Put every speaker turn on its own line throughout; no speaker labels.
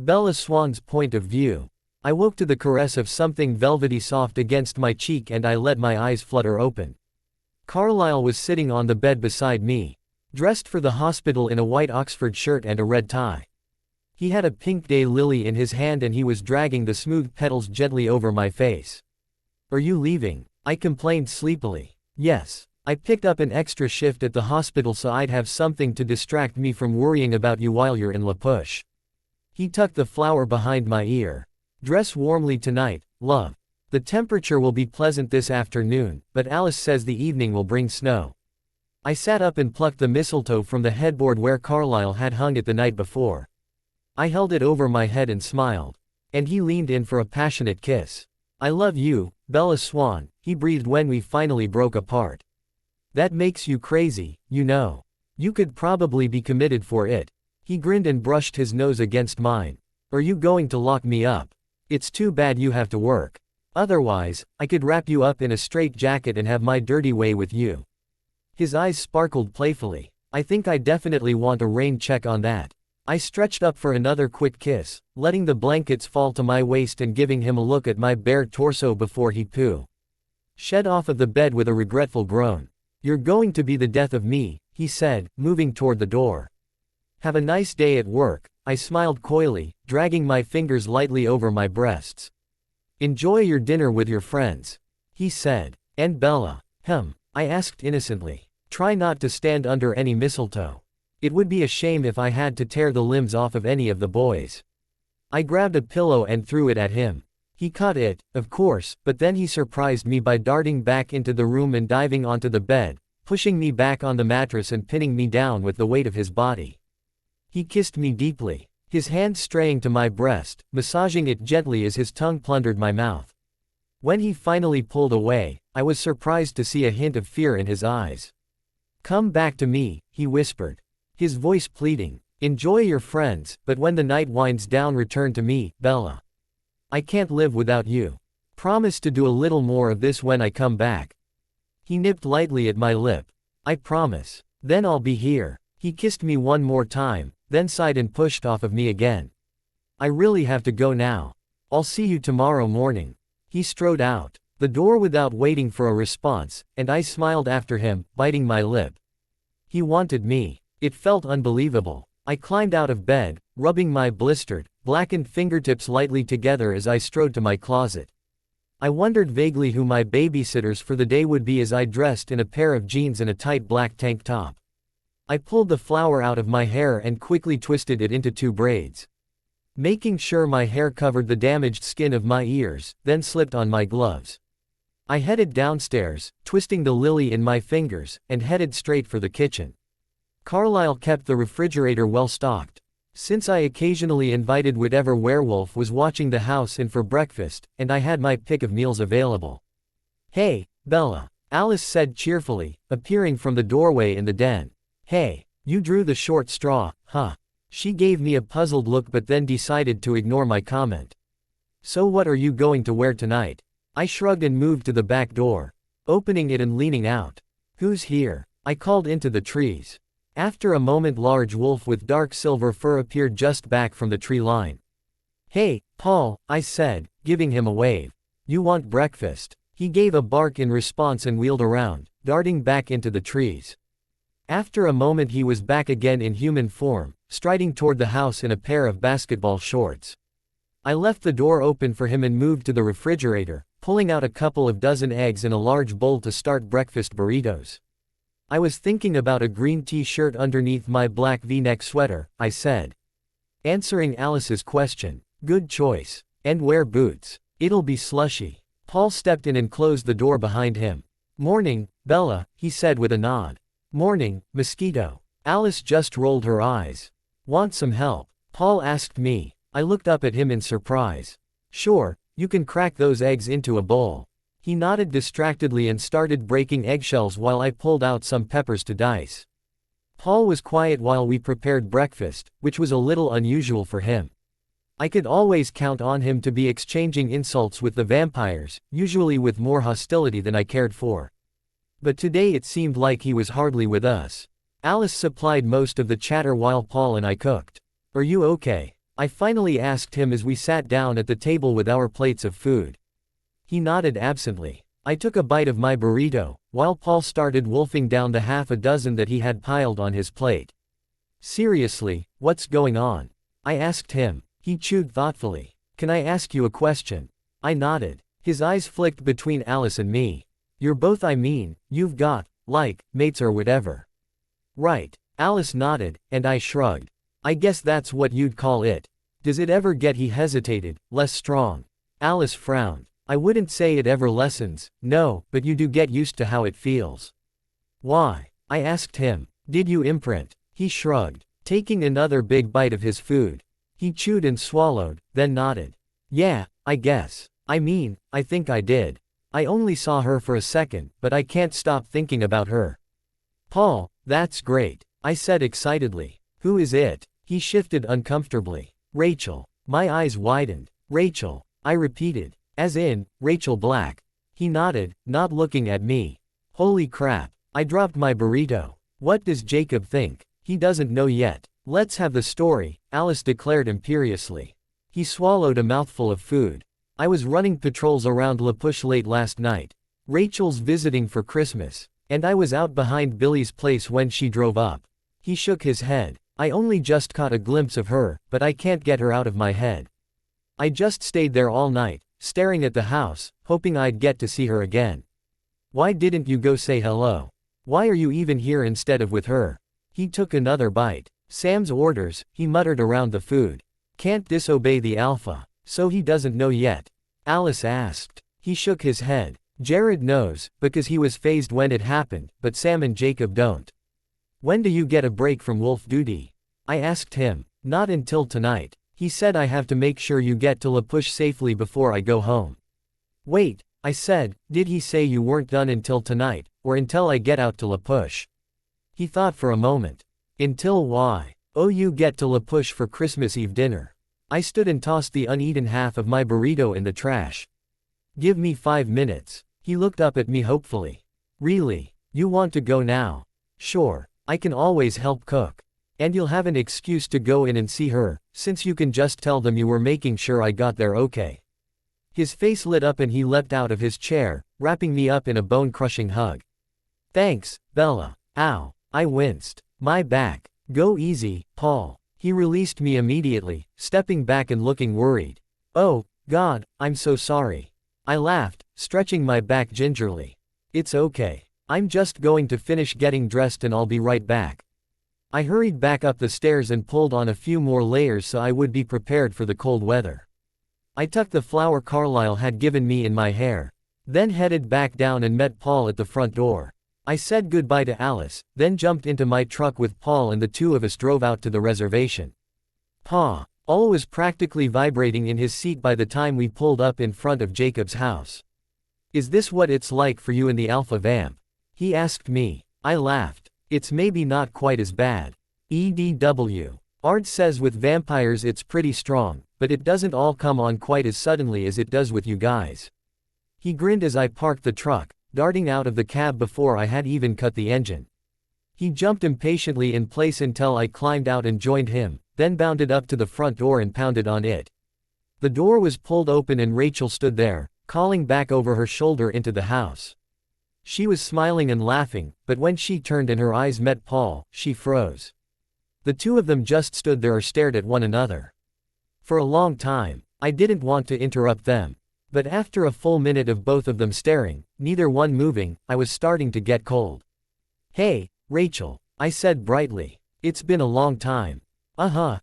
Bella Swan's point of view. I woke to the caress of something velvety soft against my cheek and I let my eyes flutter open. Carlisle was sitting on the bed beside me, dressed for the hospital in a white Oxford shirt and a red tie. He had a pink daylily in his hand and he was dragging the smooth petals gently over my face. "Are you leaving?" I complained sleepily. "Yes. I picked up an extra shift at the hospital so I'd have something to distract me from worrying about you while you're in La Push." He tucked the flower behind my ear. "Dress warmly tonight, love. The temperature will be pleasant this afternoon, but Alice says the evening will bring snow." I sat up and plucked the mistletoe from the headboard where Carlisle had hung it the night before. I held it over my head and smiled. And he leaned in for a passionate kiss. "I love you, Bella Swan," he breathed when we finally broke apart. "That makes you crazy, you know. You could probably be committed for it." He grinned and brushed his nose against mine. "Are you going to lock me up? It's too bad you have to work. Otherwise, I could wrap you up in a straitjacket and have my dirty way with you." His eyes sparkled playfully. "I think I definitely want a rain check on that." I stretched up for another quick kiss, letting the blankets fall to my waist and giving him a look at my bare torso before he shed off of the bed with a regretful groan. "You're going to be the death of me," he said, moving toward the door. "Have a nice day at work," I smiled coyly, dragging my fingers lightly over my breasts. "Enjoy your dinner with your friends," he said. "And Bella?" I asked innocently. "Try not to stand under any mistletoe. It would be a shame if I had to tear the limbs off of any of the boys." I grabbed a pillow and threw it at him. He caught it, of course, but then he surprised me by darting back into the room and diving onto the bed, pushing me back on the mattress and pinning me down with the weight of his body. He kissed me deeply, his hand straying to my breast, massaging it gently as his tongue plundered my mouth. When he finally pulled away, I was surprised to see a hint of fear in his eyes. "Come back to me," he whispered, his voice pleading. "Enjoy your friends, but when the night winds down return to me, Bella. I can't live without you. Promise to do a little more of this when I come back." He nipped lightly at my lip. "I promise. Then I'll be here." He kissed me one more time, then sighed and pushed off of me again. "I really have to go now. I'll see you tomorrow morning." He strode out the door without waiting for a response, and I smiled after him, biting my lip. He wanted me. It felt unbelievable. I climbed out of bed, rubbing my blistered, blackened fingertips lightly together as I strode to my closet. I wondered vaguely who my babysitters for the day would be as I dressed in a pair of jeans and a tight black tank top. I pulled the flower out of my hair and quickly twisted it into 2 braids. Making sure my hair covered the damaged skin of my ears, then slipped on my gloves. I headed downstairs, twisting the lily in my fingers, and headed straight for the kitchen. Carlisle kept the refrigerator well stocked, since I occasionally invited whatever werewolf was watching the house in for breakfast, and I had my pick of meals available. "Hey, Bella," Alice said cheerfully, appearing from the doorway in the den. "Hey, you drew the short straw, huh?" She gave me a puzzled look but then decided to ignore my comment. "So what are you going to wear tonight?" I shrugged and moved to the back door, opening it and leaning out. "Who's here?" I called into the trees. After a moment large wolf with dark silver fur appeared just back from the tree line. "Hey, Paul," I said, giving him a wave. "You want breakfast?" He gave a bark in response and wheeled around, darting back into the trees. After a moment he was back again in human form, striding toward the house in a pair of basketball shorts. I left the door open for him and moved to the refrigerator, pulling out a couple of dozen eggs in a large bowl to start breakfast burritos. "I was thinking about a green t-shirt underneath my black V-neck sweater," I said, answering Alice's question. "Good choice. And wear boots. It'll be slushy." Paul stepped in and closed the door behind him. "Morning, Bella," he said with a nod. "Morning, Mosquito." Alice just rolled her eyes. "Want some help?" Paul asked me. I looked up at him in surprise. "Sure, you can crack those eggs into a bowl." He nodded distractedly and started breaking eggshells while I pulled out some peppers to dice. Paul was quiet while we prepared breakfast, which was a little unusual for him. I could always count on him to be exchanging insults with the vampires, usually with more hostility than I cared for. But today it seemed like he was hardly with us. Alice supplied most of the chatter while Paul and I cooked. "Are you okay?" I finally asked him as we sat down at the table with our plates of food. He nodded absently. I took a bite of my burrito, while Paul started wolfing down the half a dozen that he had piled on his plate. Seriously, what's going on? I asked him. He chewed thoughtfully. Can I ask you a question? I nodded. His eyes flicked between Alice and me. You're both, you've got, mates or whatever. Right. Alice nodded, and I shrugged. I guess that's what you'd call it. Does it ever get, he hesitated, less strong? Alice frowned. I wouldn't say it ever lessens, no, but you do get used to how it feels. Why? I asked him. Did you imprint? He shrugged, taking another big bite of his food. He chewed and swallowed, then nodded. Yeah, I guess. I think I did. I only saw her for a second, but I can't stop thinking about her. Paul, that's great, I said excitedly. Who is it? He shifted uncomfortably. Rachel. My eyes widened. Rachel, I repeated. As in, Rachel Black. He nodded, not looking at me. Holy crap. I dropped my burrito. What does Jacob think? He doesn't know yet. Let's have the story, Alice declared imperiously. He swallowed a mouthful of food. I was running patrols around La Push late last night. Rachel's visiting for Christmas, and I was out behind Billy's place when she drove up. He shook his head. I only just caught a glimpse of her, but I can't get her out of my head. I just stayed there all night, staring at the house, hoping I'd get to see her again. Why didn't you go say hello? Why are you even here instead of with her? He took another bite. Sam's orders, he muttered around the food. Can't disobey the alpha, so he doesn't know yet. Alice asked. He shook his head. Jared knows, because he was phased when it happened, but Sam and Jacob don't. When do you get a break from wolf duty? I asked him. Not until tonight. He said I have to make sure you get to La Push safely before I go home. Wait, I said, did he say you weren't done until tonight, or until I get out to La Push? He thought for a moment. Until why? Oh, you get to La Push for Christmas Eve dinner. I stood and tossed the uneaten half of my burrito in the trash. Give me 5 minutes. He looked up at me hopefully. Really? You want to go now? Sure, I can always help cook. And you'll have an excuse to go in and see her, since you can just tell them you were making sure I got there okay. His face lit up and he leapt out of his chair, wrapping me up in a bone-crushing hug. Thanks, Bella. Ow. I winced. My back. Go easy, Paul. He released me immediately, stepping back and looking worried. Oh, God, I'm so sorry. I laughed, stretching my back gingerly. It's okay. I'm just going to finish getting dressed and I'll be right back. I hurried back up the stairs and pulled on a few more layers so I would be prepared for the cold weather. I tucked the flower Carlisle had given me in my hair, then headed back down and met Paul at the front door. I said goodbye to Alice, then jumped into my truck with Paul and the two of us drove out to the reservation. Paul was practically vibrating in his seat by the time we pulled up in front of Jacob's house. Is this what it's like for you in the Alpha Vamp? He asked me. I laughed. It's maybe not quite as bad. EDW. Ard says with vampires it's pretty strong, but it doesn't all come on quite as suddenly as it does with you guys. He grinned as I parked the truck, darting out of the cab before I had even cut the engine. He jumped impatiently in place until I climbed out and joined him, then bounded up to the front door and pounded on it. The door was pulled open and Rachel stood there, calling back over her shoulder into the house. She was smiling and laughing, but when she turned and her eyes met Paul, she froze. The two of them just stood there or stared at one another. For a long time, I didn't want to interrupt them. But after a full minute of both of them staring, neither one moving, I was starting to get cold. Hey, Rachel, I said brightly. It's been a long time.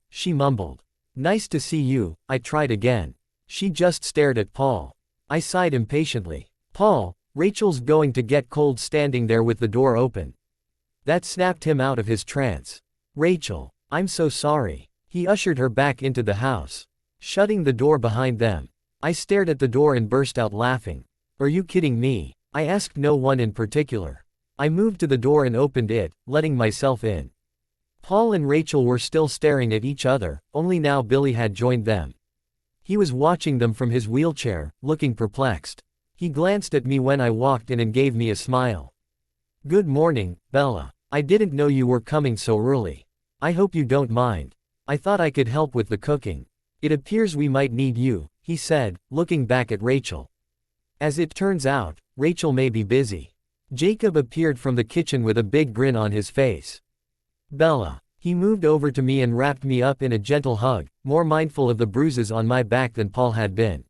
She mumbled. Nice to see you, I tried again. She just stared at Paul. I sighed impatiently. Paul, Rachel's going to get cold standing there with the door open. That snapped him out of his trance. Rachel, I'm so sorry. He ushered her back into the house, shutting the door behind them. I stared at the door and burst out laughing. Are you kidding me? I asked no one in particular. I moved to the door and opened it, letting myself in. Paul and Rachel were still staring at each other, only now Billy had joined them. He was watching them from his wheelchair, looking perplexed. He glanced at me when I walked in and gave me a smile. Good morning, Bella. I didn't know you were coming so early. I hope you don't mind. I thought I could help with the cooking. It appears we might need you, he said, looking back at Rachel. As it turns out, Rachel may be busy. Jacob appeared from the kitchen with a big grin on his face. Bella. He moved over to me and wrapped me up in a gentle hug, more mindful of the bruises on my back than Paul had been.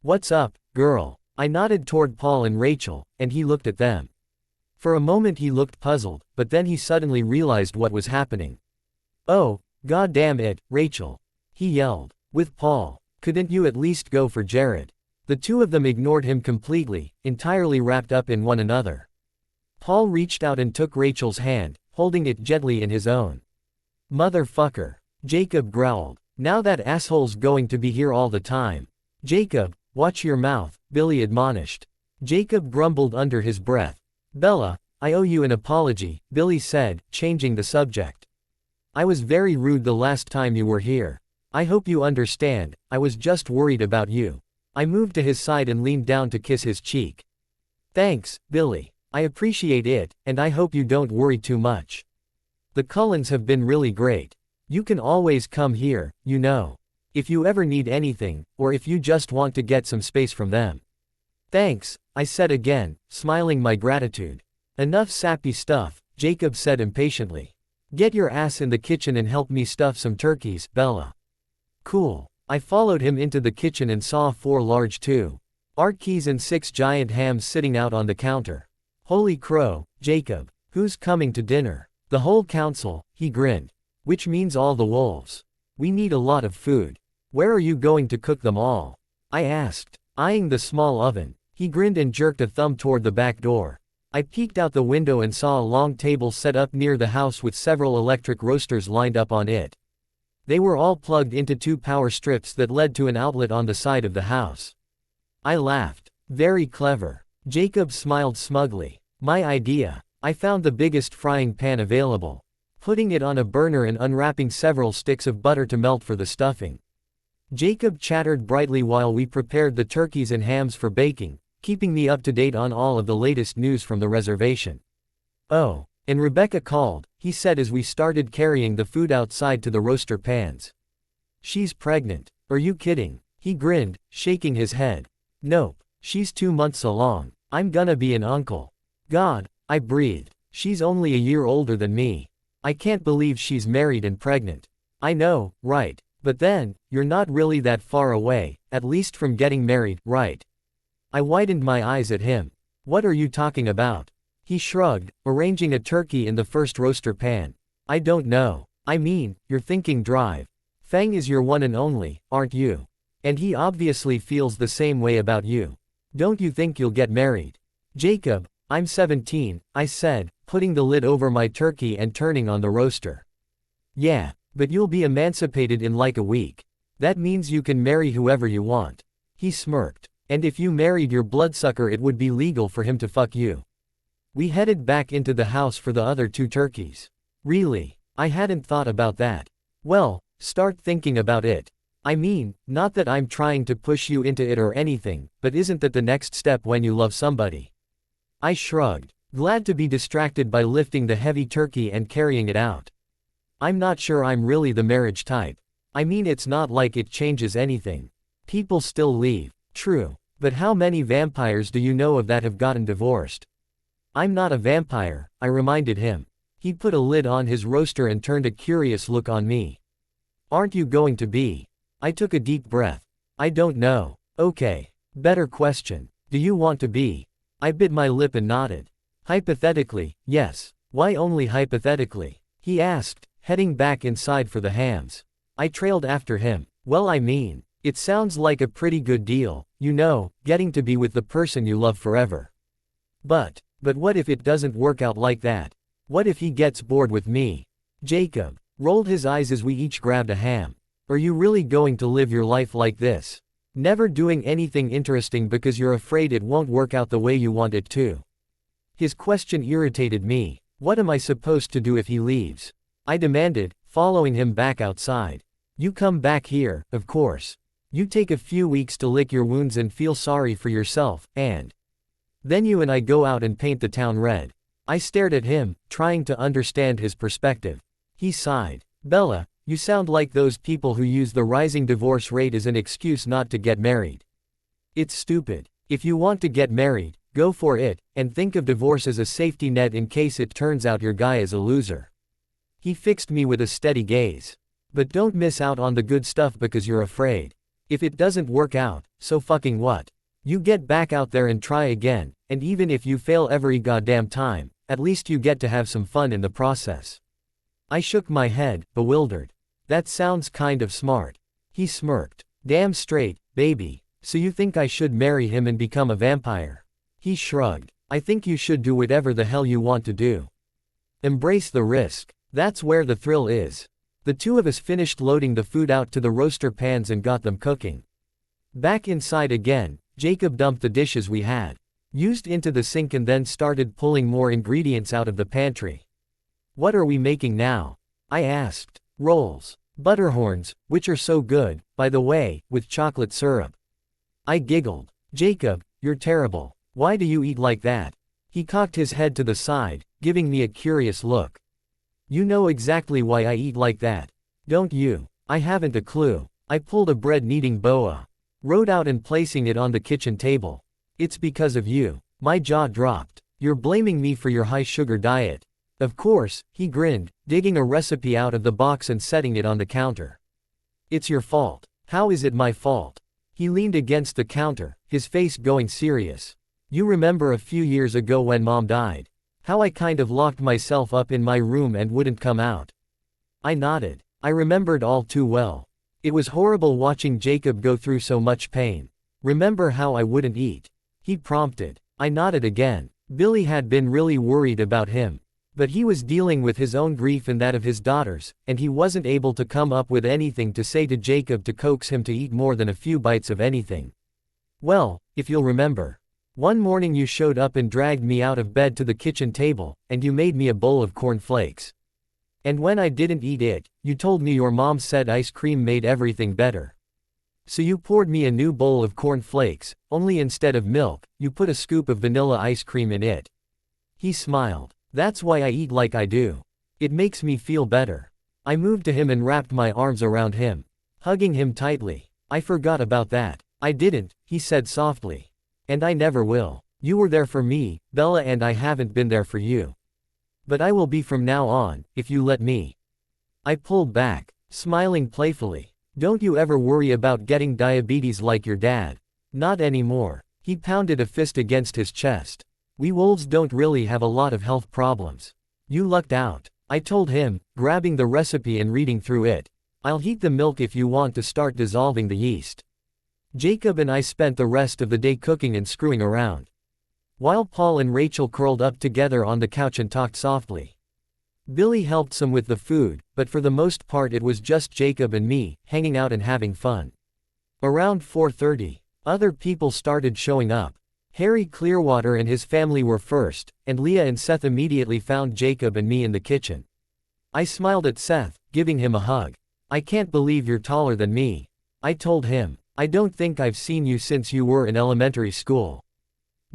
What's up, girl? I nodded toward Paul and Rachel, and he looked at them. For a moment he looked puzzled, but then he suddenly realized what was happening. Oh, god damn it, Rachel. He yelled. With Paul. Couldn't you at least go for Jared? The two of them ignored him completely, entirely wrapped up in one another. Paul reached out and took Rachel's hand, holding it gently in his own. Motherfucker. Jacob growled. Now that asshole's going to be here all the time. Jacob, watch your mouth, Billy admonished. Jacob grumbled under his breath. Bella, I owe you an apology, Billy said, changing the subject. I was very rude the last time you were here. I hope you understand, I was just worried about you. I moved to his side and leaned down to kiss his cheek. Thanks, Billy. I appreciate it, and I hope you don't worry too much. The Cullens have been really great. You can always come here, you know. If you ever need anything, or if you just want to get some space from them. Thanks, I said again, smiling my gratitude. Enough sappy stuff, Jacob said impatiently. Get your ass in the kitchen and help me stuff some turkeys, Bella. Cool. I followed him into the kitchen and saw 4 large 2-art keys and 6 giant hams sitting out on the counter. Holy crow, Jacob. Who's coming to dinner? The whole council, he grinned. Which means all the wolves. We need a lot of food. Where are you going to cook them all? I asked, eyeing the small oven. He grinned and jerked a thumb toward the back door. I peeked out the window and saw a long table set up near the house with several electric roasters lined up on it. They were all plugged into 2 power strips that led to an outlet on the side of the house. I laughed. Very clever. Jacob smiled smugly. My idea. I found the biggest frying pan available. Putting it on a burner and unwrapping several sticks of butter to melt for the stuffing. Jacob chattered brightly while we prepared the turkeys and hams for baking, keeping me up to date on all of the latest news from the reservation. Oh, and Rebecca called, he said as we started carrying the food outside to the roaster pans. She's pregnant. Are you kidding? He grinned, shaking his head. Nope, she's 2 months along. I'm gonna be an uncle. God, I breathed. She's only a year older than me. I can't believe she's married and pregnant. I know, right? But then, you're not really that far away, at least from getting married, right? I widened my eyes at him. What are you talking about? He shrugged, arranging a turkey in the first roaster pan. I don't know. I mean, you're thinking drive. Fang is your one and only, aren't you? And he obviously feels the same way about you. Don't you think you'll get married? Jacob, I'm 17, I said, putting the lid over my turkey and turning on the roaster. Yeah, but you'll be emancipated in like a week. That means you can marry whoever you want. He smirked. And if you married your bloodsucker it would be legal for him to fuck you. We headed back into the house for the other 2 turkeys. Really? I hadn't thought about that. Well, start thinking about it. I mean, not that I'm trying to push you into it or anything, but isn't that the next step when you love somebody? I shrugged, glad to be distracted by lifting the heavy turkey and carrying it out. I'm not sure I'm really the marriage type. I mean it's not like it changes anything. People still leave. True. But how many vampires do you know of that have gotten divorced? I'm not a vampire, I reminded him. He put a lid on his roaster and turned a curious look on me. Aren't you going to be? I took a deep breath. I don't know. Okay. Better question. Do you want to be? I bit my lip and nodded. Hypothetically, yes. Why only hypothetically? He asked, heading back inside for the hams. I trailed after him. Well, I mean, it sounds like a pretty good deal, you know, getting to be with the person you love forever. But what if it doesn't work out like that? What if he gets bored with me? Jacob rolled his eyes as we each grabbed a ham. Are you really going to live your life like this? Never doing anything interesting because you're afraid it won't work out the way you want it to? His question irritated me. What am I supposed to do if he leaves? I demanded, following him back outside. You come back here, of course. You take a few weeks to lick your wounds and feel sorry for yourself, and then you and I go out and paint the town red. I stared at him, trying to understand his perspective. He sighed. Bella, You sound like those people who use the rising divorce rate as an excuse not to get married. It's stupid. If you want to get married, go for it, and think of divorce as a safety net in case it turns out your guy is a loser. He fixed me with a steady gaze. But don't miss out on the good stuff because you're afraid. If it doesn't work out, so fucking what? You get back out there and try again, and even if you fail every goddamn time, at least you get to have some fun in the process. I shook my head, bewildered. That sounds kind of smart. He smirked. Damn straight, baby. So you think I should marry him and become a vampire? He shrugged. I think you should do whatever the hell you want to do. Embrace the risk. That's where the thrill is. The two of us finished loading the food out to the roaster pans and got them cooking. Back inside again, Jacob dumped the dishes we had used into the sink and then started pulling more ingredients out of the pantry. What are we making now? I asked. Rolls. Butterhorns, which are so good, by the way, with chocolate syrup. I giggled. Jacob, you're terrible. Why do you eat like that? He cocked his head to the side, giving me a curious look. You know exactly why I eat like that, don't you? I haven't a clue. I pulled a bread kneading boa. Wrote out and placing it on the kitchen table. It's because of you. My jaw dropped. You're blaming me for your high sugar diet. Of course, he grinned, digging a recipe out of the box and setting it on the counter. It's your fault. How is it my fault? He leaned against the counter, his face going serious. You remember a few years ago when Mom died? How I kind of locked myself up in my room and wouldn't come out. I nodded. I remembered all too well. It was horrible watching Jacob go through so much pain. Remember how I wouldn't eat? He prompted. I nodded again. Billy had been really worried about him. But he was dealing with his own grief and that of his daughters, and he wasn't able to come up with anything to say to Jacob to coax him to eat more than a few bites of anything. Well, if you'll remember. One morning you showed up and dragged me out of bed to the kitchen table, and you made me a bowl of cornflakes. And when I didn't eat it, you told me your mom said ice cream made everything better. So you poured me a new bowl of cornflakes, only instead of milk, you put a scoop of vanilla ice cream in it. He smiled. That's why I eat like I do. It makes me feel better. I moved to him and wrapped my arms around him, hugging him tightly. I forgot about that. I didn't, he said softly. And I never will. You were there for me, Bella, and I haven't been there for you. But I will be from now on, if you let me. I pulled back, smiling playfully. Don't you ever worry about getting diabetes like your dad. Not anymore. He pounded a fist against his chest. We wolves don't really have a lot of health problems. You lucked out. I told him, grabbing the recipe and reading through it. I'll heat the milk if you want to start dissolving the yeast. Jacob and I spent the rest of the day cooking and screwing around, while Paul and Rachel curled up together on the couch and talked softly. Billy helped some with the food, but for the most part it was just Jacob and me, hanging out and having fun. Around 4:30, other people started showing up. Harry Clearwater and his family were first, and Leah and Seth immediately found Jacob and me in the kitchen. I smiled at Seth, giving him a hug. I can't believe you're taller than me. I told him. I don't think I've seen you since you were in elementary school.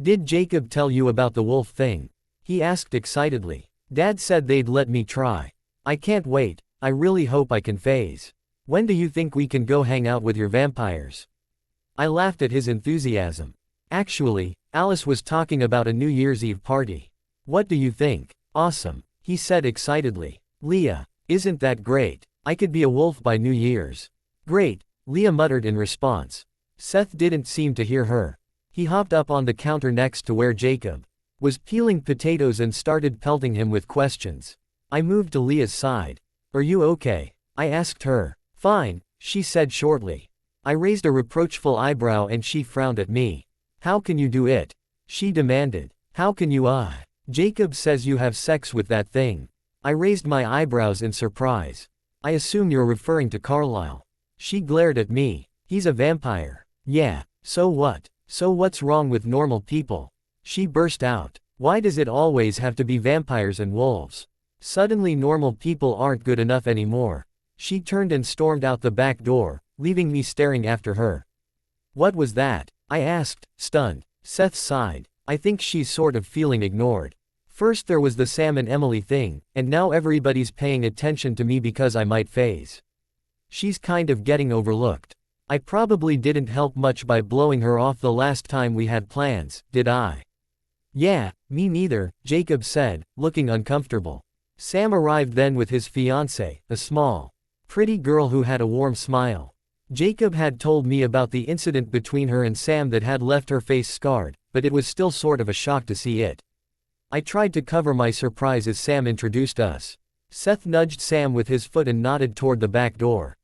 Did Jacob tell you about the wolf thing? He asked excitedly. Dad said they'd let me try. I can't wait. I really hope I can phase. When do you think we can go hang out with your vampires? I laughed at his enthusiasm. Actually, Alice was talking about a New Year's Eve party. What do you think? Awesome, he said excitedly. Leah, isn't that great? I could be a wolf by New Year's. Great, Leah muttered in response. Seth didn't seem to hear her. He hopped up on the counter next to where Jacob was peeling potatoes and started pelting him with questions. I moved to Leah's side. Are you okay? I asked her. Fine, she said shortly. I raised a reproachful eyebrow and she frowned at me. How can you do it? She demanded. How can you Jacob says you have sex with that thing. I raised my eyebrows in surprise. I assume you're referring to Carlisle. She glared at me. He's a vampire. Yeah, so what? So what's wrong with normal people? She burst out. Why does it always have to be vampires and wolves? Suddenly normal people aren't good enough anymore. She turned and stormed out the back door, leaving me staring after her. What was that? I asked, stunned. Seth sighed. I think she's sort of feeling ignored. First there was the Sam and Emily thing, and now everybody's paying attention to me because I might phase. She's kind of getting overlooked. I probably didn't help much by blowing her off the last time we had plans, did I? Yeah, me neither, Jacob said, looking uncomfortable. Sam arrived then with his fiancée, a small, pretty girl who had a warm smile. Jacob had told me about the incident between her and Sam that had left her face scarred, but it was still sort of a shock to see it. I tried to cover my surprise as Sam introduced us. Seth nudged Sam with his foot and nodded toward the back door.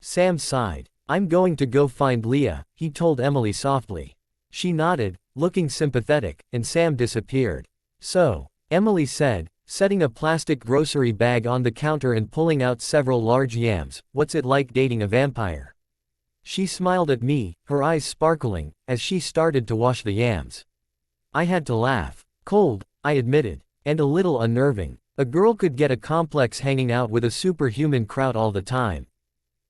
Sam sighed. I'm going to go find Leah, he told Emily softly. She nodded, looking sympathetic, and Sam disappeared. So, Emily said, setting a plastic grocery bag on the counter and pulling out several large yams, what's it like dating a vampire? She smiled at me, her eyes sparkling, as she started to wash the yams. I had to laugh. Cold, I admitted, and a little unnerving. A girl could get a complex hanging out with a superhuman crowd all the time.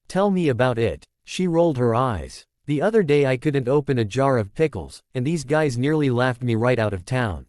Tell me about it. She rolled her eyes. The other day I couldn't open a jar of pickles, and these guys nearly laughed me right out of town.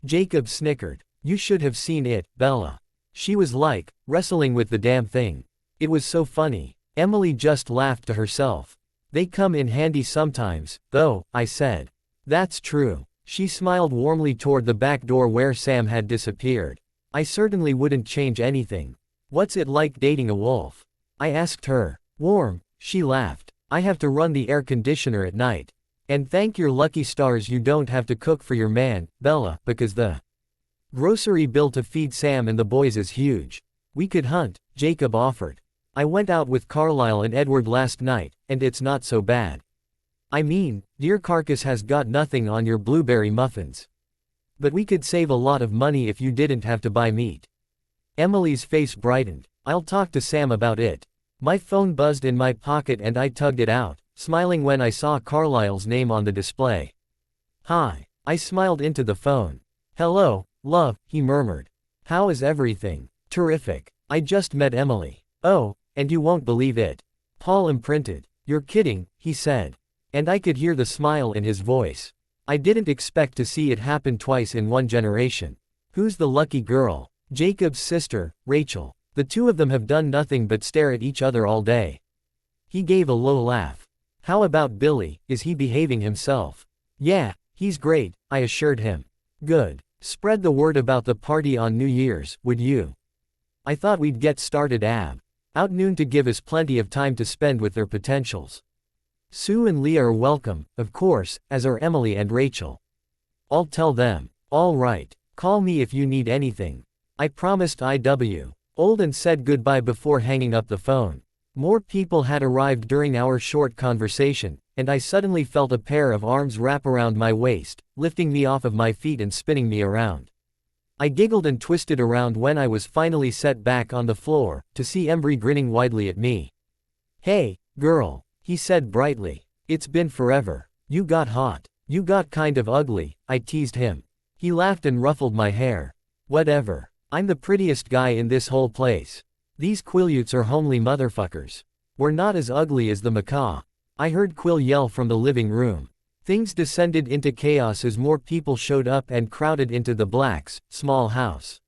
Jacob snickered. You should have seen it, Bella. She was like, wrestling with the damn thing. It was so funny. Emily just laughed to herself. They come in handy sometimes, though, I said. That's true. She smiled warmly toward the back door where Sam had disappeared. I certainly wouldn't change anything. What's it like dating a wolf? I asked her. Warm, she laughed. I have to run the air conditioner at night. And thank your lucky stars you don't have to cook for your man, Bella, because the grocery bill to feed Sam and the boys is huge. We could hunt, Jacob offered. I went out with Carlisle and Edward last night, and it's not so bad. I mean, deer carcass has got nothing on your blueberry muffins. But we could save a lot of money if you didn't have to buy meat. Emily's face brightened. I'll talk to Sam about it. My phone buzzed in my pocket and I tugged it out, smiling when I saw Carlisle's name on the display. Hi. I smiled into the phone. Hello, love, he murmured. How is everything? Terrific. I just met Emily. Oh, and you won't believe it. Paul imprinted. You're kidding, he said. And I could hear the smile in his voice. I didn't expect to see it happen twice in one generation. Who's the lucky girl? Jacob's sister, Rachel. The two of them have done nothing but stare at each other all day. He gave a low laugh. How about Billy, is he behaving himself? Yeah, he's great, I assured him. Good. Spread the word about the party on New Year's, would you? I thought we'd get started out noon to give us plenty of time to spend with their potentials. Sue and Leah are welcome, of course, as are Emily and Rachel. I'll tell them. All right. Call me if you need anything. I promised IW. Olden said goodbye before hanging up the phone. More people had arrived during our short conversation, and I suddenly felt a pair of arms wrap around my waist, lifting me off of my feet and spinning me around. I giggled and twisted around when I was finally set back on the floor, to see Embry grinning widely at me. Hey, girl, he said brightly. It's been forever. You got hot. You got kind of ugly, I teased him. He laughed and ruffled my hair. Whatever. I'm the prettiest guy in this whole place. These Quill-utes are homely motherfuckers. We're not as ugly as the macaw. I heard Quill yell from the living room. Things descended into chaos as more people showed up and crowded into the Blacks' small house.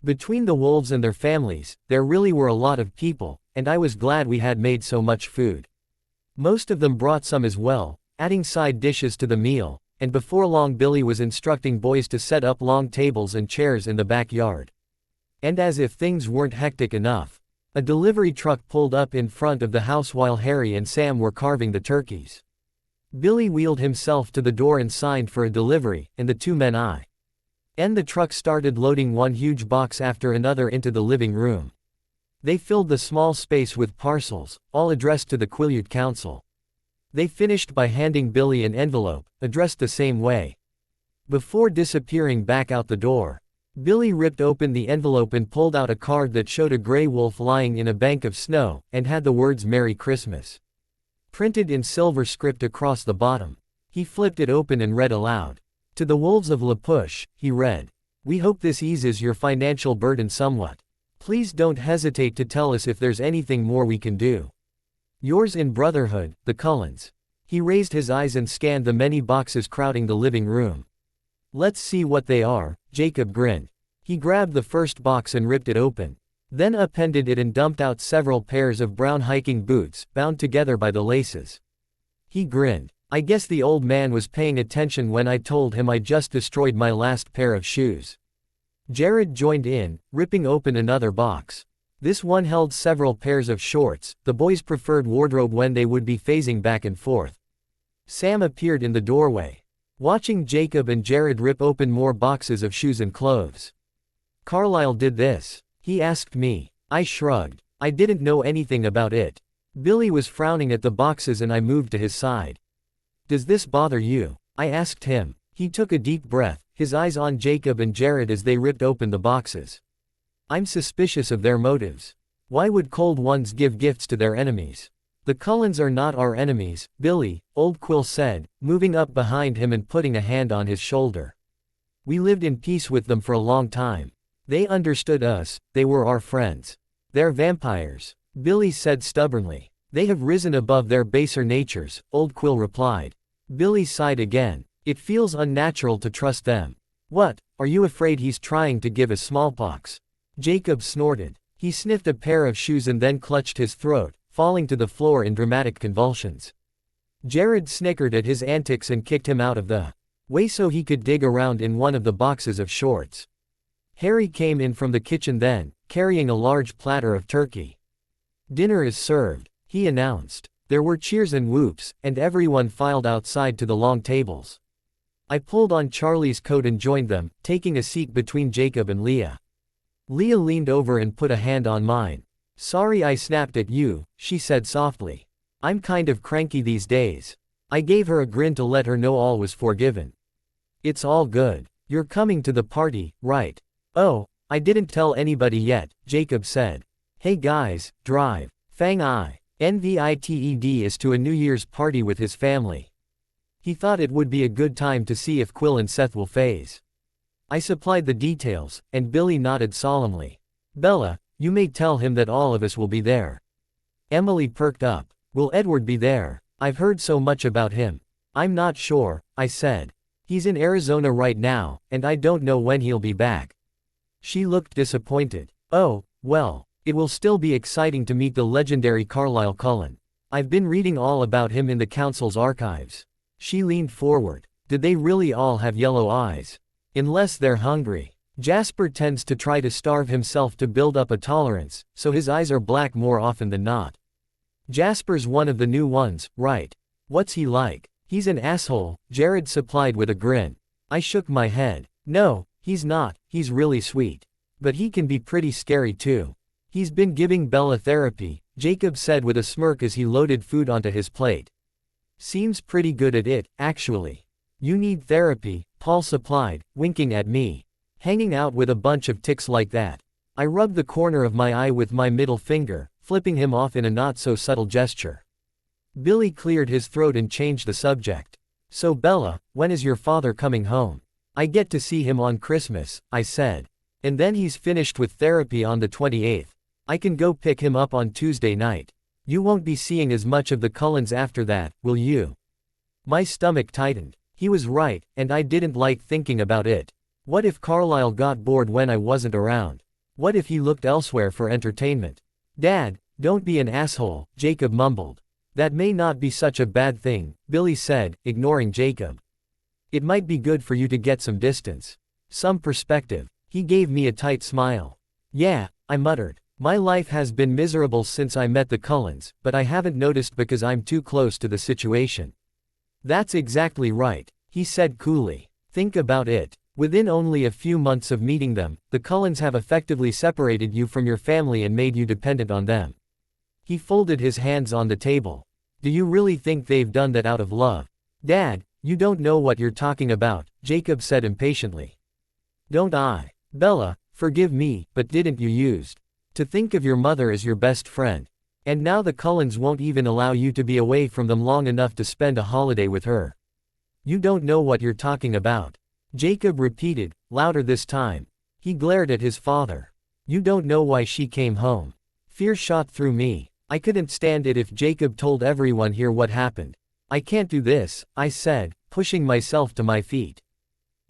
Between the wolves and their families, there really were a lot of people, and I was glad we had made so much food. Most of them brought some as well, adding side dishes to the meal, and before long Billy was instructing boys to set up long tables and chairs in the backyard. And as if things weren't hectic enough, a delivery truck pulled up in front of the house while Harry and Sam were carving the turkeys. Billy wheeled himself to the door and signed for a delivery, and the two men and the truck started loading one huge box after another into the living room. They filled the small space with parcels, all addressed to the Quill-ute Council. They finished by handing Billy an envelope, addressed the same way. Before disappearing back out the door, Billy ripped open the envelope and pulled out a card that showed a gray wolf lying in a bank of snow, and had the words Merry Christmas printed in silver script across the bottom. He flipped it open and read aloud. To the wolves of La Push, he read. We hope this eases your financial burden somewhat. Please don't hesitate to tell us if there's anything more we can do. Yours in brotherhood, the Cullens. He raised his eyes and scanned the many boxes crowding the living room. Let's see what they are, Jacob grinned. He grabbed the first box and ripped it open. then appended it and dumped out several pairs of brown hiking boots, bound together by the laces. He grinned. I guess the old man was paying attention when I told him I just destroyed my last pair of shoes. Jared joined in, ripping open another box. This one held several pairs of shorts, the boys' preferred wardrobe when they would be phasing back and forth. Sam appeared in the doorway, watching Jacob and Jared rip open more boxes of shoes and clothes. Carlisle did this. He asked me. I shrugged. I didn't know anything about it. Billy was frowning at the boxes and I moved to his side. Does this bother you? I asked him. He took a deep breath, his eyes on Jacob and Jared as they ripped open the boxes. I'm suspicious of their motives. Why would cold ones give gifts to their enemies? The Cullens are not our enemies, Billy, old Quill said, moving up behind him and putting a hand on his shoulder. We lived in peace with them for a long time. They understood us, they were our friends. They're vampires, Billy said stubbornly. They have risen above their baser natures, old Quill replied. Billy sighed again. It feels unnatural to trust them. What, are you afraid he's trying to give us smallpox? Jacob snorted. He sniffed a pair of shoes and then clutched his throat, falling to the floor in dramatic convulsions. Jared snickered at his antics and kicked him out of the way so he could dig around in one of the boxes of shorts. Harry came in from the kitchen then, carrying a large platter of turkey. Dinner is served, he announced. There were cheers and whoops, and everyone filed outside to the long tables. I pulled on Charlie's coat and joined them, taking a seat between Jacob and Leah. Leah leaned over and put a hand on mine. Sorry I snapped at you, she said softly. I'm kind of cranky these days. I gave her a grin to let her know all was forgiven. It's all good. You're coming to the party, right? Oh, I didn't tell anybody yet, Jacob said. Hey guys, drive. Fang I. Invited is to a New Year's party with his family. He thought it would be a good time to see if Quill and Seth will phase. I supplied the details, and Billy nodded solemnly. Bella, you may tell him that all of us will be there. Emily perked up. Will Edward be there? I've heard so much about him. I'm not sure, I said. He's in Arizona right now, and I don't know when he'll be back. She looked disappointed. Oh, well. It will still be exciting to meet the legendary Carlisle Cullen. I've been reading all about him in the council's archives. She leaned forward. Did they really all have yellow eyes? Unless they're hungry. Jasper tends to try to starve himself to build up a tolerance, so his eyes are black more often than not. Jasper's one of the new ones, right? What's he like? He's an asshole, Jared supplied with a grin. I shook my head. No, he's not, he's really sweet. But he can be pretty scary too. He's been giving Bella therapy, Jacob said with a smirk as he loaded food onto his plate. Seems pretty good at it, actually. You need therapy, Paul supplied, winking at me. Hanging out with a bunch of ticks like that. I rubbed the corner of my eye with my middle finger, flipping him off in a not-so-subtle gesture. Billy cleared his throat and changed the subject. So Bella, when is your father coming home? I get to see him on Christmas, I said. And then he's finished with therapy on the 28th. I can go pick him up on Tuesday night. You won't be seeing as much of the Cullens after that, will you? My stomach tightened. He was right, and I didn't like thinking about it. What if Carlisle got bored when I wasn't around? What if he looked elsewhere for entertainment? Dad, don't be an asshole, Jacob mumbled. That may not be such a bad thing, Billy said, ignoring Jacob. It might be good for you to get some distance. Some perspective. He gave me a tight smile. Yeah, I muttered. My life has been miserable since I met the Cullens, but I haven't noticed because I'm too close to the situation. That's exactly right, he said coolly. Think about it. Within only a few months of meeting them, the Cullens have effectively separated you from your family and made you dependent on them. He folded his hands on the table. Do you really think they've done that out of love? Dad, you don't know what you're talking about, Jacob said impatiently. Don't I? Bella, forgive me, but didn't you used to think of your mother as your best friend? And now the Cullens won't even allow you to be away from them long enough to spend a holiday with her. You don't know what you're talking about. Jacob repeated, louder this time. He glared at his father. You don't know why she came home. Fear shot through me. I couldn't stand it if Jacob told everyone here what happened. I can't do this, I said, pushing myself to my feet.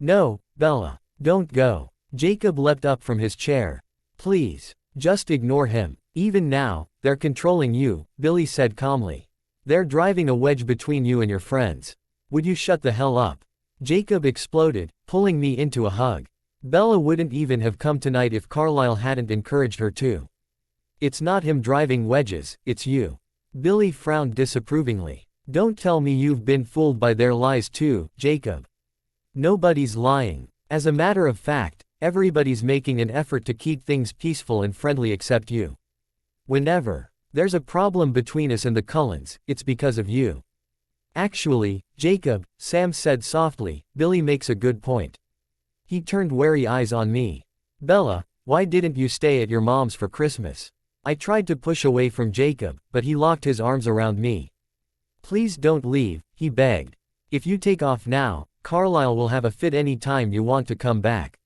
No, Bella, don't go. Jacob leapt up from his chair. Please. Just ignore him. Even now, they're controlling you, Billy said calmly. They're driving a wedge between you and your friends. Would you shut the hell up? Jacob exploded, pulling me into a hug. Bella wouldn't even have come tonight if Carlisle hadn't encouraged her to. It's not him driving wedges, it's you. Billy frowned disapprovingly. Don't tell me you've been fooled by their lies too, Jacob. Nobody's lying. As a matter of fact, everybody's making an effort to keep things peaceful and friendly except you. Whenever there's a problem between us and the Cullens, it's because of you. Actually, Jacob, Sam said softly, Billy makes a good point. He turned wary eyes on me. Bella, why didn't you stay at your mom's for Christmas? I tried to push away from Jacob, but he locked his arms around me. Please don't leave, he begged. If you take off now, Carlisle will have a fit any time you want to come back.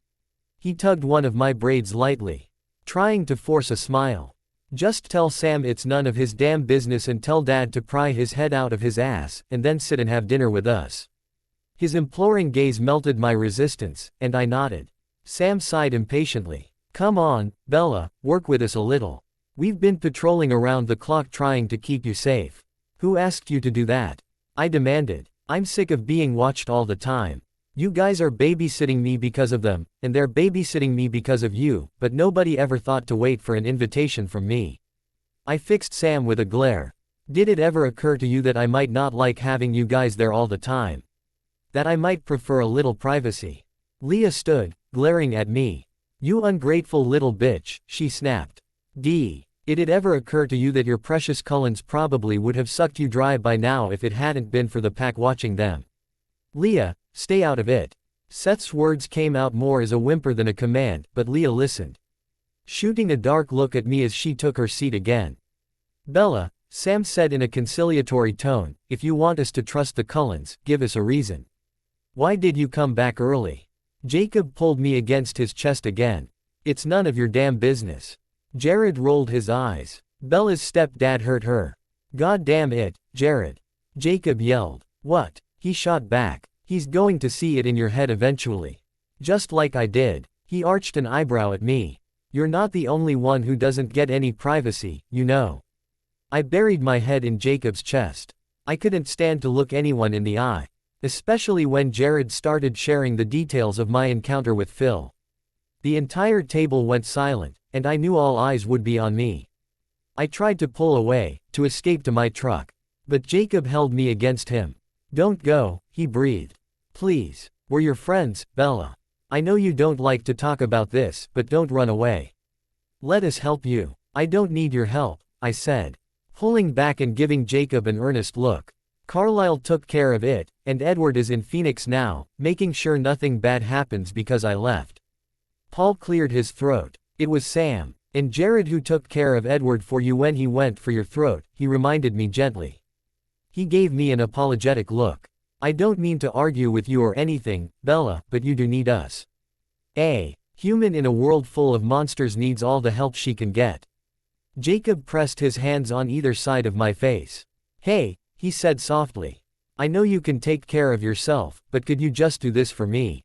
He tugged one of my braids lightly, trying to force a smile. Just tell Sam it's none of his damn business and tell Dad to pry his head out of his ass, and then sit and have dinner with us. His imploring gaze melted my resistance, and I nodded. Sam sighed impatiently. Come on, Bella, work with us a little. We've been patrolling around the clock trying to keep you safe. Who asked you to do that? I demanded. I'm sick of being watched all the time. You guys are babysitting me because of them, and they're babysitting me because of you, but nobody ever thought to wait for an invitation from me. I fixed Sam with a glare. Did it ever occur to you that I might not like having you guys there all the time? That I might prefer a little privacy? Leah stood, glaring at me. You ungrateful little bitch, she snapped. Did it ever occur to you that your precious Cullens probably would have sucked you dry by now if it hadn't been for the pack watching them? Leah, stay out of it. Seth's words came out more as a whimper than a command, but Leah listened, shooting a dark look at me as she took her seat again. Bella, Sam said in a conciliatory tone, if you want us to trust the Cullens, give us a reason. Why did you come back early? Jacob pulled me against his chest again. It's none of your damn business. Jared rolled his eyes. Bella's stepdad hurt her. God damn it, Jared. Jacob yelled. What? He shot back. He's going to see it in your head eventually. Just like I did. He arched an eyebrow at me. You're not the only one who doesn't get any privacy, you know. I buried my head in Jacob's chest. I couldn't stand to look anyone in the eye. Especially when Jared started sharing the details of my encounter with Phil. The entire table went silent, and I knew all eyes would be on me. I tried to pull away, to escape to my truck. But Jacob held me against him. Don't go, he breathed. Please. We're your friends, Bella. I know you don't like to talk about this, but don't run away. Let us help you. I don't need your help, I said, pulling back and giving Jacob an earnest look. Carlisle took care of it, and Edward is in Phoenix now, making sure nothing bad happens because I left. Paul cleared his throat. It was Sam and Jared who took care of Edward for you when he went for your throat, he reminded me gently. He gave me an apologetic look. I don't mean to argue with you or anything, Bella, but you do need us. A human in a world full of monsters needs all the help she can get. Jacob pressed his hands on either side of my face. Hey, he said softly. I know you can take care of yourself, but could you just do this for me?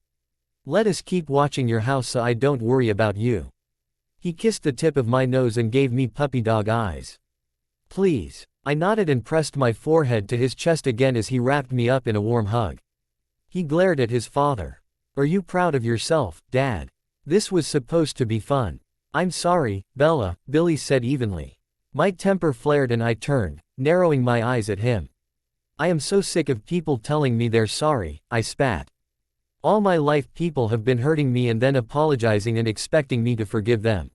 Let us keep watching your house so I don't worry about you. He kissed the tip of my nose and gave me puppy dog eyes. Please. I nodded and pressed my forehead to his chest again as he wrapped me up in a warm hug. He glared at his father. Are you proud of yourself, Dad? This was supposed to be fun. I'm sorry, Bella, Billy said evenly. My temper flared and I turned, narrowing my eyes at him. I am so sick of people telling me they're sorry, I spat. All my life people have been hurting me and then apologizing and expecting me to forgive them.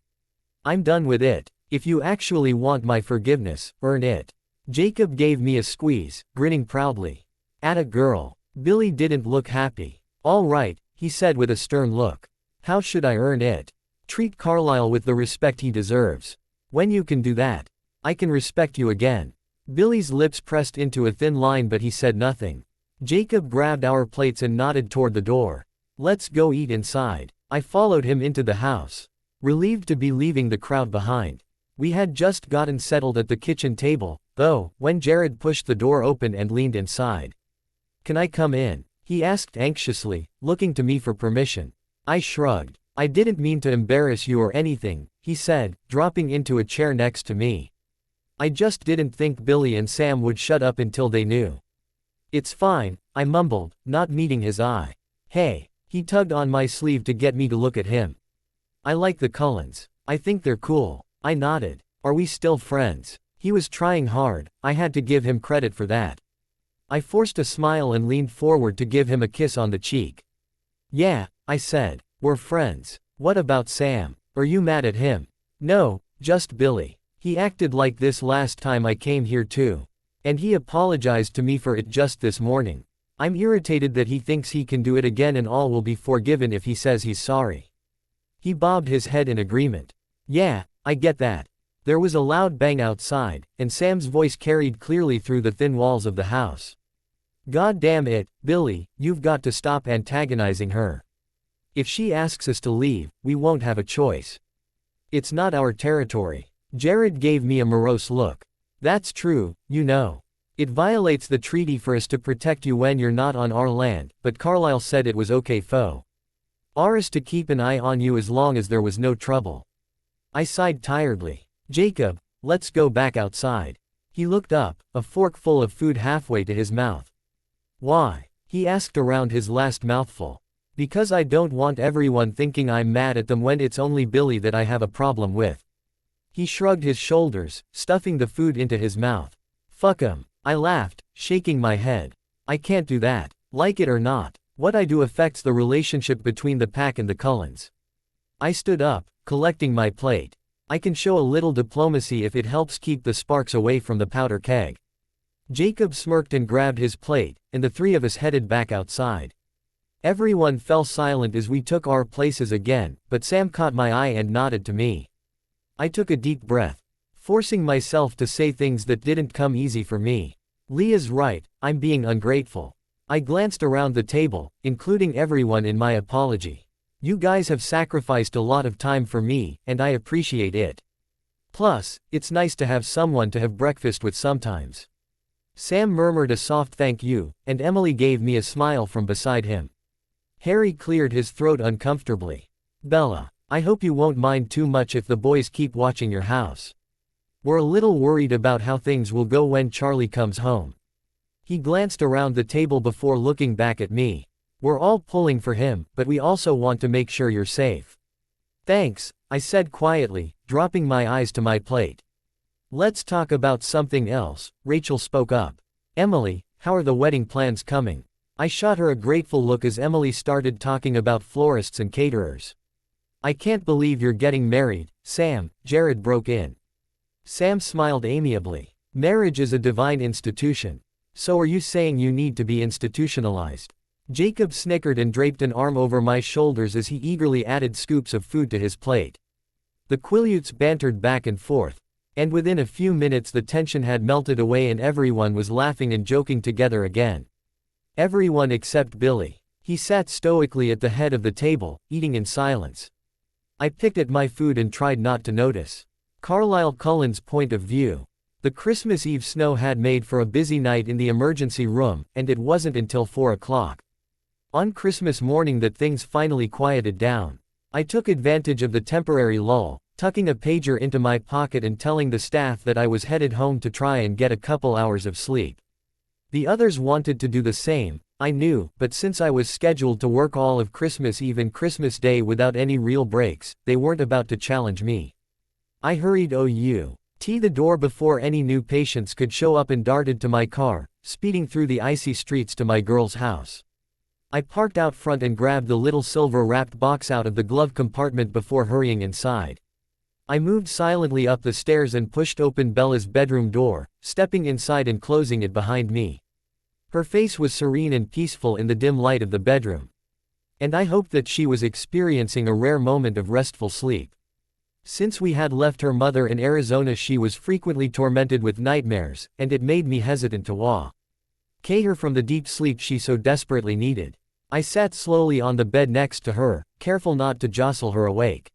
I'm done with it. If you actually want my forgiveness, earn it. Jacob gave me a squeeze, grinning proudly. Atta girl. Billy didn't look happy. All right, he said with a stern look. How should I earn it? Treat Carlisle with the respect he deserves. When you can do that, I can respect you again. Billy's lips pressed into a thin line but he said nothing. Jacob grabbed our plates and nodded toward the door. Let's go eat inside. I followed him into the house, relieved to be leaving the crowd behind. We had just gotten settled at the kitchen table, though, when Jared pushed the door open and leaned inside. Can I come in? He asked anxiously, looking to me for permission. I shrugged. I didn't mean to embarrass you or anything, he said, dropping into a chair next to me. I just didn't think Billy and Sam would shut up until they knew. It's fine, I mumbled, not meeting his eye. Hey. He tugged on my sleeve to get me to look at him. I like the Cullens. I think they're cool. I nodded. Are we still friends? He was trying hard, I had to give him credit for that. I forced a smile and leaned forward to give him a kiss on the cheek. Yeah, I said. We're friends. What about Sam? Are you mad at him? No, just Billy. He acted like this last time I came here too. And he apologized to me for it just this morning. I'm irritated that he thinks he can do it again and all will be forgiven if he says he's sorry. He bobbed his head in agreement. Yeah, I get that. There was a loud bang outside, and Sam's voice carried clearly through the thin walls of the house. God damn it, Billy, you've got to stop antagonizing her. If she asks us to leave, we won't have a choice. It's not our territory. Jared gave me a morose look. That's true, you know. It violates the treaty for us to protect you when you're not on our land, but Carlisle said it was okay for ours to keep an eye on you as long as there was no trouble. I sighed tiredly. Jacob, let's go back outside. He looked up, a fork full of food halfway to his mouth. Why? He asked around his last mouthful. Because I don't want everyone thinking I'm mad at them when it's only Billy that I have a problem with. He shrugged his shoulders, stuffing the food into his mouth. Fuck 'em. I laughed, shaking my head. I can't do that. Like it or not, what I do affects the relationship between the pack and the Cullens. I stood up, collecting my plate. I can show a little diplomacy if it helps keep the sparks away from the powder keg. Jacob smirked and grabbed his plate, and the three of us headed back outside. Everyone fell silent as we took our places again, but Sam caught my eye and nodded to me. I took a deep breath, forcing myself to say things that didn't come easy for me. Leah's right, I'm being ungrateful. I glanced around the table, including everyone in my apology. You guys have sacrificed a lot of time for me, and I appreciate it. Plus, it's nice to have someone to have breakfast with sometimes. Sam murmured a soft thank you, and Emily gave me a smile from beside him. Harry cleared his throat uncomfortably. Bella, I hope you won't mind too much if the boys keep watching your house. We're a little worried about how things will go when Charlie comes home. He glanced around the table before looking back at me. We're all pulling for him, but we also want to make sure you're safe. Thanks, I said quietly, dropping my eyes to my plate. Let's talk about something else, Rachel spoke up. Emily, how are the wedding plans coming? I shot her a grateful look as Emily started talking about florists and caterers. I can't believe you're getting married, Sam, Jared broke in. Sam smiled amiably. Marriage is a divine institution. So are you saying you need to be institutionalized? Jacob snickered and draped an arm over my shoulders as he eagerly added scoops of food to his plate. The Quilutes bantered back and forth, and within a few minutes the tension had melted away and everyone was laughing and joking together again. Everyone except Billy. He sat stoically at the head of the table, eating in silence. I picked at my food and tried not to notice. Carlisle Cullen's point of view. The Christmas Eve snow had made for a busy night in the emergency room, and it wasn't until 4 o'clock. On Christmas morning that things finally quieted down. I took advantage of the temporary lull, tucking a pager into my pocket and telling the staff that I was headed home to try and get a couple hours of sleep. The others wanted to do the same, I knew, but since I was scheduled to work all of Christmas Eve and Christmas Day without any real breaks, they weren't about to challenge me. I hurried to the door before any new patients could show up and darted to my car, speeding through the icy streets to my girl's house. I parked out front and grabbed the little silver-wrapped box out of the glove compartment before hurrying inside. I moved silently up the stairs and pushed open Bella's bedroom door, stepping inside and closing it behind me. Her face was serene and peaceful in the dim light of the bedroom. And I hoped that she was experiencing a rare moment of restful sleep. Since we had left her mother in Arizona, she was frequently tormented with nightmares, and it made me hesitant to wake her from the deep sleep she so desperately needed. I sat slowly on the bed next to her, careful not to jostle her awake.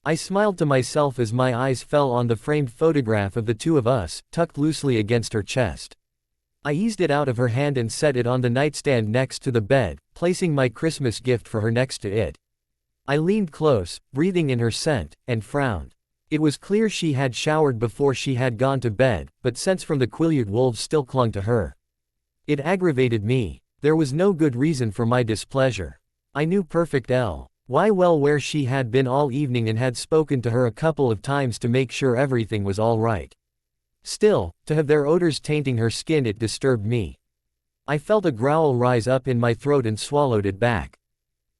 I smiled to myself as my eyes fell on the framed photograph of the two of us, tucked loosely against her chest. I eased it out of her hand and set it on the nightstand next to the bed, placing my Christmas gift for her next to it. I leaned close, breathing in her scent, and frowned. It was clear she had showered before she had gone to bed, but scents from the Quileute wolves still clung to her. It aggravated me. There was no good reason for my displeasure. I knew perfect L.Y. well where she had been all evening and had spoken to her a couple of times to make sure everything was all right. Still, to have their odors tainting her skin, it disturbed me. I felt a growl rise up in my throat and swallowed it back.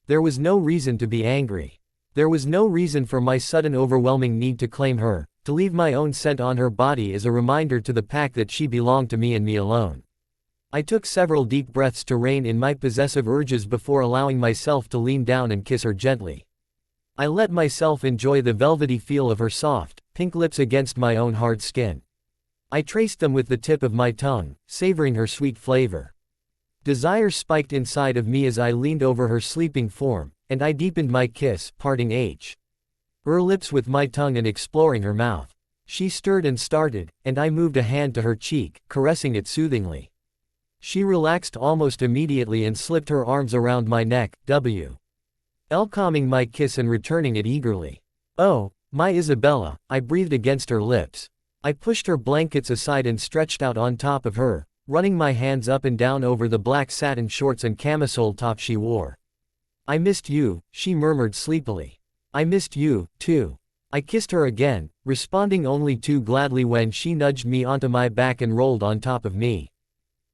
There was no reason to be angry. There was no reason for my sudden overwhelming need to claim her, to leave my own scent on her body as a reminder to the pack that she belonged to me and me alone. I took several deep breaths to rein in my possessive urges before allowing myself to lean down and kiss her gently. I let myself enjoy the velvety feel of her soft, pink lips against my own hard skin. I traced them with the tip of my tongue, savoring her sweet flavor. Desire spiked inside of me as I leaned over her sleeping form, and I deepened my kiss, parting her lips with my tongue and exploring her mouth. She stirred and started, and I moved a hand to her cheek, caressing it soothingly. She relaxed almost immediately and slipped her arms around my neck, calming my kiss and returning it eagerly. "Oh, my Isabella," I breathed against her lips. I pushed her blankets aside and stretched out on top of her, running my hands up and down over the black satin shorts and camisole top she wore. "I missed you," she murmured sleepily. "I missed you, too." I kissed her again, responding only too gladly when she nudged me onto my back and rolled on top of me.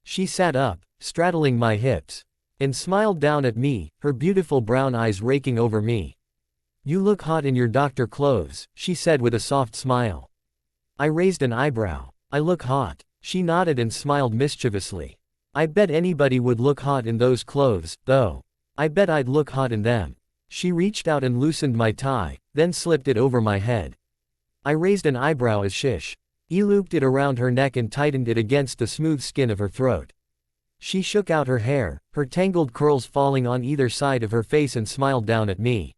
She sat up, straddling my hips, and smiled down at me, her beautiful brown eyes raking over me. "You look hot in your doctor clothes," she said with a soft smile. I raised an eyebrow. "I look hot." She nodded and smiled mischievously. "I bet anybody would look hot in those clothes, though. I bet I'd look hot in them." She reached out and loosened my tie, then slipped it over my head. I raised an eyebrow as she looped it around her neck and tightened it against the smooth skin of her throat. She shook out her hair, her tangled curls falling on either side of her face, and smiled down at me.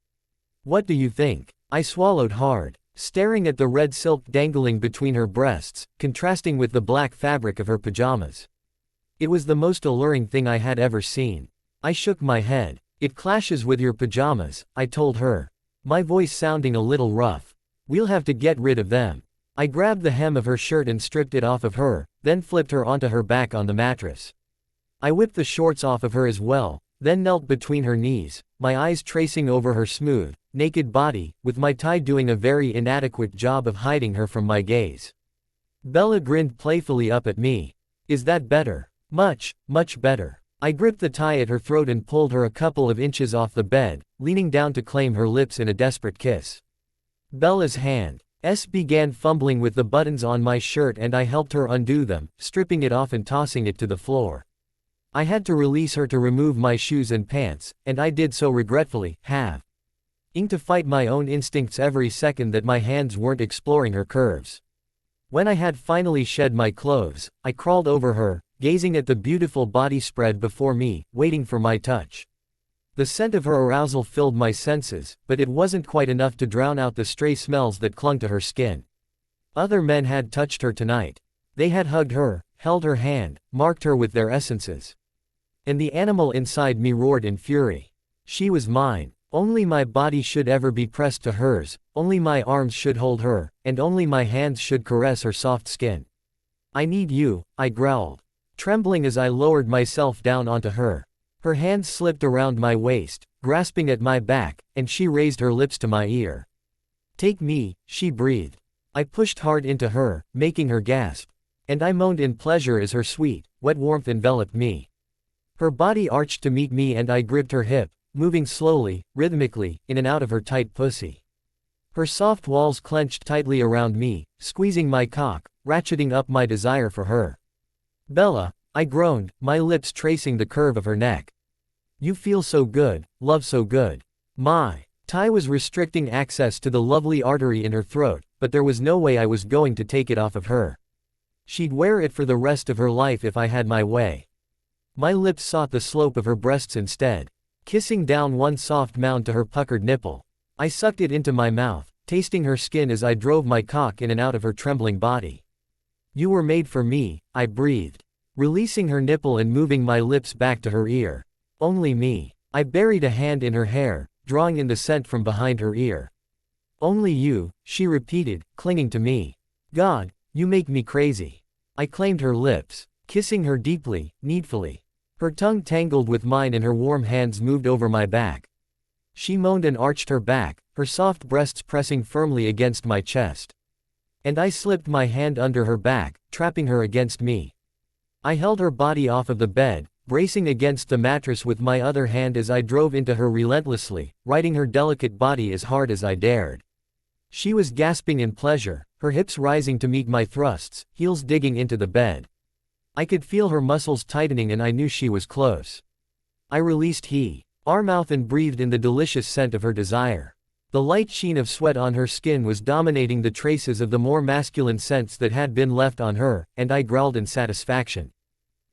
"What do you think?" I swallowed hard, staring at the red silk dangling between her breasts, contrasting with the black fabric of her pajamas. It was the most alluring thing I had ever seen. I shook my head. "It clashes with your pajamas," I told her, my voice sounding a little rough. "We'll have to get rid of them." I grabbed the hem of her shirt and stripped it off of her, then flipped her onto her back on the mattress. I whipped the shorts off of her as well, then knelt between her knees, my eyes tracing over her smooth, naked body, with my tie doing a very inadequate job of hiding her from my gaze. Bella grinned playfully up at me. "Is that better?" "Much, much better." I gripped the tie at her throat and pulled her a couple of inches off the bed, leaning down to claim her lips in a desperate kiss. Bella's hands began fumbling with the buttons on my shirt and I helped her undo them, stripping it off and tossing it to the floor. I had to release her to remove my shoes and pants, and I did so regretfully, having to fight my own instincts every second that my hands weren't exploring her curves. When I had finally shed my clothes, I crawled over her, gazing at the beautiful body spread before me, waiting for my touch. The scent of her arousal filled my senses, but it wasn't quite enough to drown out the stray smells that clung to her skin. Other men had touched her tonight. They had hugged her, held her hand, marked her with their essences. And the animal inside me roared in fury. She was mine. Only my body should ever be pressed to hers, only my arms should hold her, and only my hands should caress her soft skin. "I need you," I growled, trembling as I lowered myself down onto her. Her hands slipped around my waist, grasping at my back, and she raised her lips to my ear. "Take me," she breathed. I pushed hard into her, making her gasp. And I moaned in pleasure as her sweet, wet warmth enveloped me. Her body arched to meet me and I gripped her hip, moving slowly, rhythmically, in and out of her tight pussy. Her soft walls clenched tightly around me, squeezing my cock, ratcheting up my desire for her. "Bella," I groaned, my lips tracing the curve of her neck. "You feel so good, love so good." My tie was restricting access to the lovely artery in her throat, but there was no way I was going to take it off of her. She'd wear it for the rest of her life if I had my way. My lips sought the slope of her breasts instead, kissing down one soft mound to her puckered nipple. I sucked it into my mouth, tasting her skin as I drove my cock in and out of her trembling body. "You were made for me," I breathed, releasing her nipple and moving my lips back to her ear. "Only me." I buried a hand in her hair, drawing in the scent from behind her ear. Only you, she repeated, clinging to me. God, you make me crazy. I claimed her lips, kissing her deeply, needfully. Her tongue tangled with mine and her warm hands moved over my back. She moaned and arched her back, her soft breasts pressing firmly against my chest. And I slipped my hand under her back, trapping her against me. I held her body off of the bed, bracing against the mattress with my other hand as I drove into her relentlessly, riding her delicate body as hard as I dared. She was gasping in pleasure, her hips rising to meet my thrusts, heels digging into the bed. I could feel her muscles tightening and I knew she was close. I released our mouth and breathed in the delicious scent of her desire. The light sheen of sweat on her skin was dominating the traces of the more masculine scents that had been left on her, and I growled in satisfaction.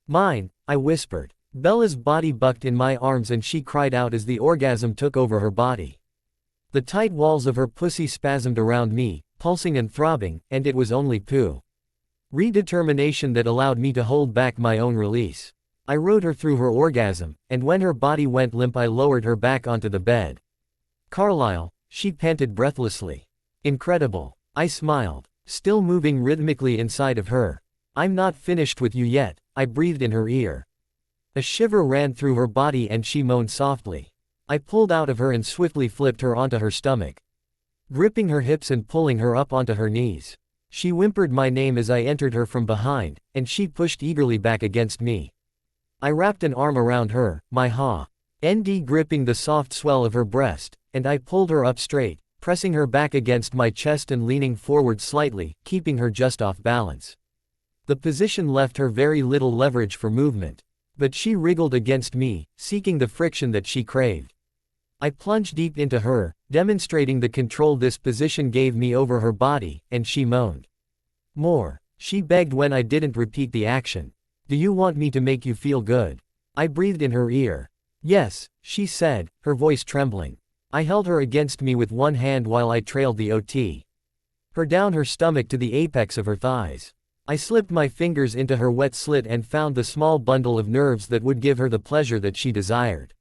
Mine, I whispered. Bella's body bucked in my arms and she cried out as the orgasm took over her body. The tight walls of her pussy spasmed around me, pulsing and throbbing, and it was only redetermination that allowed me to hold back my own release. I rode her through her orgasm, and when her body went limp I lowered her back onto the bed. Carlisle, she panted breathlessly. Incredible. I smiled, still moving rhythmically inside of her. I'm not finished with you yet, I breathed in her ear. A shiver ran through her body and she moaned softly. I pulled out of her and swiftly flipped her onto her stomach, gripping her hips and pulling her up onto her knees. She whimpered my name as I entered her from behind, and she pushed eagerly back against me. I wrapped an arm around her, my hand gripping the soft swell of her breast, and I pulled her up straight, pressing her back against my chest and leaning forward slightly, keeping her just off balance. The position left her very little leverage for movement. But she wriggled against me, seeking the friction that she craved. I plunged deep into her, demonstrating the control this position gave me over her body, and she moaned. More. She begged when I didn't repeat the action. Do you want me to make you feel good? I breathed in her ear. Yes, she said, her voice trembling. I held her against me with one hand while I trailed her down her stomach to the apex of her thighs. I slipped my fingers into her wet slit and found the small bundle of nerves that would give her the pleasure that she desired.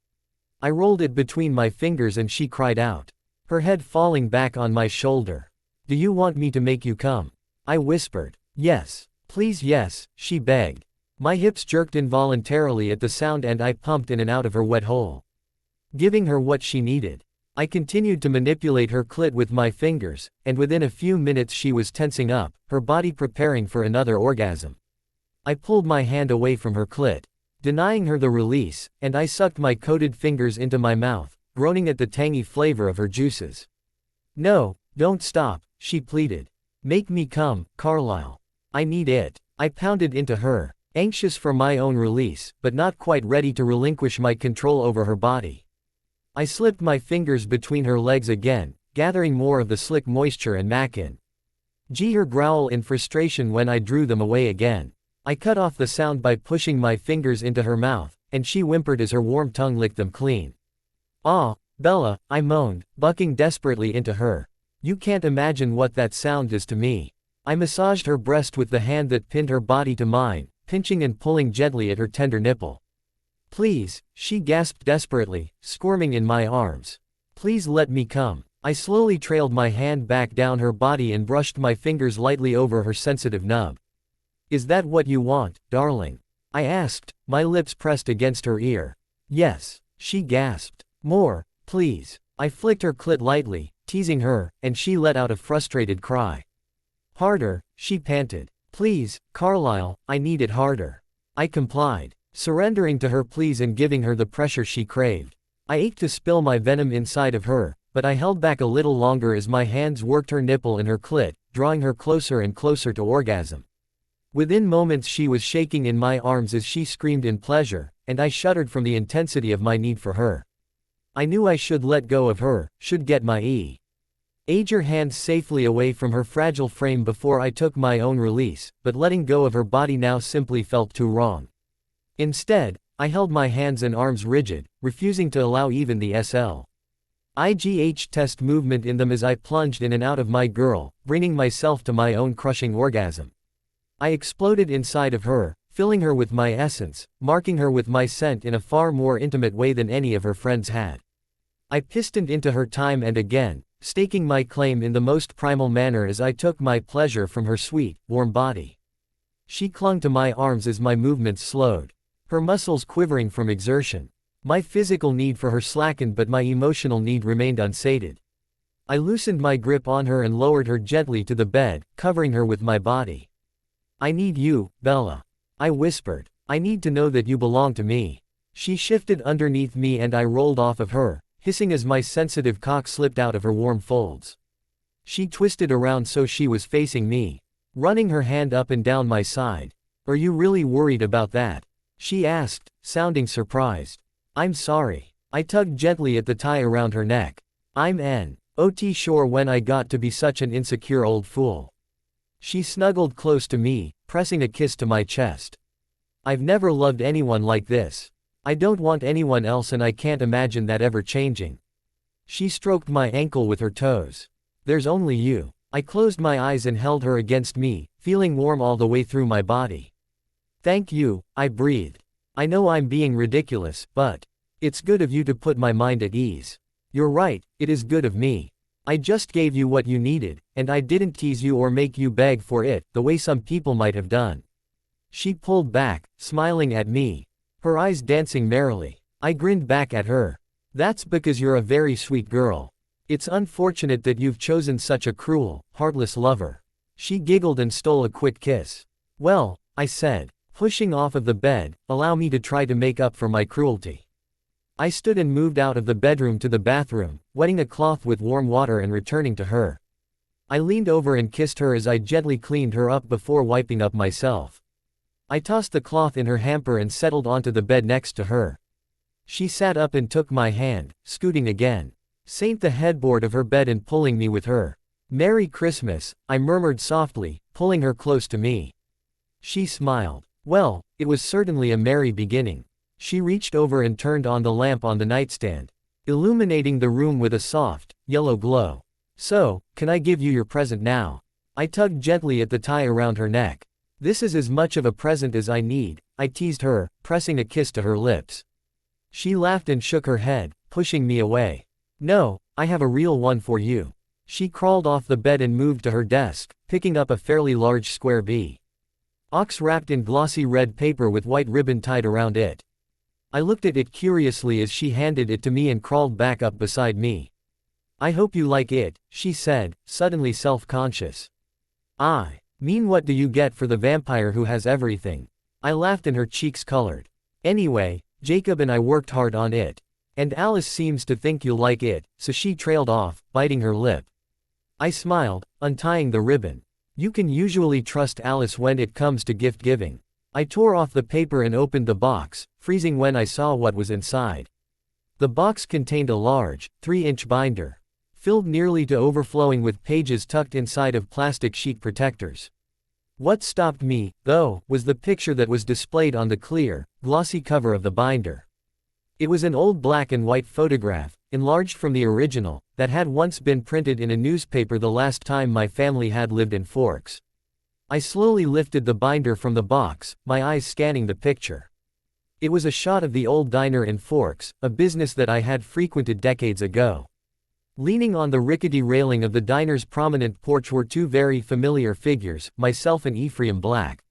I rolled it between my fingers and she cried out, her head falling back on my shoulder. Do you want me to make you come? I whispered. Yes, please yes, she begged. My hips jerked involuntarily at the sound and I pumped in and out of her wet hole, giving her what she needed. I continued to manipulate her clit with my fingers, and within a few minutes she was tensing up, her body preparing for another orgasm. I pulled my hand away from her clit, denying her the release, and I sucked my coated fingers into my mouth, groaning at the tangy flavor of her juices. No, don't stop, she pleaded. Make me come, Carlisle. I need it. I pounded into her, anxious for my own release, but not quite ready to relinquish my control over her body. I slipped my fingers between her legs again, gathering more of the slick moisture and her growl in frustration when I drew them away again. I cut off the sound by pushing my fingers into her mouth, and she whimpered as her warm tongue licked them clean. Ah, Bella, I moaned, bucking desperately into her. You can't imagine what that sound is to me. I massaged her breast with the hand that pinned her body to mine, pinching and pulling gently at her tender nipple. Please, she gasped desperately, squirming in my arms. Please let me come. I slowly trailed my hand back down her body and brushed my fingers lightly over her sensitive nub. Is that what you want, darling? I asked, my lips pressed against her ear. Yes, she gasped. More, please. I flicked her clit lightly, teasing her, and she let out a frustrated cry. Harder, she panted. Please, Carlisle, I need it harder. I complied, surrendering to her pleas and giving her the pressure she craved. I ached to spill my venom inside of her, but I held back a little longer as my hands worked her nipple and her clit, drawing her closer and closer to orgasm. Within moments she was shaking in my arms as she screamed in pleasure, and I shuddered from the intensity of my need for her. I knew I should let go of her, should get my her hands safely away from her fragile frame before I took my own release, but letting go of her body now simply felt too wrong. Instead, I held my hands and arms rigid, refusing to allow even the SLIGH test movement in them as I plunged in and out of my girl, bringing myself to my own crushing orgasm. I exploded inside of her, filling her with my essence, marking her with my scent in a far more intimate way than any of her friends had. I pistoned into her time and again, staking my claim in the most primal manner as I took my pleasure from her sweet, warm body. She clung to my arms as my movements slowed, her muscles quivering from exertion. My physical need for her slackened, but my emotional need remained unsated. I loosened my grip on her and lowered her gently to the bed, covering her with my body. "I need you, Bella," I whispered. "I need to know that you belong to me." She shifted underneath me and I rolled off of her, hissing as my sensitive cock slipped out of her warm folds. She twisted around so she was facing me, running her hand up and down my side. "Are you really worried about that?" she asked, sounding surprised. "I'm sorry." I tugged gently at the tie around her neck. "I'm not sure when I got to be such an insecure old fool." She snuggled close to me, pressing a kiss to my chest. "I've never loved anyone like this. I don't want anyone else and I can't imagine that ever changing." She stroked my ankle with her toes. "There's only you." I closed my eyes and held her against me, feeling warm all the way through my body. "Thank you," I breathed. "I know I'm being ridiculous, but it's good of you to put my mind at ease." "You're right, it is good of me. I just gave you what you needed, and I didn't tease you or make you beg for it, the way some people might have done." She pulled back, smiling at me, her eyes dancing merrily. I grinned back at her. "That's because you're a very sweet girl. It's unfortunate that you've chosen such a cruel, heartless lover." She giggled and stole a quick kiss. "Well," I said, pushing off of the bed, "allow me to try to make up for my cruelty." I stood and moved out of the bedroom to the bathroom, wetting a cloth with warm water and returning to her. I leaned over and kissed her as I gently cleaned her up before wiping up myself. I tossed the cloth in her hamper and settled onto the bed next to her. She sat up and took my hand, scooting again. Saint the headboard of her bed and pulling me with her. "Merry Christmas," I murmured softly, pulling her close to me. She smiled. Well, it was certainly a merry beginning. She reached over and turned on the lamp on the nightstand, illuminating the room with a soft, yellow glow. "So, can I give you your present now?" I tugged gently at the tie around her neck. "This is as much of a present as I need," I teased her, pressing a kiss to her lips. She laughed and shook her head, pushing me away. "No, I have a real one for you." She crawled off the bed and moved to her desk, picking up a fairly large square box wrapped in glossy red paper with white ribbon tied around it. I looked at it curiously as she handed it to me and crawled back up beside me. "I hope you like it," she said, suddenly self-conscious. "I mean, what do you get for the vampire who has everything?" I laughed and her cheeks colored. "Anyway, Jacob and I worked hard on it. And Alice seems to think you'll like it," so she trailed off, biting her lip. I smiled, untying the ribbon. You can usually trust Alice when it comes to gift giving. I tore off the paper and opened the box, freezing when I saw what was inside. The box contained a large, 3-inch binder, filled nearly to overflowing with pages tucked inside of plastic sheet protectors. What stopped me, though, was the picture that was displayed on the clear, glossy cover of the binder. It was an old black and white photograph, enlarged from the original, that had once been printed in a newspaper the last time my family had lived in Forks. I slowly lifted the binder from the box, my eyes scanning the picture. It was a shot of the old diner in Forks, a business that I had frequented decades ago. Leaning on the rickety railing of the diner's prominent porch were two very familiar figures, myself and Ephraim Black.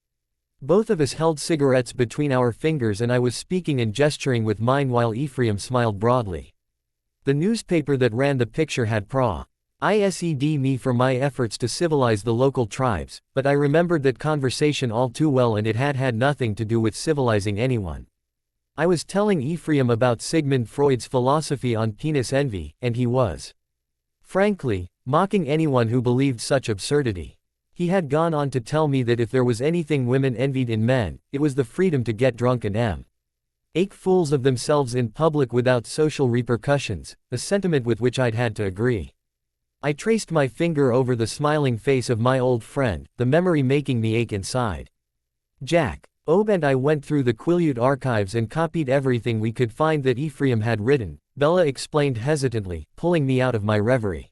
Both of us held cigarettes between our fingers and I was speaking and gesturing with mine while Ephraim smiled broadly. The newspaper that ran the picture had praised me for my efforts to civilize the local tribes, but I remembered that conversation all too well and it had had nothing to do with civilizing anyone. I was telling Ephraim about Sigmund Freud's philosophy on penis envy, and he was, frankly, mocking anyone who believed such absurdity. He had gone on to tell me that if there was anything women envied in men, it was the freedom to get drunk and make fools of themselves in public without social repercussions, a sentiment with which I'd had to agree. I traced my finger over the smiling face of my old friend, the memory making me ache inside. Jack, Ob and I went through the Quill archives and copied everything we could find that Ephraim had written, Bella explained hesitantly, pulling me out of my reverie.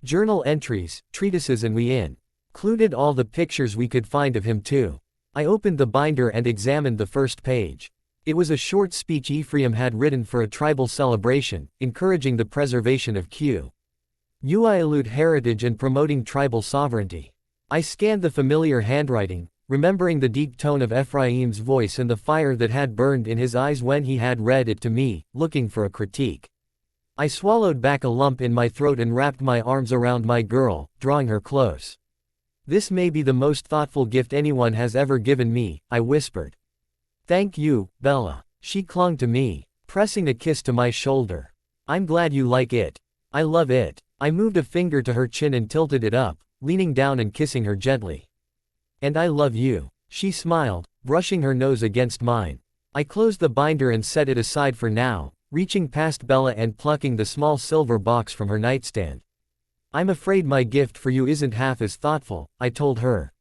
Journal entries, treatises, and we included all the pictures we could find of him too. I opened the binder and examined the first page. It was a short speech Ephraim had written for a tribal celebration, encouraging the preservation of Q. Uialut heritage and promoting tribal sovereignty. I scanned the familiar handwriting, remembering the deep tone of Ephraim's voice and the fire that had burned in his eyes when he had read it to me, looking for a critique. I swallowed back a lump in my throat and wrapped my arms around my girl, drawing her close. This may be the most thoughtful gift anyone has ever given me, I whispered. Thank you, Bella. She clung to me, pressing a kiss to my shoulder. I'm glad you like it. I love it. I moved a finger to her chin and tilted it up, leaning down and kissing her gently. And I love you. She smiled, brushing her nose against mine. I closed the binder and set it aside for now, reaching past Bella and plucking the small silver box from her nightstand. I'm afraid my gift for you isn't half as thoughtful, I told her.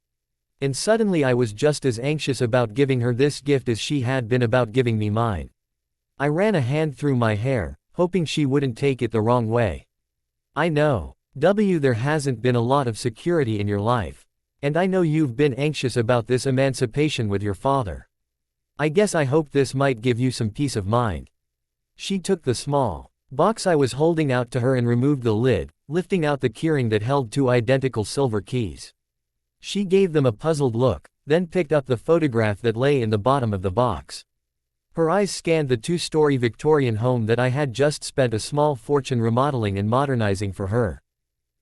And suddenly I was just as anxious about giving her this gift as she had been about giving me mine. I ran a hand through my hair, hoping she wouldn't take it the wrong way. I know. There hasn't been a lot of security in your life. And I know you've been anxious about this emancipation with your father. I guess I hoped this might give you some peace of mind. She took the small box I was holding out to her and removed the lid, lifting out the keyring that held 2 identical silver keys. She gave them a puzzled look, then picked up the photograph that lay in the bottom of the box. Her eyes scanned the 2-story Victorian home that I had just spent a small fortune remodeling and modernizing for her.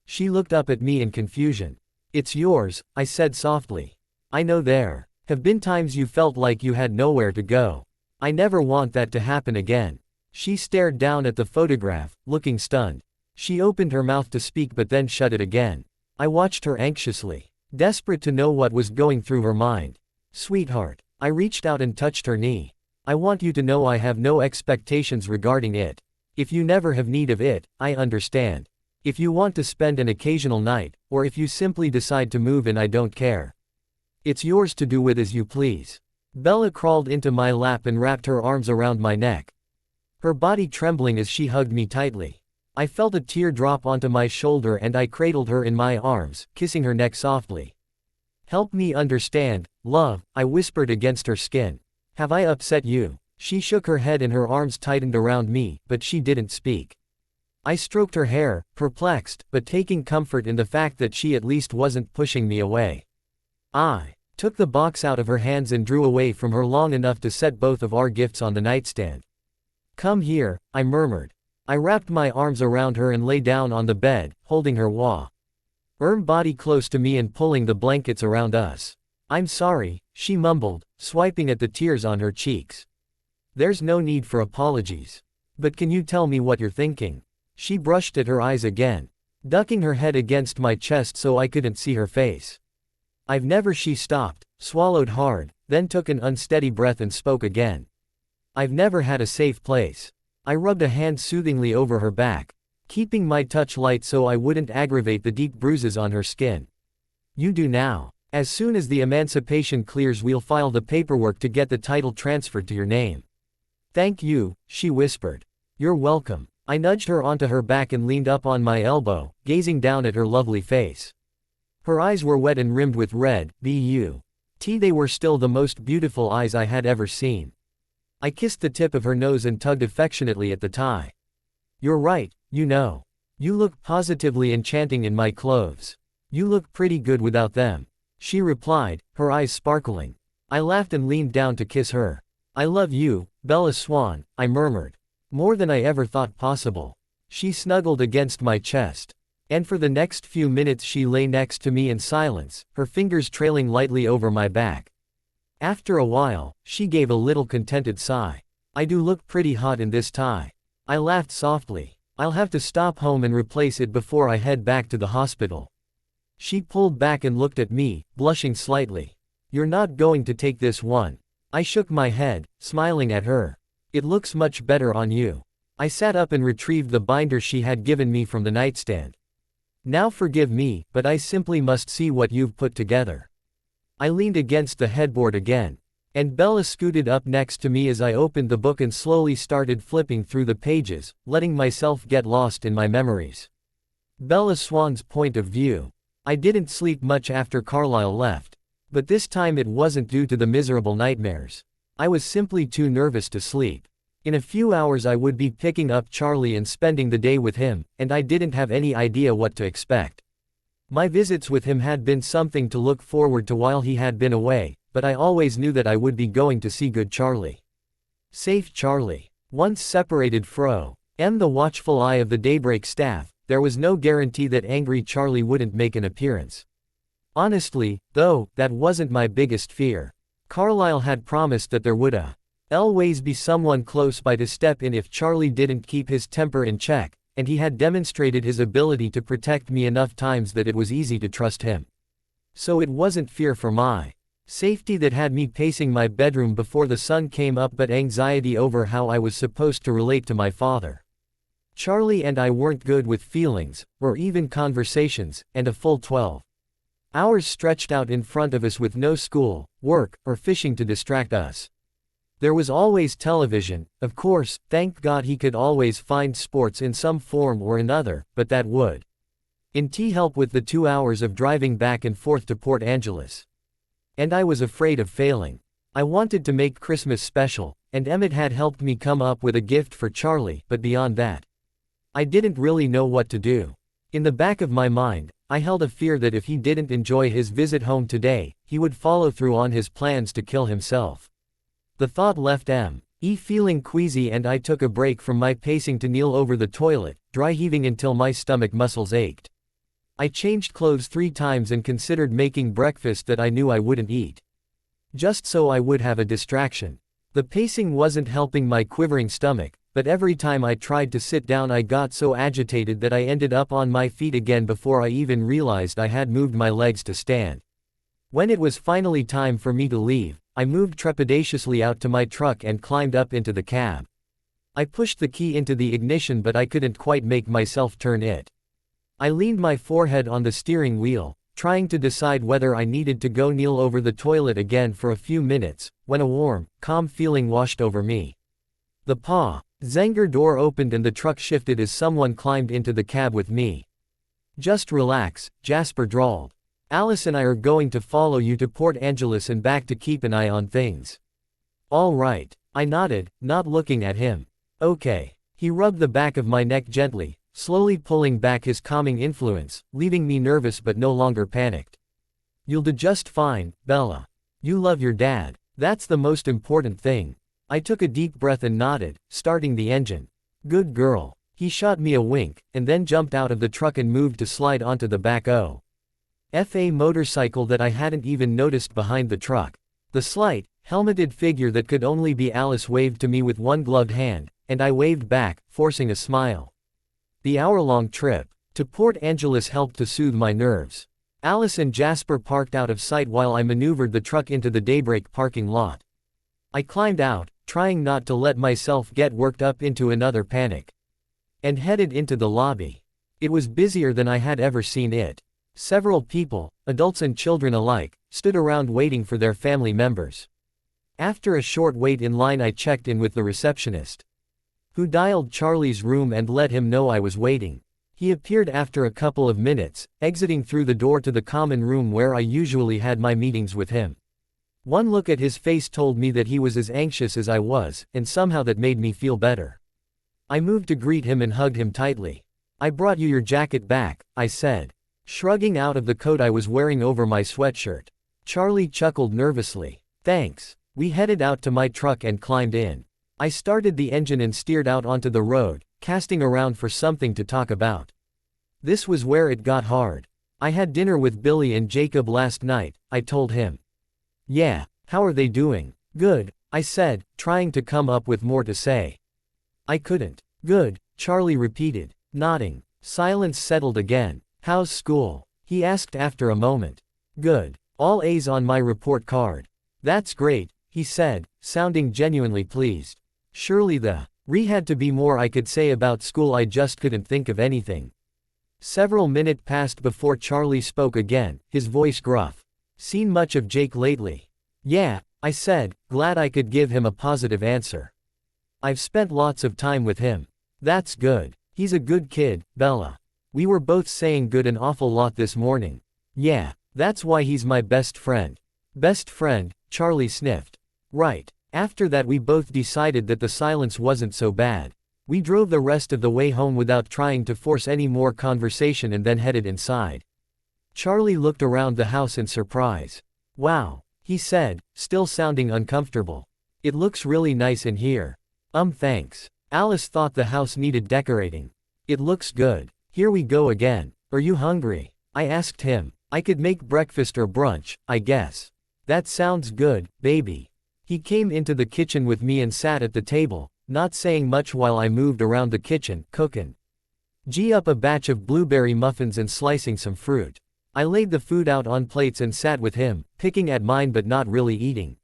She looked up at me in confusion. It's yours, I said softly. I know there have been times you felt like you had nowhere to go. I never want that to happen again. She stared down at the photograph, looking stunned. She opened her mouth to speak but then shut it again. I watched her anxiously, desperate to know what was going through her mind. Sweetheart, I reached out and touched her knee. I want you to know I have no expectations regarding it. If you never have need of it, I understand. If you want to spend an occasional night, or if you simply decide to move in, I don't care. It's yours to do with as you please. Bella crawled into my lap and wrapped her arms around my neck. Her body trembling as she hugged me tightly. I felt a tear drop onto my shoulder and I cradled her in my arms, kissing her neck softly. Help me understand, love, I whispered against her skin. Have I upset you? She shook her head and her arms tightened around me, but she didn't speak. I stroked her hair, perplexed, but taking comfort in the fact that she at least wasn't pushing me away. I took the box out of her hands and drew away from her long enough to set both of our gifts on the nightstand. Come here, I murmured. I wrapped my arms around her and lay down on the bed, holding her body close to me and pulling the blankets around us. I'm sorry, she mumbled, swiping at the tears on her cheeks. There's no need for apologies. But can you tell me what you're thinking? She brushed at her eyes again, ducking her head against my chest so I couldn't see her face. She stopped, swallowed hard, then took an unsteady breath and spoke again. I've never had a safe place. I rubbed a hand soothingly over her back, keeping my touch light so I wouldn't aggravate the deep bruises on her skin. You do now. As soon as the emancipation clears, we'll file the paperwork to get the title transferred to your name. Thank you, she whispered. You're welcome. I nudged her onto her back and leaned up on my elbow, gazing down at her lovely face. Her eyes were wet and rimmed with red, but they were still the most beautiful eyes I had ever seen. I kissed the tip of her nose and tugged affectionately at the tie. You're right, you know. You look positively enchanting in my clothes. You look pretty good without them, she replied, her eyes sparkling. I laughed and leaned down to kiss her. I love you, Bella Swan, I murmured. More than I ever thought possible. She snuggled against my chest. And for the next few minutes she lay next to me in silence, her fingers trailing lightly over my back. After a while, she gave a little contented sigh. I do look pretty hot in this tie. I laughed softly. I'll have to stop home and replace it before I head back to the hospital. She pulled back and looked at me, blushing slightly. You're not going to take this one. I shook my head, smiling at her. It looks much better on you. I sat up and retrieved the binder she had given me from the nightstand. Now forgive me, but I simply must see what you've put together. I leaned against the headboard again, and Bella scooted up next to me as I opened the book and slowly started flipping through the pages, letting myself get lost in my memories. Bella Swan's point of view. I didn't sleep much after Carlisle left. But this time it wasn't due to the miserable nightmares. I was simply too nervous to sleep. In a few hours I would be picking up Charlie and spending the day with him, and I didn't have any idea what to expect. My visits with him had been something to look forward to while he had been away, but I always knew that I would be going to see good Charlie. Safe Charlie. Once separated fro. The watchful eye of the Daybreak staff, there was no guarantee that angry Charlie wouldn't make an appearance. Honestly, though, that wasn't my biggest fear. Carlisle had promised that there would always be someone close by to step in if Charlie didn't keep his temper in check, and he had demonstrated his ability to protect me enough times that it was easy to trust him. So it wasn't fear for my safety that had me pacing my bedroom before the sun came up, but anxiety over how I was supposed to relate to my father. Charlie and I weren't good with feelings, or even conversations, and a full 12 hours stretched out in front of us with no school, work, or fishing to distract us. There was always television, of course, thank God he could always find sports in some form or another, but that would help with the 2 hours of driving back and forth to Port Angeles. And I was afraid of failing. I wanted to make Christmas special, and Emmett had helped me come up with a gift for Charlie, but beyond that, I didn't really know what to do. In the back of my mind, I held a fear that if he didn't enjoy his visit home today, he would follow through on his plans to kill himself. The thought left me feeling queasy, and I took a break from my pacing to kneel over the toilet, dry heaving until my stomach muscles ached. I changed clothes 3 times and considered making breakfast that I knew I wouldn't eat, just so I would have a distraction. The pacing wasn't helping my quivering stomach, but every time I tried to sit down I got so agitated that I ended up on my feet again before I even realized I had moved my legs to stand. When it was finally time for me to leave, I moved trepidatiously out to my truck and climbed up into the cab. I pushed the key into the ignition, but I couldn't quite make myself turn it. I leaned my forehead on the steering wheel, trying to decide whether I needed to go kneel over the toilet again for a few minutes, when a warm, calm feeling washed over me. The Zenger door opened and the truck shifted as someone climbed into the cab with me. "Just relax," Jasper drawled. "Alice and I are going to follow you to Port Angeles and back to keep an eye on things." "All right," I nodded, not looking at him. "Okay." He rubbed the back of my neck gently, slowly pulling back his calming influence, leaving me nervous but no longer panicked. "You'll do just fine, Bella. You love your dad. That's the most important thing." I took a deep breath and nodded, starting the engine. "Good girl." He shot me a wink, and then jumped out of the truck and moved to slide onto the back FA motorcycle that I hadn't even noticed behind the truck. The slight, helmeted figure that could only be Alice waved to me with one gloved hand, and I waved back, forcing a smile. The hour-long trip to Port Angeles helped to soothe my nerves. Alice and Jasper parked out of sight while I maneuvered the truck into the Daybreak parking lot. I climbed out, trying not to let myself get worked up into another panic, and headed into the lobby. It was busier than I had ever seen it. Several people, adults and children alike, stood around waiting for their family members. After a short wait in line, I checked in with the receptionist, who dialed Charlie's room and let him know I was waiting. He appeared after a couple of minutes, exiting through the door to the common room where I usually had my meetings with him. One look at his face told me that he was as anxious as I was, and somehow that made me feel better. I moved to greet him and hugged him tightly. "I brought you your jacket back," I said, shrugging out of the coat I was wearing over my sweatshirt. Charlie chuckled nervously. "Thanks." We headed out to my truck and climbed in. I started the engine and steered out onto the road, casting around for something to talk about. This was where it got hard. "I had dinner with Billy and Jacob last night," I told him. "Yeah, how are they doing?" "Good," I said, trying to come up with more to say. I couldn't. "Good," Charlie repeated, nodding. Silence settled again. "How's school?" he asked after a moment. "Good. All A's on my report card." "That's great," he said, sounding genuinely pleased. Surely there had to be more I could say about school, I just couldn't think of anything. Several minutes passed before Charlie spoke again, his voice gruff. "Seen much of Jake lately?" "Yeah," I said, glad I could give him a positive answer. "I've spent lots of time with him." "That's good. He's a good kid, Bella. We were both saying good an awful lot this morning." "Yeah, that's why he's my best friend." "Best friend," Charlie sniffed. "Right. After that we both decided that the silence wasn't so bad. We drove the rest of the way home without trying to force any more conversation and then headed inside. Charlie looked around the house in surprise. "Wow," he said, still sounding uncomfortable. "It looks really nice in here." Thanks." Alice thought the house needed decorating. "It looks good. Here we go again. Are you hungry?" I asked him. "I could make breakfast or brunch, I guess." "That sounds good, baby." He came into the kitchen with me and sat at the table, not saying much while I moved around the kitchen, cooking. Up a batch of blueberry muffins and slicing some fruit. I laid the food out on plates and sat with him, picking at mine but not really eating.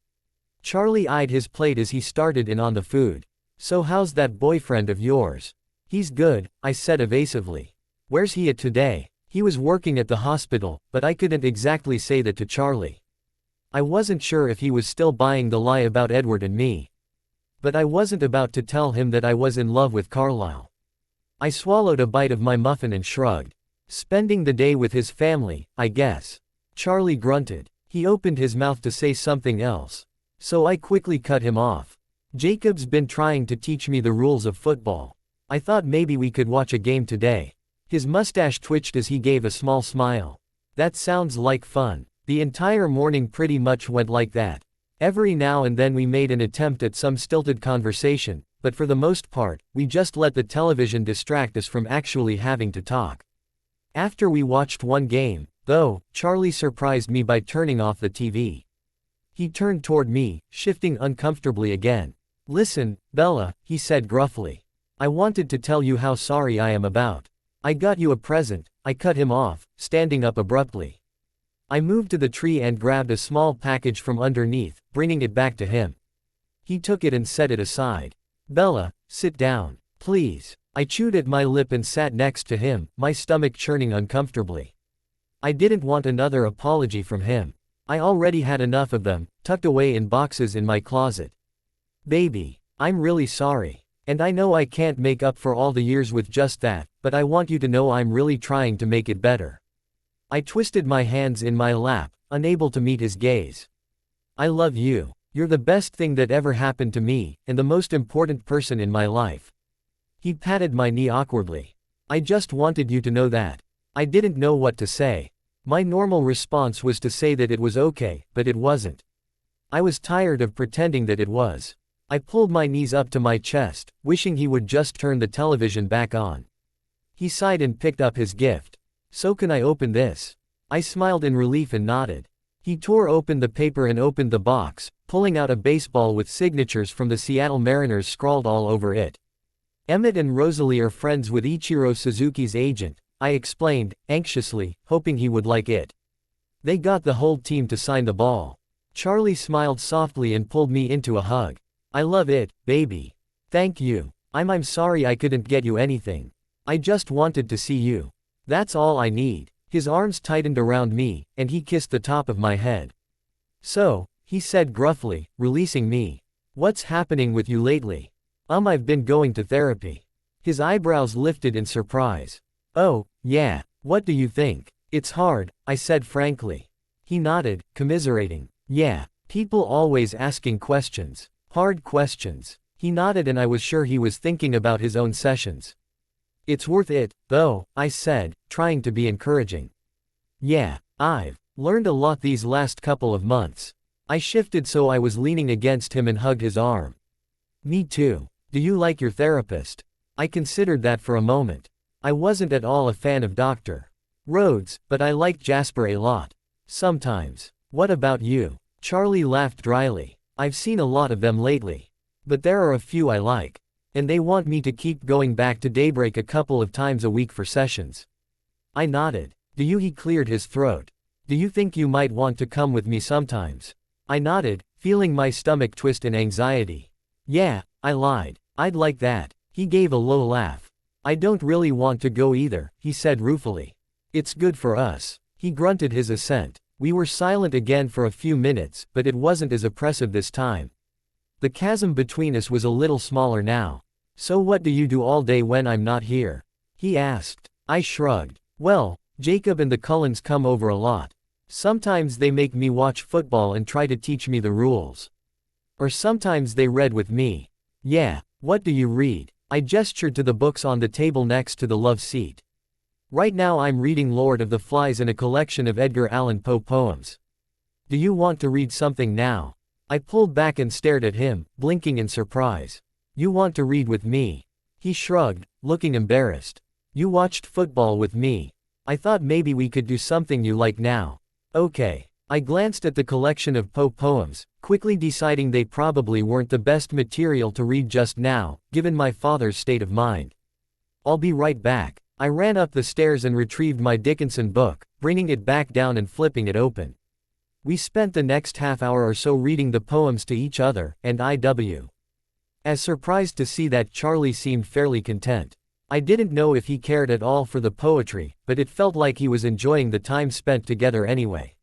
Charlie eyed his plate as he started in on the food. "So how's that boyfriend of yours?" "He's good," I said evasively. "Where's he at today?" "He was working at the hospital," but I couldn't exactly say that to Charlie. I wasn't sure if he was still buying the lie about Edward and me. But I wasn't about to tell him that I was in love with Carlisle. I swallowed a bite of my muffin and shrugged. "Spending the day with his family, I guess." Charlie grunted. He opened his mouth to say something else. So I quickly cut him off. "Jacob's been trying to teach me the rules of football. I thought maybe we could watch a game today." His mustache twitched as he gave a small smile. "That sounds like fun." The entire morning pretty much went like that. Every now and then we made an attempt at some stilted conversation, but for the most part, we just let the television distract us from actually having to talk. After we watched one game, though, Charlie surprised me by turning off the TV. He turned toward me, shifting uncomfortably again. "Listen, Bella," he said gruffly. "I wanted to tell you how sorry I am about. I got you a present." I cut him off, standing up abruptly. I moved to the tree and grabbed a small package from underneath, bringing it back to him. He took it and set it aside. "Bella, sit down, please." I chewed at my lip and sat next to him, my stomach churning uncomfortably. I didn't want another apology from him. I already had enough of them, tucked away in boxes in my closet. "Baby, I'm really sorry. And I know I can't make up for all the years with just that, but I want you to know I'm really trying to make it better." I twisted my hands in my lap, unable to meet his gaze. "I love you. You're the best thing that ever happened to me, and the most important person in my life." He patted my knee awkwardly. "I just wanted you to know that." I didn't know what to say. My normal response was to say that it was okay, but it wasn't. I was tired of pretending that it was. I pulled my knees up to my chest, wishing he would just turn the television back on. He sighed and picked up his gift. "So can I open this?" I smiled in relief and nodded. He tore open the paper and opened the box, pulling out a baseball with signatures from the Seattle Mariners scrawled all over it. "Emmett and Rosalie are friends with Ichiro Suzuki's agent," I explained, anxiously, hoping he would like it. "They got the whole team to sign the ball." Charlie smiled softly and pulled me into a hug. "I love it, baby." "Thank you. I'm sorry I couldn't get you anything. I just wanted to see you. That's all I need." His arms tightened around me, and he kissed the top of my head. "So," he said gruffly, releasing me. "What's happening with you lately?" I've been going to therapy." His eyebrows lifted in surprise. "Oh, yeah, what do you think?" "It's hard," I said frankly. He nodded, commiserating. "Yeah, people always asking questions. Hard questions." He nodded and I was sure he was thinking about his own sessions. "It's worth it, though," I said, trying to be encouraging. "Yeah, I've learned a lot these last couple of months." I shifted so I was leaning against him and hugged his arm. "Me too. Do you like your therapist?" I considered that for a moment. I wasn't at all a fan of Dr. Rhodes, but I liked Jasper a lot. Sometimes. "What about you?" Charlie laughed dryly. "I've seen a lot of them lately. But there are a few I like. And they want me to keep going back to Daybreak a couple of times a week for sessions." I nodded. "Do you?" He cleared his throat. "Do you think you might want to come with me sometimes?" I nodded, feeling my stomach twist in anxiety. "Yeah," I lied. "I'd like that." He gave a low laugh. "I don't really want to go either," he said ruefully. "It's good for us." He grunted his assent. We were silent again for a few minutes, but it wasn't as oppressive this time. The chasm between us was a little smaller now. "So what do you do all day when I'm not here?" he asked. I shrugged. "Well, Jacob and the Cullens come over a lot. Sometimes they make me watch football and try to teach me the rules." Or sometimes they read with me. Yeah, what do you read? I gestured to the books on the table next to the love seat. Right now I'm reading Lord of the Flies and a collection of Edgar Allan Poe poems. Do you want to read something now? I pulled back and stared at him, blinking in surprise. You want to read with me? He shrugged, looking embarrassed. You watched football with me. I thought maybe we could do something you like now. Okay. I glanced at the collection of Poe poems, quickly deciding they probably weren't the best material to read just now, given my father's state of mind. I'll be right back. I ran up the stairs and retrieved my Dickinson book, bringing it back down and flipping it open. We spent the next half hour or so reading the poems to each other, and I.W. as surprised to see that Charlie seemed fairly content. I didn't know if he cared at all for the poetry, but it felt like he was enjoying the time spent together anyway.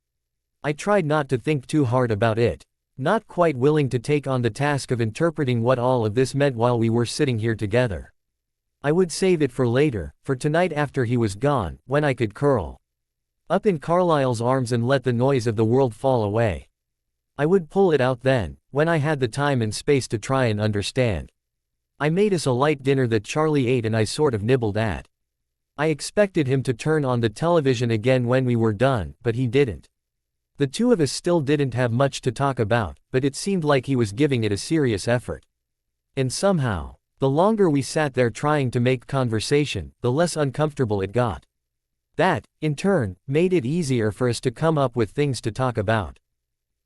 I tried not to think too hard about it, not quite willing to take on the task of interpreting what all of this meant while we were sitting here together. I would save it for later, for tonight after he was gone, when I could curl up in Carlisle's arms and let the noise of the world fall away. I would pull it out then, when I had the time and space to try and understand. I made us a light dinner that Charlie ate and I sort of nibbled at. I expected him to turn on the television again when we were done, but he didn't. The two of us still didn't have much to talk about, but it seemed like he was giving it a serious effort. And somehow, the longer we sat there trying to make conversation, the less uncomfortable it got. That, in turn, made it easier for us to come up with things to talk about.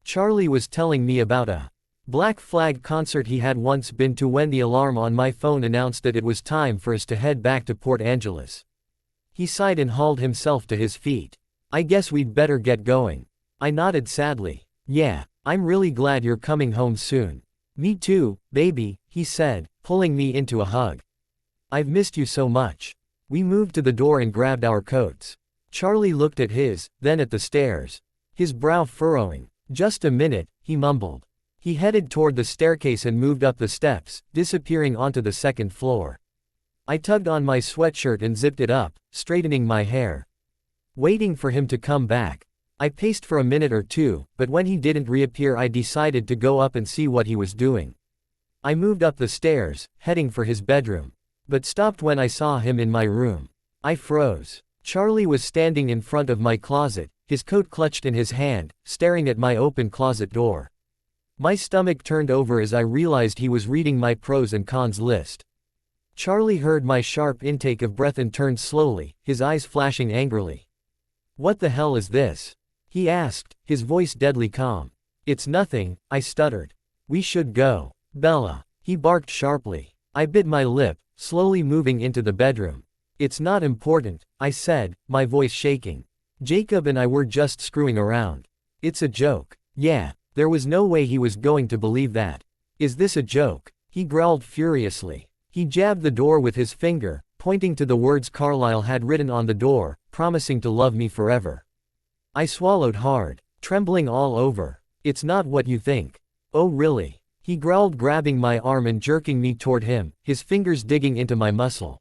Charlie was telling me about a Black Flag concert he had once been to when the alarm on my phone announced that it was time for us to head back to Port Angeles. He sighed and hauled himself to his feet. I guess we'd better get going. I nodded sadly. Yeah, I'm really glad you're coming home soon. Me too, baby, he said, pulling me into a hug. I've missed you so much. We moved to the door and grabbed our coats. Charlie looked at his, then at the stairs. His brow furrowing. Just a minute, he mumbled. He headed toward the staircase and moved up the steps, disappearing onto the second floor. I tugged on my sweatshirt and zipped it up, straightening my hair. Waiting for him to come back. I paced for a minute or two, but when he didn't reappear I decided to go up and see what he was doing. I moved up the stairs, heading for his bedroom. But stopped when I saw him in my room. I froze. Charlie was standing in front of my closet, his coat clutched in his hand, staring at my open closet door. My stomach turned over as I realized he was reading my pros and cons list. Charlie heard my sharp intake of breath and turned slowly, his eyes flashing angrily. What the hell is this? He asked, his voice deadly calm. It's nothing, I stuttered. We should go. Bella. He barked sharply. I bit my lip, slowly moving into the bedroom. It's not important, I said, my voice shaking. Jacob and I were just screwing around. It's a joke. Yeah, there was no way he was going to believe that. Is this a joke? He growled furiously. He jabbed the door with his finger, pointing to the words Carlisle had written on the door, promising to love me forever. I swallowed hard, trembling all over. It's not what you think. Oh really? He growled, grabbing my arm and jerking me toward him, his fingers digging into my muscle.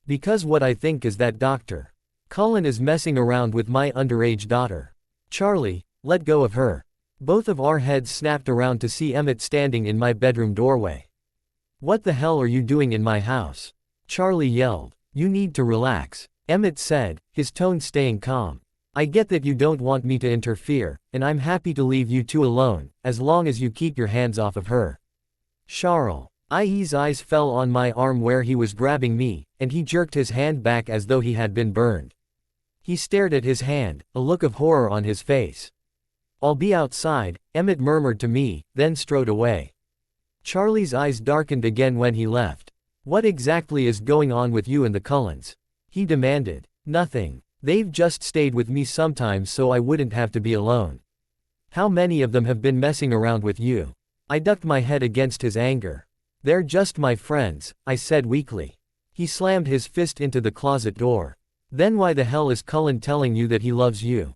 Because what I think is that Dr. Cullen is messing around with my underage daughter. Charlie, let go of her. Both of our heads snapped around to see Emmett standing in my bedroom doorway. What the hell are you doing in my house? Charlie yelled. You need to relax, Emmett said, his tone staying calm. I get that you don't want me to interfere, and I'm happy to leave you two alone, as long as you keep your hands off of her. Charles. His eyes fell on my arm where he was grabbing me, and he jerked his hand back as though he had been burned. He stared at his hand, a look of horror on his face. I'll be outside, Emmett murmured to me, then strode away. Charlie's eyes darkened again when he left. What exactly is going on with you and the Cullens? He demanded. Nothing. They've just stayed with me sometimes so I wouldn't have to be alone. How many of them have been messing around with you? I ducked my head against his anger. They're just my friends, I said weakly. He slammed his fist into the closet door. Then why the hell is Cullen telling you that he loves you?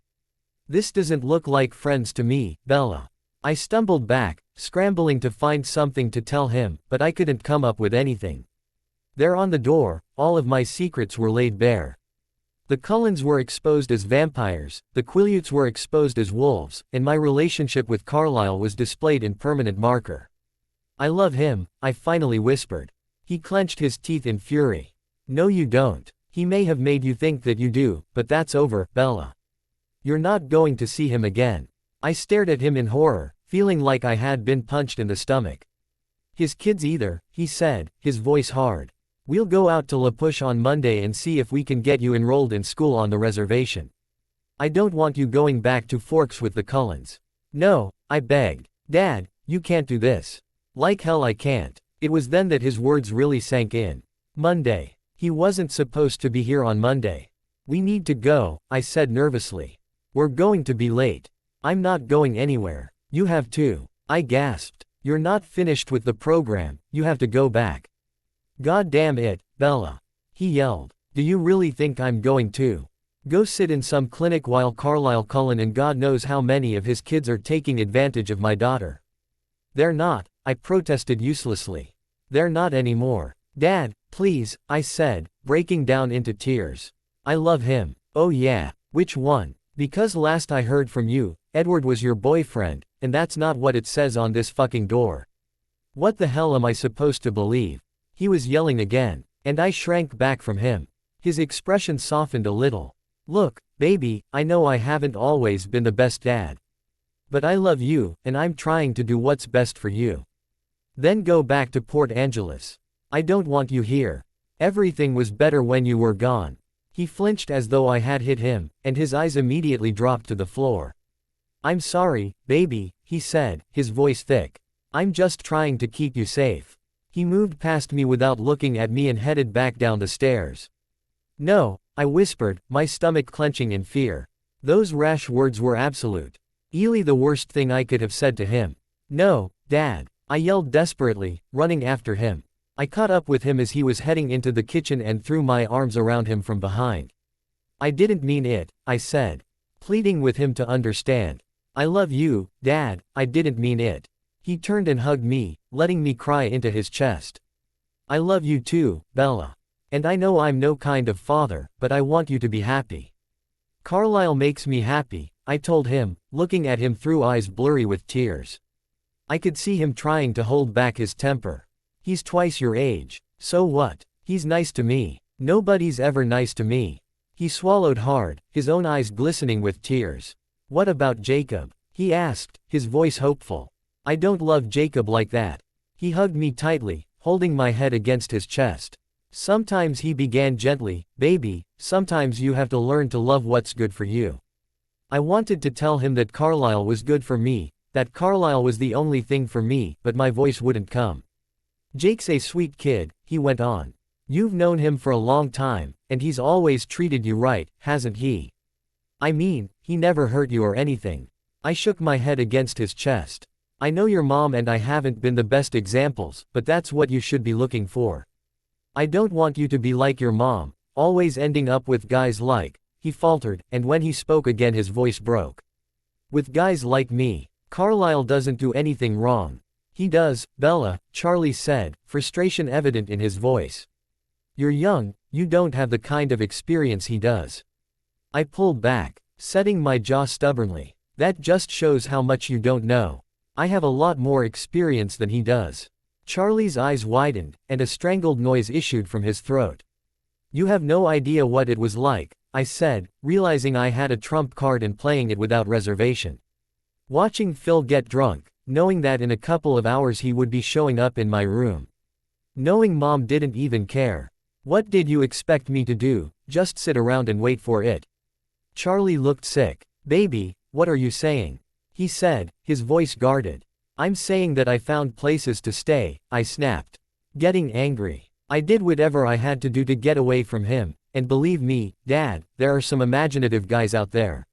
This doesn't look like friends to me, Bella. I stumbled back, scrambling to find something to tell him, but I couldn't come up with anything. There on the door, all of my secrets were laid bare. The Cullens were exposed as vampires, the Quileutes were exposed as wolves, and my relationship with Carlisle was displayed in permanent marker. I love him, I finally whispered. He clenched his teeth in fury. No you don't. He may have made you think that you do, but that's over, Bella. You're not going to see him again. I stared at him in horror, feeling like I had been punched in the stomach. His kids either, he said, his voice hard. We'll go out to La Push on Monday and see if we can get you enrolled in school on the reservation. I don't want you going back to Forks with the Cullens. No, I begged. Dad, you can't do this. Like hell I can't. It was then that his words really sank in. Monday. He wasn't supposed to be here on Monday. We need to go, I said nervously. We're going to be late. I'm not going anywhere. You have to. I gasped. You're not finished with the program, you have to go back. God damn it, Bella. He yelled. Do you really think I'm going to go sit in some clinic while Carlisle Cullen and God knows how many of his kids are taking advantage of my daughter? They're not, I protested uselessly. They're not anymore. Dad, please, I said, breaking down into tears. I love him. Oh yeah, which one? Because last I heard from you, Edward was your boyfriend, and that's not what it says on this fucking door. What the hell am I supposed to believe? He was yelling again, and I shrank back from him. His expression softened a little. Look, baby, I know I haven't always been the best dad. But I love you, and I'm trying to do what's best for you. Then go back to Port Angeles. I don't want you here. Everything was better when you were gone. He flinched as though I had hit him, and his eyes immediately dropped to the floor. I'm sorry, baby, he said, his voice thick. I'm just trying to keep you safe. He moved past me without looking at me and headed back down the stairs. No, I whispered, my stomach clenching in fear. Those rash words were absolute. Easily the worst thing I could have said to him. No, Dad. I yelled desperately, running after him. I caught up with him as he was heading into the kitchen and threw my arms around him from behind. I didn't mean it, I said, pleading with him to understand. I love you, Dad, I didn't mean it. He turned and hugged me, letting me cry into his chest. I love you too, Bella. And I know I'm no kind of father, but I want you to be happy. Carlisle makes me happy, I told him, looking at him through eyes blurry with tears. I could see him trying to hold back his temper. He's twice your age. So what? He's nice to me. Nobody's ever nice to me. He swallowed hard, his own eyes glistening with tears. What about Jacob? He asked, his voice hopeful. I don't love Jacob like that. He hugged me tightly, holding my head against his chest. Sometimes he began gently, baby, sometimes you have to learn to love what's good for you. I wanted to tell him that Carlisle was good for me, that Carlisle was the only thing for me, but my voice wouldn't come. Jake's a sweet kid, he went on. You've known him for a long time, and he's always treated you right, hasn't he? I mean, he never hurt you or anything. I shook my head against his chest. I know your mom and I haven't been the best examples, but that's what you should be looking for. I don't want you to be like your mom, always ending up with guys like, he faltered, and when he spoke again his voice broke. With guys like me. Carlisle doesn't do anything wrong. He does, Bella, Charlie said, frustration evident in his voice. You're young, you don't have the kind of experience he does. I pulled back, setting my jaw stubbornly. That just shows how much you don't know. I have a lot more experience than he does. Charlie's eyes widened, and a strangled noise issued from his throat. You have no idea what it was like, I said, realizing I had a trump card and playing it without reservation. Watching Phil get drunk, knowing that in a couple of hours he would be showing up in my room. Knowing Mom didn't even care. What did you expect me to do, just sit around and wait for it? Charlie looked sick. Baby, what are you saying? He said, his voice guarded. I'm saying that I found places to stay, I snapped. Getting angry. I did whatever I had to do to get away from him, and believe me, Dad, there are some imaginative guys out there.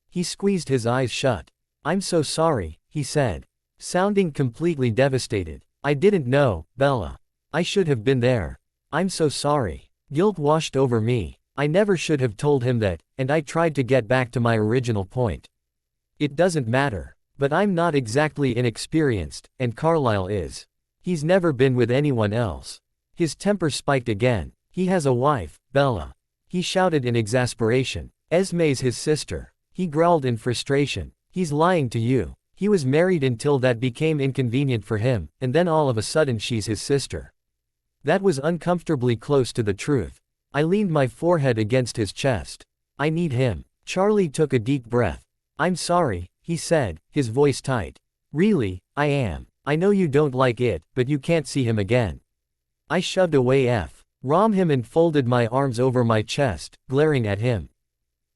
He squeezed his eyes shut. I'm so sorry, he said, sounding completely devastated. I didn't know, Bella. I should have been there. I'm so sorry. Guilt washed over me. I never should have told him that, and I tried to get back to my original point. It doesn't matter. But I'm not exactly inexperienced, and Carlisle is. He's never been with anyone else. His temper spiked again. He has a wife, Bella. He shouted in exasperation. Esme's his sister. He growled in frustration. He's lying to you. He was married until that became inconvenient for him, and then all of a sudden she's his sister. That was uncomfortably close to the truth. I leaned my forehead against his chest. I need him. Charlie took a deep breath. I'm sorry, he said, his voice tight. Really, I am. I know you don't like it, but you can't see him again. I shoved away from him and folded my arms over my chest, glaring at him.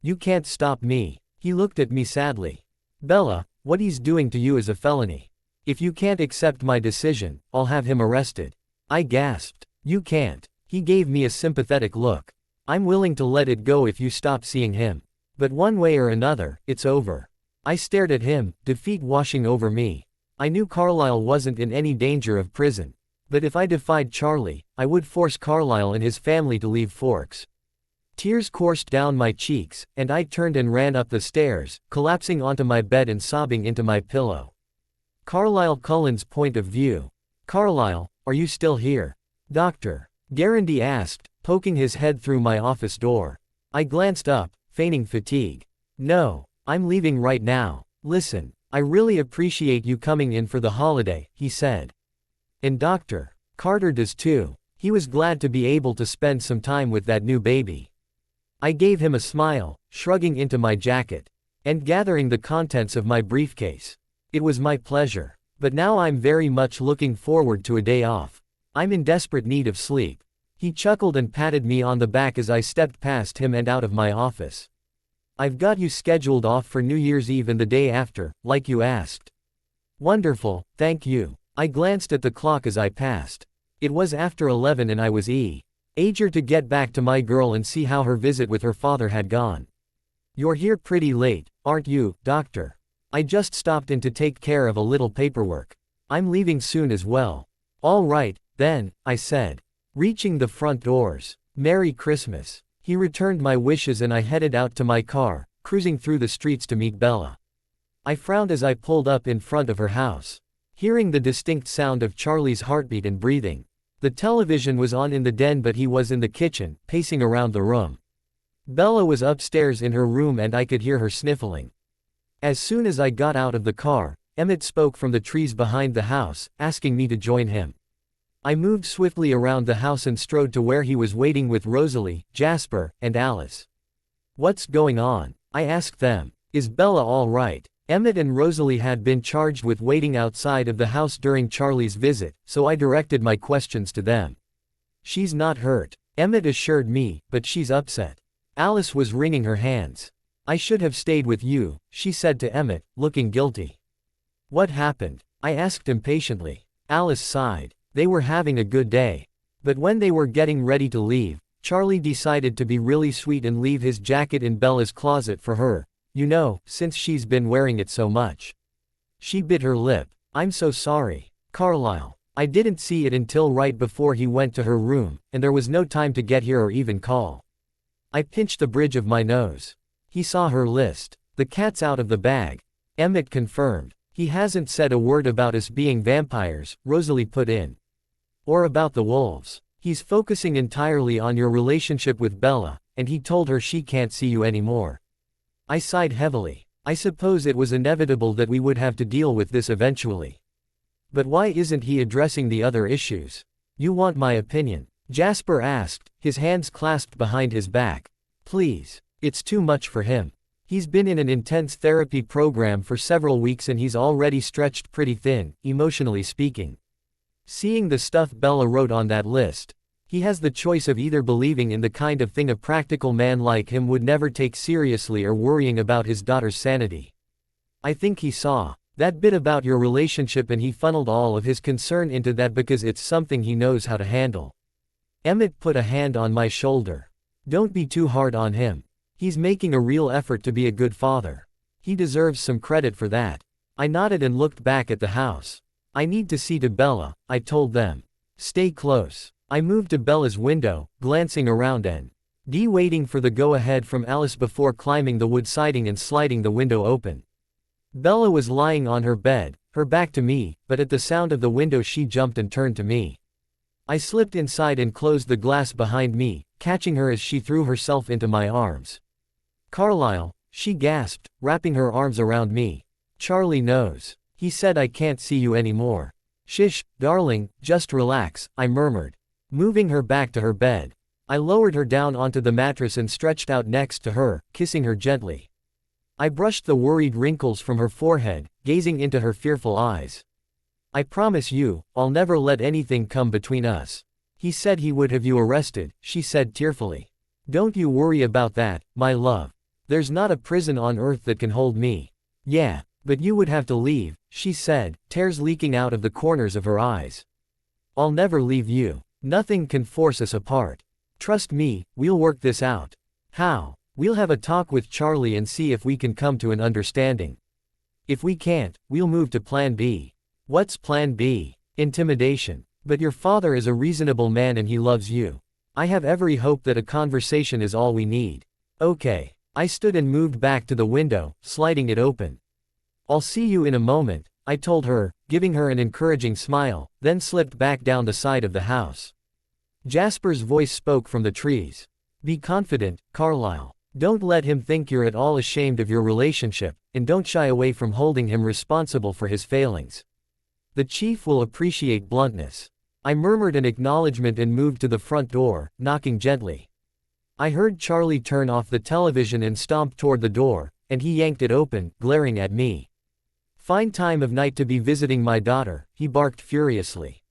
You can't stop me. He looked at me sadly. Bella, what he's doing to you is a felony. If you can't accept my decision, I'll have him arrested. I gasped. You can't. He gave me a sympathetic look. I'm willing to let it go if you stop seeing him. But one way or another, it's over. I stared at him, defeat washing over me. I knew Carlisle wasn't in any danger of prison. But if I defied Charlie, I would force Carlisle and his family to leave Forks. Tears coursed down my cheeks, and I turned and ran up the stairs, collapsing onto my bed and sobbing into my pillow. Carlisle Cullen's point of view. Carlisle, are you still here? Doctor. Garandy asked, poking his head through my office door. I glanced up, feigning fatigue. No, I'm leaving right now. Listen, I really appreciate you coming in for the holiday, he said. And Dr. Carter does too. He was glad to be able to spend some time with that new baby. I gave him a smile, shrugging into my jacket, and gathering the contents of my briefcase. It was my pleasure. But now I'm very much looking forward to a day off. I'm in desperate need of sleep. He chuckled and patted me on the back as I stepped past him and out of my office. I've got you scheduled off for New Year's Eve and the day after, like you asked. Wonderful, thank you. I glanced at the clock as I passed. It was after 11 and I was eager to get back to my girl and see how her visit with her father had gone. You're here pretty late, aren't you, Doctor? I just stopped in to take care of a little paperwork. I'm leaving soon as well. All right, then, I said. Reaching the front doors. Merry Christmas. He returned my wishes and I headed out to my car, cruising through the streets to meet Bella. I frowned as I pulled up in front of her house. Hearing the distinct sound of Charlie's heartbeat and breathing. The television was on in the den but he was in the kitchen, pacing around the room. Bella was upstairs in her room and I could hear her sniffling. As soon as I got out of the car, Emmett spoke from the trees behind the house, asking me to join him. I moved swiftly around the house and strode to where he was waiting with Rosalie, Jasper, and Alice. What's going on? I asked them. Is Bella all right? Emmett and Rosalie had been charged with waiting outside of the house during Charlie's visit, so I directed my questions to them. She's not hurt, Emmett assured me, but she's upset. Alice was wringing her hands. I should have stayed with you, she said to Emmett, looking guilty. What happened? I asked impatiently. Alice sighed. They were having a good day. But when they were getting ready to leave, Charlie decided to be really sweet and leave his jacket in Bella's closet for her, you know, since she's been wearing it so much. She bit her lip. I'm so sorry, Carlisle. I didn't see it until right before he went to her room, and there was no time to get here or even call. I pinched the bridge of my nose. He saw her list. The cat's out of the bag. Emmett confirmed. He hasn't said a word about us being vampires, Rosalie put in. Or about the wolves. He's focusing entirely on your relationship with Bella, and he told her she can't see you anymore. I sighed heavily. I suppose it was inevitable that we would have to deal with this eventually. But why isn't he addressing the other issues? You want my opinion? Jasper asked, his hands clasped behind his back. Please. It's too much for him. He's been in an intense therapy program for several weeks and he's already stretched pretty thin, emotionally speaking. Seeing the stuff Bella wrote on that list, he has the choice of either believing in the kind of thing a practical man like him would never take seriously or worrying about his daughter's sanity. I think he saw that bit about your relationship and he funneled all of his concern into that because it's something he knows how to handle. Emmett put a hand on my shoulder. Don't be too hard on him. He's making a real effort to be a good father. He deserves some credit for that. I nodded and looked back at the house. I need to see to Bella, I told them. Stay close. I moved to Bella's window, glancing around and waiting for the go-ahead from Alice before climbing the wood siding and sliding the window open. Bella was lying on her bed, her back to me, but at the sound of the window she jumped and turned to me. I slipped inside and closed the glass behind me, catching her as she threw herself into my arms. Carlisle, she gasped, wrapping her arms around me. Charlie knows. He said I can't see you anymore. Shish, darling, just relax, I murmured, moving her back to her bed. I lowered her down onto the mattress and stretched out next to her, kissing her gently. I brushed the worried wrinkles from her forehead, gazing into her fearful eyes. I promise you, I'll never let anything come between us. He said he would have you arrested, she said tearfully. Don't you worry about that, my love. There's not a prison on earth that can hold me. Yeah, but you would have to leave, she said, tears leaking out of the corners of her eyes. I'll never leave you. Nothing can force us apart. Trust me, we'll work this out. How? We'll have a talk with Charlie and see if we can come to an understanding. If we can't, we'll move to Plan B. What's Plan B? Intimidation. But your father is a reasonable man and he loves you. I have every hope that a conversation is all we need. Okay. I stood and moved back to the window, sliding it open. I'll see you in a moment, I told her, giving her an encouraging smile, then slipped back down the side of the house. Jasper's voice spoke from the trees. Be confident, Carlisle. Don't let him think you're at all ashamed of your relationship, and don't shy away from holding him responsible for his failings. The chief will appreciate bluntness. I murmured an acknowledgement and moved to the front door, knocking gently. I heard Charlie turn off the television and stomp toward the door, and he yanked it open, glaring at me. Fine time of night to be visiting my daughter, he barked furiously.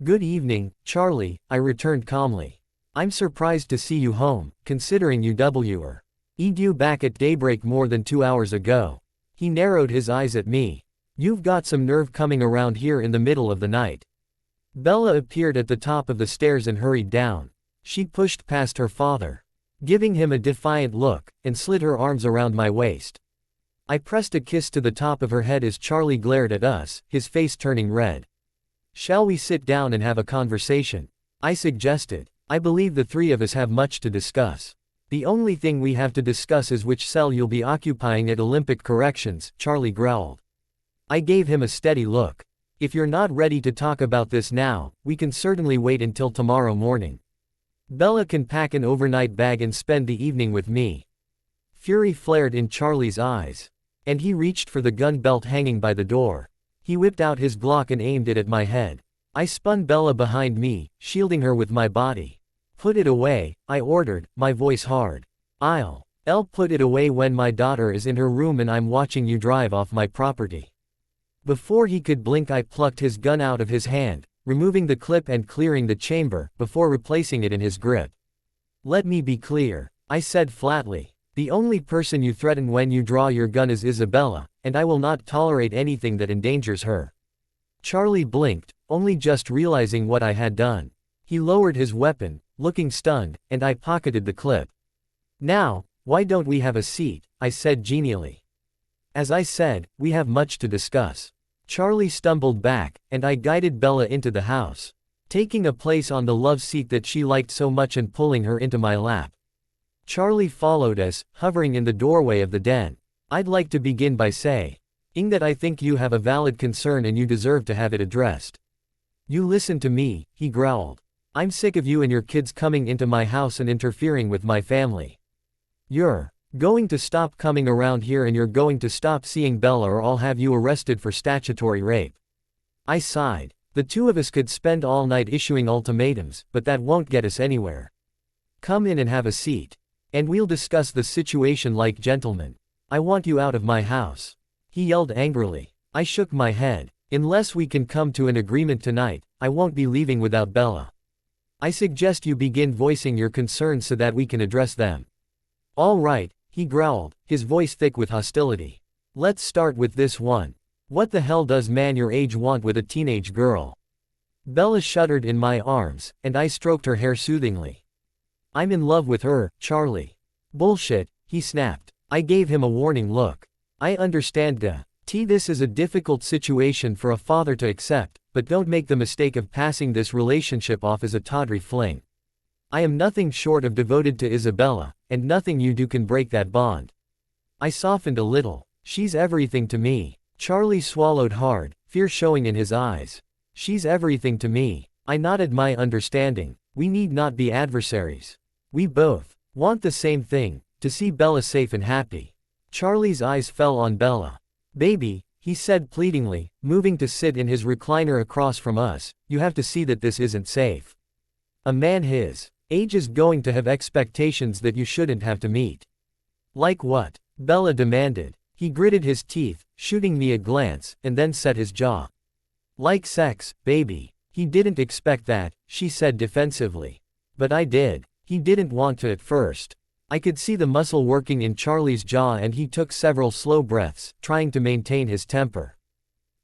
Good evening, Charlie, I returned calmly. I'm surprised to see you home, considering you were due back at daybreak more than 2 hours ago. He narrowed his eyes at me. You've got some nerve coming around here in the middle of the night. Bella appeared at the top of the stairs and hurried down. She pushed past her father, giving him a defiant look, and slid her arms around my waist. I pressed a kiss to the top of her head as Charlie glared at us, his face turning red. Shall we sit down and have a conversation? I suggested. I believe the three of us have much to discuss. The only thing we have to discuss is which cell you'll be occupying at Olympic Corrections, Charlie growled. I gave him a steady look. If you're not ready to talk about this now, we can certainly wait until tomorrow morning. Bella can pack an overnight bag and spend the evening with me. Fury flared in Charlie's eyes. And he reached for the gun belt hanging by the door. He whipped out his Glock and aimed it at my head. I spun Bella behind me, shielding her with my body. Put it away, I ordered, my voice hard. I'll put it away when my daughter is in her room and I'm watching you drive off my property. Before he could blink, I plucked his gun out of his hand, removing the clip and clearing the chamber, before replacing it in his grip. Let me be clear, I said flatly. The only person you threaten when you draw your gun is Isabella, and I will not tolerate anything that endangers her. Charlie blinked, only just realizing what I had done. He lowered his weapon, looking stunned, and I pocketed the clip. Now, why don't we have a seat? I said genially. As I said, we have much to discuss. Charlie stumbled back, and I guided Bella into the house, taking a place on the love seat that she liked so much and pulling her into my lap. Charlie followed us, hovering in the doorway of the den. I'd like to begin by saying that I think you have a valid concern and you deserve to have it addressed. You listen to me, he growled. I'm sick of you and your kids coming into my house and interfering with my family. You're going to stop coming around here and you're going to stop seeing Bella or I'll have you arrested for statutory rape. I sighed. The two of us could spend all night issuing ultimatums, but that won't get us anywhere. Come in and have a seat. And we'll discuss the situation like gentlemen. I want you out of my house. He yelled angrily. I shook my head. Unless we can come to an agreement tonight, I won't be leaving without Bella. I suggest you begin voicing your concerns so that we can address them. All right, he growled, his voice thick with hostility. Let's start with this one. What the hell does man your age want with a teenage girl? Bella shuddered in my arms, and I stroked her hair soothingly. I'm in love with her, Charlie. Bullshit, he snapped. I gave him a warning look. I understand this is a difficult situation for a father to accept, but don't make the mistake of passing this relationship off as a tawdry fling. I am nothing short of devoted to Isabella, and nothing you do can break that bond. I softened a little. She's everything to me. Charlie swallowed hard, fear showing in his eyes. She's everything to me. I nodded my understanding. We need not be adversaries. We both want the same thing, to see Bella safe and happy. Charlie's eyes fell on Bella. Baby, he said pleadingly, moving to sit in his recliner across from us, you have to see that this isn't safe. A man his age is going to have expectations that you shouldn't have to meet. Like what? Bella demanded. He gritted his teeth, shooting me a glance, and then set his jaw. Like sex, baby. He didn't expect that, she said defensively. But I did. He didn't want to at first. I could see the muscle working in Charlie's jaw and he took several slow breaths, trying to maintain his temper.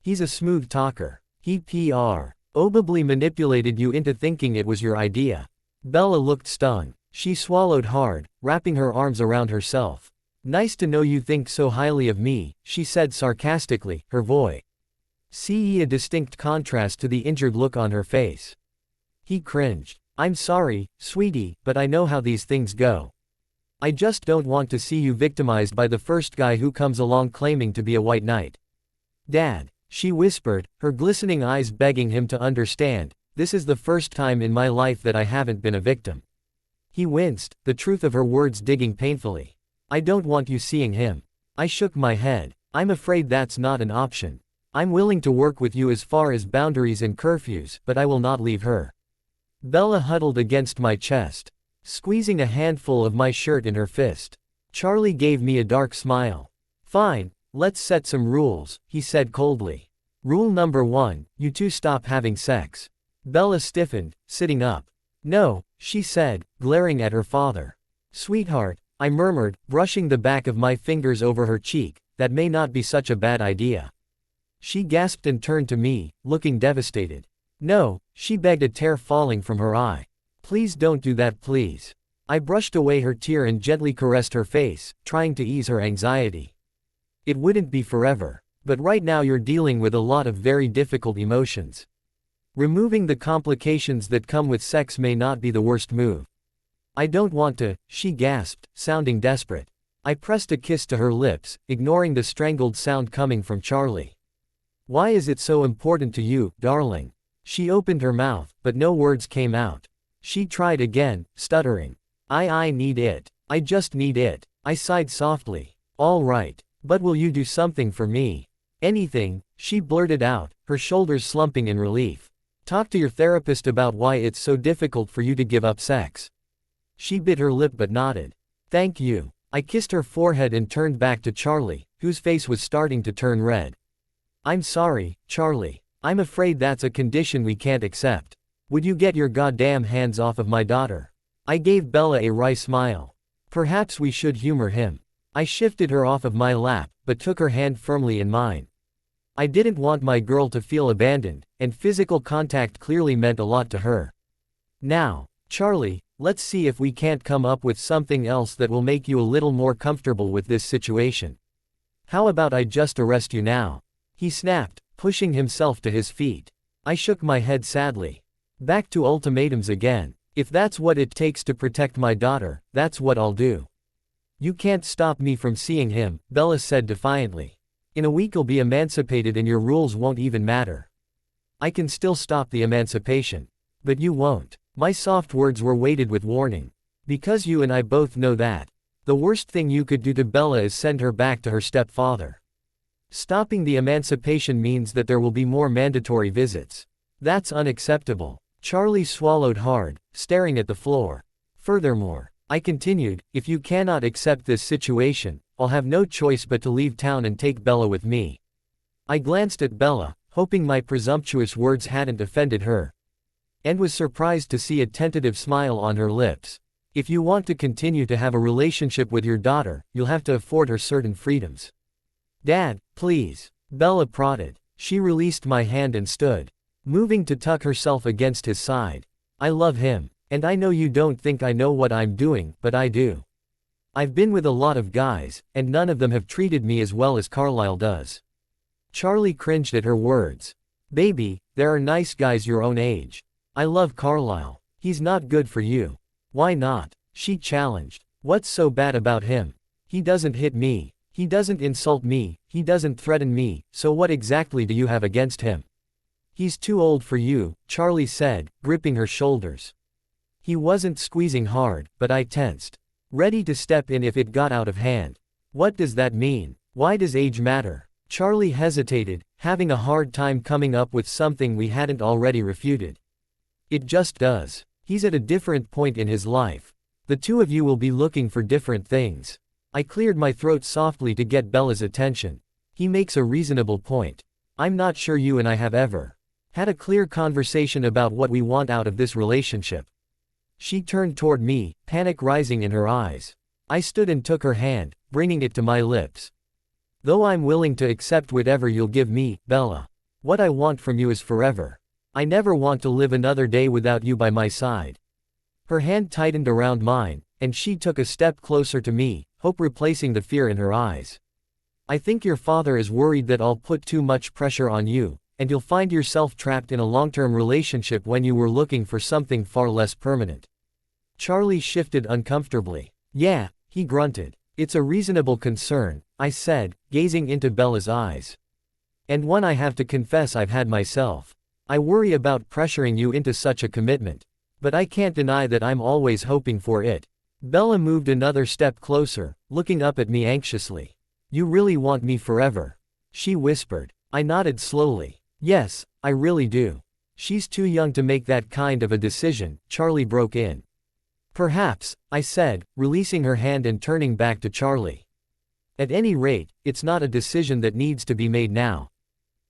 He's a smooth talker. He probably manipulated you into thinking it was your idea. Bella looked stung. She swallowed hard, wrapping her arms around herself. Nice to know you think so highly of me, she said sarcastically, her voice a distinct contrast to the injured look on her face. He cringed. I'm sorry, sweetie, but I know how these things go. I just don't want to see you victimized by the first guy who comes along claiming to be a white knight. Dad, she whispered, her glistening eyes begging him to understand, this is the first time in my life that I haven't been a victim. He winced, the truth of her words digging painfully. I don't want you seeing him. I shook my head. I'm afraid that's not an option. I'm willing to work with you as far as boundaries and curfews, but I will not leave her. Bella huddled against my chest, squeezing a handful of my shirt in her fist. Charlie gave me a dark smile. Fine, let's set some rules, he said coldly. Rule number 1, you two stop having sex. Bella stiffened, sitting up. No, she said, glaring at her father. Sweetheart, I murmured, brushing the back of my fingers over her cheek, that may not be such a bad idea. She gasped and turned to me, looking devastated. No, she begged, a tear falling from her eye. Please don't do that, please. I brushed away her tear and gently caressed her face, trying to ease her anxiety. It wouldn't be forever. But right now you're dealing with a lot of very difficult emotions. Removing the complications that come with sex may not be the worst move. I don't want to, she gasped, sounding desperate. I pressed a kiss to her lips, ignoring the strangled sound coming from Charlie. Why is it so important to you, darling? She opened her mouth, but no words came out. She tried again, stuttering. I need it. I just need it. I sighed softly. All right. But will you do something for me? Anything, she blurted out, her shoulders slumping in relief. Talk to your therapist about why it's so difficult for you to give up sex. She bit her lip but nodded. Thank you. I kissed her forehead and turned back to Charlie, whose face was starting to turn red. I'm sorry, Charlie. I'm afraid that's a condition we can't accept. Would you get your goddamn hands off of my daughter? I gave Bella a wry smile. Perhaps we should humor him. I shifted her off of my lap, but took her hand firmly in mine. I didn't want my girl to feel abandoned, and physical contact clearly meant a lot to her. Now, Charlie, let's see if we can't come up with something else that will make you a little more comfortable with this situation. How about I just arrest you now? He snapped, pushing himself to his feet. I shook my head sadly. Back to ultimatums again. If that's what it takes to protect my daughter, that's what I'll do. You can't stop me from seeing him, Bella said defiantly. In a week you'll be emancipated and your rules won't even matter. I can still stop the emancipation. But you won't. My soft words were weighted with warning. Because you and I both know that. The worst thing you could do to Bella is send her back to her stepfather. Stopping the emancipation means that there will be more mandatory visits. That's unacceptable. Charlie swallowed hard, staring at the floor. Furthermore, I continued, if you cannot accept this situation, I'll have no choice but to leave town and take Bella with me. I glanced at Bella, hoping my presumptuous words hadn't offended her. And was surprised to see a tentative smile on her lips. If you want to continue to have a relationship with your daughter, you'll have to afford her certain freedoms. Dad, please. Bella prodded. She released my hand and stood, moving to tuck herself against his side. I love him. And I know you don't think I know what I'm doing, but I do. I've been with a lot of guys, and none of them have treated me as well as Carlisle does. Charlie cringed at her words. Baby, there are nice guys your own age. I love Carlisle. He's not good for you. Why not? She challenged. What's so bad about him? He doesn't hit me. He doesn't insult me. He doesn't threaten me, so what exactly do you have against him? He's too old for you, Charlie said, gripping her shoulders. He wasn't squeezing hard, but I tensed, ready to step in if it got out of hand. What does that mean? Why does age matter? Charlie hesitated, having a hard time coming up with something we hadn't already refuted. It just does. He's at a different point in his life. The two of you will be looking for different things. I cleared my throat softly to get Bella's attention. He makes a reasonable point. I'm not sure you and I have ever had a clear conversation about what we want out of this relationship. She turned toward me, panic rising in her eyes. I stood and took her hand, bringing it to my lips. Though I'm willing to accept whatever you'll give me, Bella. What I want from you is forever. I never want to live another day without you by my side. Her hand tightened around mine, and she took a step closer to me, hope replacing the fear in her eyes. I think your father is worried that I'll put too much pressure on you, and you'll find yourself trapped in a long-term relationship when you were looking for something far less permanent. Charlie shifted uncomfortably. Yeah, he grunted. It's a reasonable concern, I said, gazing into Bella's eyes. And one I have to confess I've had myself. I worry about pressuring you into such a commitment. But I can't deny that I'm always hoping for it. Bella moved another step closer, looking up at me anxiously. You really want me forever? She whispered. I nodded slowly. Yes, I really do. She's too young to make that kind of a decision, Charlie broke in. Perhaps, I said, releasing her hand and turning back to Charlie. At any rate, it's not a decision that needs to be made now.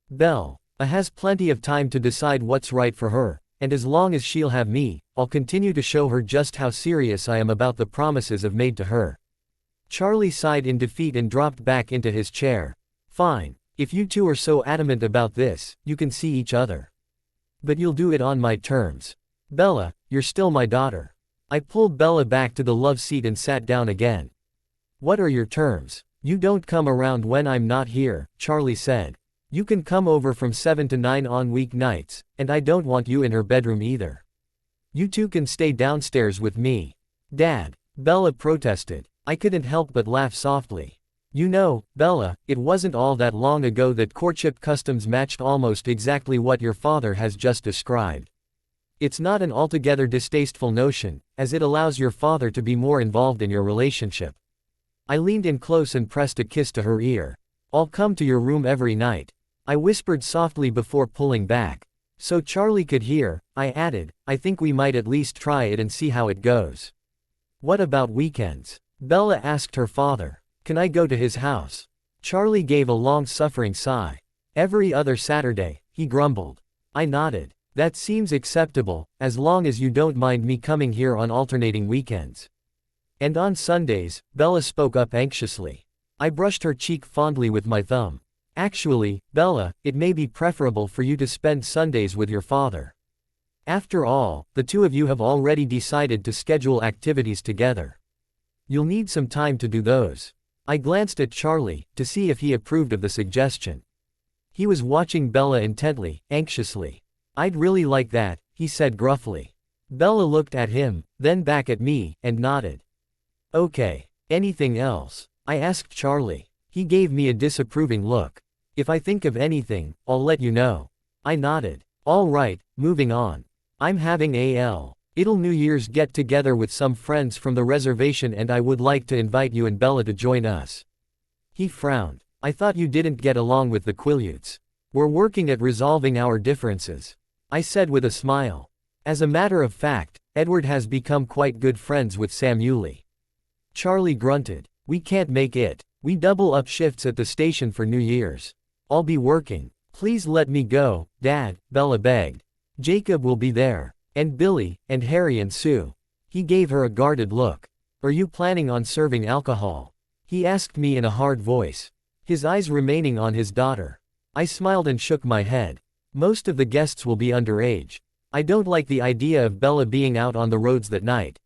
Bella has plenty of time to decide what's right for her, and as long as she'll have me, I'll continue to show her just how serious I am about the promises I've made to her. Charlie sighed in defeat and dropped back into his chair. Fine. If you two are so adamant about this, you can see each other. But you'll do it on my terms. Bella, you're still my daughter. I pulled Bella back to the love seat and sat down again. What are your terms? You don't come around when I'm not here, Charlie said. You can come over from 7 to 9 on weeknights, and I don't want you in her bedroom either. You two can stay downstairs with me. Dad, Bella protested. I couldn't help but laugh softly. You know, Bella, it wasn't all that long ago that courtship customs matched almost exactly what your father has just described. It's not an altogether distasteful notion, as it allows your father to be more involved in your relationship. I leaned in close and pressed a kiss to her ear. I'll come to your room every night. I whispered softly before pulling back. So Charlie could hear, I added, I think we might at least try it and see how it goes. What about weekends? Bella asked her father. Can I go to his house? Charlie gave a long-suffering sigh. Every other Saturday, he grumbled. I nodded. That seems acceptable, as long as you don't mind me coming here on alternating weekends. And on Sundays, Bella spoke up anxiously. I brushed her cheek fondly with my thumb. Actually, Bella, it may be preferable for you to spend Sundays with your father. After all, the two of you have already decided to schedule activities together. You'll need some time to do those. I glanced at Charlie, to see if he approved of the suggestion. He was watching Bella intently, anxiously. I'd really like that, he said gruffly. Bella looked at him, then back at me, and nodded. Okay. Anything else? I asked Charlie. He gave me a disapproving look. If I think of anything, I'll let you know. I nodded. All right, moving on. I'm having a little New Year's get-together with some friends from the reservation and I would like to invite you and Bella to join us. He frowned. I thought you didn't get along with the Quilliutes. We're working at resolving our differences. I said with a smile. As a matter of fact, Edward has become quite good friends with Sam Yulee. Charlie grunted. We can't make it. We double up shifts at the station for New Year's. I'll be working. Please let me go, Dad, Bella begged. Jacob will be there. And Billy, and Harry and Sue. He gave her a guarded look. Are you planning on serving alcohol? He asked me in a hard voice. His eyes remaining on his daughter. I smiled and shook my head. Most of the guests will be underage. I don't like the idea of Bella being out on the roads that night.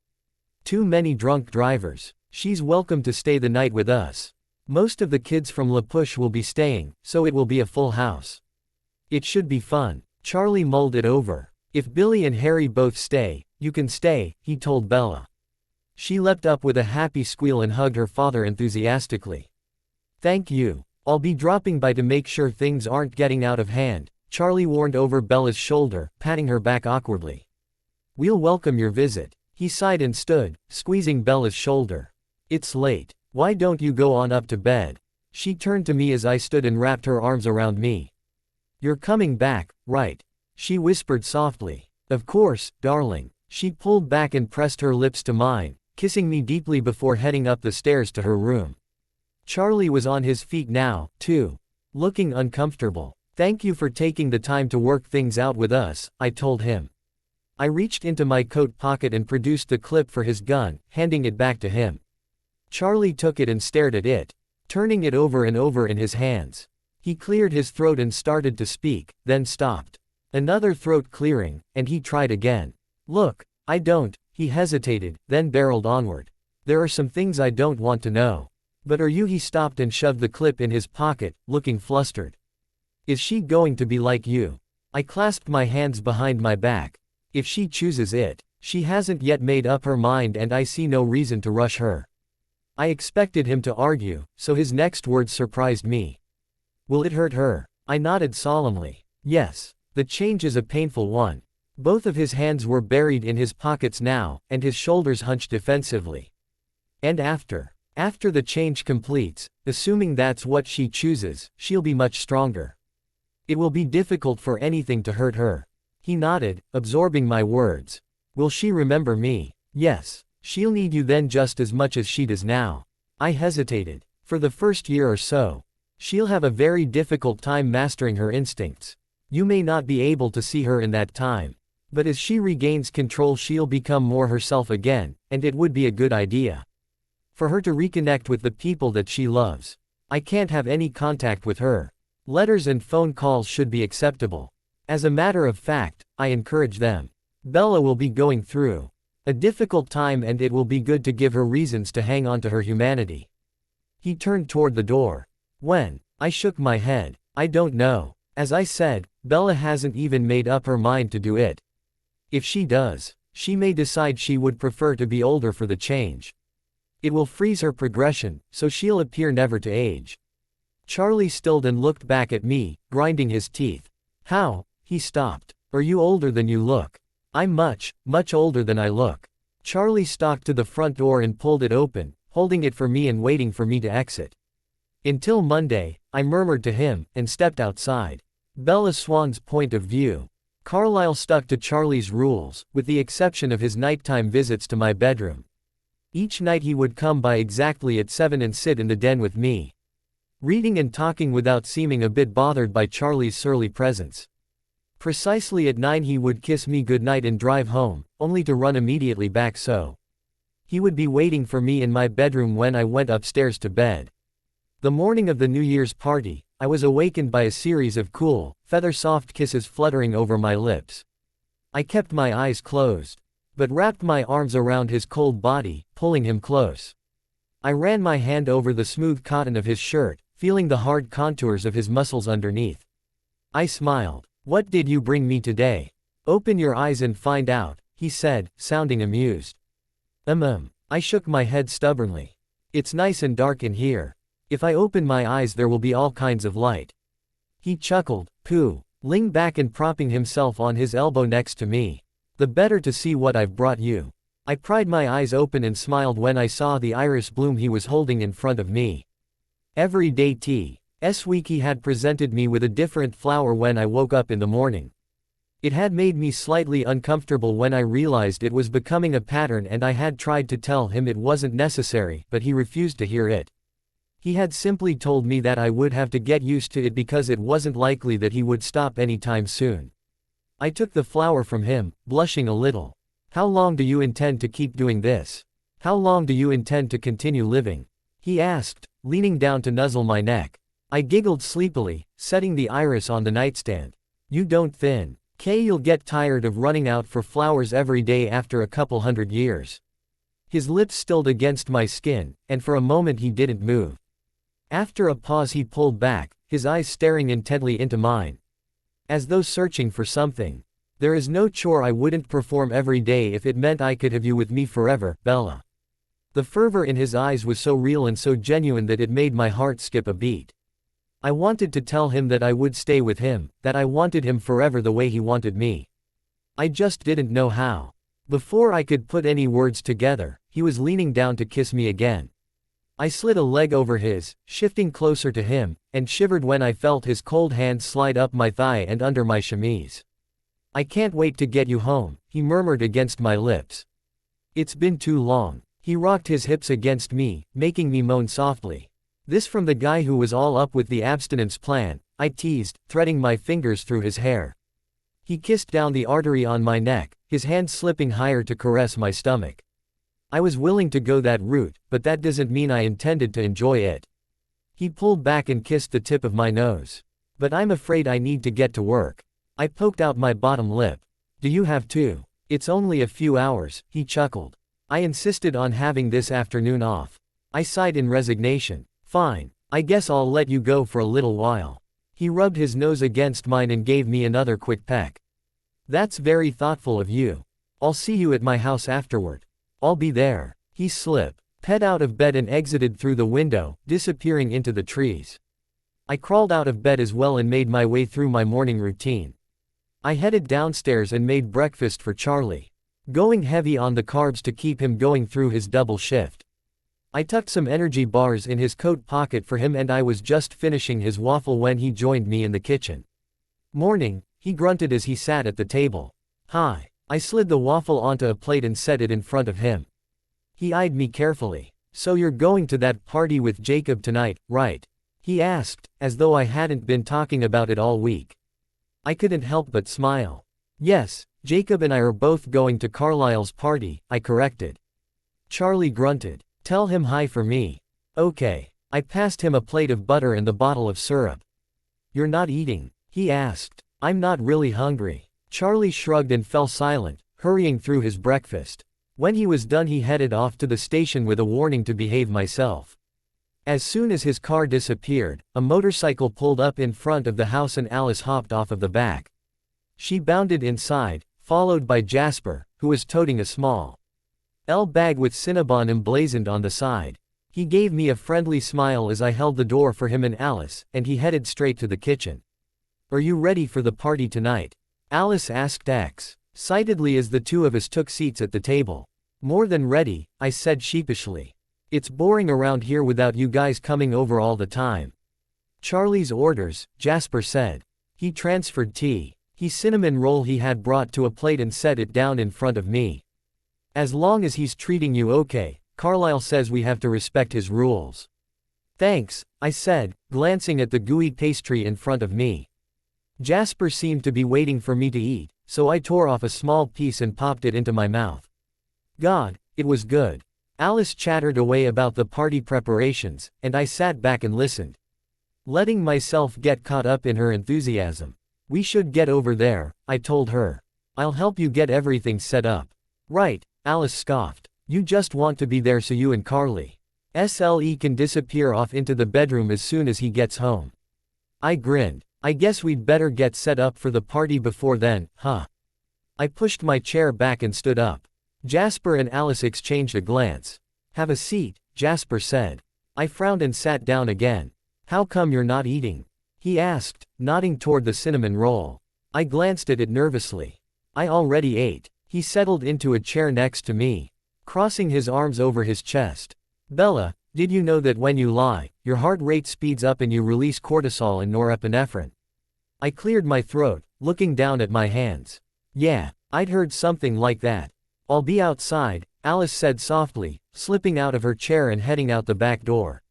Too many drunk drivers. She's welcome to stay the night with us. Most of the kids from La Push will be staying, so it will be a full house. It should be fun. Charlie mulled it over. If Billy and Harry both stay, you can stay, he told Bella. She leapt up with a happy squeal and hugged her father enthusiastically. Thank you. I'll be dropping by to make sure things aren't getting out of hand, Charlie warned over Bella's shoulder, patting her back awkwardly. We'll welcome your visit. He sighed and stood, squeezing Bella's shoulder. It's late. Why don't you go on up to bed? She turned to me as I stood and wrapped her arms around me. You're coming back, right? She whispered softly. Of course, darling. She pulled back and pressed her lips to mine, kissing me deeply before heading up the stairs to her room. Charlie was on his feet now, too, looking uncomfortable. Thank you for taking the time to work things out with us, I told him. I reached into my coat pocket and produced the clip for his gun, handing it back to him. Charlie took it and stared at it, turning it over and over in his hands. He cleared his throat and started to speak, then stopped. Another throat clearing, and he tried again. Look, I don't, he hesitated, then barreled onward. There are some things I don't want to know. But are you? He stopped and shoved the clip in his pocket, looking flustered. Is she going to be like you? I clasped my hands behind my back. If she chooses it, she hasn't yet made up her mind and I see no reason to rush her. I expected him to argue, so his next words surprised me. Will it hurt her? I nodded solemnly. Yes. The change is a painful one. Both of his hands were buried in his pockets now, and his shoulders hunched defensively. And after the change completes, assuming that's what she chooses, she'll be much stronger. It will be difficult for anything to hurt her. He nodded, absorbing my words. Will she remember me? Yes. She'll need you then just as much as she does now. I hesitated. For the first year or so. She'll have a very difficult time mastering her instincts. You may not be able to see her in that time. But as she regains control she'll become more herself again, and it would be a good idea for her to reconnect with the people that she loves. I can't have any contact with her. Letters and phone calls should be acceptable. As a matter of fact, I encourage them. Bella will be going through a difficult time and it will be good to give her reasons to hang on to her humanity. He turned toward the door. When? I shook my head. I don't know. As I said, Bella hasn't even made up her mind to do it. If she does, she may decide she would prefer to be older for the change. It will freeze her progression, so she'll appear never to age. Charlie stilled and looked back at me, grinding his teeth. How? He stopped. Are you older than you look? I'm much, much older than I look. Charlie stalked to the front door and pulled it open, holding it for me and waiting for me to exit. Until Monday, I murmured to him, and stepped outside. Bella Swan's point of view. Carlisle stuck to Charlie's rules, with the exception of his nighttime visits to my bedroom. Each night he would come by exactly at 7 and sit in the den with me, reading and talking without seeming a bit bothered by Charlie's surly presence. Precisely at 9 he would kiss me goodnight and drive home, only to run immediately back so he would be waiting for me in my bedroom when I went upstairs to bed. The morning of the New Year's party, I was awakened by a series of cool, feather-soft kisses fluttering over my lips. I kept my eyes closed, but wrapped my arms around his cold body, pulling him close. I ran my hand over the smooth cotton of his shirt, feeling the hard contours of his muscles underneath. I smiled. What did you bring me today? Open your eyes and find out, he said, sounding amused. I shook my head stubbornly. It's nice and dark in here. If I open my eyes there will be all kinds of light. He chuckled, leaning back and propping himself on his elbow next to me. The better to see what I've brought you. I pried my eyes open and smiled when I saw the iris bloom he was holding in front of me. Everyday T.'s week he had presented me with a different flower when I woke up in the morning. It had made me slightly uncomfortable when I realized it was becoming a pattern and I had tried to tell him it wasn't necessary, but he refused to hear it. He had simply told me that I would have to get used to it because it wasn't likely that he would stop anytime soon. I took the flower from him, blushing a little. How long do you intend to keep doing this? How long do you intend to continue living? He asked, leaning down to nuzzle my neck. I giggled sleepily, setting the iris on the nightstand. You don't think you'll get tired of running out for flowers every day after a couple 100 years. His lips stilled against my skin, and for a moment he didn't move. After a pause he pulled back, his eyes staring intently into mine. As though searching for something. There is no chore I wouldn't perform every day if it meant I could have you with me forever, Bella. The fervor in his eyes was so real and so genuine that it made my heart skip a beat. I wanted to tell him that I would stay with him, that I wanted him forever the way he wanted me. I just didn't know how. Before I could put any words together, he was leaning down to kiss me again. I slid a leg over his, shifting closer to him, and shivered when I felt his cold hand slide up my thigh and under my chemise. I can't wait to get you home, he murmured against my lips. It's been too long. He rocked his hips against me, making me moan softly. This from the guy who was all up with the abstinence plan, I teased, threading my fingers through his hair. He kissed down the artery on my neck, his hand slipping higher to caress my stomach. I was willing to go that route, but that doesn't mean I intended to enjoy it. He pulled back and kissed the tip of my nose. But I'm afraid I need to get to work. I poked out my bottom lip. Do you have to? It's only a few hours, he chuckled. I insisted on having this afternoon off. I sighed in resignation. Fine, I guess I'll let you go for a little while. He rubbed his nose against mine and gave me another quick peck. That's very thoughtful of you. I'll see you at my house afterward. I'll be there. He slipped, ped out of bed and exited through the window, disappearing into the trees. I crawled out of bed as well and made my way through my morning routine. I headed downstairs and made breakfast for Charlie, going heavy on the carbs to keep him going through his double shift. I tucked some energy bars in his coat pocket for him and I was just finishing his waffle when he joined me in the kitchen. Morning, he grunted as he sat at the table. Hi. I slid the waffle onto a plate and set it in front of him. He eyed me carefully. So you're going to that party with Jacob tonight, right? He asked, as though I hadn't been talking about it all week. I couldn't help but smile. Yes, Jacob and I are both going to Carlisle's party, I corrected. Charlie grunted. Tell him hi for me. Okay. I passed him a plate of butter and the bottle of syrup. You're not eating? He asked. I'm not really hungry. Charlie shrugged and fell silent, hurrying through his breakfast. When he was done he headed off to the station with a warning to behave myself. As soon as his car disappeared, a motorcycle pulled up in front of the house and Alice hopped off of the back. She bounded inside, followed by Jasper, who was toting a small L bag with Cinnabon emblazoned on the side. He gave me a friendly smile as I held the door for him and Alice, and he headed straight to the kitchen. Are you ready for the party tonight? Alice asked excitedly as the two of us took seats at the table. More than ready, I said sheepishly. It's boring around here without you guys coming over all the time. Charlie's orders, Jasper said. He transferred his cinnamon roll he had brought to a plate and set it down in front of me. As long as he's treating you okay, Carlisle says we have to respect his rules. Thanks, I said, glancing at the gooey pastry in front of me. Jasper seemed to be waiting for me to eat, so I tore off a small piece and popped it into my mouth. God, it was good. Alice chattered away about the party preparations, and I sat back and listened, letting myself get caught up in her enthusiasm. We should get over there, I told her. I'll help you get everything set up. Right, Alice scoffed. You just want to be there so you and Carly can disappear off into the bedroom as soon as he gets home. I grinned. I guess we'd better get set up for the party before then, huh? I pushed my chair back and stood up. Jasper and Alice exchanged a glance. Have a seat, Jasper said. I frowned and sat down again. How come you're not eating? He asked, nodding toward the cinnamon roll. I glanced at it nervously. I already ate. He settled into a chair next to me, crossing his arms over his chest. Bella, did you know that when you lie, your heart rate speeds up and you release cortisol and norepinephrine? I cleared my throat, looking down at my hands. Yeah, I'd heard something like that. I'll be outside, Alice said softly, slipping out of her chair and heading out the back door.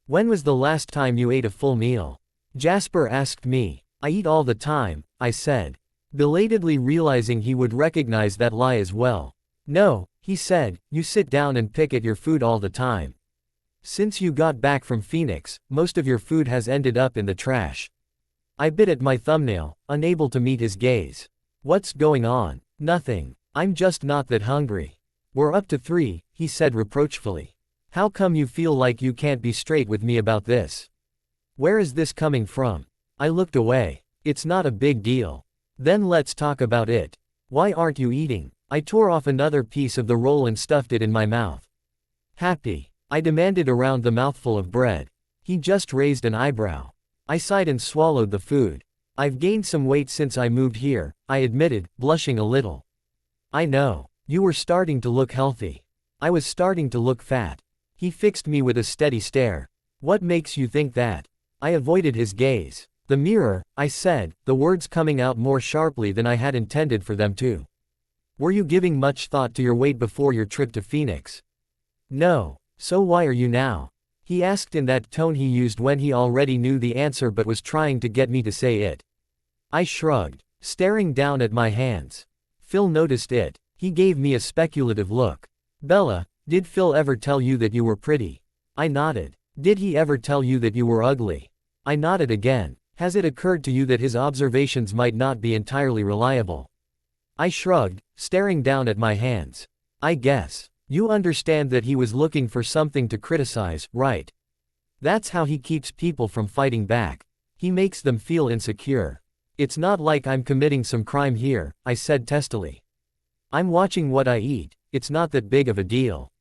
When was the last time you ate a full meal? Jasper asked me. I eat all the time, I said, belatedly realizing he would recognize that lie as well. No, he said, you sit down and pick at your food all the time. Since you got back from Phoenix, most of your food has ended up in the trash. I bit at my thumbnail, unable to meet his gaze. What's going on? Nothing. I'm just not that hungry. We're up to 3, he said reproachfully. How come you feel like you can't be straight with me about this? Where is this coming from? I looked away. It's not a big deal. Then let's talk about it. Why aren't you eating? I tore off another piece of the roll and stuffed it in my mouth. Happy? I demanded around the mouthful of bread. He just raised an eyebrow. I sighed and swallowed the food. I've gained some weight since I moved here, I admitted, blushing a little. I know. You were starting to look healthy. I was starting to look fat. He fixed me with a steady stare. What makes you think that? I avoided his gaze. The mirror, I said, the words coming out more sharply than I had intended for them to. Were you giving much thought to your weight before your trip to Phoenix? No. So why are you now? He asked in that tone he used when he already knew the answer but was trying to get me to say it. I shrugged, staring down at my hands. Phil noticed it. He gave me a speculative look. Bella, did Phil ever tell you that you were pretty? I nodded. Did he ever tell you that you were ugly? I nodded again. Has it occurred to you that his observations might not be entirely reliable? I shrugged, staring down at my hands. I guess. You understand that he was looking for something to criticize, right? That's how he keeps people from fighting back. He makes them feel insecure. It's not like I'm committing some crime here, I said testily. I'm watching what I eat, it's not that big of a deal.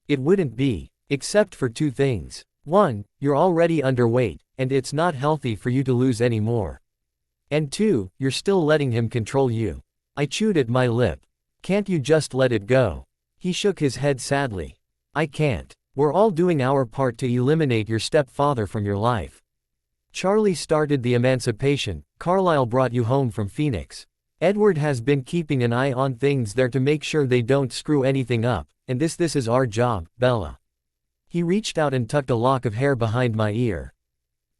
It wouldn't be, except for two things. One, you're already underweight, and it's not healthy for you to lose any more. And two, you're still letting him control you. I chewed at my lip. Can't you just let it go? He shook his head sadly. I can't. We're all doing our part to eliminate your stepfather from your life. Charlie started the emancipation, Carlisle brought you home from Phoenix. Edward has been keeping an eye on things there to make sure they don't screw anything up, and this is our job, Bella. He reached out and tucked a lock of hair behind my ear.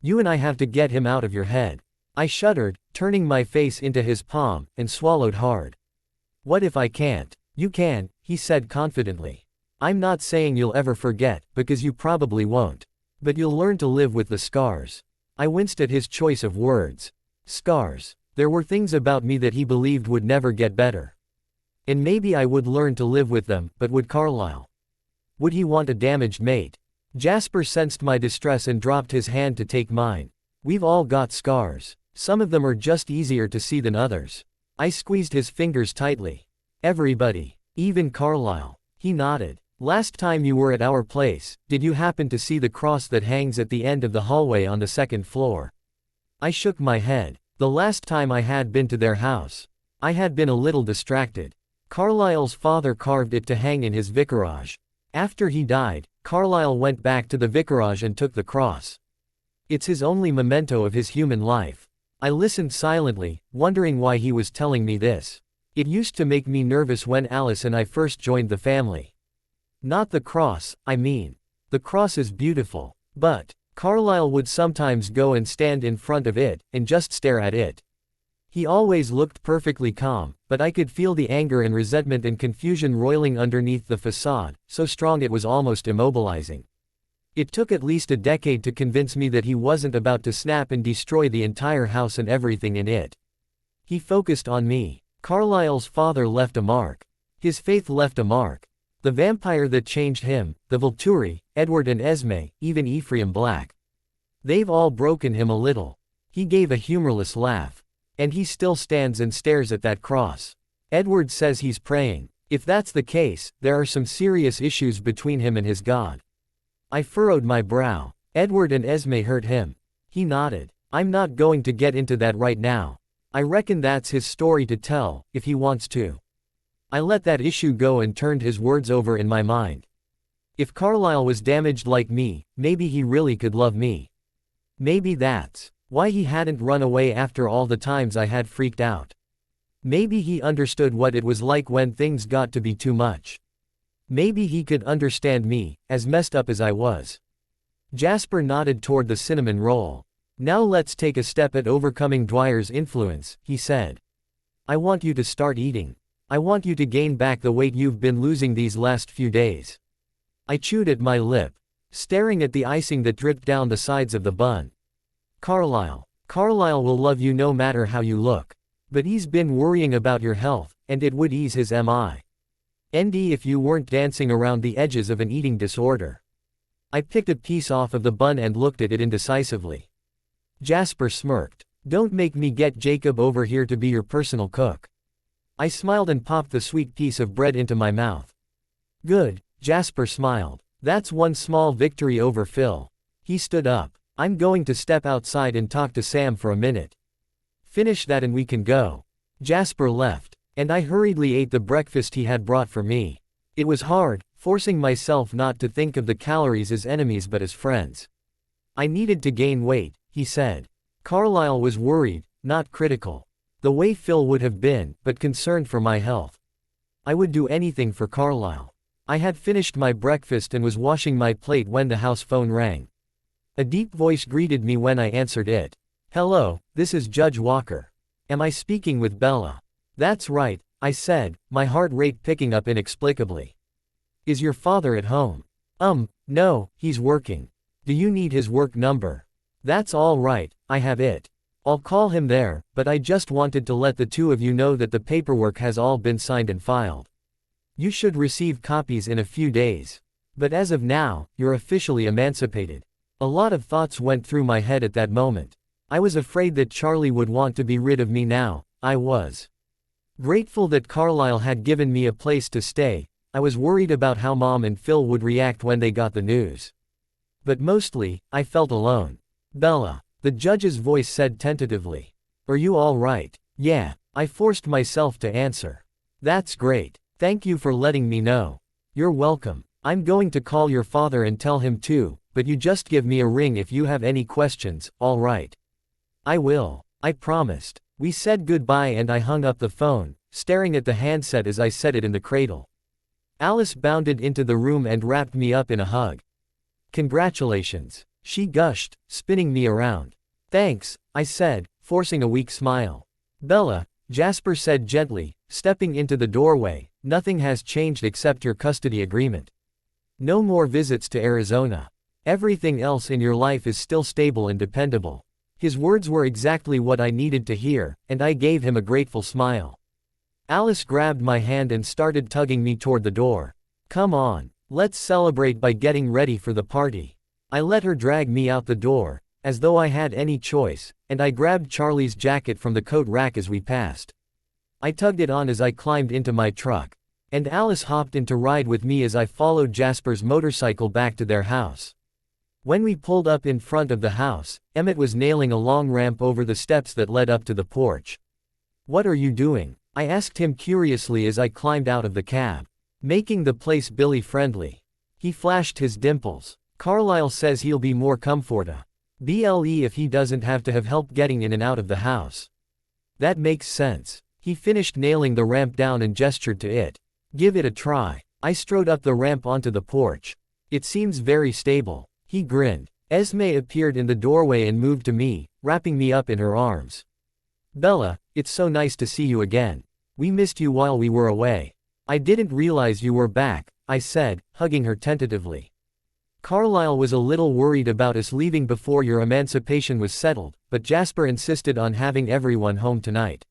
You and I have to get him out of your head. I shuddered, turning my face into his palm, and swallowed hard. What if I can't? You can, he said confidently. I'm not saying you'll ever forget, because you probably won't. But you'll learn to live with the scars. I winced at his choice of words. Scars. There were things about me that he believed would never get better. And maybe I would learn to live with them, but would Carlisle? Would he want a damaged mate? Jasper sensed my distress and dropped his hand to take mine. We've all got scars. Some of them are just easier to see than others. I squeezed his fingers tightly. Everybody. Even Carlisle. He nodded. Last time you were at our place, did you happen to see the cross that hangs at the end of the hallway on the second floor? I shook my head. The last time I had been to their house, I had been a little distracted. Carlisle's father carved it to hang in his vicarage. After he died, Carlisle went back to the vicarage and took the cross. It's his only memento of his human life. I listened silently, wondering why he was telling me this. It used to make me nervous when Alice and I first joined the family. Not the cross, I mean. The cross is beautiful. But Carlisle would sometimes go and stand in front of it, and just stare at it. He always looked perfectly calm, but I could feel the anger and resentment and confusion roiling underneath the facade, so strong it was almost immobilizing. It took at least a decade to convince me that he wasn't about to snap and destroy the entire house and everything in it. He focused on me. Carlisle's father left a mark. His faith left a mark. The vampire that changed him, the Volturi, Edward and Esme, even Ephraim Black. They've all broken him a little. He gave a humorless laugh. And he still stands and stares at that cross. Edward says he's praying. If that's the case, there are some serious issues between him and his God. I furrowed my brow. Edward and Esme hurt him. He nodded. I'm not going to get into that right now. I reckon that's his story to tell, if he wants to. I let that issue go and turned his words over in my mind. If Carlisle was damaged like me, maybe he really could love me. Maybe that's why he hadn't run away after all the times I had freaked out. Maybe he understood what it was like when things got to be too much. Maybe he could understand me, as messed up as I was. Jasper nodded toward the cinnamon roll. Now let's take a step at overcoming Dwyer's influence, he said. I want you to start eating. I want you to gain back the weight you've been losing these last few days. I chewed at my lip, staring at the icing that dripped down the sides of the bun. Carlisle will love you no matter how you look. But he's been worrying about your health, and it would ease his mind if you weren't dancing around the edges of an eating disorder. I picked a piece off of the bun and looked at it indecisively. Jasper smirked. Don't make me get Jacob over here to be your personal cook. I smiled and popped the sweet piece of bread into my mouth. Good, Jasper smiled. That's one small victory over Phil. He stood up. I'm going to step outside and talk to Sam for a minute. Finish that and we can go. Jasper left, and I hurriedly ate the breakfast he had brought for me. It was hard, forcing myself not to think of the calories as enemies but as friends. I needed to gain weight, he said. Carlisle was worried, not critical. The way Phil would have been, but concerned for my health. I would do anything for Carlisle. I had finished my breakfast and was washing my plate when the house phone rang. A deep voice greeted me when I answered it. Hello, this is Judge Walker. Am I speaking with Bella? That's right, I said, my heart rate picking up inexplicably. Is your father at home? No, he's working. Do you need his work number? That's all right, I have it. I'll call him there, but I just wanted to let the two of you know that the paperwork has all been signed and filed. You should receive copies in a few days. But as of now, you're officially emancipated. A lot of thoughts went through my head at that moment. I was afraid that Charlie would want to be rid of me now. I was grateful that Carlisle had given me a place to stay. I was worried about how Mom and Phil would react when they got the news. But mostly, I felt alone. Bella, the judge's voice said tentatively. Are you all right? Yeah, I forced myself to answer. That's great. Thank you for letting me know. You're welcome. I'm going to call your father and tell him too, but you just give me a ring if you have any questions, all right? I will. I promised. We said goodbye and I hung up the phone, staring at the handset as I set it in the cradle. Alice bounded into the room and wrapped me up in a hug. Congratulations, she gushed, spinning me around. Thanks, I said, forcing a weak smile. Bella, Jasper said gently, stepping into the doorway, nothing has changed except your custody agreement. No more visits to Arizona. Everything else in your life is still stable and dependable. His words were exactly what I needed to hear, and I gave him a grateful smile. Alice grabbed my hand and started tugging me toward the door. Come on, let's celebrate by getting ready for the party. I let her drag me out the door, as though I had any choice, and I grabbed Charlie's jacket from the coat rack as we passed. I tugged it on as I climbed into my truck, and Alice hopped in to ride with me as I followed Jasper's motorcycle back to their house. When we pulled up in front of the house, Emmett was nailing a long ramp over the steps that led up to the porch. What are you doing? I asked him curiously as I climbed out of the cab. Making the place Billy-friendly. He flashed his dimples. Carlisle says he'll be more comfortable if he doesn't have to have help getting in and out of the house. That makes sense. He finished nailing the ramp down and gestured to it. Give it a try. I strode up the ramp onto the porch. It seems very stable. He grinned. Esme appeared in the doorway and moved to me, wrapping me up in her arms. Bella, it's so nice to see you again. We missed you while we were away. I didn't realize you were back, I said, hugging her tentatively. Carlisle was a little worried about us leaving before your emancipation was settled, but Jasper insisted on having everyone home tonight.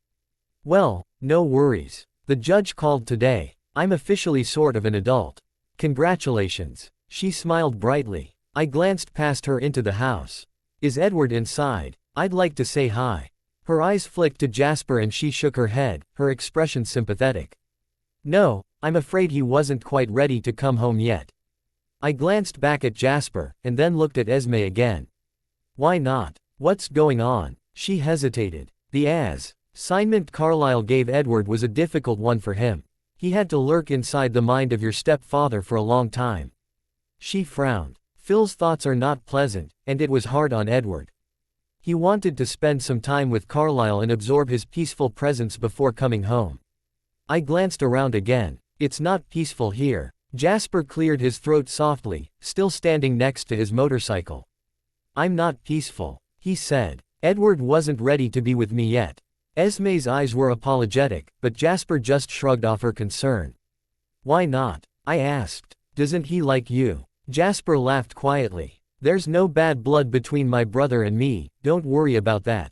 Well, no worries. The judge called today. I'm officially sort of an adult. Congratulations. She smiled brightly. I glanced past her into the house. Is Edward inside? I'd like to say hi. Her eyes flicked to Jasper and she shook her head, her expression sympathetic. No, I'm afraid he wasn't quite ready to come home yet. I glanced back at Jasper, and then looked at Esme again. Why not? What's going on? She hesitated. The assignment Carlisle gave Edward was a difficult one for him. He had to lurk inside the mind of your stepfather for a long time. She frowned. Phil's thoughts are not pleasant, and it was hard on Edward. He wanted to spend some time with Carlisle and absorb his peaceful presence before coming home. I glanced around again. It's not peaceful here. Jasper cleared his throat softly, still standing next to his motorcycle. I'm not peaceful, he said. Edward wasn't ready to be with me yet. Esme's eyes were apologetic, but Jasper just shrugged off her concern. Why not? I asked. Doesn't he like you? Jasper laughed quietly. There's no bad blood between my brother and me, don't worry about that.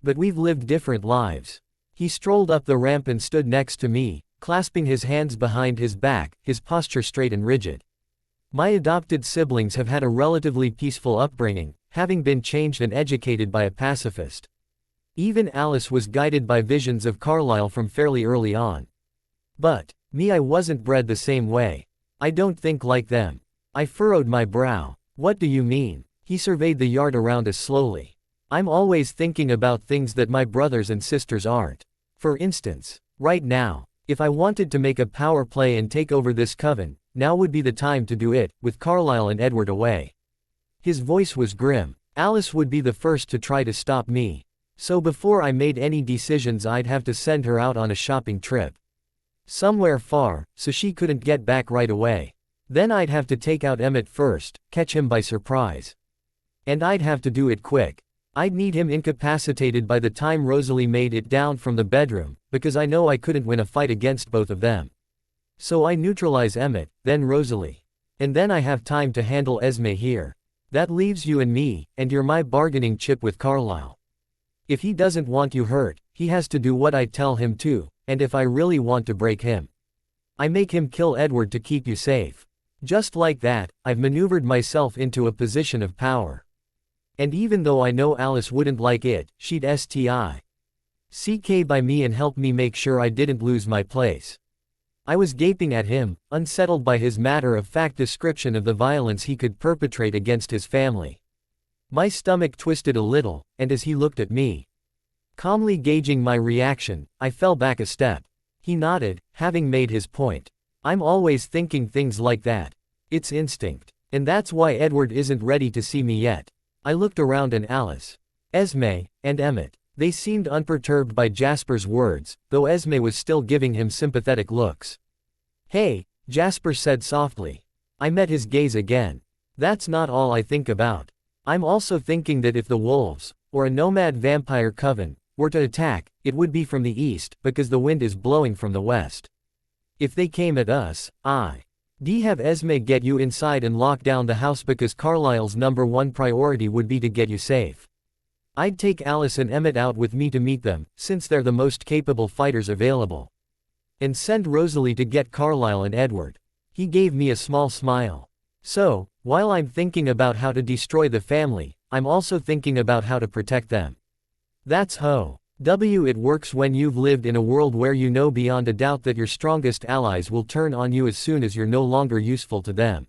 But we've lived different lives. He strolled up the ramp and stood next to me, clasping his hands behind his back, his posture straight and rigid. My adopted siblings have had a relatively peaceful upbringing, having been changed and educated by a pacifist. Even Alice was guided by visions of Carlisle from fairly early on. But me, I wasn't bred the same way. I don't think like them. I furrowed my brow. What do you mean? He surveyed the yard around us slowly. I'm always thinking about things that my brothers and sisters aren't. For instance, right now, if I wanted to make a power play and take over this coven, now would be the time to do it, with Carlisle and Edward away. His voice was grim. Alice would be the first to try to stop me. So before I made any decisions I'd have to send her out on a shopping trip. Somewhere far, so she couldn't get back right away. Then I'd have to take out Emmett first, catch him by surprise. And I'd have to do it quick. I'd need him incapacitated by the time Rosalie made it down from the bedroom, because I know I couldn't win a fight against both of them. So I neutralize Emmett, then Rosalie. And then I have time to handle Esme here. That leaves you and me, and you're my bargaining chip with Carlisle. If he doesn't want you hurt, he has to do what I tell him to, and if I really want to break him, I make him kill Edward to keep you safe. Just like that, I've maneuvered myself into a position of power. And even though I know Alice wouldn't like it, she'd STI by me and help me make sure I didn't lose my place. I was gaping at him, unsettled by his matter-of-fact description of the violence he could perpetrate against his family. My stomach twisted a little, and as he looked at me, calmly gauging my reaction, I fell back a step. He nodded, having made his point. I'm always thinking things like that. It's instinct. And that's why Edward isn't ready to see me yet. I looked around and Alice, Esme, and Emmett. They seemed unperturbed by Jasper's words, though Esme was still giving him sympathetic looks. Hey, Jasper said softly. I met his gaze again. That's not all I think about. I'm also thinking that if the wolves, or a nomad vampire coven, were to attack, it would be from the east, because the wind is blowing from the west. If they came at us, I'd have Esme get you inside and lock down the house because Carlisle's #1 priority would be to get you safe. I'd take Alice and Emmett out with me to meet them, since they're the most capable fighters available. And send Rosalie to get Carlisle and Edward. He gave me a small smile. So, while I'm thinking about how to destroy the family, I'm also thinking about how to protect them. That's how it works when you've lived in a world where you know beyond a doubt that your strongest allies will turn on you as soon as you're no longer useful to them.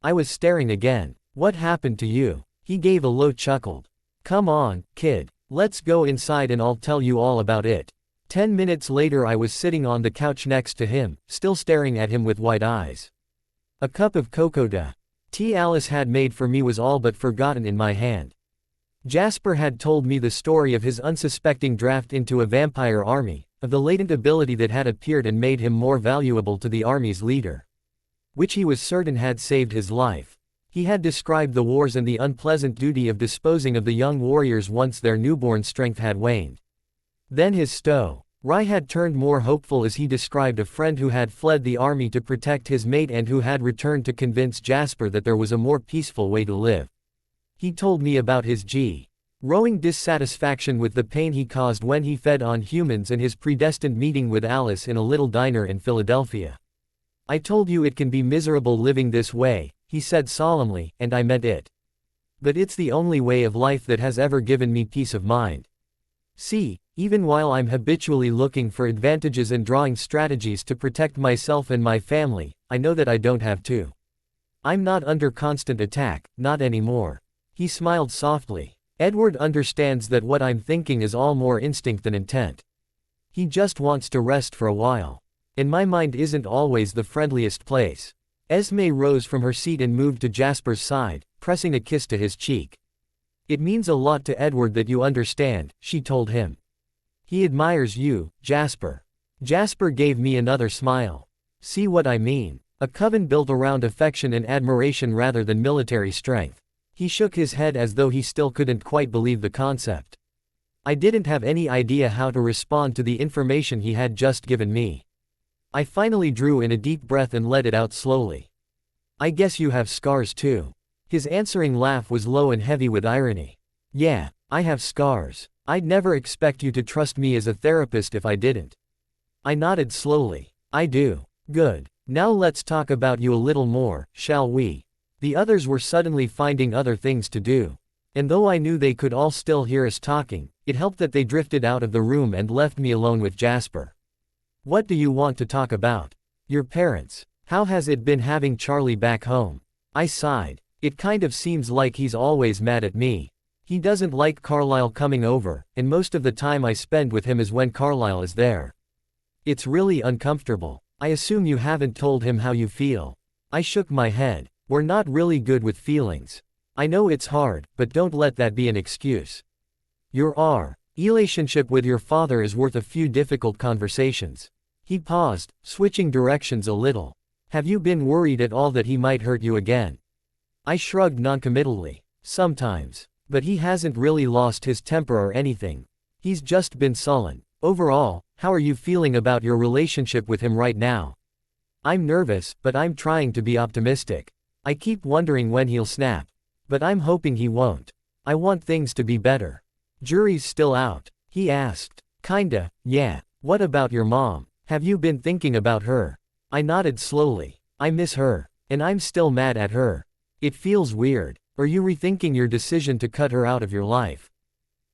I was staring again. What happened to you? He gave a low chuckle. Come on, kid. Let's go inside and I'll tell you all about it. 10 minutes later I was sitting on the couch next to him, still staring at him with wide eyes. A cup of cocoa tea Alice had made for me was all but forgotten in my hand. Jasper had told me the story of his unsuspecting draft into a vampire army, of the latent ability that had appeared and made him more valuable to the army's leader, which he was certain had saved his life. He had described the wars and the unpleasant duty of disposing of the young warriors once their newborn strength had waned. Then his story had turned more hopeful as he described a friend who had fled the army to protect his mate and who had returned to convince Jasper that there was a more peaceful way to live. He told me about his growing dissatisfaction with the pain he caused when he fed on humans and his predestined meeting with Alice in a little diner in Philadelphia. I told you it can be miserable living this way, he said solemnly, and I meant it. But it's the only way of life that has ever given me peace of mind. See, even while I'm habitually looking for advantages and drawing strategies to protect myself and my family, I know that I don't have to. I'm not under constant attack, not anymore. He smiled softly. Edward understands that what I'm thinking is all more instinct than intent. He just wants to rest for a while. And my mind isn't always the friendliest place. Esme rose from her seat and moved to Jasper's side, pressing a kiss to his cheek. It means a lot to Edward that you understand, she told him. He admires you, Jasper. Jasper gave me another smile. See what I mean? A coven built around affection and admiration rather than military strength. He shook his head as though he still couldn't quite believe the concept. I didn't have any idea how to respond to the information he had just given me. I finally drew in a deep breath and let it out slowly. I guess you have scars too. His answering laugh was low and heavy with irony. Yeah, I have scars. I'd never expect you to trust me as a therapist if I didn't. I nodded slowly. I do. Good. Now let's talk about you a little more, shall we? The others were suddenly finding other things to do. And though I knew they could all still hear us talking, it helped that they drifted out of the room and left me alone with Jasper. What do you want to talk about? Your parents. How has it been having Charlie back home? I sighed. It kind of seems like he's always mad at me. He doesn't like Carlisle coming over, and most of the time I spend with him is when Carlisle is there. It's really uncomfortable. I assume you haven't told him how you feel. I shook my head. We're not really good with feelings. I know it's hard, but don't let that be an excuse. Your relationship with your father is worth a few difficult conversations. He paused, switching directions a little. Have you been worried at all that he might hurt you again? I shrugged noncommittally. Sometimes. But he hasn't really lost his temper or anything. He's just been sullen. Overall, how are you feeling about your relationship with him right now? I'm nervous, but I'm trying to be optimistic. I keep wondering when he'll snap. But I'm hoping he won't. I want things to be better. Jury's still out? He asked. Kinda, yeah. What about your mom? Have you been thinking about her? I nodded slowly. I miss her. And I'm still mad at her. It feels weird. Are you rethinking your decision to cut her out of your life?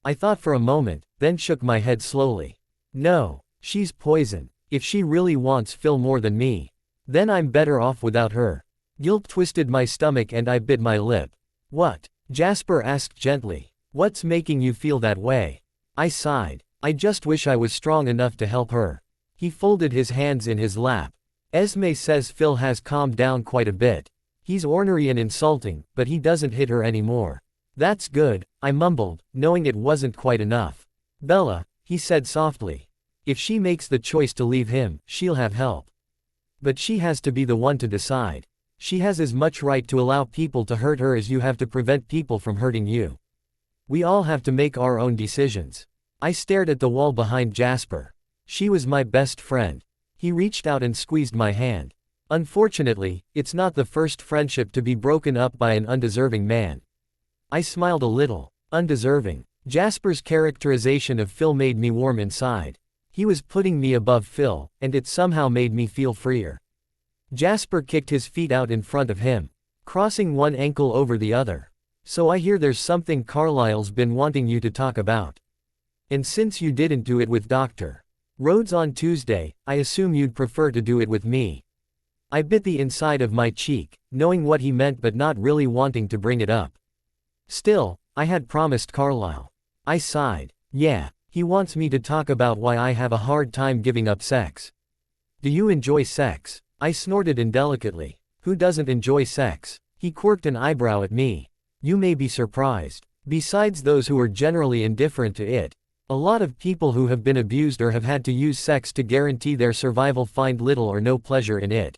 I thought for a moment, then shook my head slowly. No, she's poison. If she really wants Phil more than me, then I'm better off without her. Guilt twisted my stomach and I bit my lip. What? Jasper asked gently. What's making you feel that way? I sighed. I just wish I was strong enough to help her. He folded his hands in his lap. Esme says Phil has calmed down quite a bit. He's ornery and insulting, but he doesn't hit her anymore. That's good, I mumbled, knowing it wasn't quite enough. Bella, he said softly. If she makes the choice to leave him, she'll have help. But she has to be the one to decide. She has as much right to allow people to hurt her as you have to prevent people from hurting you. We all have to make our own decisions. I stared at the wall behind Jasper. She was my best friend. He reached out and squeezed my hand. Unfortunately, it's not the first friendship to be broken up by an undeserving man. I smiled a little. Undeserving. Jasper's characterization of Phil made me warm inside. He was putting me above Phil, and it somehow made me feel freer. Jasper kicked his feet out in front of him, crossing one ankle over the other. So I hear there's something Carlisle's been wanting you to talk about. And since you didn't do it with Dr. Rhodes on Tuesday, I assume you'd prefer to do it with me. I bit the inside of my cheek, knowing what he meant but not really wanting to bring it up. Still, I had promised Carlisle. I sighed. Yeah, he wants me to talk about why I have a hard time giving up sex. Do you enjoy sex? I snorted indelicately. Who doesn't enjoy sex? He quirked an eyebrow at me. You may be surprised. Besides those who are generally indifferent to it, a lot of people who have been abused or have had to use sex to guarantee their survival find little or no pleasure in it.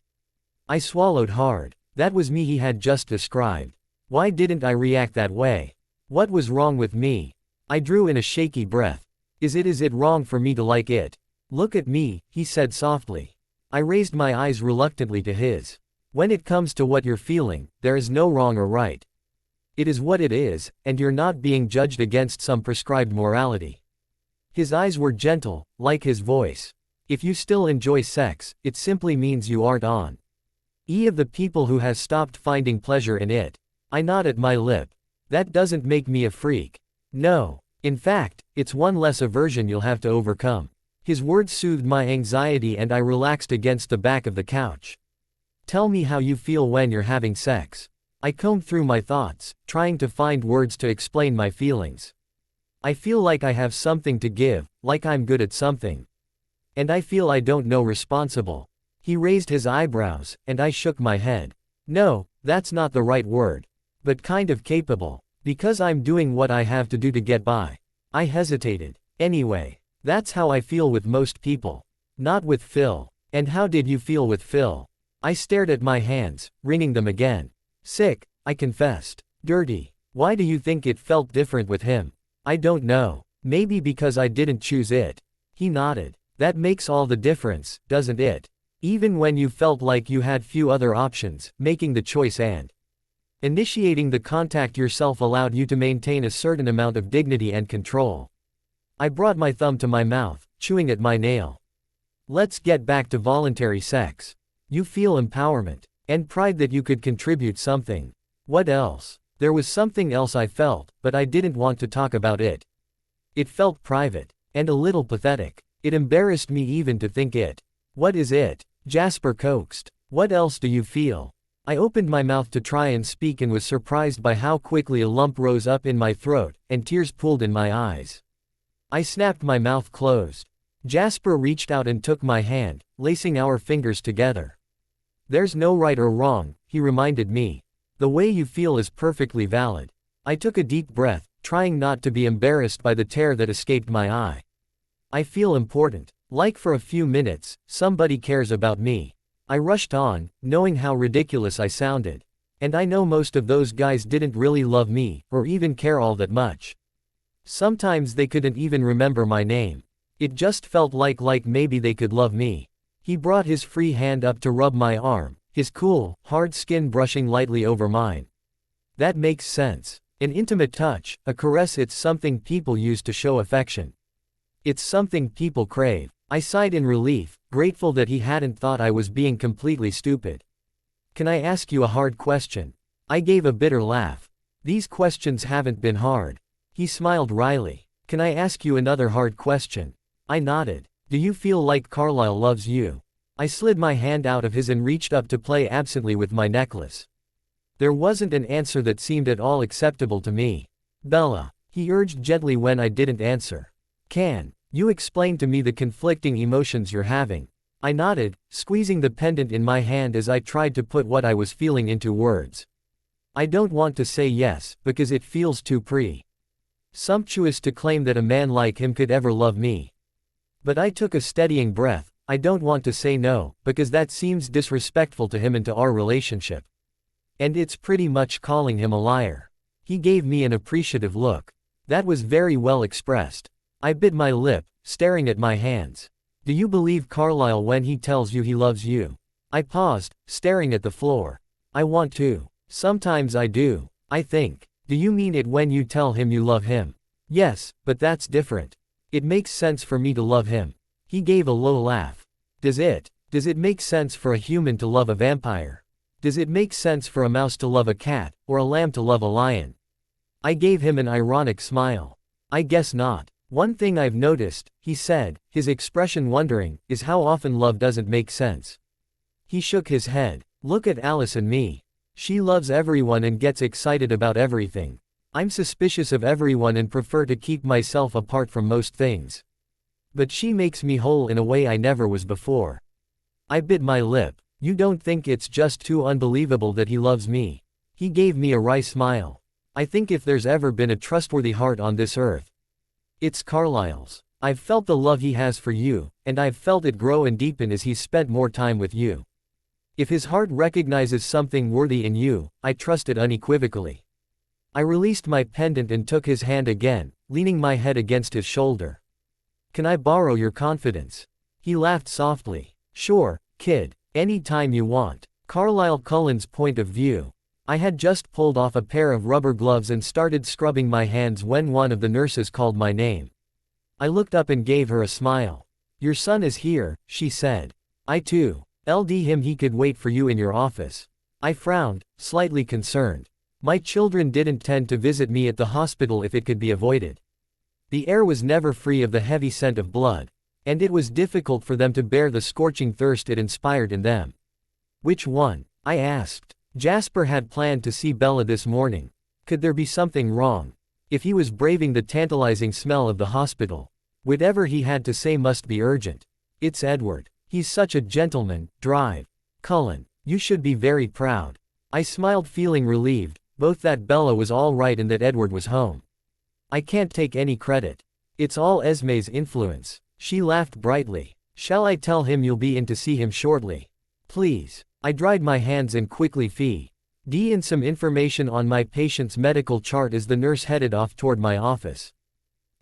I swallowed hard. That was me he had just described. Why didn't I react that way? What was wrong with me? I drew in a shaky breath. Is it wrong for me to like it? Look at me, he said softly. I raised my eyes reluctantly to his. When it comes to what you're feeling, there is no wrong or right. It is what it is, and you're not being judged against some prescribed morality. His eyes were gentle, like his voice. If you still enjoy sex, it simply means you aren't on of the people who has stopped finding pleasure in it. I nodded my lip. That doesn't make me a freak. No. In fact, it's one less aversion you'll have to overcome. His words soothed my anxiety and I relaxed against the back of the couch. Tell me how you feel when you're having sex. I combed through my thoughts, trying to find words to explain my feelings. I feel like I have something to give, like I'm good at something. And I feel I don't know responsible. He raised his eyebrows, and I shook my head. No, that's not the right word. But kind of capable. Because I'm doing what I have to do to get by. I hesitated. Anyway, that's how I feel with most people. Not with Phil. And how did you feel with Phil? I stared at my hands, wringing them again. Sick, I confessed. Dirty. Why do you think it felt different with him? I don't know. Maybe because I didn't choose it. He nodded. That makes all the difference, doesn't it? Even when you felt like you had few other options, making the choice and initiating the contact yourself allowed you to maintain a certain amount of dignity and control. I brought my thumb to my mouth, chewing at my nail. Let's get back to voluntary sex. You feel empowerment and pride that you could contribute something. What else? There was something else I felt, but I didn't want to talk about it. It felt private and a little pathetic. It embarrassed me even to think it. What is it? Jasper coaxed. What else do you feel? I opened my mouth to try and speak and was surprised by how quickly a lump rose up in my throat, and tears pooled in my eyes. I snapped my mouth closed. Jasper reached out and took my hand, lacing our fingers together. "There's no right or wrong," he reminded me. "The way you feel is perfectly valid." I took a deep breath, trying not to be embarrassed by the tear that escaped my eye. "I feel important. Like for a few minutes, somebody cares about me." I rushed on, knowing how ridiculous I sounded. And I know most of those guys didn't really love me, or even care all that much. Sometimes they couldn't even remember my name. It just felt like maybe they could love me. He brought his free hand up to rub my arm, his cool, hard skin brushing lightly over mine. That makes sense. An intimate touch, a caress, it's something people use to show affection. It's something people crave. I sighed in relief, grateful that he hadn't thought I was being completely stupid. "Can I ask you a hard question?" I gave a bitter laugh. "These questions haven't been hard." He smiled wryly. "Can I ask you another hard question?" I nodded. "Do you feel like Carlisle loves you?" I slid my hand out of his and reached up to play absently with my necklace. There wasn't an answer that seemed at all acceptable to me. "Bella," he urged gently when I didn't answer. "Can you explain to me the conflicting emotions you're having?" I nodded, squeezing the pendant in my hand as I tried to put what I was feeling into words. "I don't want to say yes, because it feels too presumptuous to claim that a man like him could ever love me. But I took a steadying breath. I don't want to say no, because that seems disrespectful to him and to our relationship. And it's pretty much calling him a liar." He gave me an appreciative look. "That was very well expressed." I bit my lip, staring at my hands. "Do you believe Carlisle when he tells you he loves you?" I paused, staring at the floor. "I want to. Sometimes I do. I think. Do you mean it when you tell him you love him?" "Yes, but that's different. It makes sense for me to love him." He gave a low laugh. Does it make sense for a human to love a vampire? Does it make sense for a mouse to love a cat, or a lamb to love a lion?" I gave him an ironic smile. "I guess not. One thing I've noticed," he said, his expression wondering, "is how often love doesn't make sense." He shook his head. "Look at Alice and me. She loves everyone and gets excited about everything. I'm suspicious of everyone and prefer to keep myself apart from most things. But she makes me whole in a way I never was before." I bit my lip. "You don't think it's just too unbelievable that he loves me?" He gave me a wry smile. "I think if there's ever been a trustworthy heart on this earth, it's Carlisle's. I've felt the love he has for you, and I've felt it grow and deepen as he's spent more time with you. If his heart recognizes something worthy in you, I trust it unequivocally." I released my pendant and took his hand again, leaning my head against his shoulder. "Can I borrow your confidence?" He laughed softly. "Sure, kid. Any time you want." Carlisle Cullen's point of view. I had just pulled off a pair of rubber gloves and started scrubbing my hands when one of the nurses called my name. I looked up and gave her a smile. "Your son is here," she said. "I too. LD him, he could wait for you in your office." I frowned, slightly concerned. My children didn't tend to visit me at the hospital if it could be avoided. The air was never free of the heavy scent of blood. And it was difficult for them to bear the scorching thirst it inspired in them. "Which one?" I asked. Jasper had planned to see Bella this morning. Could there be something wrong? If he was braving the tantalizing smell of the hospital, whatever he had to say must be urgent. "It's Edward. He's such a gentleman." Drive. "Cullen, you should be very proud." I smiled, feeling relieved, both that Bella was all right and that Edward was home. "I can't take any credit. It's all Esme's influence." She laughed brightly. "Shall I tell him you'll be in to see him shortly?" "Please." I dried my hands and quickly fed in some information on my patient's medical chart as the nurse headed off toward my office.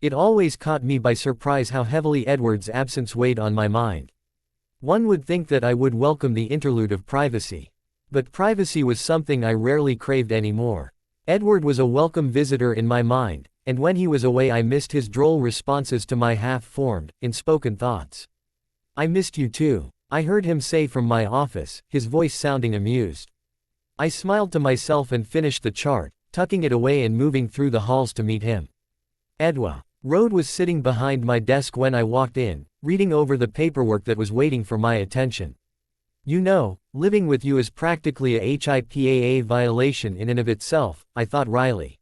It always caught me by surprise how heavily Edward's absence weighed on my mind. One would think that I would welcome the interlude of privacy. But privacy was something I rarely craved anymore. Edward was a welcome visitor in my mind, and when he was away I missed his droll responses to my half-formed, unspoken thoughts. "I missed you too," I heard him say from my office, his voice sounding amused. I smiled to myself and finished the chart, tucking it away and moving through the halls to meet him. Edward was sitting behind my desk when I walked in, reading over the paperwork that was waiting for my attention. You know, living with you is practically a HIPAA violation in and of itself, I thought wryly.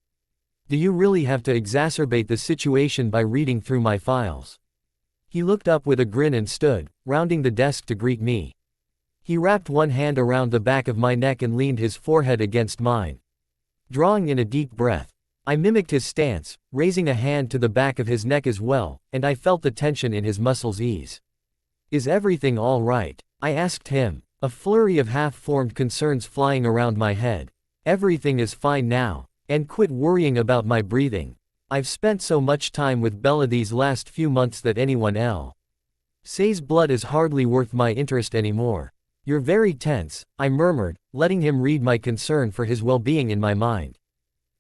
Do you really have to exacerbate the situation by reading through my files? He looked up with a grin and stood, rounding the desk to greet me. He wrapped one hand around the back of my neck and leaned his forehead against mine. Drawing in a deep breath, I mimicked his stance, raising a hand to the back of his neck as well, and I felt the tension in his muscles ease. Is everything all right? I asked him, a flurry of half-formed concerns flying around my head. Everything is fine now, and quit worrying about my breathing. I've spent so much time with Bella these last few months that anyone else's blood is hardly worth my interest anymore. You're very tense, I murmured, letting him read my concern for his well-being in my mind.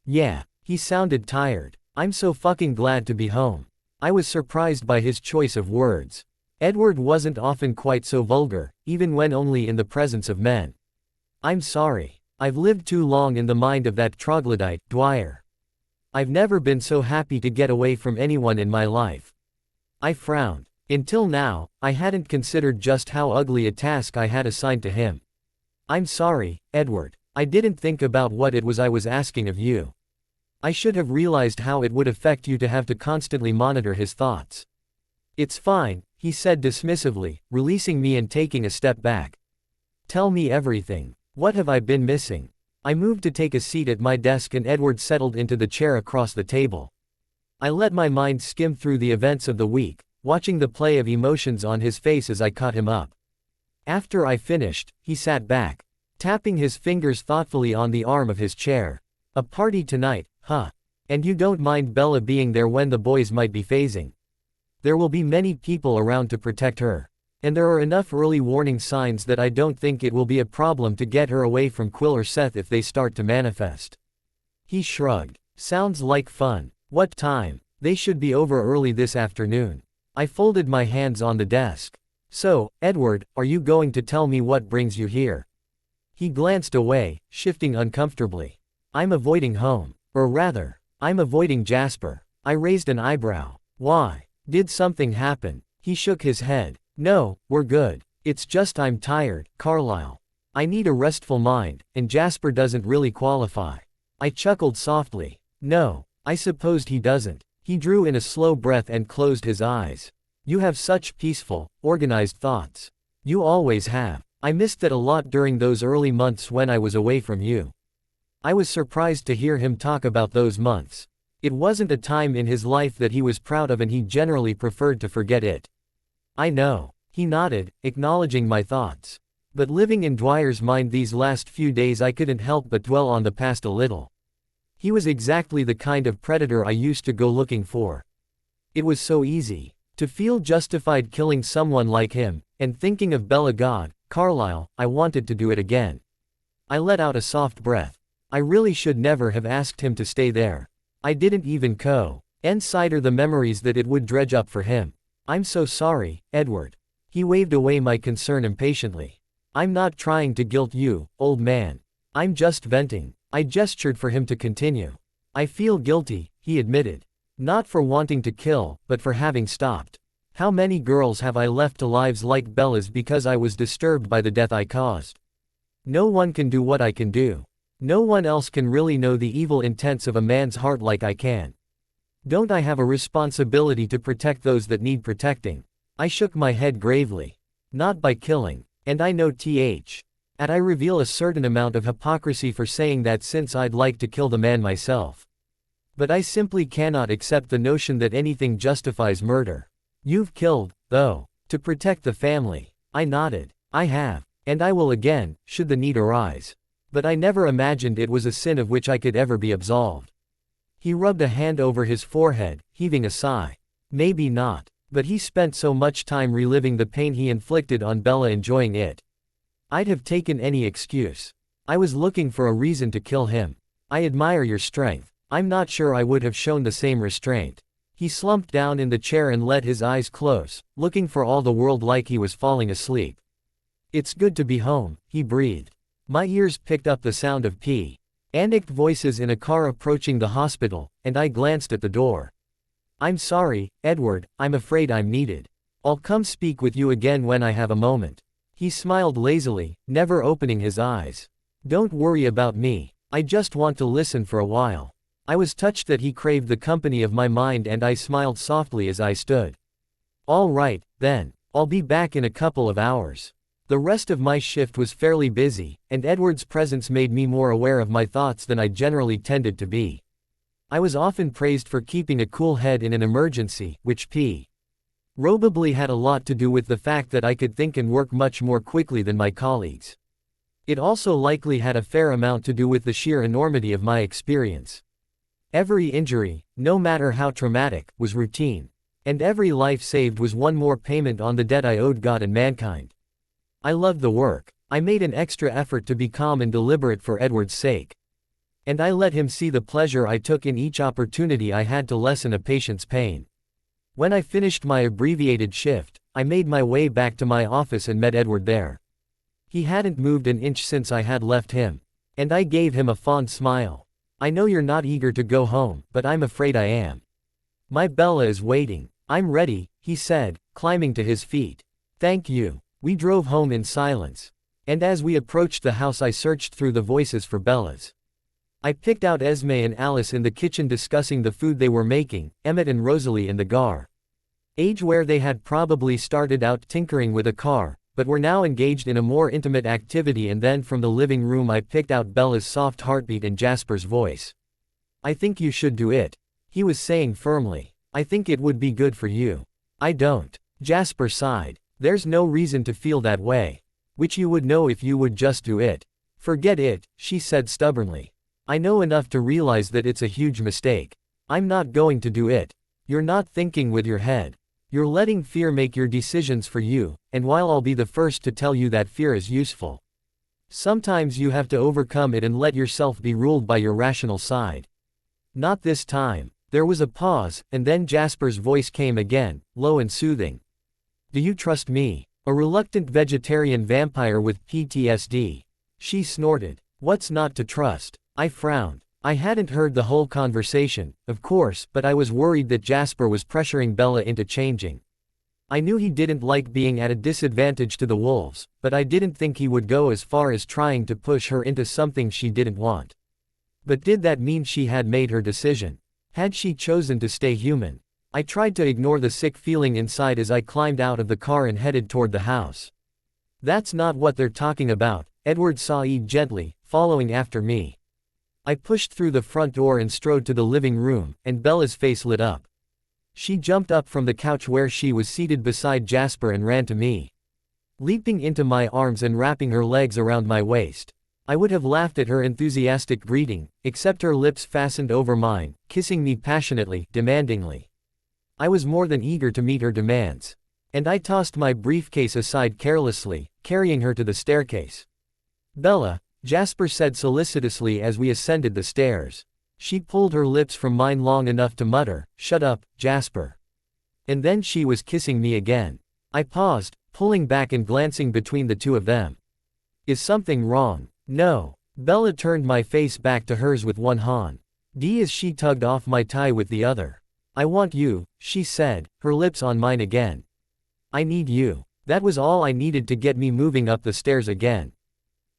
Yeah, he sounded tired. I'm so fucking glad to be home. I was surprised by his choice of words. Edward wasn't often quite so vulgar, even when only in the presence of men. I'm sorry. I've lived too long in the mind of that troglodyte, Dwyer. I've never been so happy to get away from anyone in my life. I frowned. Until now, I hadn't considered just how ugly a task I had assigned to him. I'm sorry, Edward. I didn't think about what it was I was asking of you. I should have realized how it would affect you to have to constantly monitor his thoughts. It's fine, he said dismissively, releasing me and taking a step back. Tell me everything. What have I been missing? I moved to take a seat at my desk and Edward settled into the chair across the table. I let my mind skim through the events of the week, watching the play of emotions on his face as I caught him up. After I finished, he sat back, tapping his fingers thoughtfully on the arm of his chair. A party tonight, huh? And you don't mind Bella being there when the boys might be phasing? There will be many people around to protect her. And there are enough early warning signs that I don't think it will be a problem to get her away from Quill or Seth if they start to manifest. He shrugged. Sounds like fun. What time? They should be over early this afternoon. I folded my hands on the desk. So, Edward, are you going to tell me what brings you here? He glanced away, shifting uncomfortably. I'm avoiding home. Or rather, I'm avoiding Jasper. I raised an eyebrow. Why? Did something happen? He shook his head. No, we're good. It's just I'm tired, Carlisle. I need a restful mind, and Jasper doesn't really qualify. I chuckled softly. No, I supposed he doesn't. He drew in a slow breath and closed his eyes. You have such peaceful, organized thoughts. You always have. I missed that a lot during those early months when I was away from you. I was surprised to hear him talk about those months. It wasn't a time in his life that he was proud of and he generally preferred to forget it. I know. He nodded, acknowledging my thoughts. But living in Dwyer's mind these last few days I couldn't help but dwell on the past a little. He was exactly the kind of predator I used to go looking for. It was so easy to feel justified killing someone like him, and thinking of Bella God, Carlisle, I wanted to do it again. I let out a soft breath. I really should never have asked him to stay there. I didn't even consider the memories that it would dredge up for him. I'm so sorry, Edward. He waved away my concern impatiently. I'm not trying to guilt you, old man. I'm just venting. I gestured for him to continue. I feel guilty, he admitted. Not for wanting to kill, but for having stopped. How many girls have I left to lives like Bella's because I was disturbed by the death I caused? No one can do what I can do. No one else can really know the evil intents of a man's heart like I can. Don't I have a responsibility to protect those that need protecting? I shook my head gravely. Not by killing. And I know I reveal a certain amount of hypocrisy for saying that since I'd like to kill the man myself. But I simply cannot accept the notion that anything justifies murder. You've killed, though, to protect the family. I nodded. I have. And I will again, should the need arise. But I never imagined it was a sin of which I could ever be absolved. He rubbed a hand over his forehead, heaving a sigh. Maybe not. But he spent so much time reliving the pain he inflicted on Bella enjoying it. I'd have taken any excuse. I was looking for a reason to kill him. I admire your strength. I'm not sure I would have shown the same restraint. He slumped down in the chair and let his eyes close, looking for all the world like he was falling asleep. It's good to be home, he breathed. My ears picked up the sound of panicked voices in a car approaching the hospital, and I glanced at the door. I'm sorry, Edward, I'm afraid I'm needed. I'll come speak with you again when I have a moment. He smiled lazily, never opening his eyes. Don't worry about me. I just want to listen for a while. I was touched that he craved the company of my mind, and I smiled softly as I stood. All right, then. I'll be back in a couple of hours. The rest of my shift was fairly busy, and Edward's presence made me more aware of my thoughts than I generally tended to be. I was often praised for keeping a cool head in an emergency, which probably had a lot to do with the fact that I could think and work much more quickly than my colleagues. It also likely had a fair amount to do with the sheer enormity of my experience. Every injury, no matter how traumatic, was routine. And every life saved was one more payment on the debt I owed God and mankind. I loved the work. I made an extra effort to be calm and deliberate for Edward's sake. And I let him see the pleasure I took in each opportunity I had to lessen a patient's pain. When I finished my abbreviated shift, I made my way back to my office and met Edward there. He hadn't moved an inch since I had left him. And I gave him a fond smile. I know you're not eager to go home, but I'm afraid I am. My Bella is waiting. I'm ready, he said, climbing to his feet. Thank you. We drove home in silence. And as we approached the house, I searched through the voices for Bella's. I picked out Esme and Alice in the kitchen discussing the food they were making, Emmett and Rosalie in the garage where they had probably started out tinkering with a car, but were now engaged in a more intimate activity, and then from the living room I picked out Bella's soft heartbeat and Jasper's voice. I think you should do it, he was saying firmly. I think it would be good for you. I don't. Jasper sighed. There's no reason to feel that way. Which you would know if you would just do it. Forget it, she said stubbornly. I know enough to realize that it's a huge mistake. I'm not going to do it. You're not thinking with your head. You're letting fear make your decisions for you, and while I'll be the first to tell you that fear is useful, sometimes you have to overcome it and let yourself be ruled by your rational side. Not this time. There was a pause, and then Jasper's voice came again, low and soothing. Do you trust me? A reluctant vegetarian vampire with PTSD. She snorted. What's not to trust? I frowned. I hadn't heard the whole conversation, of course, but I was worried that Jasper was pressuring Bella into changing. I knew he didn't like being at a disadvantage to the wolves, but I didn't think he would go as far as trying to push her into something she didn't want. But did that mean she had made her decision? Had she chosen to stay human? I tried to ignore the sick feeling inside as I climbed out of the car and headed toward the house. That's not what they're talking about, Edward sighed gently, following after me. I pushed through the front door and strode to the living room, and Bella's face lit up. She jumped up from the couch where she was seated beside Jasper and ran to me, leaping into my arms and wrapping her legs around my waist. I would have laughed at her enthusiastic greeting, except her lips fastened over mine, kissing me passionately, demandingly. I was more than eager to meet her demands. And I tossed my briefcase aside carelessly, carrying her to the staircase. Bella, Jasper said solicitously as we ascended the stairs. She pulled her lips from mine long enough to mutter, "Shut up, Jasper." And then she was kissing me again. I paused, pulling back and glancing between the two of them. Is something wrong? No. Bella turned my face back to hers with one hand. As she tugged off my tie with the other. I want you, she said, her lips on mine again. I need you. That was all I needed to get me moving up the stairs again.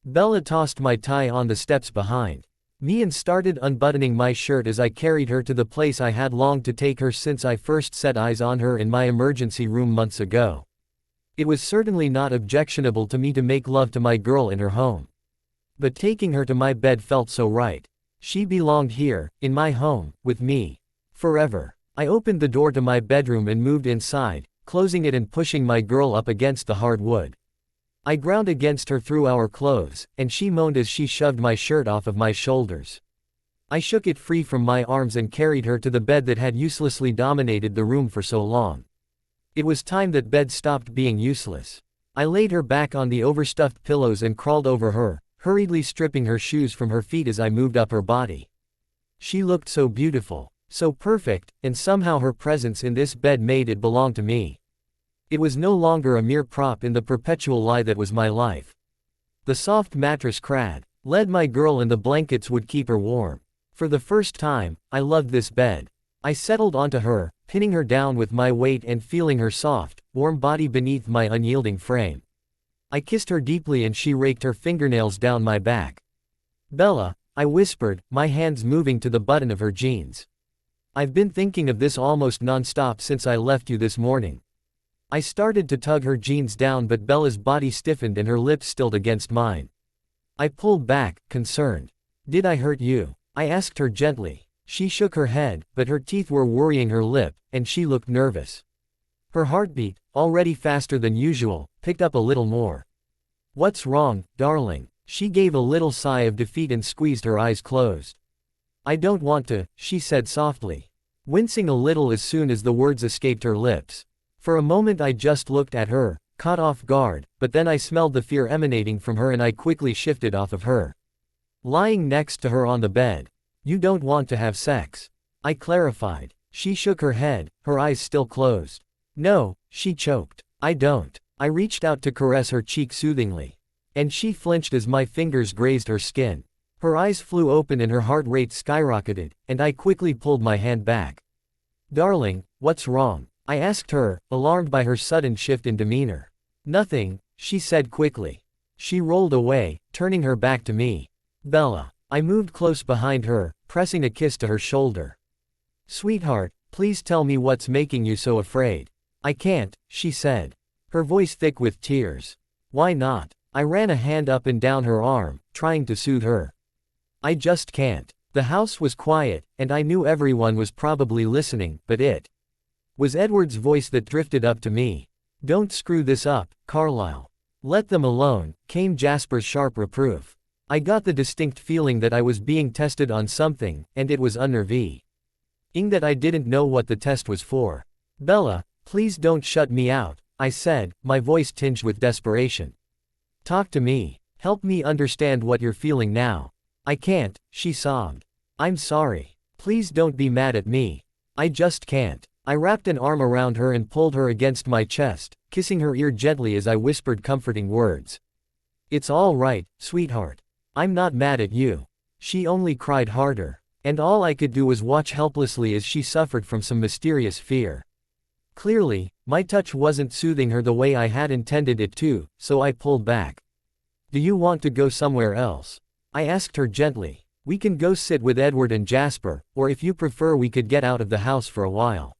Bella tossed my tie on the steps behind me and started unbuttoning my shirt as I carried her to the place I had longed to take her since I first set eyes on her in my emergency room months ago. It was certainly not objectionable to me to make love to my girl in her home. But taking her to my bed felt so right. She belonged here, in my home, with me. Forever. I opened the door to my bedroom and moved inside, closing it and pushing my girl up against the hard wood. I ground against her through our clothes, and she moaned as she shoved my shirt off of my shoulders. I shook it free from my arms and carried her to the bed that had uselessly dominated the room for so long. It was time that bed stopped being useless. I laid her back on the overstuffed pillows and crawled over her, hurriedly stripping her shoes from her feet as I moved up her body. She looked so beautiful, so perfect, and somehow her presence in this bed made it belong to me. It was no longer a mere prop in the perpetual lie that was my life. The soft mattress led my girl and the blankets would keep her warm. For the first time, I loved this bed. I settled onto her, pinning her down with my weight and feeling her soft, warm body beneath my unyielding frame. I kissed her deeply and she raked her fingernails down my back. Bella, I whispered, my hands moving to the button of her jeans. I've been thinking of this almost non-stop since I left you this morning. I started to tug her jeans down but Bella's body stiffened and her lips stilled against mine. I pulled back, concerned. Did I hurt you? I asked her gently. She shook her head, but her teeth were worrying her lip, and she looked nervous. Her heartbeat, already faster than usual, picked up a little more. What's wrong, darling? She gave a little sigh of defeat and squeezed her eyes closed. I don't want to, she said softly, wincing a little as soon as the words escaped her lips. For a moment I just looked at her, caught off guard, but then I smelled the fear emanating from her and I quickly shifted off of her. Lying next to her on the bed. You don't want to have sex? I clarified. She shook her head, her eyes still closed. No, she choked. I don't. I reached out to caress her cheek soothingly. And she flinched as my fingers grazed her skin. Her eyes flew open and her heart rate skyrocketed, and I quickly pulled my hand back. Darling, what's wrong? I asked her, alarmed by her sudden shift in demeanor. Nothing, she said quickly. She rolled away, turning her back to me. Bella. I moved close behind her, pressing a kiss to her shoulder. Sweetheart, please tell me what's making you so afraid. I can't, she said. Her voice thick with tears. Why not? I ran a hand up and down her arm, trying to soothe her. I just can't. The house was quiet, and I knew everyone was probably listening, but it was Edward's voice that drifted up to me. Don't screw this up, Carlisle. Let them alone, came Jasper's sharp reproof. I got the distinct feeling that I was being tested on something, and it was unnerving that I didn't know what the test was for. Bella, please don't shut me out, I said, my voice tinged with desperation. Talk to me. Help me understand what you're feeling now. I can't, she sobbed. I'm sorry. Please don't be mad at me. I just can't. I wrapped an arm around her and pulled her against my chest, kissing her ear gently as I whispered comforting words. It's all right, sweetheart. I'm not mad at you. She only cried harder, and all I could do was watch helplessly as she suffered from some mysterious fear. Clearly, my touch wasn't soothing her the way I had intended it to, so I pulled back. Do you want to go somewhere else? I asked her gently. We can go sit with Edward and Jasper, or if you prefer we could get out of the house for a while.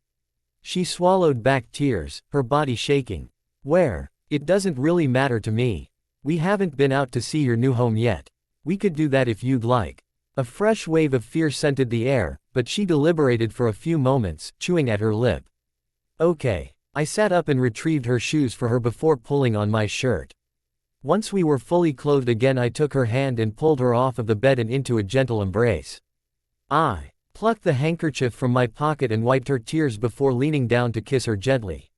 She swallowed back tears, her body shaking. Where? It doesn't really matter to me. We haven't been out to see your new home yet. We could do that if you'd like. A fresh wave of fear scented the air, but she deliberated for a few moments, chewing at her lip. Okay. I sat up and retrieved her shoes for her before pulling on my shirt. Once we were fully clothed again I took her hand and pulled her off of the bed and into a gentle embrace. I plucked the handkerchief from my pocket and wiped her tears before leaning down to kiss her gently.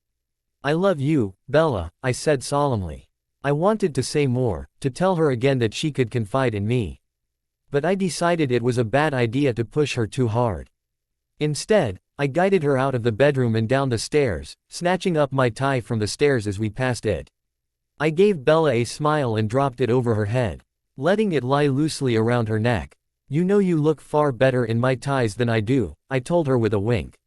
I love you, Bella, I said solemnly. I wanted to say more, to tell her again that she could confide in me. But I decided it was a bad idea to push her too hard. Instead, I guided her out of the bedroom and down the stairs, snatching up my tie from the stairs as we passed it. I gave Bella a smile and dropped it over her head, letting it lie loosely around her neck. You know you look far better in my ties than I do, I told her with a wink.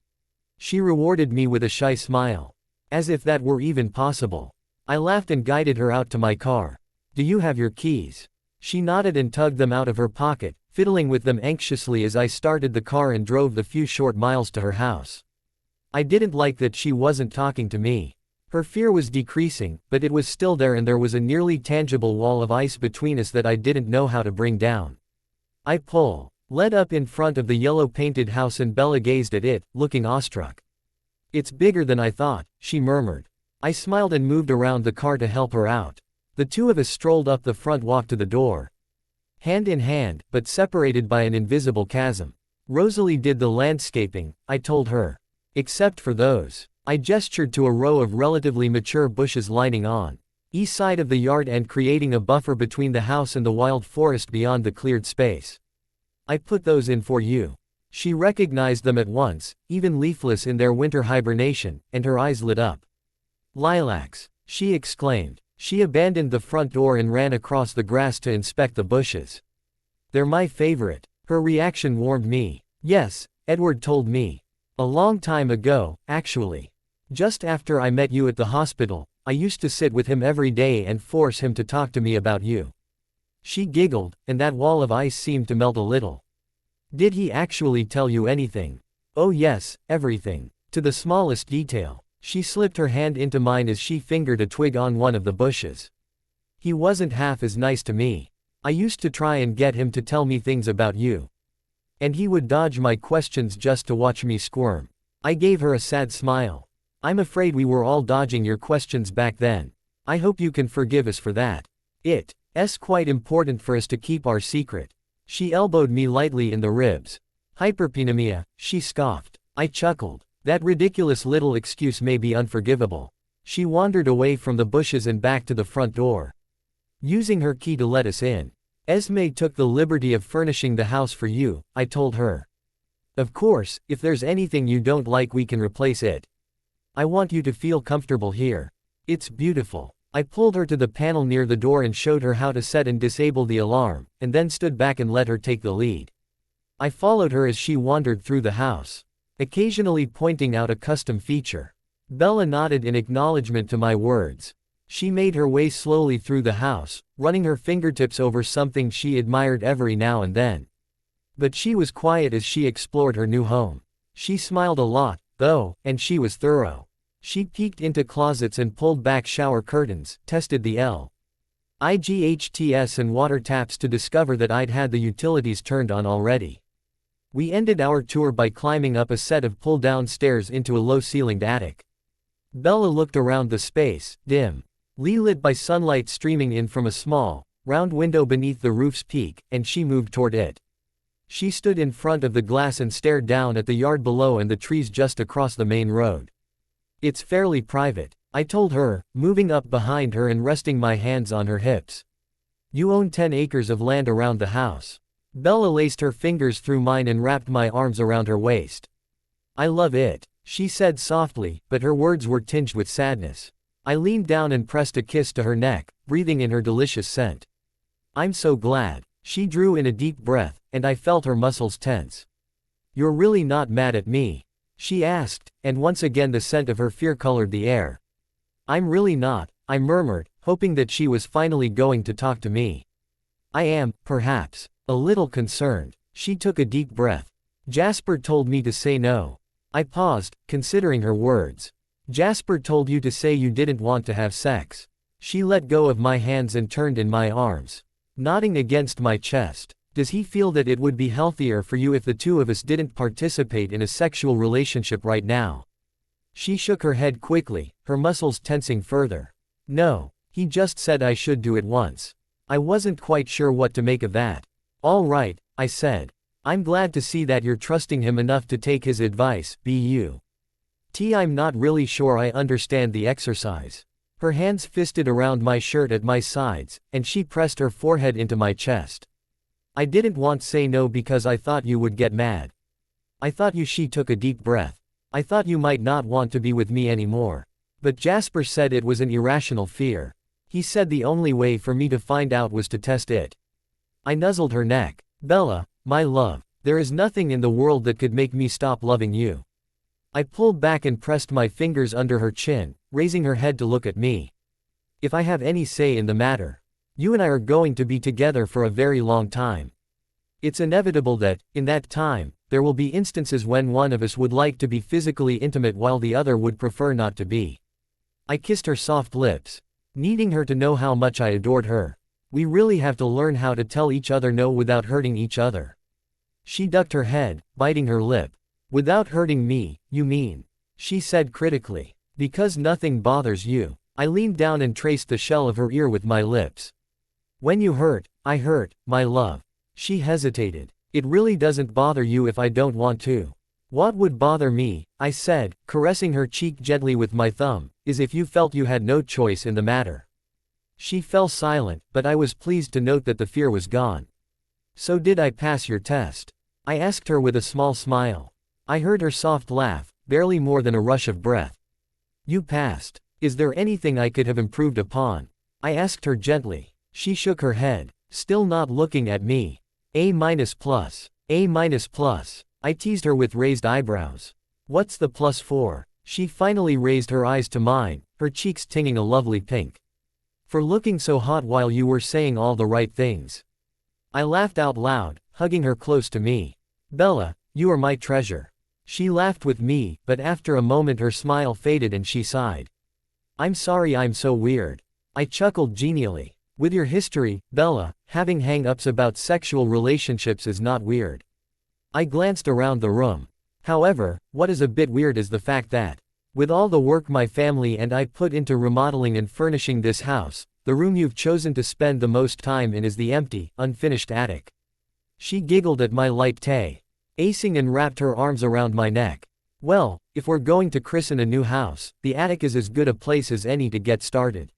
She rewarded me with a shy smile. As if that were even possible. I laughed and guided her out to my car. Do you have your keys? She nodded and tugged them out of her pocket, fiddling with them anxiously as I started the car and drove the few short miles to her house. I didn't like that she wasn't talking to me. Her fear was decreasing, but it was still there and there was a nearly tangible wall of ice between us that I didn't know how to bring down. I led up in front of the yellow-painted house and Bella gazed at it, looking awestruck. It's bigger than I thought, she murmured. I smiled and moved around the car to help her out. The two of us strolled up the front walk to the door. Hand in hand, but separated by an invisible chasm. Rosalie did the landscaping, I told her. Except for those. I gestured to a row of relatively mature bushes lining on east side of the yard and creating a buffer between the house and the wild forest beyond the cleared space. I put those in for you. She recognized them at once, even leafless in their winter hibernation, and her eyes lit up. Lilacs, she exclaimed. She abandoned the front door and ran across the grass to inspect the bushes. They're my favorite. Her reaction warmed me. Yes, Edward told me. A long time ago, actually. Just after I met you at the hospital, I used to sit with him every day and force him to talk to me about you." She giggled, and that wall of ice seemed to melt a little. "Did he actually tell you anything?" "Oh yes, everything. To the smallest detail." She slipped her hand into mine as she fingered a twig on one of the bushes. "He wasn't half as nice to me. I used to try and get him to tell me things about you. And he would dodge my questions just to watch me squirm." I gave her a sad smile. "I'm afraid we were all dodging your questions back then. I hope you can forgive us for that. It's quite important for us to keep our secret." She elbowed me lightly in the ribs. "Hyperpenemia," she scoffed. I chuckled. That ridiculous little excuse may be unforgivable. She wandered away from the bushes and back to the front door, using her key to let us in. "Esme took the liberty of furnishing the house for you," I told her. "Of course, if there's anything you don't like we can replace it. I want you to feel comfortable here. It's beautiful." I pulled her to the panel near the door and showed her how to set and disable the alarm, and then stood back and let her take the lead. I followed her as she wandered through the house, occasionally pointing out a custom feature. Bella nodded in acknowledgement to my words. She made her way slowly through the house, running her fingertips over something she admired every now and then. But she was quiet as she explored her new home. She smiled a lot, though, and she was thorough. She peeked into closets and pulled back shower curtains, tested the lights and water taps to discover that I'd had the utilities turned on already. We ended our tour by climbing up a set of pull-down stairs into a low-ceilinged attic. Bella looked around the space, dim, lit by sunlight streaming in from a small, round window beneath the roof's peak, and she moved toward it. She stood in front of the glass and stared down at the yard below and the trees just across the main road. "It's fairly private," I told her, moving up behind her and resting my hands on her hips. "You own 10 acres of land around the house." Bella laced her fingers through mine and wrapped my arms around her waist. "I love it," she said softly, but her words were tinged with sadness. I leaned down and pressed a kiss to her neck, breathing in her delicious scent. "I'm so glad." She drew in a deep breath, and I felt her muscles tense. "You're really not mad at me?" she asked, and once again the scent of her fear colored the air. "I'm really not," I murmured, hoping that she was finally going to talk to me. "I am, perhaps, a little concerned." She took a deep breath. "Jasper told me to say no." I paused, considering her words. "Jasper told you to say you didn't want to have sex." She let go of my hands and turned in my arms, nodding against my chest. "Does he feel that it would be healthier for you if the two of us didn't participate in a sexual relationship right now?" She shook her head quickly, her muscles tensing further. "No. He just said I should do it once." I wasn't quite sure what to make of that. "All right," I said. "I'm glad to see that you're trusting him enough to take his advice, I'm not really sure I understand the exercise." Her hands fisted around my shirt at my sides, and she pressed her forehead into my chest. "I didn't want to say no because I thought you would get mad. I thought you." She took a deep breath. "I thought you might not want to be with me anymore. But Jasper said it was an irrational fear. He said the only way for me to find out was to test it." I nuzzled her neck. "Bella, my love, there is nothing in the world that could make me stop loving you." I pulled back and pressed my fingers under her chin, raising her head to look at me. "If I have any say in the matter, you and I are going to be together for a very long time. It's inevitable that, in that time, there will be instances when one of us would like to be physically intimate while the other would prefer not to be." I kissed her soft lips, needing her to know how much I adored her. "We really have to learn how to tell each other no without hurting each other." She ducked her head, biting her lip. "Without hurting me, you mean?" she said critically. "Because nothing bothers you." I leaned down and traced the shell of her ear with my lips. "When you hurt, I hurt, my love." She hesitated. "It really doesn't bother you if I don't want to." "What would bother me," I said, caressing her cheek gently with my thumb, "is if you felt you had no choice in the matter." She fell silent, but I was pleased to note that the fear was gone. "So did I pass your test?" I asked her with a small smile. I heard her soft laugh, barely more than a rush of breath. "You passed. Is there anything I could have improved upon?" I asked her gently. She shook her head, still not looking at me. A plus. A plus. I teased her with raised eyebrows. "What's the plus for?" She finally raised her eyes to mine, her cheeks tinging a lovely pink. For looking so hot while you were saying all the right things. I laughed out loud, hugging her close to me. Bella, you are my treasure. She laughed with me, but after a moment her smile faded and she sighed. I'm sorry I'm so weird. I chuckled genially. With your history, Bella, having hang-ups about sexual relationships is not weird. I glanced around the room. However, what is a bit weird is the fact that, with all the work my family and I put into remodeling and furnishing this house, the room you've chosen to spend the most time in is the empty, unfinished attic. She giggled at my light acing and wrapped her arms around my neck. Well, if we're going to christen a new house, the attic is as good a place as any to get started.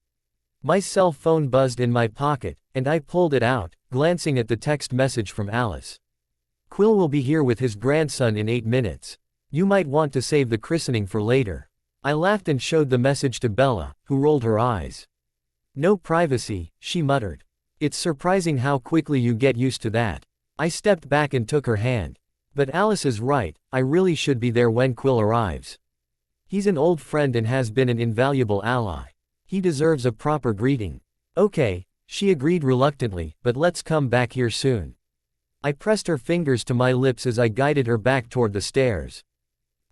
My cell phone buzzed in my pocket, and I pulled it out, glancing at the text message from Alice. Quill will be here with his grandson in 8 minutes. You might want to save the christening for later. I laughed and showed the message to Bella, who rolled her eyes. No privacy, she muttered. It's surprising how quickly you get used to that. I stepped back and took her hand. But Alice is right, I really should be there when Quill arrives. He's an old friend and has been an invaluable ally. He deserves a proper greeting. Okay, she agreed reluctantly, but let's come back here soon. I pressed her fingers to my lips as I guided her back toward the stairs.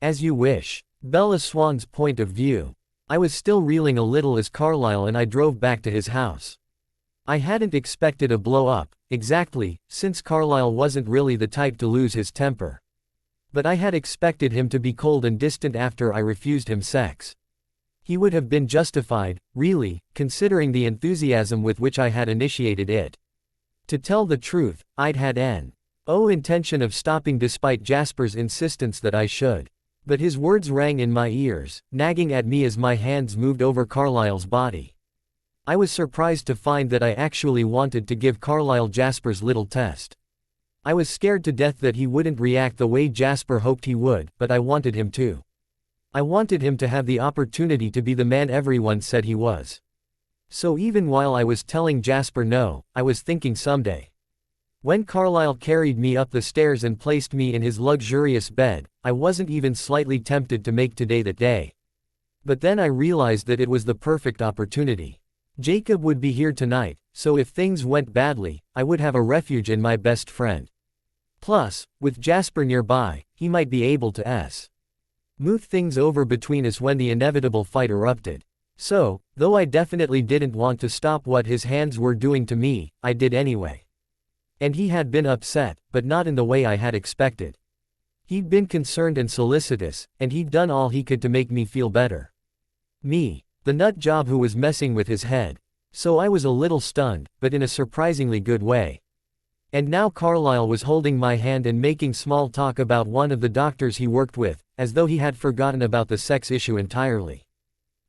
As you wish. Bella Swan's point of view. I was still reeling a little as Carlisle and I drove back to his house. I hadn't expected a blow-up, exactly, since Carlisle wasn't really the type to lose his temper. But I had expected him to be cold and distant after I refused him sex. He would have been justified, really, considering the enthusiasm with which I had initiated it. To tell the truth, I'd had no intention of stopping despite Jasper's insistence that I should. But his words rang in my ears, nagging at me as my hands moved over Carlisle's body. I was surprised to find that I actually wanted to give Carlisle Jasper's little test. I was scared to death that he wouldn't react the way Jasper hoped he would, but I wanted him to. I wanted him to have the opportunity to be the man everyone said he was. So even while I was telling Jasper no, I was thinking someday. When Carlisle carried me up the stairs and placed me in his luxurious bed, I wasn't even slightly tempted to make today that day. But then I realized that it was the perfect opportunity. Jacob would be here tonight, so if things went badly, I would have a refuge in my best friend. Plus, with Jasper nearby, he might be able to smooth things over between us when the inevitable fight erupted. So, though I definitely didn't want to stop what his hands were doing to me, I did anyway. And he had been upset, but not in the way I had expected. He'd been concerned and solicitous, and he'd done all he could to make me feel better. Me, the nut job who was messing with his head. So I was a little stunned, but in a surprisingly good way. And now Carlisle was holding my hand and making small talk about one of the doctors he worked with, as though he had forgotten about the sex issue entirely.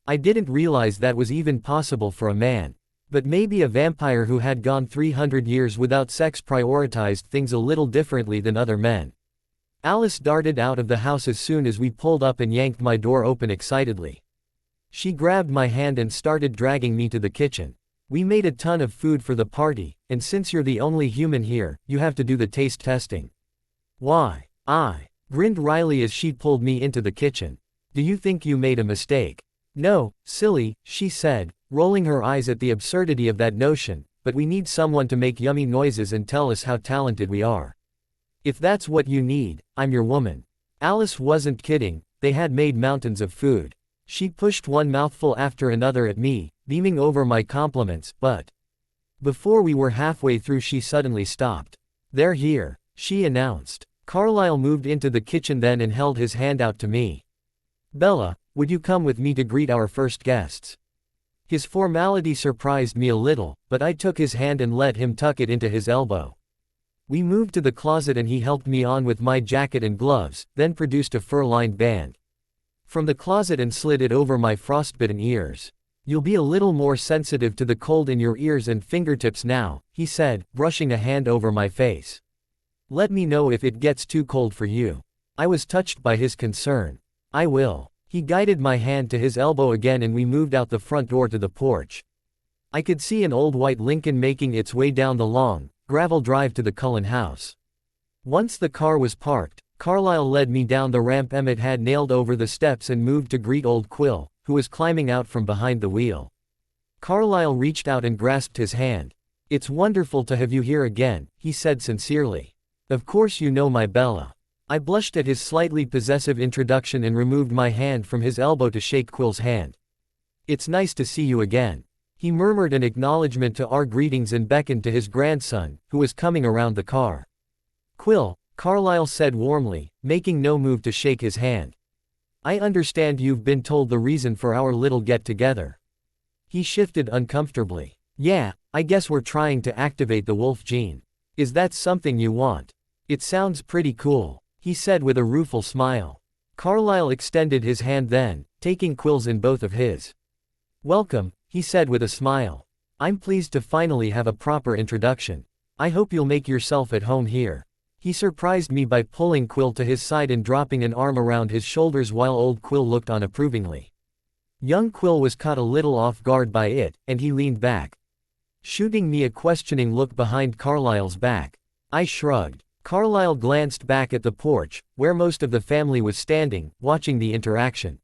I didn't realize that was even possible for a man. But maybe a vampire who had gone 300 years without sex prioritized things a little differently than other men. Alice darted out of the house as soon as we pulled up and yanked my door open excitedly. She grabbed my hand and started dragging me to the kitchen. We made a ton of food for the party, and since you're the only human here, you have to do the taste testing. Why? I grinned wryly as she pulled me into the kitchen. Do you think you made a mistake? No, silly, she said, rolling her eyes at the absurdity of that notion, but we need someone to make yummy noises and tell us how talented we are. If that's what you need, I'm your woman. Alice wasn't kidding, they had made mountains of food. She pushed one mouthful after another at me, beaming over my compliments, but before we were halfway through she suddenly stopped. They're here, she announced. Carlisle moved into the kitchen then and held his hand out to me. Bella, would you come with me to greet our first guests? His formality surprised me a little, but I took his hand and let him tuck it into his elbow. We moved to the closet and he helped me on with my jacket and gloves, then produced a fur-lined band from the closet and slid it over my frostbitten ears. You'll be a little more sensitive to the cold in your ears and fingertips now, he said, brushing a hand over my face. Let me know if it gets too cold for you. I was touched by his concern. I will. He guided my hand to his elbow again and we moved out the front door to the porch. I could see an old white Lincoln making its way down the long, gravel drive to the Cullen house. Once the car was parked, Carlisle led me down the ramp Emmett had nailed over the steps and moved to greet old Quill, who was climbing out from behind the wheel. Carlisle reached out and grasped his hand. "It's wonderful to have you here again," he said sincerely. "Of course you know my Bella." I blushed at his slightly possessive introduction and removed my hand from his elbow to shake Quill's hand. "It's nice to see you again." He murmured an acknowledgement to our greetings and beckoned to his grandson, who was coming around the car. "Quill," Carlisle said warmly, making no move to shake his hand. "I understand you've been told the reason for our little get-together." He shifted uncomfortably. "Yeah, I guess we're trying to activate the wolf gene. Is that something you want?" "It sounds pretty cool," he said with a rueful smile. Carlisle extended his hand then, taking Quill's in both of his. "Welcome," he said with a smile. "I'm pleased to finally have a proper introduction. I hope you'll make yourself at home here." He surprised me by pulling Quill to his side and dropping an arm around his shoulders while old Quill looked on approvingly. Young Quill was caught a little off guard by it, and he leaned back, shooting me a questioning look behind Carlisle's back. I shrugged. Carlisle glanced back at the porch, where most of the family was standing, watching the interaction.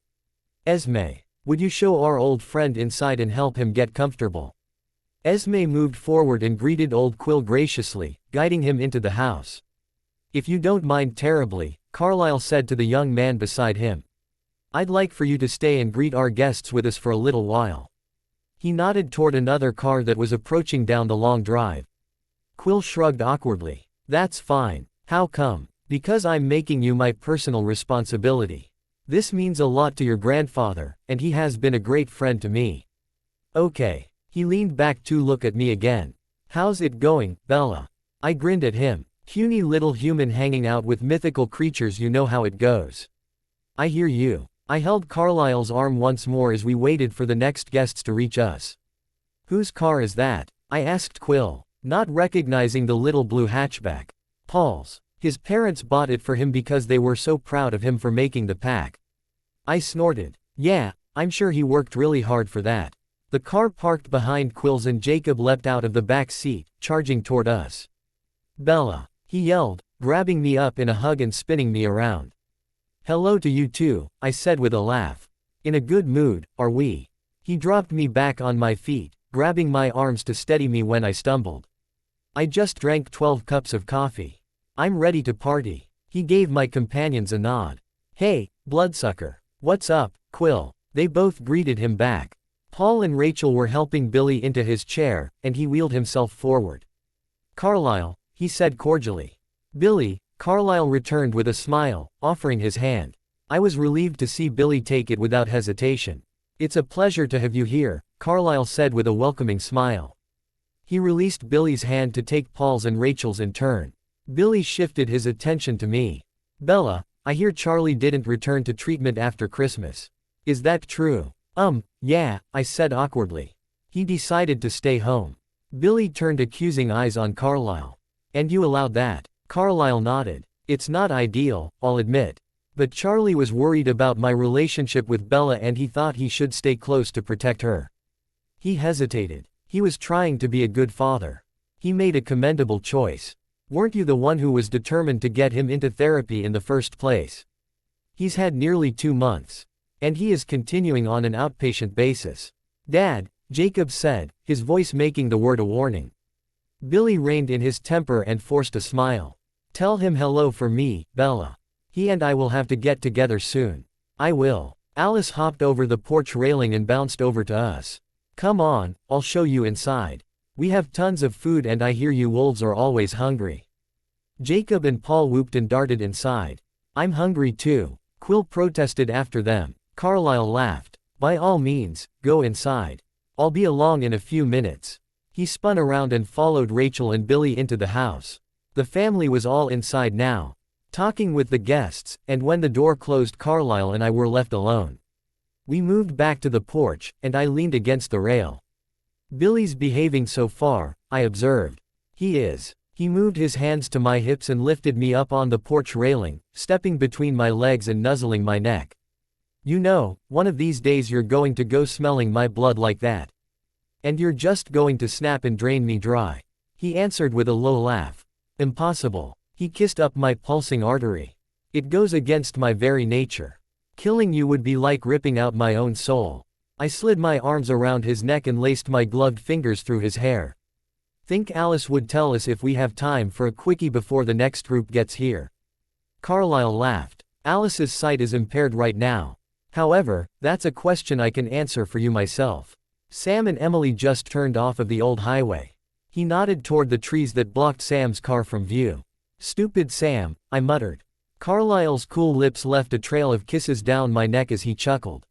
"Esme, would you show our old friend inside and help him get comfortable?" Esme moved forward and greeted old Quill graciously, guiding him into the house. "If you don't mind terribly," Carlisle said to the young man beside him. "I'd like for you to stay and greet our guests with us for a little while." He nodded toward another car that was approaching down the long drive. Quill shrugged awkwardly. "That's fine. How come?" "Because I'm making you my personal responsibility. This means a lot to your grandfather, and he has been a great friend to me." "Okay." He leaned back to look at me again. "How's it going, Bella?" I grinned at him. "Puny little human hanging out with mythical creatures, you know how it goes." "I hear you." I held Carlisle's arm once more as we waited for the next guests to reach us. "Whose car is that?" I asked Quill, not recognizing the little blue hatchback. "Paul's. His parents bought it for him because they were so proud of him for making the pack." I snorted. "Yeah, I'm sure he worked really hard for that." The car parked behind Quill's and Jacob leapt out of the back seat, charging toward us. "Bella," he yelled, grabbing me up in a hug and spinning me around. "Hello to you too," I said with a laugh. "In a good mood, are we?" He dropped me back on my feet, grabbing my arms to steady me when I stumbled. "I just drank 12 cups of coffee. I'm ready to party." He gave my companions a nod. "Hey, bloodsucker. What's up, Quill?" They both greeted him back. Paul and Rachel were helping Billy into his chair, and he wheeled himself forward. "Carlisle," he said cordially. "Billy," Carlisle returned with a smile, offering his hand. I was relieved to see Billy take it without hesitation. "It's a pleasure to have you here," Carlisle said with a welcoming smile. He released Billy's hand to take Paul's and Rachel's in turn. Billy shifted his attention to me. "Bella, I hear Charlie didn't return to treatment after Christmas. Is that true?" Yeah," I said awkwardly. "He decided to stay home." Billy turned accusing eyes on Carlisle. "And you allowed that?" Carlisle nodded. "It's not ideal, I'll admit. But Charlie was worried about my relationship with Bella and he thought he should stay close to protect her." He hesitated. "He was trying to be a good father. He made a commendable choice. Weren't you the one who was determined to get him into therapy in the first place?" "He's had nearly 2 months. And he is continuing on an outpatient basis." "Dad," Jacob said, his voice making the word a warning. Billy reined in his temper and forced a smile. "Tell him hello for me, Bella. He and I will have to get together soon." "I will." Alice hopped over the porch railing and bounced over to us. "Come on, I'll show you inside. We have tons of food and I hear you wolves are always hungry." Jacob and Paul whooped and darted inside. "I'm hungry too," Quill protested after them. Carlisle laughed. "By all means, go inside. I'll be along in a few minutes." He spun around and followed Rachel and Billy into the house. The family was all inside now, talking with the guests, and when the door closed Carlisle and I were left alone. We moved back to the porch, and I leaned against the rail. "Billy's behaving so far," I observed. "He is." He moved his hands to my hips and lifted me up on the porch railing, stepping between my legs and nuzzling my neck. "You know, one of these days you're going to go smelling my blood like that. And you're just going to snap and drain me dry." He answered with a low laugh. "Impossible." He kissed up my pulsing artery. "It goes against my very nature." Killing you would be like ripping out my own soul. I slid my arms around his neck and laced my gloved fingers through his hair. Think Alice would tell us if we have time for a quickie before the next group gets here. Carlisle laughed. Alice's sight is impaired right now. However, that's a question I can answer for you myself. Sam and Emily just turned off of the old highway. He nodded toward the trees that blocked Sam's car from view. Stupid Sam, I muttered. Carlisle's cool lips left a trail of kisses down my neck as he chuckled.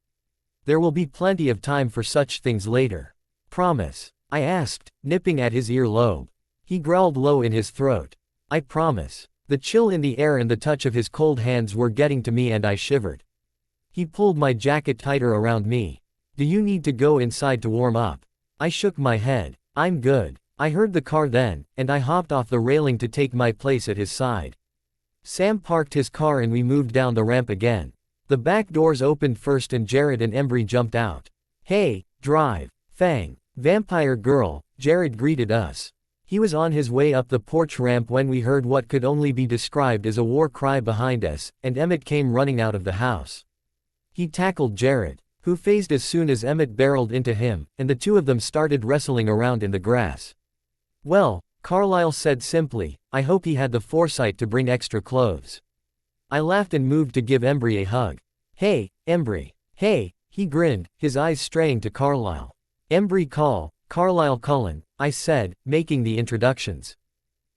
There will be plenty of time for such things later. Promise? I asked, nipping at his earlobe. He growled low in his throat. I promise. The chill in the air and the touch of his cold hands were getting to me and I shivered. He pulled my jacket tighter around me. Do you need to go inside to warm up? I shook my head. I'm good. I heard the car then, and I hopped off the railing to take my place at his side. Sam parked his car and we moved down the ramp again. The back doors opened first and Jared and Embry jumped out. Hey, drive. Fang. Vampire girl, Jared greeted us. He was on his way up the porch ramp when we heard what could only be described as a war cry behind us, and Emmett came running out of the house. He tackled Jared, who phased as soon as Emmett barreled into him, and the two of them started wrestling around in the grass. Well, Carlisle said simply, I hope he had the foresight to bring extra clothes. I laughed and moved to give Embry a hug. Hey, Embry. Hey, he grinned, his eyes straying to Carlisle. Embry Carlisle Cullen, I said, making the introductions.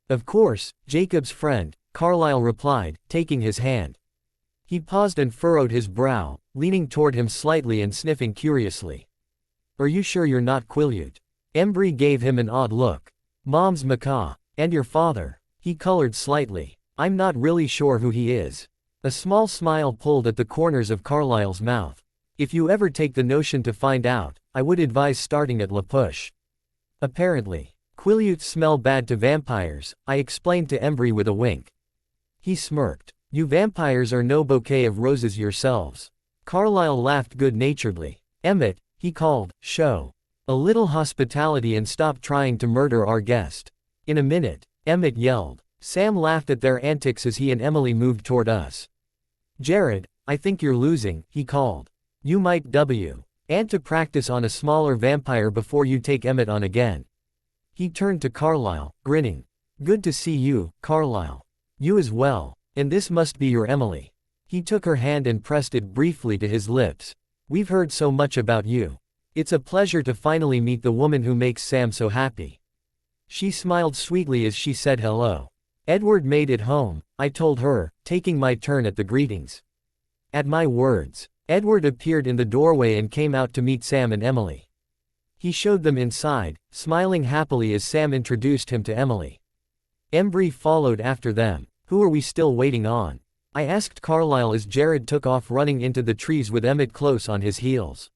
Of course, Jacob's friend, Carlisle replied, taking his hand. He paused and furrowed his brow, leaning toward him slightly and sniffing curiously. Are you sure you're not Quill? Embry gave him an odd look. Mom's macaw. And your father? He colored slightly. I'm not really sure who he is. A small smile pulled at the corners of Carlisle's mouth. If you ever take the notion to find out, I would advise starting at La Push. Apparently, Quill smell bad to vampires, I explained to Embry with a wink. He smirked. You vampires are no bouquet of roses yourselves. Carlisle laughed good-naturedly. Emmett, he called, show a little hospitality and stop trying to murder our guest. In a minute, Emmett yelled. Sam laughed at their antics as he and Emily moved toward us. Jared, I think you're losing, he called. You might and to practice on a smaller vampire before you take Emmett on again. He turned to Carlisle, grinning. Good to see you, Carlisle. You as well. And this must be your Emily. He took her hand and pressed it briefly to his lips. We've heard so much about you. It's a pleasure to finally meet the woman who makes Sam so happy. She smiled sweetly as she said hello. Edward made it home, I told her, taking my turn at the greetings. At my words, Edward appeared in the doorway and came out to meet Sam and Emily. He showed them inside, smiling happily as Sam introduced him to Emily. Embry followed after them. Who are we still waiting on? I asked Carlisle as Jared took off running into the trees with Emmett close on his heels.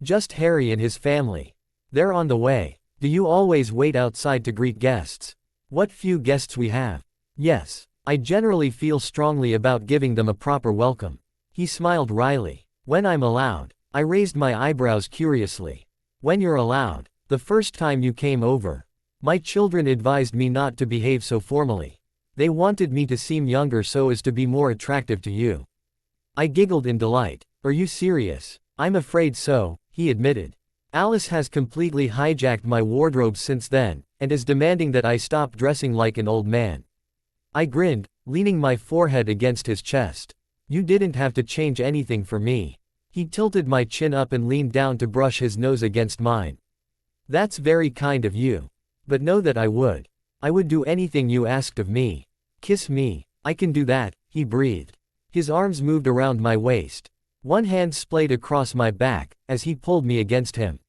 Just Harry and his family. They're on the way. Do you always wait outside to greet guests? What few guests we have. Yes, I generally feel strongly about giving them a proper welcome. He smiled wryly. When I'm allowed. I raised my eyebrows curiously. When you're allowed. The first time you came over. My children advised me not to behave so formally. They wanted me to seem younger so as to be more attractive to you. I giggled in delight. Are you serious? I'm afraid so, he admitted. Alice has completely hijacked my wardrobe since then, and is demanding that I stop dressing like an old man. I grinned, leaning my forehead against his chest. You didn't have to change anything for me. He tilted my chin up and leaned down to brush his nose against mine. That's very kind of you. But know that I would do anything you asked of me. Kiss me. I can do that, he breathed. His arms moved around my waist. One hand splayed across my back, as he pulled me against him.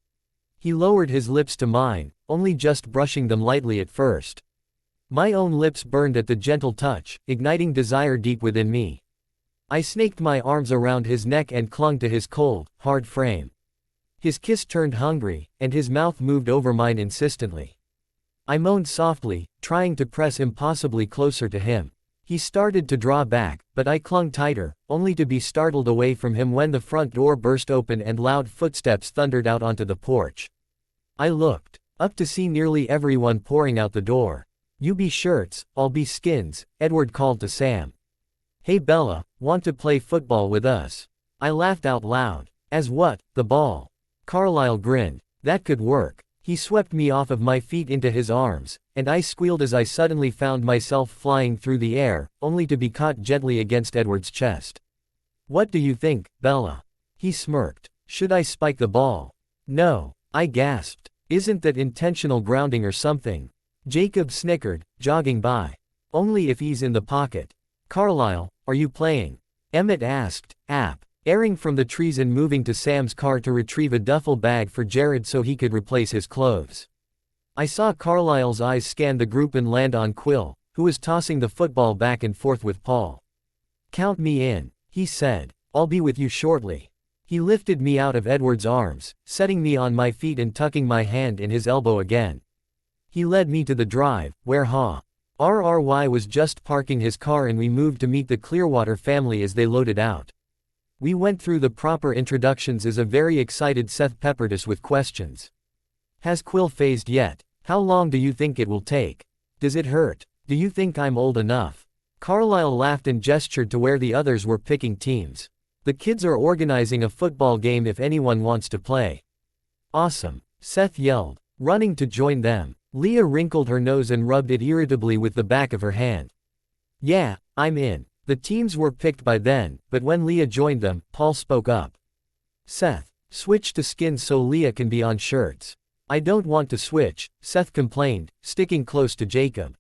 He lowered his lips to mine, only just brushing them lightly at first. My own lips burned at the gentle touch, igniting desire deep within me. I snaked my arms around his neck and clung to his cold, hard frame. His kiss turned hungry, and his mouth moved over mine insistently. I moaned softly, trying to press impossibly closer to him. He started to draw back, but I clung tighter, only to be startled away from him when the front door burst open and loud footsteps thundered out onto the porch. I looked up to see nearly everyone pouring out the door. You be shirts, I'll be skins, Edward called to Sam. Hey Bella, want to play football with us? I laughed out loud. As what? The ball? Carlisle grinned. That could work. He swept me off of my feet into his arms, and I squealed as I suddenly found myself flying through the air, only to be caught gently against Edward's chest. What do you think, Bella? He smirked. Should I spike the ball? No, I gasped. Isn't that intentional grounding or something? Jacob snickered, jogging by. Only if he's in the pocket. Carlisle, are you playing? Emmett asked, airing from the trees and moving to Sam's car to retrieve a duffel bag for Jared so he could replace his clothes. I saw Carlisle's eyes scan the group and land on Quill, who was tossing the football back and forth with Paul. Count me in, he said. I'll be with you shortly. He lifted me out of Edward's arms, setting me on my feet and tucking my hand in his elbow again. He led me to the drive, where RRY was just parking his car, and we moved to meet the Clearwater family as they loaded out. We went through the proper introductions as a very excited Seth peppered us with questions. Has Quill phased yet? How long do you think it will take? Does it hurt? Do you think I'm old enough? Carlisle laughed and gestured to where the others were picking teams. The kids are organizing a football game if anyone wants to play. Awesome, Seth yelled, running to join them. Leah wrinkled her nose and rubbed it irritably with the back of her hand. Yeah, I'm in. The teams were picked by then, but when Leah joined them, Paul spoke up. Seth, switch to skins so Leah can be on shirts. I don't want to switch, Seth complained, sticking close to Jacob.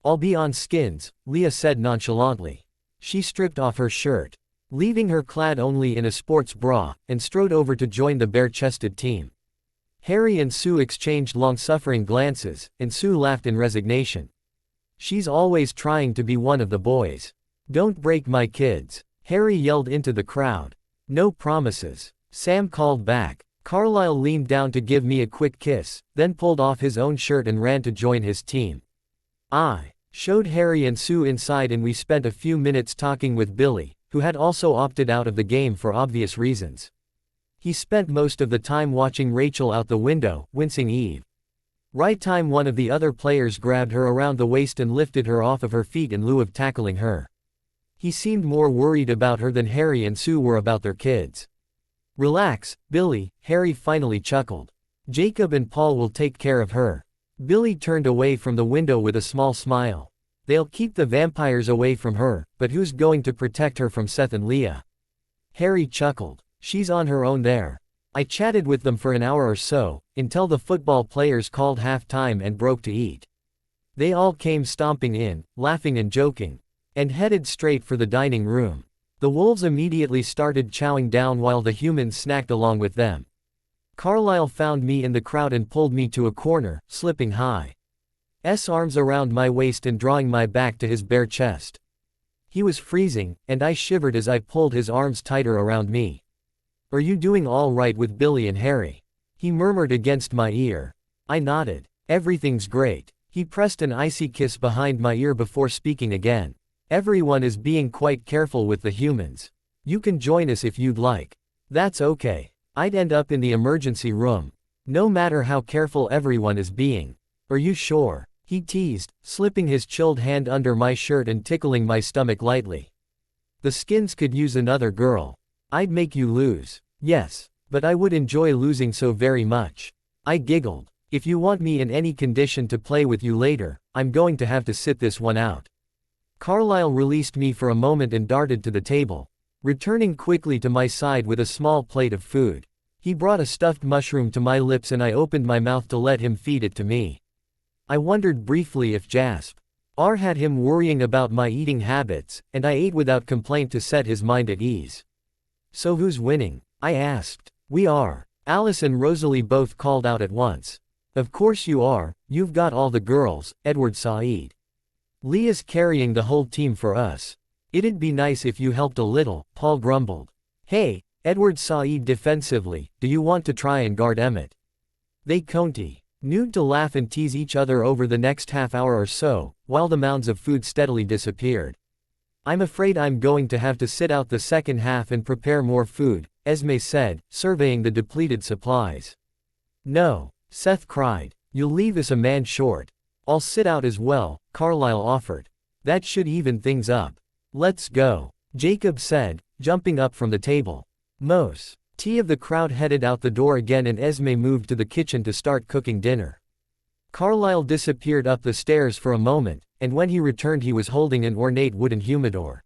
I'll be on skins, Leah said nonchalantly. She stripped off her shirt, leaving her clad only in a sports bra, and strode over to join the bare-chested team. Harry and Sue exchanged long-suffering glances, and Sue laughed in resignation. She's always trying to be one of the boys. Don't break my kids, Harry yelled into the crowd. No promises, Sam called back. Carlisle leaned down to give me a quick kiss, then pulled off his own shirt and ran to join his team. I showed Harry and Sue inside, and we spent a few minutes talking with Billy, who had also opted out of the game for obvious reasons. He spent most of the time watching Rachel out the window, wincing Eve. Right time one of the other players grabbed her around the waist and lifted her off of her feet in lieu of tackling her. He seemed more worried about her than Harry and Sue were about their kids. Relax, Billy, Harry finally chuckled. Jacob and Paul will take care of her. Billy turned away from the window with a small smile. They'll keep the vampires away from her, but who's going to protect her from Seth and Leah? Harry chuckled. She's on her own there. I chatted with them for an hour or so, until the football players called halftime and broke to eat. They all came stomping in, laughing and joking, and headed straight for the dining room. The wolves immediately started chowing down while the humans snacked along with them. Carlisle found me in the crowd and pulled me to a corner, slipping his arms around my waist and drawing my back to his bare chest. He was freezing, and I shivered as I pulled his arms tighter around me. Are you doing all right with Billy and Harry? He murmured against my ear. I nodded. Everything's great. He pressed an icy kiss behind my ear before speaking again. Everyone is being quite careful with the humans. You can join us if you'd like. That's okay. I'd end up in the emergency room. No matter how careful everyone is being. Are you sure? He teased, slipping his chilled hand under my shirt and tickling my stomach lightly. The skins could use another girl. I'd make you lose. Yes, but I would enjoy losing so very much. I giggled. If you want me in any condition to play with you later, I'm going to have to sit this one out. Carlisle released me for a moment and darted to the table, returning quickly to my side with a small plate of food. He brought a stuffed mushroom to my lips and I opened my mouth to let him feed it to me. I wondered briefly if Jasper had him worrying about my eating habits, and I ate without complaint to set his mind at ease. So who's winning? I asked. We are. Alice and Rosalie both called out at once. Of course you are, you've got all the girls, Edward Said. Leah's carrying the whole team for us. It'd be nice if you helped a little, Paul grumbled. Hey, Edward Said defensively, do you want to try and guard Emmett? They continued to laugh and tease each other over the next half hour or so, while the mounds of food steadily disappeared. I'm afraid I'm going to have to sit out the second half and prepare more food, Esme said, surveying the depleted supplies. No, Seth cried. You'll leave us a man short. I'll sit out as well, Carlisle offered. That should even things up. Let's go, Jacob said, jumping up from the table. Most of the crowd headed out the door again and Esme moved to the kitchen to start cooking dinner. Carlisle disappeared up the stairs for a moment, and when he returned he was holding an ornate wooden humidor.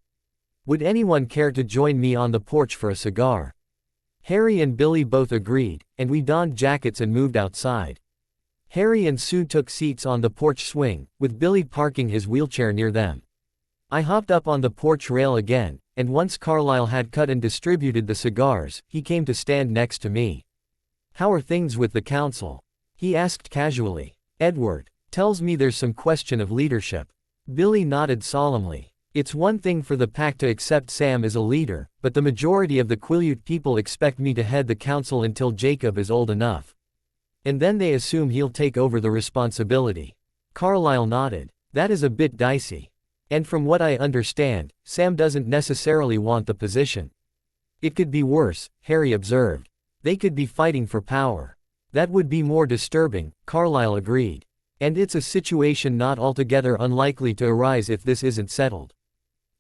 Would anyone care to join me on the porch for a cigar? Harry and Billy both agreed, and we donned jackets and moved outside. Harry and Sue took seats on the porch swing, with Billy parking his wheelchair near them. I hopped up on the porch rail again, and once Carlisle had cut and distributed the cigars, he came to stand next to me. "How are things with the council?" he asked casually. "Edward tells me there's some question of leadership." Billy nodded solemnly. "It's one thing for the pack to accept Sam as a leader, but the majority of the Quileute people expect me to head the council until Jacob is old enough. And then they assume he'll take over the responsibility." Carlisle nodded. "That is a bit dicey. And from what I understand, Sam doesn't necessarily want the position." "It could be worse," Harry observed. "They could be fighting for power." "That would be more disturbing," Carlisle agreed. "And it's a situation not altogether unlikely to arise if this isn't settled.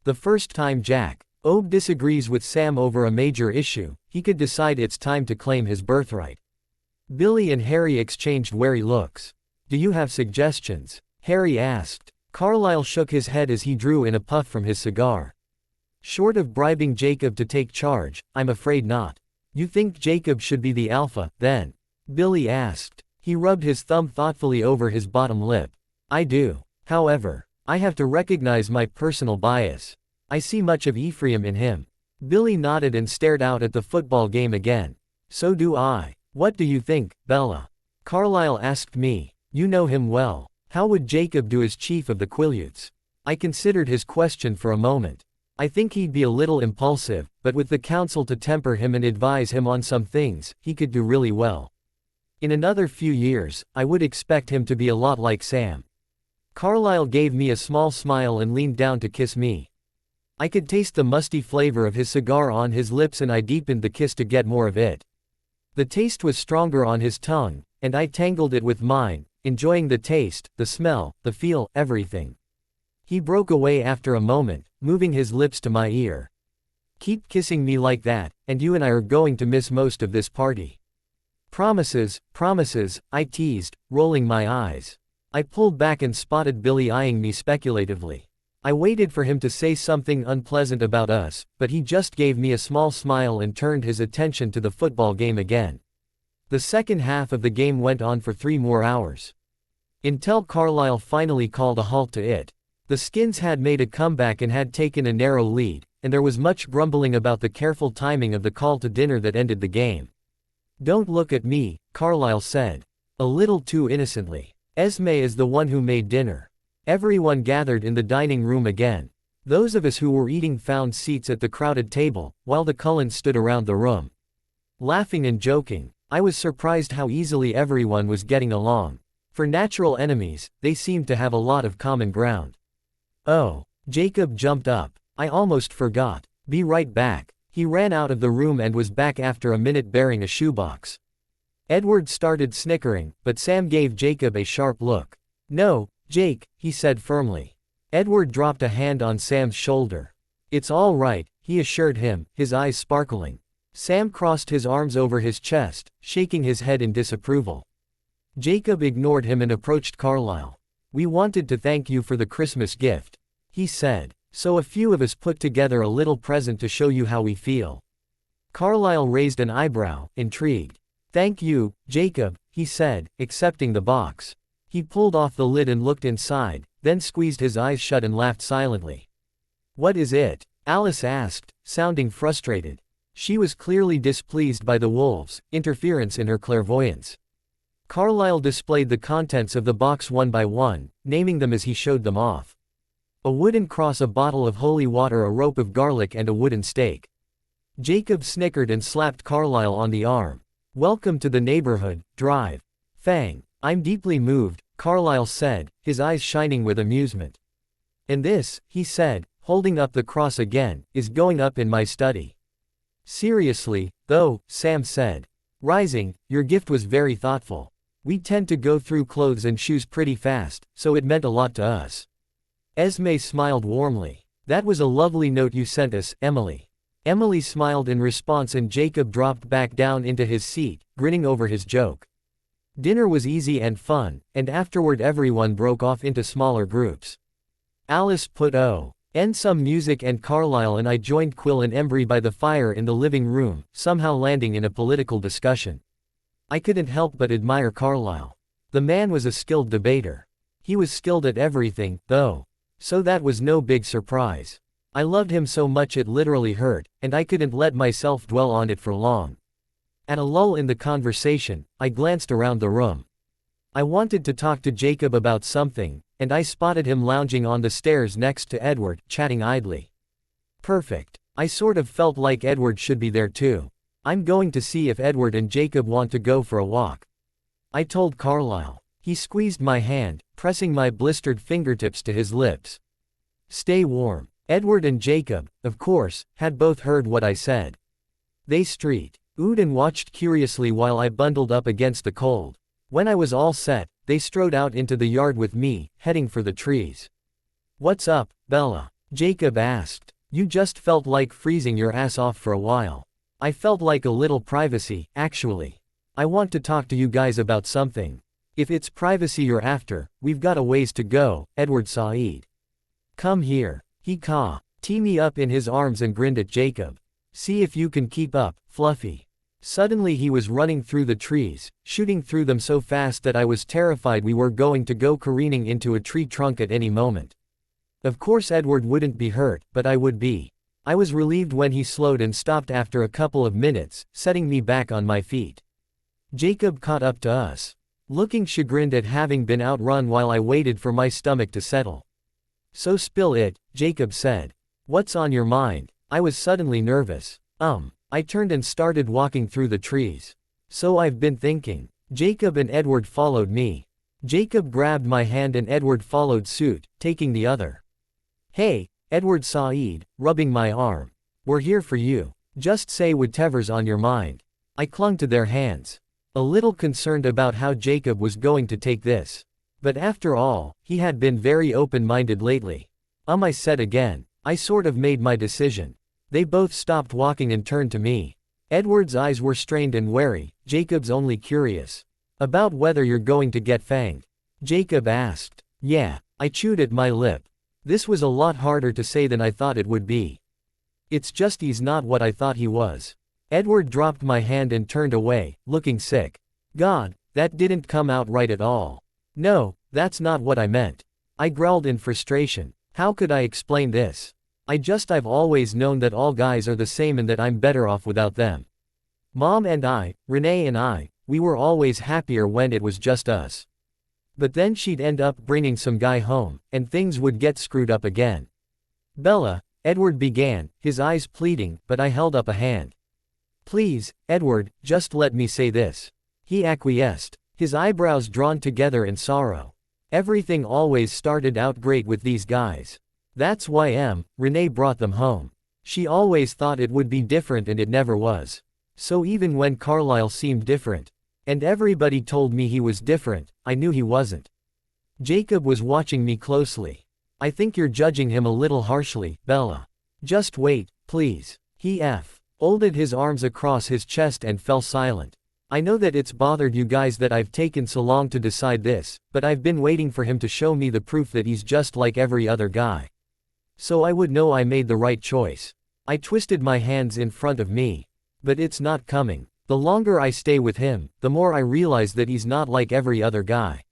The first time Jack Obe disagrees with Sam over a major issue, he could decide it's time to claim his birthright." Billy and Harry exchanged wary looks. "Do you have suggestions?" Harry asked. Carlisle shook his head as he drew in a puff from his cigar. "Short of bribing Jacob to take charge, I'm afraid not." "You think Jacob should be the alpha, then?" Billy asked. He rubbed his thumb thoughtfully over his bottom lip. "I do. However, I have to recognize my personal bias. I see much of Ephraim in him." Billy nodded and stared out at the football game again. "So do I." "What do you think, Bella?" Carlisle asked me. "You know him well. How would Jacob do as chief of the Quileutes?" I considered his question for a moment. "I think he'd be a little impulsive, but with the council to temper him and advise him on some things, he could do really well. In another few years, I would expect him to be a lot like Sam." Carlisle gave me a small smile and leaned down to kiss me. I could taste the musty flavor of his cigar on his lips and I deepened the kiss to get more of it. The taste was stronger on his tongue, and I tangled it with mine, enjoying the taste, the smell, the feel, everything. He broke away after a moment, moving his lips to my ear. "Keep kissing me like that, and you and I are going to miss most of this party." "Promises, promises," I teased, rolling my eyes. I pulled back and spotted Billy eyeing me speculatively. I waited for him to say something unpleasant about us, but he just gave me a small smile and turned his attention to the football game again. The second half of the game went on for 3 more hours. Until Carlisle finally called a halt to it. The Skins had made a comeback and had taken a narrow lead, and there was much grumbling about the careful timing of the call to dinner that ended the game. "Don't look at me," Carlisle said. A little too innocently. "Esme is the one who made dinner." Everyone gathered in the dining room again. Those of us who were eating found seats at the crowded table, while the Cullens stood around the room. Laughing and joking, I was surprised how easily everyone was getting along. For natural enemies, they seemed to have a lot of common ground. "Oh." Jacob jumped up. "I almost forgot. Be right back." He ran out of the room and was back after a minute bearing a shoebox. Edward started snickering, but Sam gave Jacob a sharp look. "No, Jake," he said firmly. Edward dropped a hand on Sam's shoulder. "It's all right," he assured him, his eyes sparkling. Sam crossed his arms over his chest, shaking his head in disapproval. Jacob ignored him and approached Carlisle. "We wanted to thank you for the Christmas gift," he said. "So a few of us put together a little present to show you how we feel." Carlisle raised an eyebrow, intrigued. "Thank you, Jacob," he said, accepting the box. He pulled off the lid and looked inside, then squeezed his eyes shut and laughed silently. "What is it?" Alice asked, sounding frustrated. She was clearly displeased by the wolves' interference in her clairvoyance. Carlisle displayed the contents of the box one by one, naming them as he showed them off. A wooden cross, a bottle of holy water, a rope of garlic and a wooden stake. Jacob snickered and slapped Carlisle on the arm. "Welcome to the neighborhood, Drive. Fang." "I'm deeply moved," Carlisle said, his eyes shining with amusement. "And this," he said, holding up the cross again, "is going up in my study." "Seriously, though," Sam said. Rising, "Your gift was very thoughtful. We tend to go through clothes and shoes pretty fast, so it meant a lot to us." Esme smiled warmly. "That was a lovely note you sent us, Emily." Emily smiled in response and Jacob dropped back down into his seat, grinning over his joke. Dinner was easy and fun, and afterward everyone broke off into smaller groups. Alice put on some music and Carlisle and I joined Quill and Embry by the fire in the living room, somehow landing in a political discussion. I couldn't help but admire Carlisle. The man was a skilled debater. He was skilled at everything, though. So that was no big surprise. I loved him so much it literally hurt, and I couldn't let myself dwell on it for long. At a lull in the conversation, I glanced around the room. I wanted to talk to Jacob about something, and I spotted him lounging on the stairs next to Edward, chatting idly. Perfect. I sort of felt like Edward should be there too. I'm going to see if Edward and Jacob want to go for a walk, I told Carlisle. He squeezed my hand, pressing my blistered fingertips to his lips. Stay warm. Edward and Jacob, of course, had both heard what I said. They oohed and watched curiously while I bundled up against the cold. When I was all set, they strode out into the yard with me, heading for the trees. What's up, Bella? Jacob asked. You just felt like freezing your ass off for a while. I felt like a little privacy, actually. I want to talk to you guys about something. If it's privacy you're after, we've got a ways to go, Edward sighed. Come here. He teed me up in his arms and grinned at Jacob. See if you can keep up, Fluffy. Suddenly he was running through the trees, shooting through them so fast that I was terrified we were going to go careening into a tree trunk at any moment. Of course Edward wouldn't be hurt, but I would be. I was relieved when he slowed and stopped after a couple of minutes, setting me back on my feet. Jacob caught up to us, looking chagrined at having been outrun while I waited for my stomach to settle. So spill it, Jacob said. What's on your mind? I was suddenly nervous. I turned and started walking through the trees. So I've been thinking. Jacob and Edward followed me. Jacob grabbed my hand and Edward followed suit, taking the other. Hey, Edward sighed, rubbing my arm. We're here for you. Just say whatever's on your mind. I clung to their hands, a little concerned about how Jacob was going to take this. But after all, he had been very open-minded lately. I said again. I sort of made my decision. They both stopped walking and turned to me. Edward's eyes were strained and wary, Jacob's only curious. About whether you're going to get fanged? Jacob asked. Yeah, I chewed at my lip. This was a lot harder to say than I thought it would be. It's just he's not what I thought he was. Edward dropped my hand and turned away, looking sick. God, that didn't come out right at all. No, that's not what I meant. I growled in frustration. How could I explain this? I've always known that all guys are the same and that I'm better off without them. Mom and I, Renee and I, we were always happier when it was just us. But then she'd end up bringing some guy home, and things would get screwed up again. Bella, Edward began, his eyes pleading, but I held up a hand. Please, Edward, just let me say this. He acquiesced, his eyebrows drawn together in sorrow. Everything always started out great with these guys. That's why Renee brought them home. She always thought it would be different and it never was. So even when Carlisle seemed different, and everybody told me he was different, I knew he wasn't. Jacob was watching me closely. I think you're judging him a little harshly, Bella. Just wait, please. He folded his arms across his chest and fell silent. I know that it's bothered you guys that I've taken so long to decide this, but I've been waiting for him to show me the proof that he's just like every other guy. So I would know I made the right choice. I twisted my hands in front of me. But it's not coming. The longer I stay with him, the more I realize that he's not like every other guy.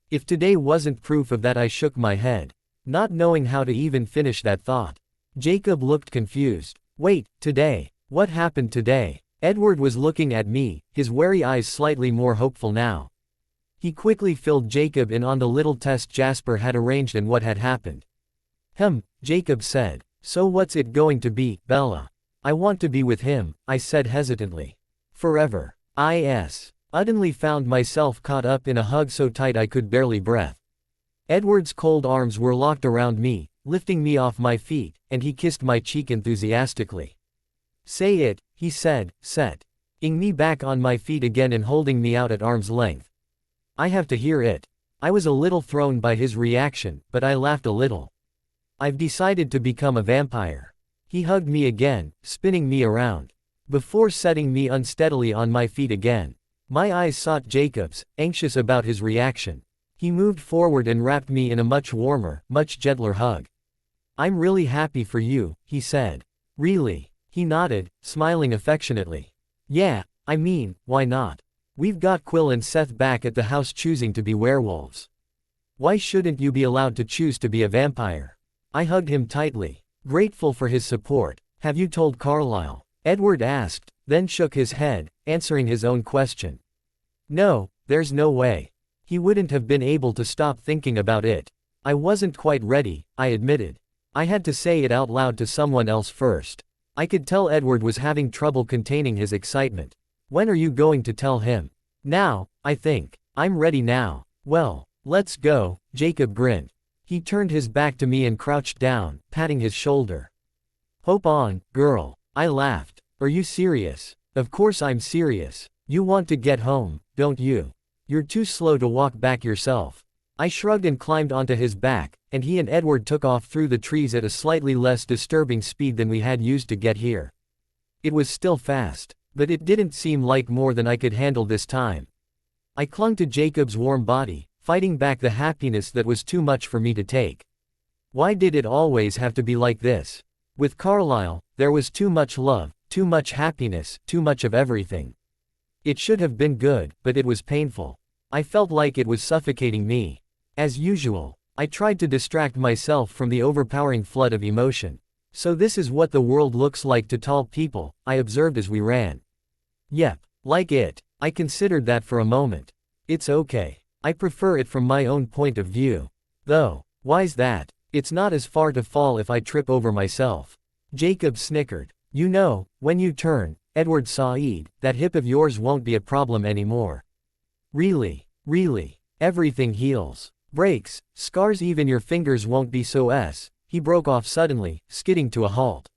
If today wasn't proof of that, I shook my head, not knowing how to even finish that thought. Jacob looked confused. Wait, today? What happened today? Edward was looking at me, his wary eyes slightly more hopeful now. He quickly filled Jacob in on the little test Jasper had arranged and what had happened. Jacob said. So what's it going to be, Bella? I want to be with him, I said hesitantly. Forever. I suddenly found myself caught up in a hug so tight I could barely breathe. Edward's cold arms were locked around me, lifting me off my feet, and he kissed my cheek enthusiastically. Say it, he said, setting me back on my feet again and holding me out at arm's length. I have to hear it. I was a little thrown by his reaction, but I laughed a little. I've decided to become a vampire. He hugged me again, spinning me around, before setting me unsteadily on my feet again. My eyes sought Jacob's, anxious about his reaction. He moved forward and wrapped me in a much warmer, much gentler hug. "I'm really happy for you," he said. "Really?" He nodded, smiling affectionately. "Yeah, I mean, why not? We've got Quill and Seth back at the house choosing to be werewolves. Why shouldn't you be allowed to choose to be a vampire?" I hugged him tightly, grateful for his support. "Have you told Carlisle?" Edward asked, then shook his head, answering his own question. "No, there's no way. He wouldn't have been able to stop thinking about it." I wasn't quite ready, I admitted. I had to say it out loud to someone else first. I could tell Edward was having trouble containing his excitement. "When are you going to tell him?" "Now, I think. I'm ready now." "Well, let's go," Jacob grinned. He turned his back to me and crouched down, patting his shoulder. "Hope on, girl." I laughed. "Are you serious?" "Of course I'm serious. You want to get home, don't you? You're too slow to walk back yourself." I shrugged and climbed onto his back, and he and Edward took off through the trees at a slightly less disturbing speed than we had used to get here. It was still fast, but it didn't seem like more than I could handle this time. I clung to Jacob's warm body, fighting back the happiness that was too much for me to take. Why did it always have to be like this? With Carlisle, there was too much love, too much happiness, too much of everything. It should have been good, but it was painful. I felt like it was suffocating me. As usual, I tried to distract myself from the overpowering flood of emotion. "So this is what the world looks like to tall people," I observed as we ran. "Yep, like it." I considered that for a moment. "It's okay. I prefer it from my own point of view. Though, why's that? It's not as far to fall if I trip over myself." Jacob snickered. "You know, when you turn, Edward Said, that hip of yours won't be a problem anymore." Really, everything heals. Breaks, scars, even your fingers won't be so s." He broke off suddenly, skidding to a halt.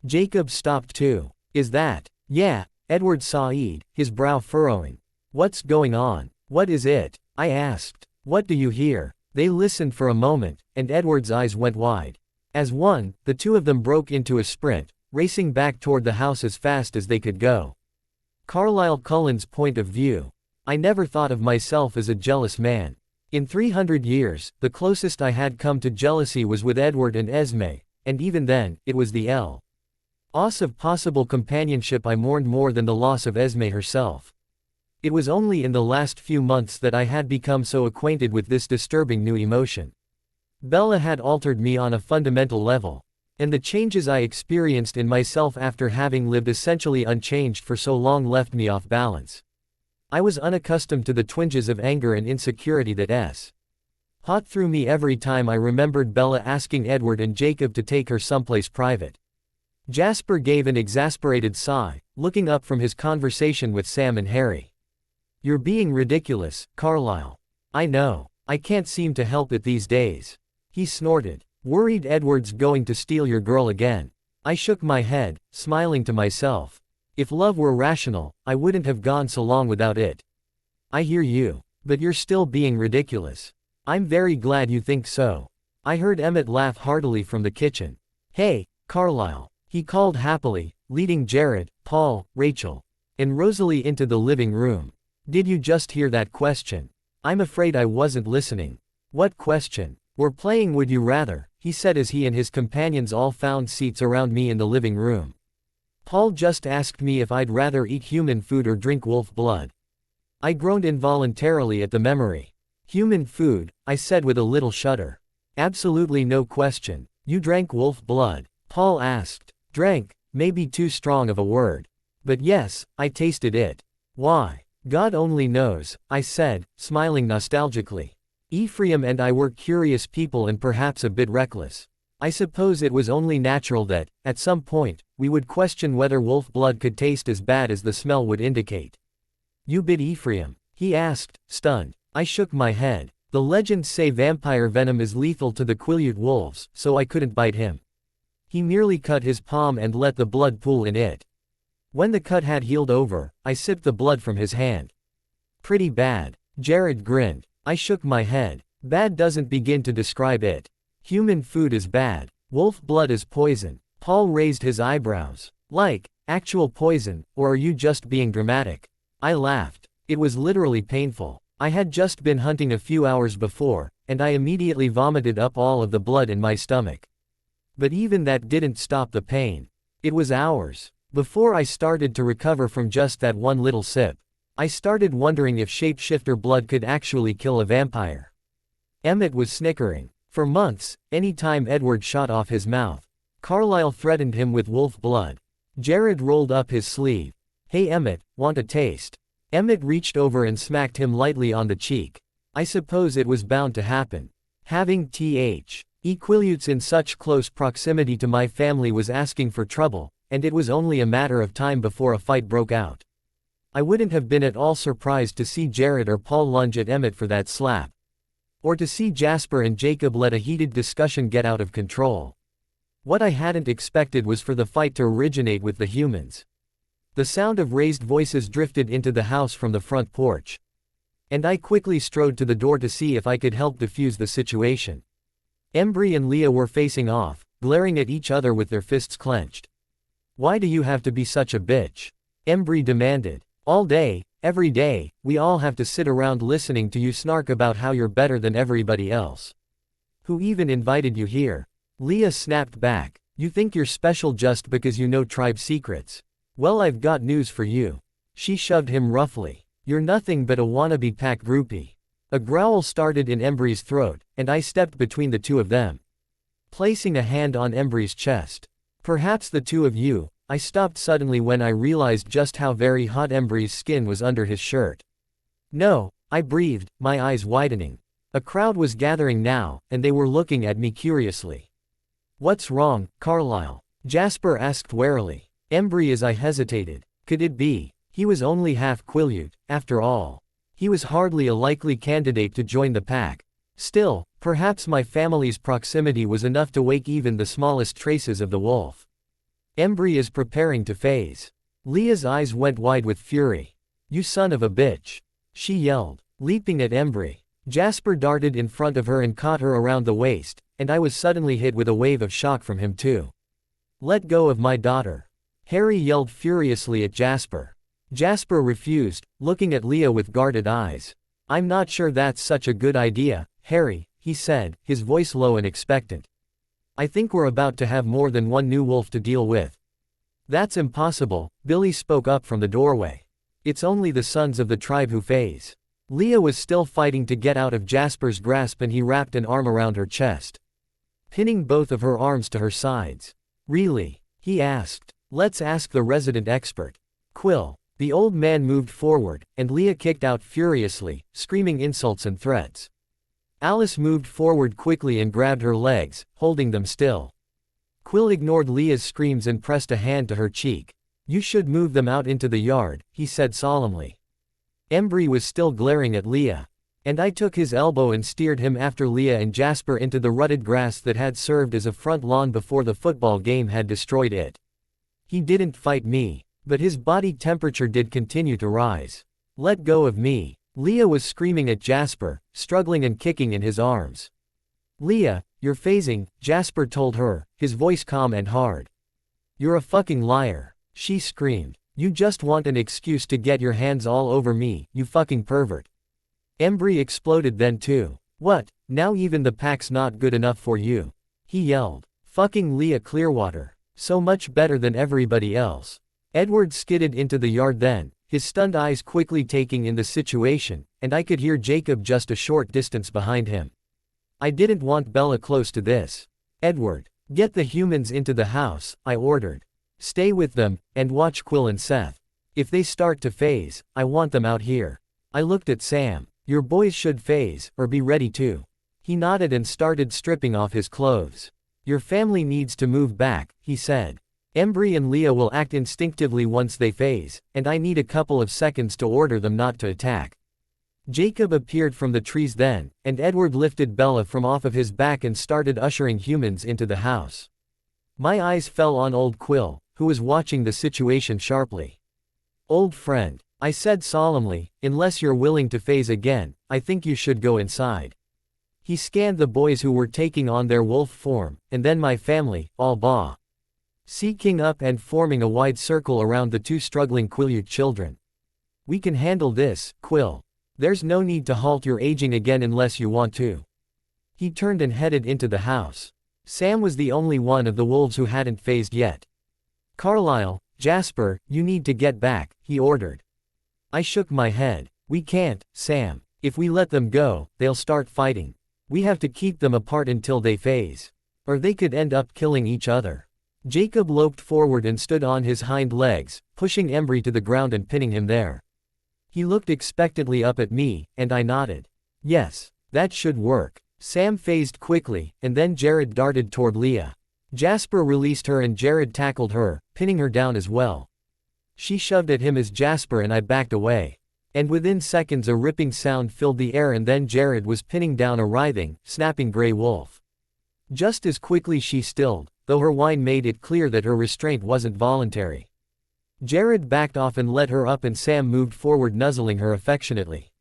Jacob stopped too. "Is that?" "Yeah," Edward Said, his brow furrowing. "What's going on? What is it?" I asked. "What do you hear?" They listened for a moment, and Edward's eyes went wide. As one, the two of them broke into a sprint, racing back toward the house as fast as they could go. Carlisle Cullen's point of view. I never thought of myself as a jealous man. In 300 years, the closest I had come to jealousy was with Edward and Esme, and even then, it was the loss of possible companionship I mourned more than the loss of Esme herself. It was only in the last few months that I had become so acquainted with this disturbing new emotion. Bella had altered me on a fundamental level, and the changes I experienced in myself after having lived essentially unchanged for so long left me off balance. I was unaccustomed to the twinges of anger and insecurity that hot through me every time I remembered Bella asking Edward and Jacob to take her someplace private. Jasper gave an exasperated sigh, looking up from his conversation with Sam and Harry. "You're being ridiculous, Carlisle." "I know. I can't seem to help it these days." He snorted. "Worried Edward's going to steal your girl again." I shook my head, smiling to myself. If love were rational, I wouldn't have gone so long without it. "I hear you. But you're still being ridiculous." "I'm very glad you think so." I heard Emmett laugh heartily from the kitchen. "Hey, Carlisle," he called happily, leading Jared, Paul, Rachel, and Rosalie into the living room. "Did you just hear that question?" I'm afraid I wasn't listening. "What question?" "We're playing Would You Rather," he said as he and his companions all found seats around me in the living room. "Paul just asked me if I'd rather eat human food or drink wolf blood." I groaned involuntarily at the memory. "Human food," I said with a little shudder. "Absolutely no question. You drank wolf blood?" Paul asked. "Drank, may be too strong of a word. But yes, I tasted it." "Why?" "God only knows," I said, smiling nostalgically. Ephraim and I were curious people and perhaps a bit reckless. I suppose it was only natural that, at some point, we would question whether wolf blood could taste as bad as the smell would indicate. "You bit Ephraim?" he asked, stunned. I shook my head. The legends say vampire venom is lethal to the Quileute wolves, so I couldn't bite him. He merely cut his palm and let the blood pool in it. When the cut had healed over, I sipped the blood from his hand. "Pretty bad." Jared grinned. I shook my head. "Bad doesn't begin to describe it. Human food is bad. Wolf blood is poison. Paul raised his eyebrows. Like, actual poison, or are you just being dramatic? I laughed. It was literally painful. I had just been hunting a few hours before, and I immediately vomited up all of the blood in my stomach. But even that didn't stop the pain. It was hours before I started to recover from just that one little sip. I started wondering if shapeshifter blood could actually kill a vampire. Emmett was snickering. For months, any time Edward shot off his mouth, Carlisle threatened him with wolf blood. Jared rolled up his sleeve. Hey Emmett, want a taste? Emmett reached over and smacked him lightly on the cheek. I suppose it was bound to happen. Having Quill in such close proximity to my family was asking for trouble, and it was only a matter of time before a fight broke out. I wouldn't have been at all surprised to see Jared or Paul lunge at Emmett for that slap. Or to see Jasper and Jacob let a heated discussion get out of control. What I hadn't expected was for the fight to originate with the humans. The sound of raised voices drifted into the house from the front porch. And I quickly strode to the door to see if I could help defuse the situation. Embry and Leah were facing off, glaring at each other with their fists clenched. Why do you have to be such a bitch? Embry demanded. All day, every day, we all have to sit around listening to you snark about how you're better than everybody else. Who even invited you here? Leah snapped back. You think you're special just because you know tribe secrets? Well, I've got news for you. She shoved him roughly. You're nothing but a wannabe pack groupie. A growl started in Embry's throat, and I stepped between the two of them, placing a hand on Embry's chest. Perhaps the two of you. I stopped suddenly when I realized just how very hot Embry's skin was under his shirt. No, I breathed, my eyes widening. A crowd was gathering now, and they were looking at me curiously. What's wrong, Carlisle? Jasper asked warily. Embry as I hesitated. Could it be? He was only half Quill, after all. He was hardly a likely candidate to join the pack. Still, perhaps my family's proximity was enough to wake even the smallest traces of the wolf. Embry is preparing to phase. Leah's eyes went wide with fury. You son of a bitch! She yelled, leaping at Embry. Jasper darted in front of her and caught her around the waist, and I was suddenly hit with a wave of shock from him too. Let go of my daughter! Harry yelled furiously at Jasper. Jasper refused, looking at Leah with guarded eyes. I'm not sure that's such a good idea, Harry, he said, his voice low and expectant. I think we're about to have more than one new wolf to deal with. That's impossible, Billy spoke up from the doorway. It's only the sons of the tribe who phase. Leah was still fighting to get out of Jasper's grasp and he wrapped an arm around her chest, pinning both of her arms to her sides. Really? He asked. Let's ask the resident expert. Quill. The old man moved forward, and Leah kicked out furiously, screaming insults and threats. Alice moved forward quickly and grabbed her legs, holding them still. Quill ignored Leah's screams and pressed a hand to her cheek. You should move them out into the yard, he said solemnly. Embry was still glaring at Leah. And I took his elbow and steered him after Leah and Jasper into the rutted grass that had served as a front lawn before the football game had destroyed it. He didn't fight me, but his body temperature did continue to rise. Let go of me. Leah was screaming at Jasper, struggling and kicking in his arms. Leah, you're phasing, Jasper told her, his voice calm and hard. You're a fucking liar, she screamed. You just want an excuse to get your hands all over me, you fucking pervert. Embry exploded then too. What, now even the pack's not good enough for you? He yelled. Fucking Leah Clearwater. So much better than everybody else. Edward skidded into the yard then, his stunned eyes quickly taking in the situation, and I could hear Jacob just a short distance behind him. I didn't want Bella close to this. Edward, get the humans into the house, I ordered. Stay with them, and watch Quill and Seth. If they start to phase, I want them out here. I looked at Sam. Your boys should phase, or be ready to. He nodded and started stripping off his clothes. Your family needs to move back, he said. Embry and Leah will act instinctively once they phase, and I need a couple of seconds to order them not to attack. Jacob appeared from the trees then, and Edward lifted Bella from off of his back and started ushering humans into the house. My eyes fell on old Quill, who was watching the situation sharply. Old friend, I said solemnly, unless you're willing to phase again, I think you should go inside. He scanned the boys who were taking on their wolf form, and then my family, all bah. seeking up and forming a wide circle around the two struggling Quill children. We can handle this, Quill. There's no need to halt your aging again unless you want to. He turned and headed into the house. Sam was the only one of the wolves who hadn't phased yet. Carlisle, Jasper, you need to get back, he ordered. I shook my head. We can't, Sam. If we let them go, they'll start fighting. We have to keep them apart until they phase. Or they could end up killing each other. Jacob loped forward and stood on his hind legs, pushing Embry to the ground and pinning him there. He looked expectantly up at me, and I nodded. Yes, that should work. Sam phased quickly, and then Jared darted toward Leah. Jasper released her and Jared tackled her, pinning her down as well. She shoved at him as Jasper and I backed away. And within seconds a ripping sound filled the air and then Jared was pinning down a writhing, snapping gray wolf. Just as quickly she stilled, though her whine made it clear that her restraint wasn't voluntary. Jared backed off and let her up and Sam moved forward nuzzling her affectionately.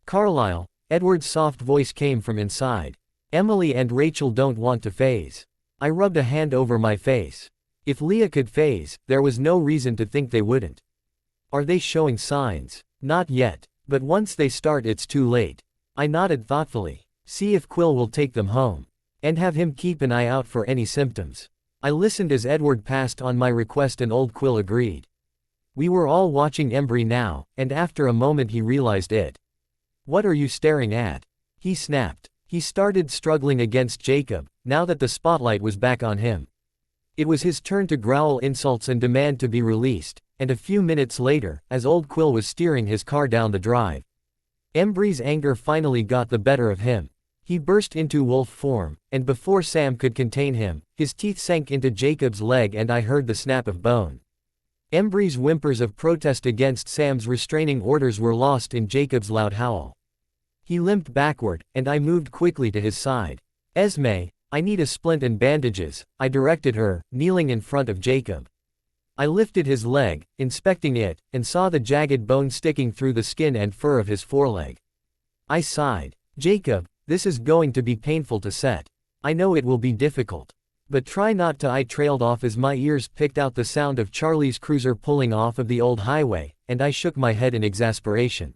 Carlisle, Edward's soft voice came from inside. Emily and Rachel don't want to phase. I rubbed a hand over my face. If Leah could phase, there was no reason to think they wouldn't. Are they showing signs? Not yet, but once they start it's too late. I nodded thoughtfully. See if Quill will take them home. And have him keep an eye out for any symptoms. I listened as Edward passed on my request and old Quill agreed. We were all watching Embry now, and after a moment he realized it. What are you staring at? He snapped. He started struggling against Jacob, now that the spotlight was back on him. It was his turn to growl insults and demand to be released, and a few minutes later, as old Quill was steering his car down the drive. Embry's anger finally got the better of him. He burst into wolf form, and before Sam could contain him, his teeth sank into Jacob's leg and I heard the snap of bone. Embry's whimpers of protest against Sam's restraining orders were lost in Jacob's loud howl. He limped backward, and I moved quickly to his side. Esme, I need a splint and bandages, I directed her, kneeling in front of Jacob. I lifted his leg, inspecting it, and saw the jagged bone sticking through the skin and fur of his foreleg. I sighed. Jacob, this is going to be painful to set. I know it will be difficult. But try not to. I trailed off as my ears picked out the sound of Charlie's cruiser pulling off of the old highway, and I shook my head in exasperation.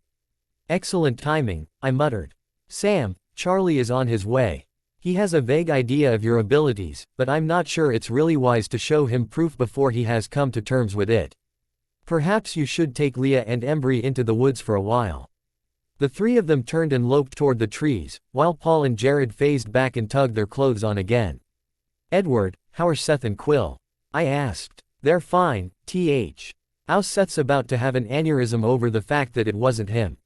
Excellent timing, I muttered. Sam, Charlie is on his way. He has a vague idea of your abilities, but I'm not sure it's really wise to show him proof before he has come to terms with it. Perhaps you should take Leah and Embry into the woods for a while. The three of them turned and loped toward the trees, while Paul and Jared phased back and tugged their clothes on again. Edward, how are Seth and Quill? I asked. They're fine, how's Seth's about to have an aneurysm over the fact that it wasn't him.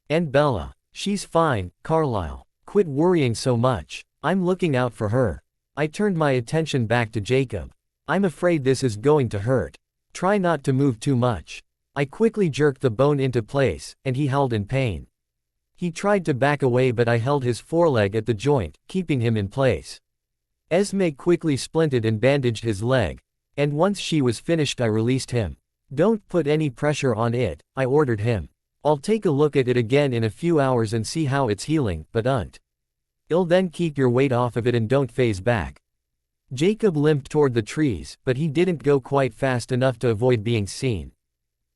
And Bella. She's fine, Carlisle. Quit worrying so much. I'm looking out for her. I turned my attention back to Jacob. I'm afraid this is going to hurt. Try not to move too much. I quickly jerked the bone into place, and he howled in pain. He tried to back away but I held his foreleg at the joint, keeping him in place. Esme quickly splinted and bandaged his leg. And once she was finished I released him. Don't put any pressure on it, I ordered him. I'll take a look at it again in a few hours and see how it's healing, but I'll then keep your weight off of it and don't phase back. Jacob limped toward the trees, but he didn't go quite fast enough to avoid being seen.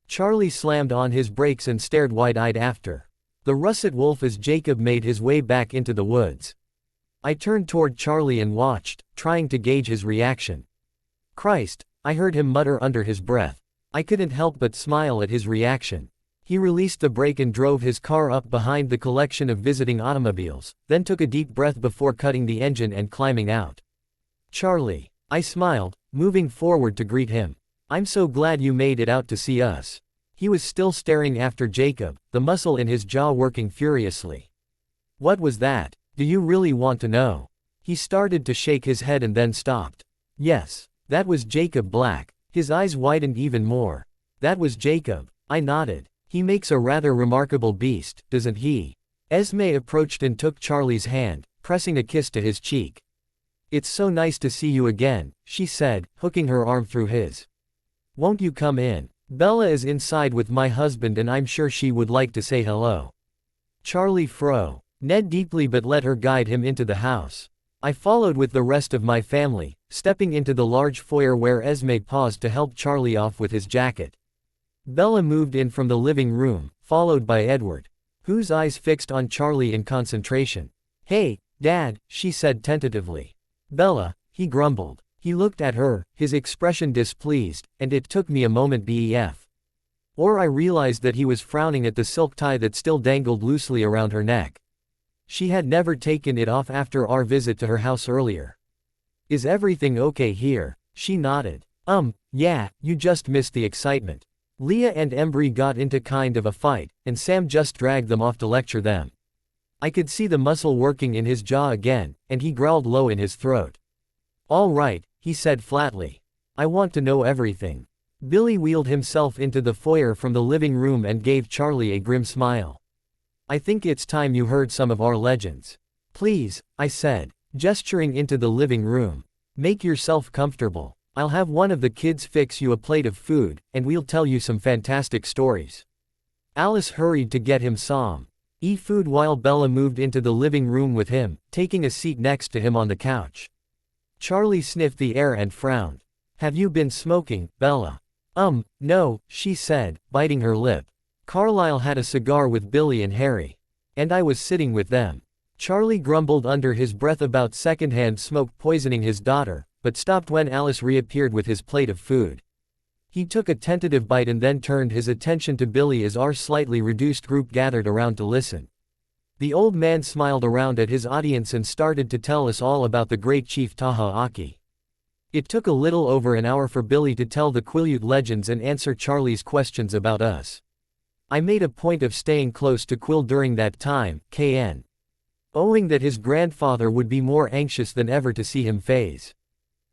Charlie slammed on his brakes and stared wide-eyed after the russet wolf as Jacob made his way back into the woods. I turned toward Charlie and watched, trying to gauge his reaction. Christ, I heard him mutter under his breath. I couldn't help but smile at his reaction. He released the brake and drove his car up behind the collection of visiting automobiles, then took a deep breath before cutting the engine and climbing out. Charlie, I smiled, moving forward to greet him. I'm so glad you made it out to see us. He was still staring after Jacob, the muscle in his jaw working furiously. What was that? Do you really want to know? He started to shake his head and then stopped. Yes, that was Jacob Black. His eyes widened even more. That was Jacob. I nodded. He makes a rather remarkable beast, doesn't he? Esme approached and took Charlie's hand, pressing a kiss to his cheek. It's so nice to see you again, she said, hooking her arm through his. Won't you come in? Bella is inside with my husband and I'm sure she would like to say hello. Charlie frowned deeply but let her guide him into the house. I followed with the rest of my family, stepping into the large foyer where Esme paused to help Charlie off with his jacket. Bella moved in from the living room, followed by Edward, whose eyes fixed on Charlie in concentration. "Hey, Dad," she said tentatively. "Bella," he grumbled. He looked at her, his expression displeased, and it took me a moment or I realized that he was frowning at the silk tie that still dangled loosely around her neck. She had never taken it off after our visit to her house earlier. "Is everything okay here?" She nodded. Yeah, you just missed the excitement. Leah and Embry got into kind of a fight, and Sam just dragged them off to lecture them." I could see the muscle working in his jaw again, and he growled low in his throat. "All right," he said flatly. "I want to know everything." Billy wheeled himself into the foyer from the living room and gave Charlie a grim smile. "I think it's time you heard some of our legends." "Please," I said, gesturing into the living room. "Make yourself comfortable. I'll have one of the kids fix you a plate of food, and we'll tell you some fantastic stories." Alice hurried to get him some food while Bella moved into the living room with him, taking a seat next to him on the couch. Charlie sniffed the air and frowned. "Have you been smoking, Bella?" No," she said, biting her lip. Carlisle had a cigar with Billy and Harry. And I was sitting with them. Charlie grumbled under his breath about secondhand smoke poisoning his daughter, but stopped when Alice reappeared with his plate of food. He took a tentative bite and then turned his attention to Billy as our slightly reduced group gathered around to listen. The old man smiled around at his audience and started to tell us all about the great chief Taha Aki. It took a little over an hour for Billy to tell the Quileute legends and answer Charlie's questions about us. I made a point of staying close to Quill during that time, owing that his grandfather would be more anxious than ever to see him phase.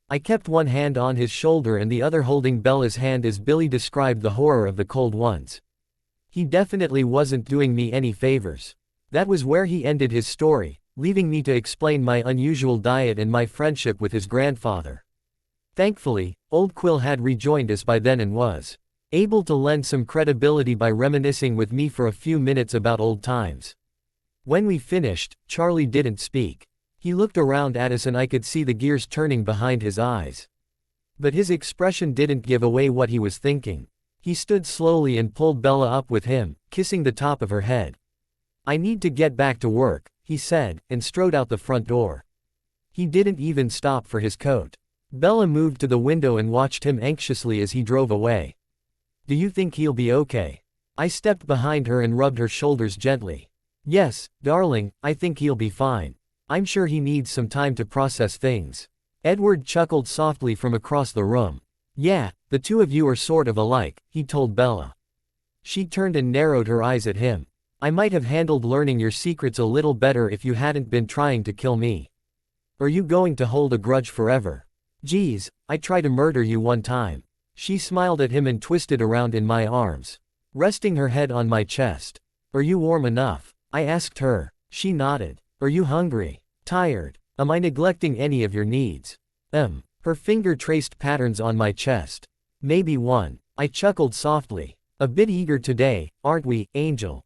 I kept one hand on his shoulder and the other holding Bella's hand as Billy described the horror of the cold ones. He definitely wasn't doing me any favors. That was where he ended his story, leaving me to explain my unusual diet and my friendship with his grandfather. Thankfully, old Quill had rejoined us by then and was able to lend some credibility by reminiscing with me for a few minutes about old times. When we finished, Charlie didn't speak. He looked around at us and I could see the gears turning behind his eyes. But his expression didn't give away what he was thinking. He stood slowly and pulled Bella up with him, kissing the top of her head. "I need to get back to work," he said, and strode out the front door. He didn't even stop for his coat. Bella moved to the window and watched him anxiously as he drove away. "Do you think he'll be okay?" I stepped behind her and rubbed her shoulders gently. "Yes, darling, I think he'll be fine. I'm sure he needs some time to process things." Edward chuckled softly from across the room. "Yeah, the two of you are sort of alike," he told Bella. She turned and narrowed her eyes at him. "I might have handled learning your secrets a little better if you hadn't been trying to kill me. Are you going to hold a grudge forever?" "Geez, I tried to murder you one time." She smiled at him and twisted around in my arms, resting her head on my chest. "Are you warm enough?" I asked her. She nodded. "Are you hungry? Tired? Am I neglecting any of your needs?" Her finger traced patterns on my chest. "Maybe one." I chuckled softly. "A bit eager today, aren't we, Angel?"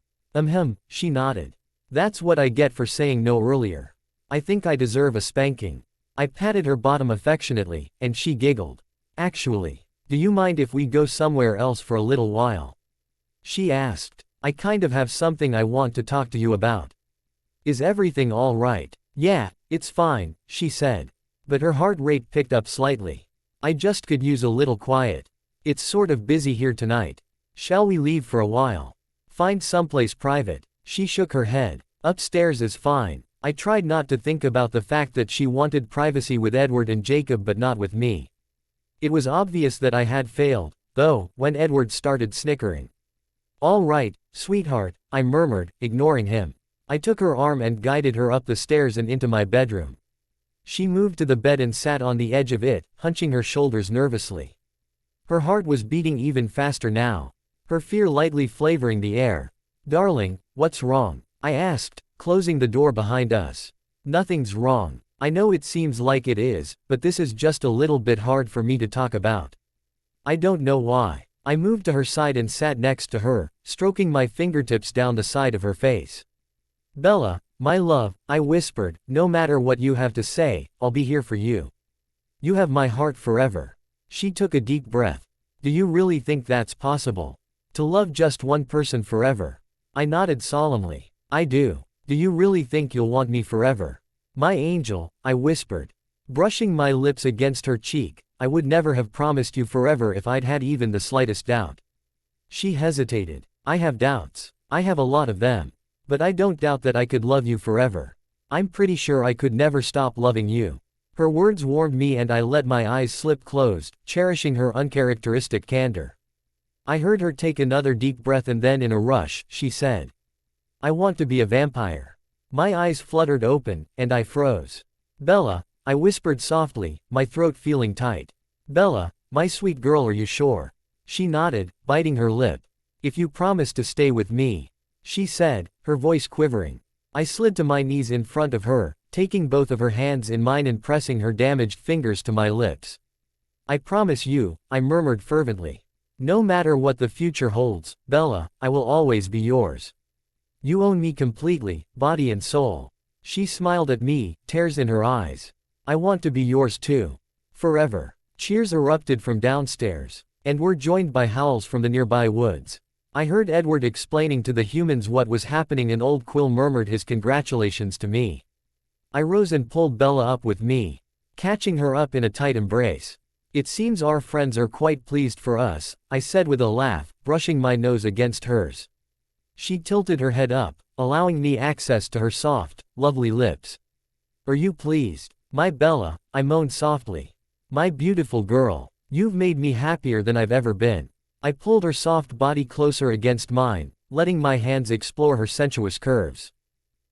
She nodded. "That's what I get for saying no earlier. I think I deserve a spanking." I patted her bottom affectionately, and she giggled. "Actually, do you mind if we go somewhere else for a little while?" She asked. "I kind of have something I want to talk to you about." "Is everything all right?" "Yeah, it's fine," she said. But her heart rate picked up slightly. "I just could use a little quiet. It's sort of busy here tonight. Shall we leave for a while? Find someplace private?" She shook her head. "Upstairs is fine." I tried not to think about the fact that she wanted privacy with Edward and Jacob but not with me. It was obvious that I had failed, though, when Edward started snickering. "All right, sweetheart," I murmured, ignoring him. I took her arm and guided her up the stairs and into my bedroom. She moved to the bed and sat on the edge of it, hunching her shoulders nervously. Her heart was beating even faster now, her fear lightly flavoring the air. "Darling, what's wrong?" I asked, closing the door behind us. "Nothing's wrong. I know it seems like it is, but this is just a little bit hard for me to talk about." I don't know why. I moved to her side and sat next to her, stroking my fingertips down the side of her face. "Bella, my love," I whispered, "no matter what you have to say, I'll be here for you." You have my heart forever. She took a deep breath. Do you really think that's possible? To love just one person forever? I nodded solemnly. I do. Do you really think you'll want me forever? My angel, I whispered. Brushing my lips against her cheek, I would never have promised you forever if I'd had even the slightest doubt. She hesitated. I have doubts. I have a lot of them. But I don't doubt that I could love you forever. I'm pretty sure I could never stop loving you. Her words warmed me and I let my eyes slip closed, cherishing her uncharacteristic candor. I heard her take another deep breath and then in a rush, she said, I want to be a vampire. My eyes fluttered open, and I froze. Bella, I whispered softly, my throat feeling tight. Bella, my sweet girl, are you sure? She nodded, biting her lip. If you promise to stay with me, she said, her voice quivering. I slid to my knees in front of her, taking both of her hands in mine and pressing her damaged fingers to my lips. I promise you, I murmured fervently. No matter what the future holds, Bella, I will always be yours. You own me completely, body and soul. She smiled at me, tears in her eyes. I want to be yours too. Forever. Cheers erupted from downstairs, and were joined by howls from the nearby woods. I heard Edward explaining to the humans what was happening and old Quill murmured his congratulations to me. I rose and pulled Bella up with me, catching her up in a tight embrace. It seems our friends are quite pleased for us, I said with a laugh, brushing my nose against hers. She tilted her head up, allowing me access to her soft, lovely lips. Are you pleased? My Bella, I moaned softly. My beautiful girl, you've made me happier than I've ever been. I pulled her soft body closer against mine, letting my hands explore her sensuous curves.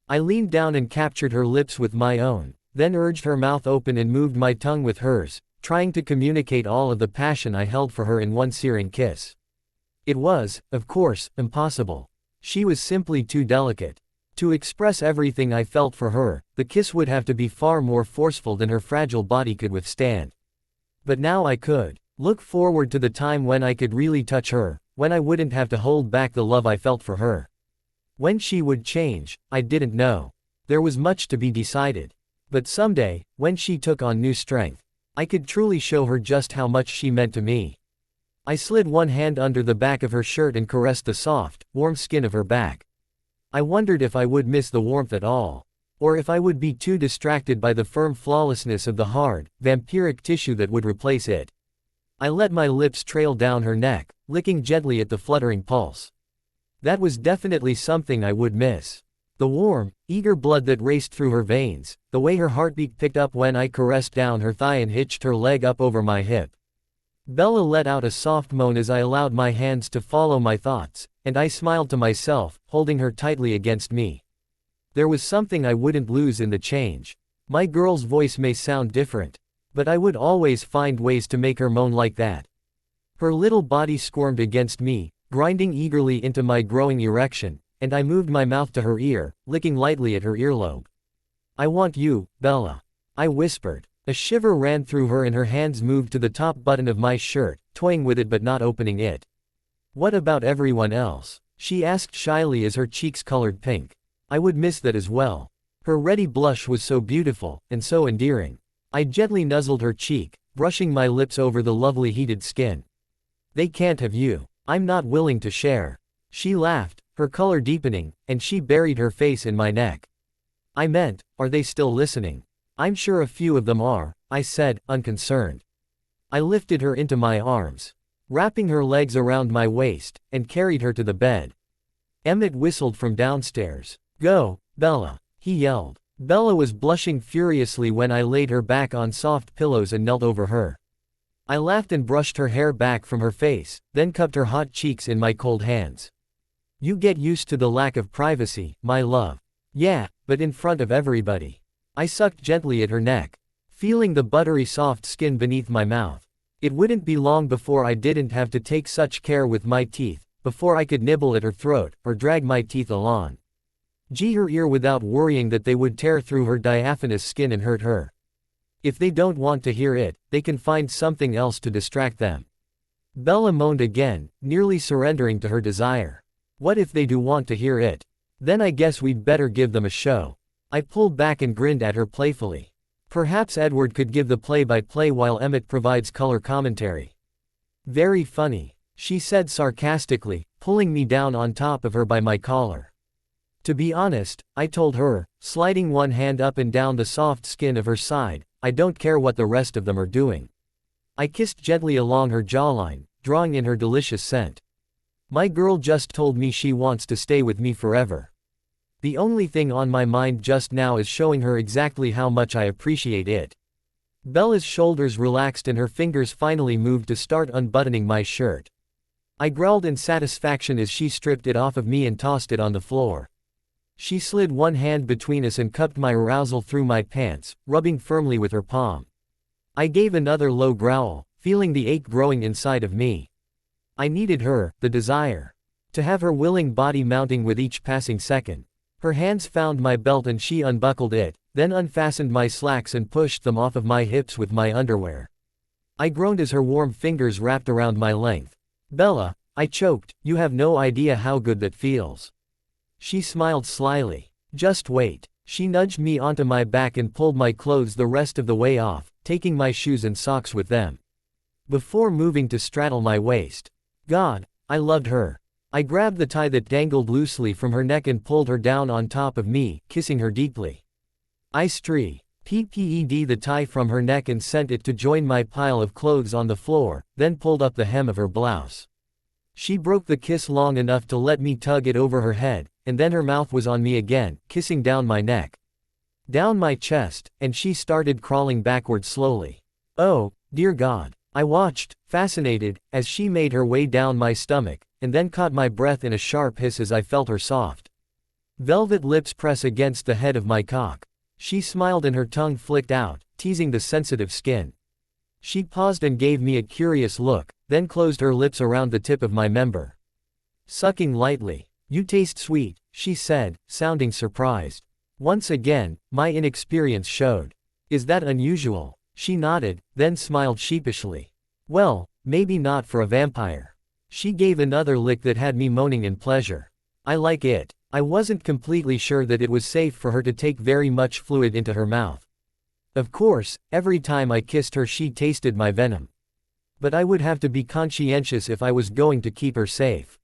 I leaned down and captured her lips with my own, then urged her mouth open and moved my tongue with hers, trying to communicate all of the passion I held for her in one searing kiss. It was, of course, impossible. She was simply too delicate. To express everything I felt for her, the kiss would have to be far more forceful than her fragile body could withstand. But now I could. Look forward to the time when I could really touch her, when I wouldn't have to hold back the love I felt for her. When she would change, I didn't know. There was much to be decided. But someday, when she took on new strength, I could truly show her just how much she meant to me. I slid one hand under the back of her shirt and caressed the soft, warm skin of her back. I wondered if I would miss the warmth at all, or if I would be too distracted by the firm flawlessness of the hard, vampiric tissue that would replace it. I let my lips trail down her neck, licking gently at the fluttering pulse. That was definitely something I would miss. The warm, eager blood that raced through her veins, the way her heartbeat picked up when I caressed down her thigh and hitched her leg up over my hip. Bella let out a soft moan as I allowed my hands to follow my thoughts, and I smiled to myself, holding her tightly against me. There was something I wouldn't lose in the change. My girl's voice may sound different, but I would always find ways to make her moan like that. Her little body squirmed against me, grinding eagerly into my growing erection, and I moved my mouth to her ear, licking lightly at her earlobe. I want you, Bella. I whispered. A shiver ran through her and her hands moved to the top button of my shirt, toying with it but not opening it. What about everyone else? She asked shyly as her cheeks colored pink. I would miss that as well. Her ready blush was so beautiful, and so endearing. I gently nuzzled her cheek, brushing my lips over the lovely heated skin. They can't have you. I'm not willing to share. She laughed, her color deepening, and she buried her face in my neck. I meant, are they still listening? I'm sure a few of them are, I said, unconcerned. I lifted her into my arms, wrapping her legs around my waist, and carried her to the bed. Emmett whistled from downstairs. Go, Bella, he yelled. Bella was blushing furiously when I laid her back on soft pillows and knelt over her. I laughed and brushed her hair back from her face, then cupped her hot cheeks in my cold hands. You get used to the lack of privacy, my love. Yeah, but in front of everybody. I sucked gently at her neck, feeling the buttery soft skin beneath my mouth. It wouldn't be long before I didn't have to take such care with my teeth, before I could nibble at her throat, or drag my teeth along her ear without worrying that they would tear through her diaphanous skin and hurt her. If they don't want to hear it, they can find something else to distract them. Bella moaned again, nearly surrendering to her desire. What if they do want to hear it? Then I guess we'd better give them a show. I pulled back and grinned at her playfully. Perhaps Edward could give the play-by-play while Emmett provides color commentary. Very funny, she said sarcastically, pulling me down on top of her by my collar. To be honest, I told her, sliding one hand up and down the soft skin of her side, I don't care what the rest of them are doing. I kissed gently along her jawline, drawing in her delicious scent. My girl just told me she wants to stay with me forever. The only thing on my mind just now is showing her exactly how much I appreciate it. Bella's shoulders relaxed and her fingers finally moved to start unbuttoning my shirt. I growled in satisfaction as she stripped it off of me and tossed it on the floor. She slid one hand between us and cupped my arousal through my pants, rubbing firmly with her palm. I gave another low growl, feeling the ache growing inside of me. I needed her, the desire. To have her willing body mounting with each passing second. Her hands found my belt and she unbuckled it, then unfastened my slacks and pushed them off of my hips with my underwear. I groaned as her warm fingers wrapped around my length. Bella, I choked, you have no idea how good that feels. She smiled slyly. Just wait. She nudged me onto my back and pulled my clothes the rest of the way off, taking my shoes and socks with them. Before moving to straddle my waist. God, I loved her. I grabbed the tie that dangled loosely from her neck and pulled her down on top of me, kissing her deeply. I pped the tie from her neck and sent it to join my pile of clothes on the floor, then pulled up the hem of her blouse. She broke the kiss long enough to let me tug it over her head, and then her mouth was on me again, kissing down my neck. Down my chest, and she started crawling backward slowly. Oh, dear God. I watched, fascinated, as she made her way down my stomach, and then caught my breath in a sharp hiss as I felt her soft velvet lips press against the head of my cock. She smiled and her tongue flicked out, teasing the sensitive skin. She paused and gave me a curious look, then closed her lips around the tip of my member. Sucking lightly. You taste sweet, she said, sounding surprised. Once again, my inexperience showed. Is that unusual? She nodded, then smiled sheepishly. Well, maybe not for a vampire. She gave another lick that had me moaning in pleasure. I like it. I wasn't completely sure that it was safe for her to take very much fluid into her mouth. Of course, every time I kissed her she tasted my venom. But I would have to be conscientious if I was going to keep her safe.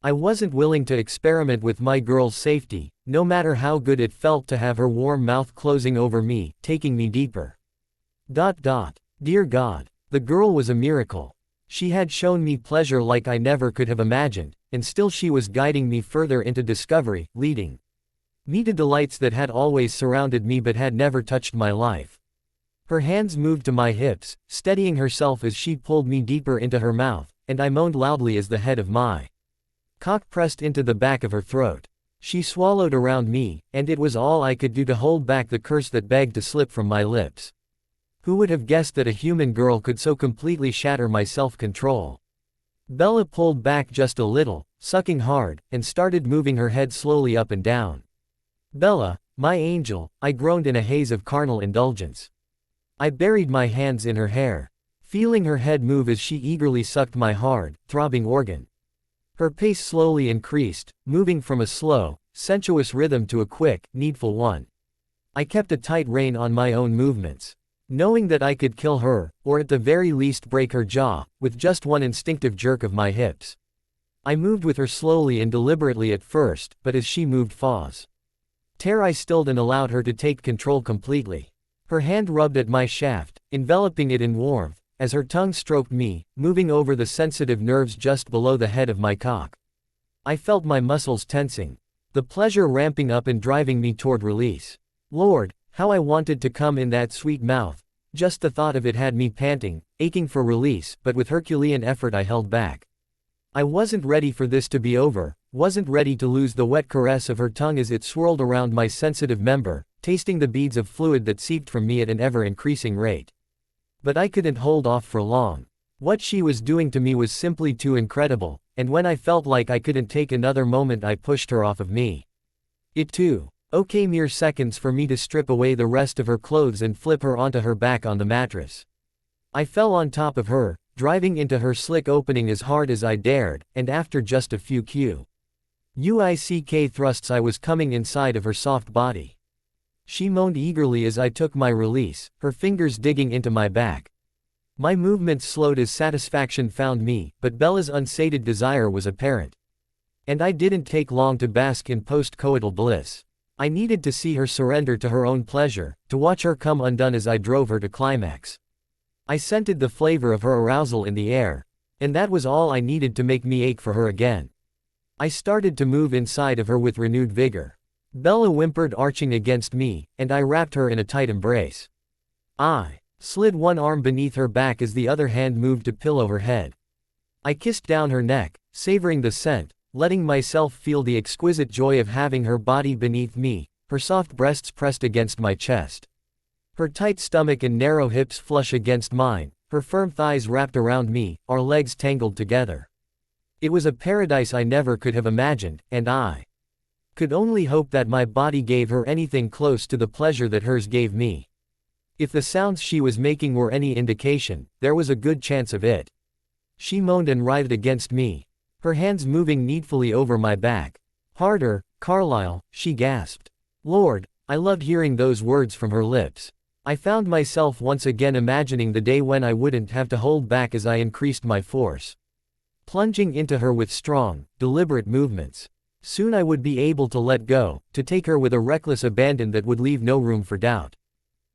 I wasn't willing to experiment with my girl's safety, no matter how good it felt to have her warm mouth closing over me, taking me deeper. Dear God. The girl was a miracle. She had shown me pleasure like I never could have imagined, and still she was guiding me further into discovery, leading me to delights that had always surrounded me but had never touched my life. Her hands moved to my hips, steadying herself as she pulled me deeper into her mouth, and I moaned loudly as the head of my cock pressed into the back of her throat. She swallowed around me, and it was all I could do to hold back the curse that begged to slip from my lips. Who would have guessed that a human girl could so completely shatter my self-control? Bella pulled back just a little, sucking hard, and started moving her head slowly up and down. Bella, my angel, I groaned in a haze of carnal indulgence. I buried my hands in her hair, feeling her head move as she eagerly sucked my hard, throbbing organ. Her pace slowly increased, moving from a slow, sensuous rhythm to a quick, needful one. I kept a tight rein on my own movements, knowing that I could kill her, or at the very least break her jaw, with just one instinctive jerk of my hips. I moved with her slowly and deliberately at first, but as she moved I stilled and allowed her to take control completely. Her hand rubbed at my shaft, enveloping it in warmth, as her tongue stroked me, moving over the sensitive nerves just below the head of my cock. I felt my muscles tensing, the pleasure ramping up and driving me toward release. Lord, how I wanted to come in that sweet mouth. Just the thought of it had me panting, aching for release, but with Herculean effort I held back. I wasn't ready for this to be over, wasn't ready to lose the wet caress of her tongue as it swirled around my sensitive member, tasting the beads of fluid that seeped from me at an ever-increasing rate. But I couldn't hold off for long. What she was doing to me was simply too incredible, and when I felt like I couldn't take another moment I pushed her off of me. It too. Okay, mere seconds for me to strip away the rest of her clothes and flip her onto her back on the mattress. I fell on top of her, driving into her slick opening as hard as I dared, and after just a few quick thrusts I was coming inside of her soft body. She moaned eagerly as I took my release, her fingers digging into my back. My movements slowed as satisfaction found me, but Bella's unsated desire was apparent. And I didn't take long to bask in post-coital bliss. I needed to see her surrender to her own pleasure, to watch her come undone as I drove her to climax. I scented the flavor of her arousal in the air. And that was all I needed to make me ache for her again. I started to move inside of her with renewed vigor. Bella whimpered, arching against me, and I wrapped her in a tight embrace. I slid one arm beneath her back as the other hand moved to pillow her head. I kissed down her neck, savoring the scent, letting myself feel the exquisite joy of having her body beneath me, her soft breasts pressed against my chest. Her tight stomach and narrow hips flush against mine, her firm thighs wrapped around me, our legs tangled together. It was a paradise I never could have imagined, and I could only hope that my body gave her anything close to the pleasure that hers gave me. If the sounds she was making were any indication, there was a good chance of it. She moaned and writhed against me, her hands moving needfully over my back. Harder, Carlisle, she gasped. Lord, I loved hearing those words from her lips. I found myself once again imagining the day when I wouldn't have to hold back as I increased my force. Plunging into her with strong, deliberate movements. Soon I would be able to let go, to take her with a reckless abandon that would leave no room for doubt.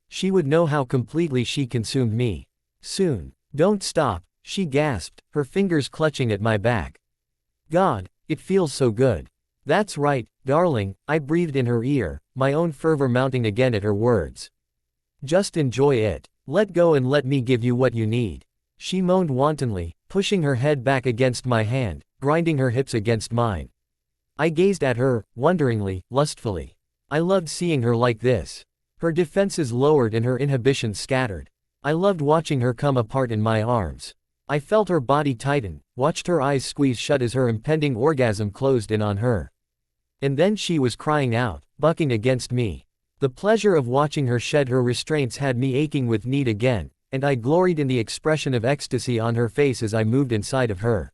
She would know how completely she consumed me. Soon. Don't stop, she gasped, her fingers clutching at my back. God, it feels so good. That's right, darling, I breathed in her ear, my own fervor mounting again at her words. Just enjoy it. Let go and let me give you what you need. She moaned wantonly, pushing her head back against my hand, grinding her hips against mine. I gazed at her, wonderingly, lustfully. I loved seeing her like this. Her defenses lowered and her inhibitions scattered. I loved watching her come apart in my arms. I felt her body tighten, watched her eyes squeeze shut as her impending orgasm closed in on her. And then she was crying out, bucking against me. The pleasure of watching her shed her restraints had me aching with need again, and I gloried in the expression of ecstasy on her face as I moved inside of her.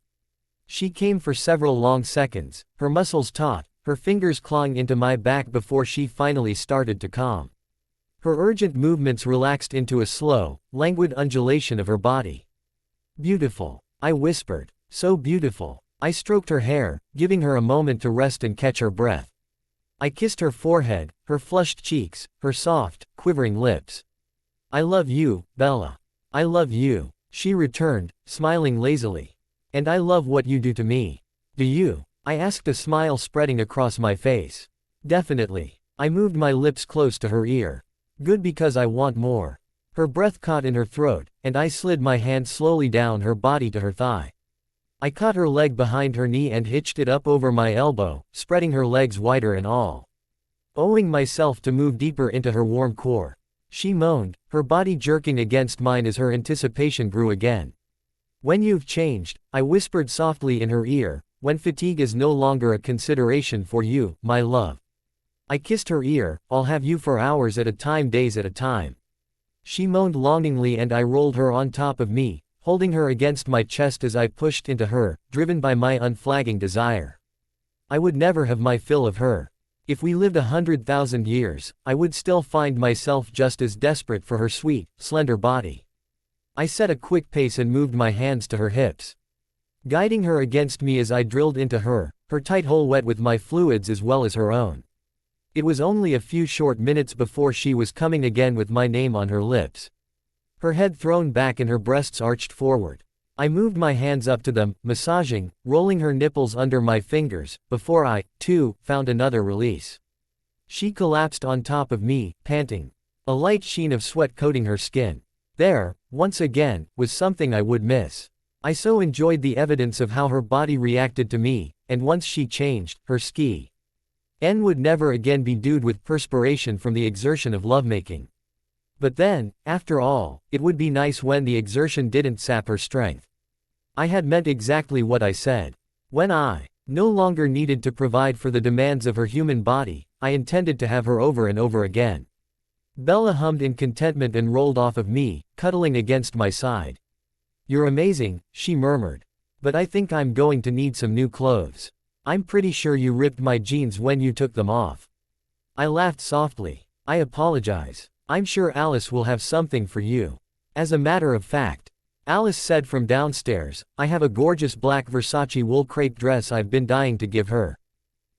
She came for several long seconds, her muscles taut, her fingers clawing into my back before she finally started to calm. Her urgent movements relaxed into a slow, languid undulation of her body. Beautiful, I whispered. So beautiful. I stroked her hair, giving her a moment to rest and catch her breath. I kissed her forehead, her flushed cheeks, her soft, quivering lips. I love you, Bella. I love you, she returned, smiling lazily. And I love what you do to me. Do you? I asked, a smile spreading across my face. Definitely. I moved my lips close to her ear. Good, because I want more. Her breath caught in her throat, and I slid my hand slowly down her body to her thigh. I caught her leg behind her knee and hitched it up over my elbow, spreading her legs wider and all. Owing myself to move deeper into her warm core. She moaned, her body jerking against mine as her anticipation grew again. When you've changed, I whispered softly in her ear, when fatigue is no longer a consideration for you, my love. I kissed her ear, I'll have you for hours at a time, days at a time. She moaned longingly and I rolled her on top of me, holding her against my chest as I pushed into her, driven by my unflagging desire. I would never have my fill of her. If we lived 100,000 years, I would still find myself just as desperate for her sweet, slender body. I set a quick pace and moved my hands to her hips. Guiding her against me as I drilled into her, her tight hole wet with my fluids as well as her own. It was only a few short minutes before she was coming again with my name on her lips. Her head thrown back and her breasts arched forward. I moved my hands up to them, massaging, rolling her nipples under my fingers, before I, too, found another release. She collapsed on top of me, panting. A light sheen of sweat coating her skin. There, once again, was something I would miss. I so enjoyed the evidence of how her body reacted to me, and once she changed, her skin would never again be dewed with perspiration from the exertion of lovemaking. But then, after all, it would be nice when the exertion didn't sap her strength. I had meant exactly what I said. When I no longer needed to provide for the demands of her human body, I intended to have her over and over again. Bella hummed in contentment and rolled off of me, cuddling against my side. You're amazing, she murmured. But I think I'm going to need some new clothes. I'm pretty sure you ripped my jeans when you took them off. I laughed softly. I apologize. I'm sure Alice will have something for you. As a matter of fact, Alice said from downstairs, I have a gorgeous black Versace wool crepe dress I've been dying to give her.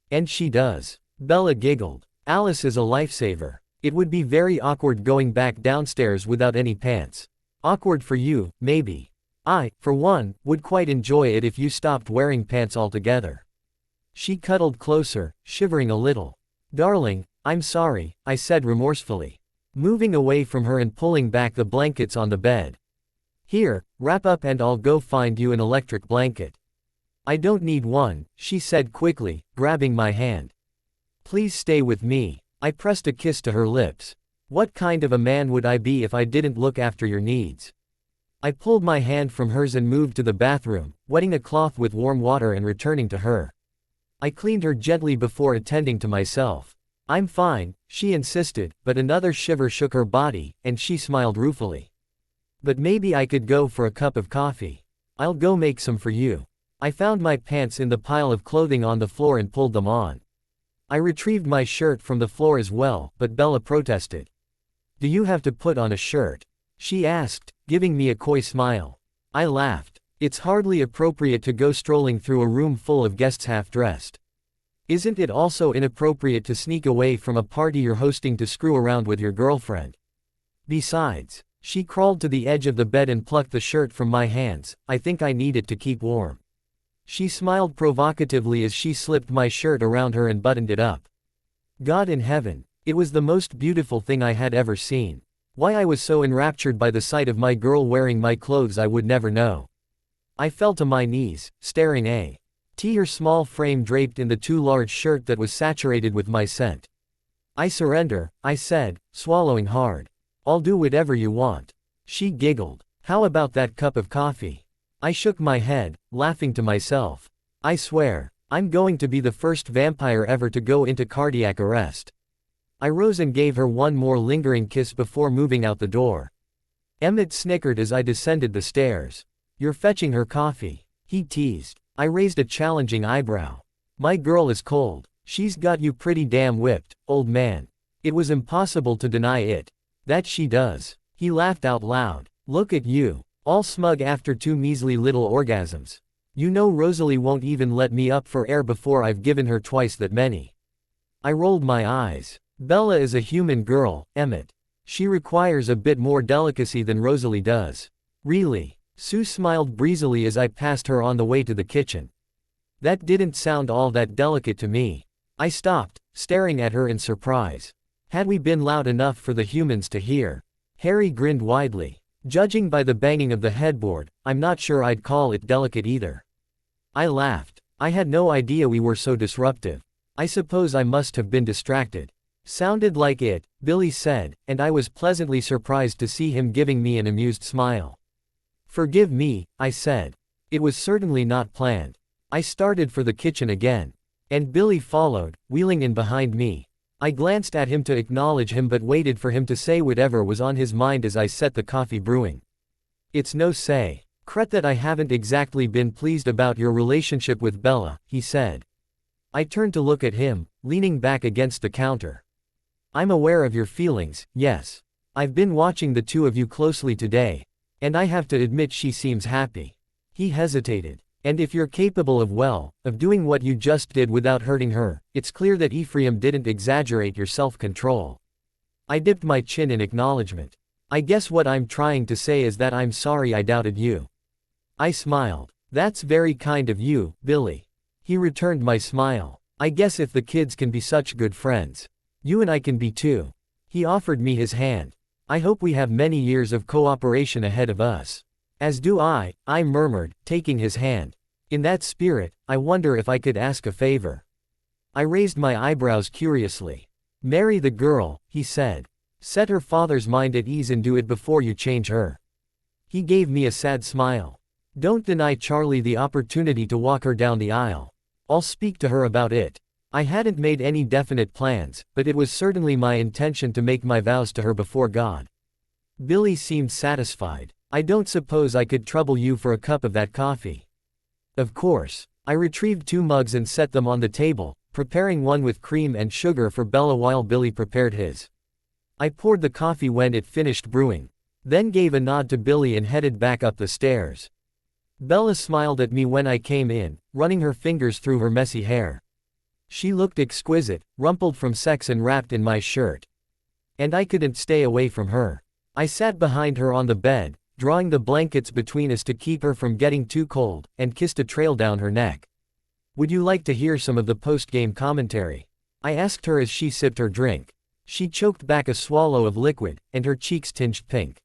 And she does. Bella giggled. Alice is a lifesaver. It would be very awkward going back downstairs without any pants. Awkward for you, maybe. I, for one, would quite enjoy it if you stopped wearing pants altogether. She cuddled closer, shivering a little. Darling, I'm sorry, I said remorsefully, moving away from her and pulling back the blankets on the bed. Here, wrap up and I'll go find you an electric blanket. I don't need one, she said quickly, grabbing my hand. Please stay with me. I pressed a kiss to her lips. What kind of a man would I be if I didn't look after your needs? I pulled my hand from hers and moved to the bathroom, wetting a cloth with warm water and returning to her. I cleaned her gently before attending to myself. I'm fine, she insisted, but another shiver shook her body, and she smiled ruefully. But maybe I could go for a cup of coffee. I'll go make some for you. I found my pants in the pile of clothing on the floor and pulled them on. I retrieved my shirt from the floor as well, but Bella protested. Do you have to put on a shirt? She asked, giving me a coy smile. I laughed. It's hardly appropriate to go strolling through a room full of guests half-dressed. Isn't it also inappropriate to sneak away from a party you're hosting to screw around with your girlfriend? Besides, she crawled to the edge of the bed and plucked the shirt from my hands. I think I need it to keep warm. She smiled provocatively as she slipped my shirt around her and buttoned it up. God in heaven, it was the most beautiful thing I had ever seen. Why I was so enraptured by the sight of my girl wearing my clothes I would never know. I fell to my knees, staring at her small frame draped in the too large shirt that was saturated with my scent. I surrender, I said, swallowing hard. I'll do whatever you want. She giggled. How about that cup of coffee? I shook my head, laughing to myself. I swear, I'm going to be the first vampire ever to go into cardiac arrest. I rose and gave her one more lingering kiss before moving out the door. Emmett snickered as I descended the stairs. You're fetching her coffee, he teased. I raised a challenging eyebrow. My girl is cold. She's got you pretty damn whipped, old man. It was impossible to deny it. That she does. He laughed out loud. Look at you, all smug after 2 measly little orgasms. You know Rosalie won't even let me up for air before I've given her twice that many. I rolled my eyes. Bella is a human girl, Emmett. She requires a bit more delicacy than Rosalie does. Really? Sue smiled breezily as I passed her on the way to the kitchen. That didn't sound all that delicate to me. I stopped, staring at her in surprise. Had we been loud enough for the humans to hear? Harry grinned widely. Judging by the banging of the headboard, I'm not sure I'd call it delicate either. I laughed. I had no idea we were so disruptive. I suppose I must have been distracted. Sounded like it, Billy said, and I was pleasantly surprised to see him giving me an amused smile. Forgive me, I said. It was certainly not planned. I started for the kitchen again. And Billy followed, wheeling in behind me. I glanced at him to acknowledge him but waited for him to say whatever was on his mind as I set the coffee brewing. It's no secret that I haven't exactly been pleased about your relationship with Bella, he said. I turned to look at him, leaning back against the counter. I'm aware of your feelings, yes. I've been watching the two of you closely today, and I have to admit she seems happy. He hesitated. And if you're capable of doing what you just did without hurting her, it's clear that Ephraim didn't exaggerate your self-control. I dipped my chin in acknowledgement. I guess what I'm trying to say is that I'm sorry I doubted you. I smiled. That's very kind of you, Billy. He returned my smile. I guess if the kids can be such good friends, you and I can be too. He offered me his hand. I hope we have many years of cooperation ahead of us. As do I murmured, taking his hand. In that spirit, I wonder if I could ask a favor. I raised my eyebrows curiously. Marry the girl, he said. Set her father's mind at ease and do it before you change her. He gave me a sad smile. Don't deny Charlie the opportunity to walk her down the aisle. I'll speak to her about it. I hadn't made any definite plans, but it was certainly my intention to make my vows to her before God. Billy seemed satisfied. I don't suppose I could trouble you for a cup of that coffee. Of course. I retrieved 2 mugs and set them on the table, preparing one with cream and sugar for Bella while Billy prepared his. I poured the coffee when it finished brewing, then gave a nod to Billy and headed back up the stairs. Bella smiled at me when I came in, running her fingers through her messy hair. She looked exquisite, rumpled from sex and wrapped in my shirt. And I couldn't stay away from her. I sat behind her on the bed, drawing the blankets between us to keep her from getting too cold, and kissed a trail down her neck. "Would you like to hear some of the post-game commentary?" I asked her as she sipped her drink. She choked back a swallow of liquid, and her cheeks tinged pink.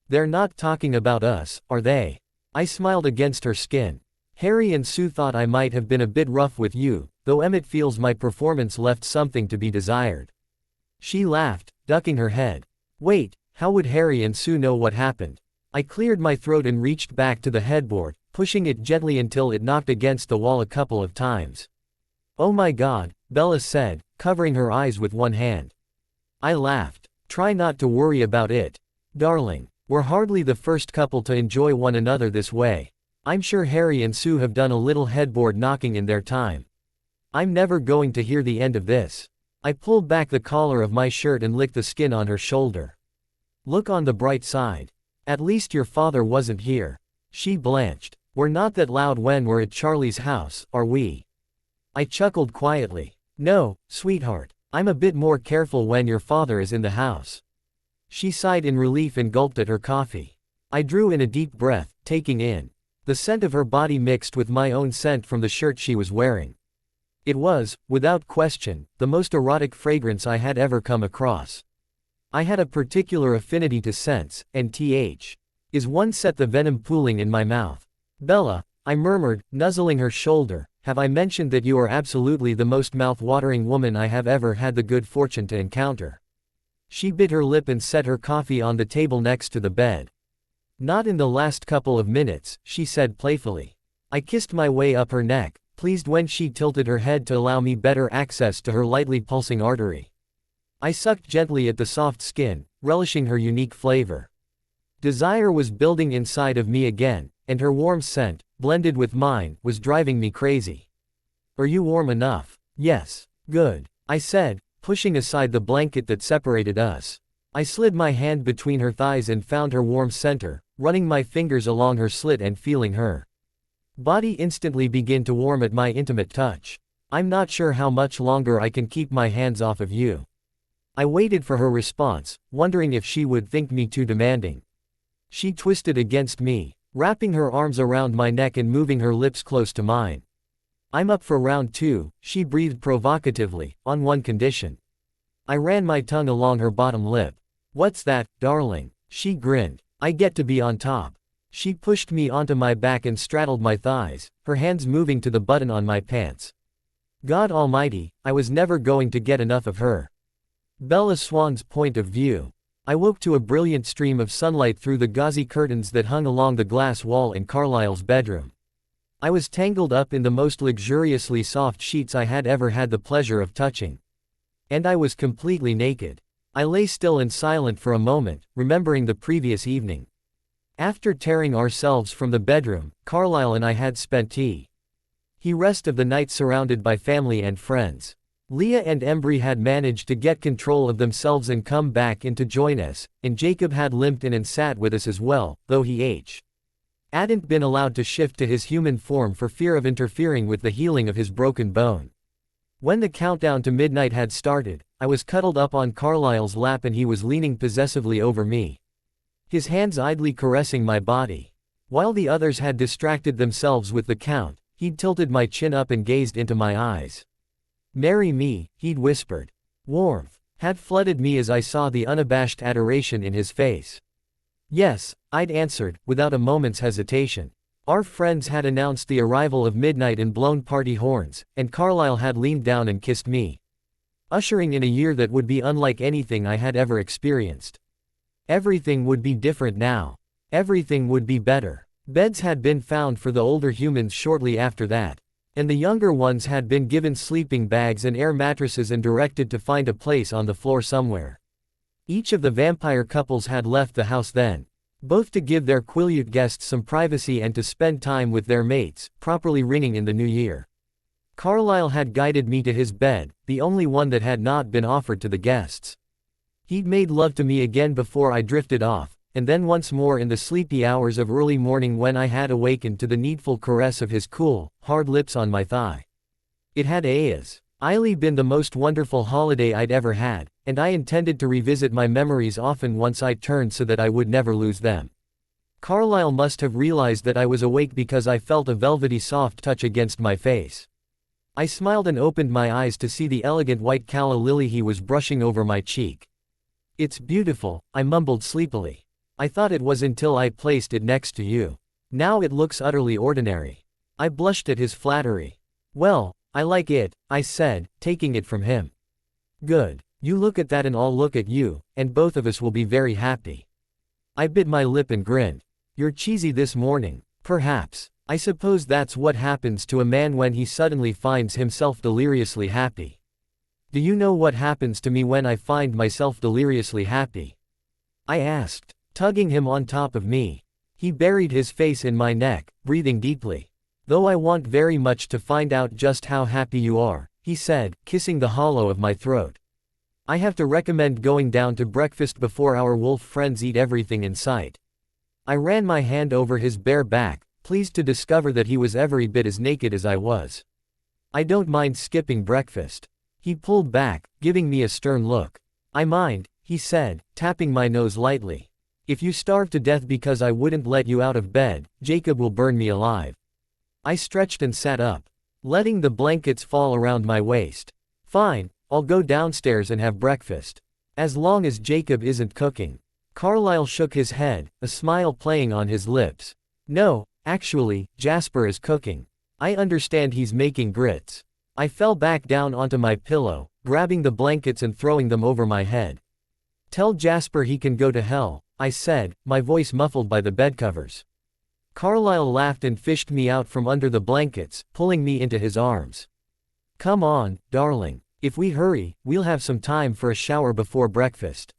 "They're not talking about us, are they?" I smiled against her skin. "Harry and Sue thought I might have been a bit rough with you, though Emmett feels my performance left something to be desired." She laughed, ducking her head. "Wait, how would Harry and Sue know what happened?" I cleared my throat and reached back to the headboard, pushing it gently until it knocked against the wall a couple of times. "Oh my God," Bella said, covering her eyes with one hand. I laughed. "Try not to worry about it. Darling, we're hardly the first couple to enjoy one another this way. I'm sure Harry and Sue have done a little headboard knocking in their time. I'm never going to hear the end of this." I pulled back the collar of my shirt and licked the skin on her shoulder. "Look on the bright side. At least your father wasn't here." She blanched. "We're not that loud when we're at Charlie's house, are we?" I chuckled quietly. "No, sweetheart. I'm a bit more careful when your father is in the house." She sighed in relief and gulped at her coffee. I drew in a deep breath, taking in the scent of her body mixed with my own scent from the shirt she was wearing. It was, without question, the most erotic fragrance I had ever come across. I had a particular affinity to scents, and is one set the venom pooling in my mouth. "Bella," I murmured, nuzzling her shoulder, "have I mentioned that you are absolutely the most mouth-watering woman I have ever had the good fortune to encounter?" She bit her lip and set her coffee on the table next to the bed. "Not in the last couple of minutes," she said playfully. I kissed my way up her neck, pleased when she tilted her head to allow me better access to her lightly pulsing artery. I sucked gently at the soft skin, relishing her unique flavor. Desire was building inside of me again, and her warm scent, blended with mine, was driving me crazy. "Are you warm enough?" "Yes." "Good," I said, pushing aside the blanket that separated us. I slid my hand between her thighs and found her warm center, running my fingers along her slit and feeling her body instantly begin to warm at my intimate touch. "I'm not sure how much longer I can keep my hands off of you." I waited for her response, wondering if she would think me too demanding. She twisted against me, wrapping her arms around my neck and moving her lips close to mine. "I'm up for round 2, she breathed provocatively, "on one condition." I ran my tongue along her bottom lip. "What's that, darling?" She grinned. "I get to be on top." She pushed me onto my back and straddled my thighs, her hands moving to the button on my pants. God almighty, I was never going to get enough of her. Bella Swan's point of view. I woke to a brilliant stream of sunlight through the gauzy curtains that hung along the glass wall in Carlisle's bedroom. I was tangled up in the most luxuriously soft sheets I had ever had the pleasure of touching. And I was completely naked. I lay still and silent for a moment, remembering the previous evening. After tearing ourselves from the bedroom, Carlisle and I had spent the rest of the night surrounded by family and friends. Leah and Embry had managed to get control of themselves and come back in to join us, and Jacob had limped in and sat with us as well, though he hadn't been allowed to shift to his human form for fear of interfering with the healing of his broken bone. When the countdown to midnight had started, I was cuddled up on Carlisle's lap and he was leaning possessively over me, his hands idly caressing my body. While the others had distracted themselves with the count, he'd tilted my chin up and gazed into my eyes. "Marry me," he'd whispered. Warmth had flooded me as I saw the unabashed adoration in his face. "Yes," I'd answered, without a moment's hesitation. Our friends had announced the arrival of midnight and blown party horns, and Carlisle had leaned down and kissed me, ushering in a year that would be unlike anything I had ever experienced. Everything would be different now. Everything would be better. Beds had been found for the older humans shortly after that, and the younger ones had been given sleeping bags and air mattresses and directed to find a place on the floor somewhere. Each of the vampire couples had left the house then, both to give their Quileute guests some privacy and to spend time with their mates, properly ringing in the new year. Carlisle had guided me to his bed, the only one that had not been offered to the guests. He'd made love to me again before I drifted off, and then once more in the sleepy hours of early morning when I had awakened to the needful caress of his cool, hard lips on my thigh. It had really been the most wonderful holiday I'd ever had, and I intended to revisit my memories often once I turned so that I would never lose them. Carlisle must have realized that I was awake because I felt a velvety soft touch against my face. I smiled and opened my eyes to see the elegant white calla lily he was brushing over my cheek. "It's beautiful," I mumbled sleepily. "I thought it was until I placed it next to you. Now it looks utterly ordinary." I blushed at his flattery. "Well, I like it," I said, taking it from him. "Good. You look at that and I'll look at you, and both of us will be very happy." I bit my lip and grinned. "You're cheesy this morning." "Perhaps. I suppose that's what happens to a man when he suddenly finds himself deliriously happy." "Do you know what happens to me when I find myself deliriously happy?" I asked, tugging him on top of me. He buried his face in my neck, breathing deeply. "Though I want very much to find out just how happy you are," he said, kissing the hollow of my throat. "I have to recommend going down to breakfast before our wolf friends eat everything in sight." I ran my hand over his bare back, pleased to discover that he was every bit as naked as I was. "I don't mind skipping breakfast." He pulled back, giving me a stern look. "I mind," he said, tapping my nose lightly. "If you starve to death because I wouldn't let you out of bed, Jacob will burn me alive." I stretched and sat up, letting the blankets fall around my waist. "Fine, I'll go downstairs and have breakfast. As long as Jacob isn't cooking." Carlisle shook his head, a smile playing on his lips. "No, actually, Jasper is cooking. I understand he's making grits." I fell back down onto my pillow, grabbing the blankets and throwing them over my head. "Tell Jasper he can go to hell," I said, my voice muffled by the bedcovers. Carlisle laughed and fished me out from under the blankets, pulling me into his arms. "Come on, darling. If we hurry, we'll have some time for a shower before breakfast."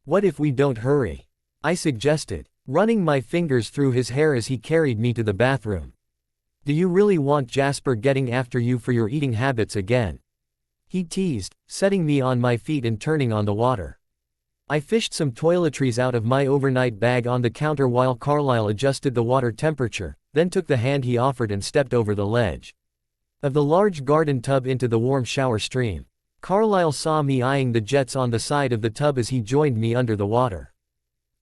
"What if we don't hurry?" I suggested, running my fingers through his hair as he carried me to the bathroom. "Do you really want Jasper getting after you for your eating habits again?" he teased, setting me on my feet and turning on the water. I fished some toiletries out of my overnight bag on the counter while Carlisle adjusted the water temperature, then took the hand he offered and stepped over the ledge of the large garden tub into the warm shower stream. Carlisle saw me eyeing the jets on the side of the tub as he joined me under the water.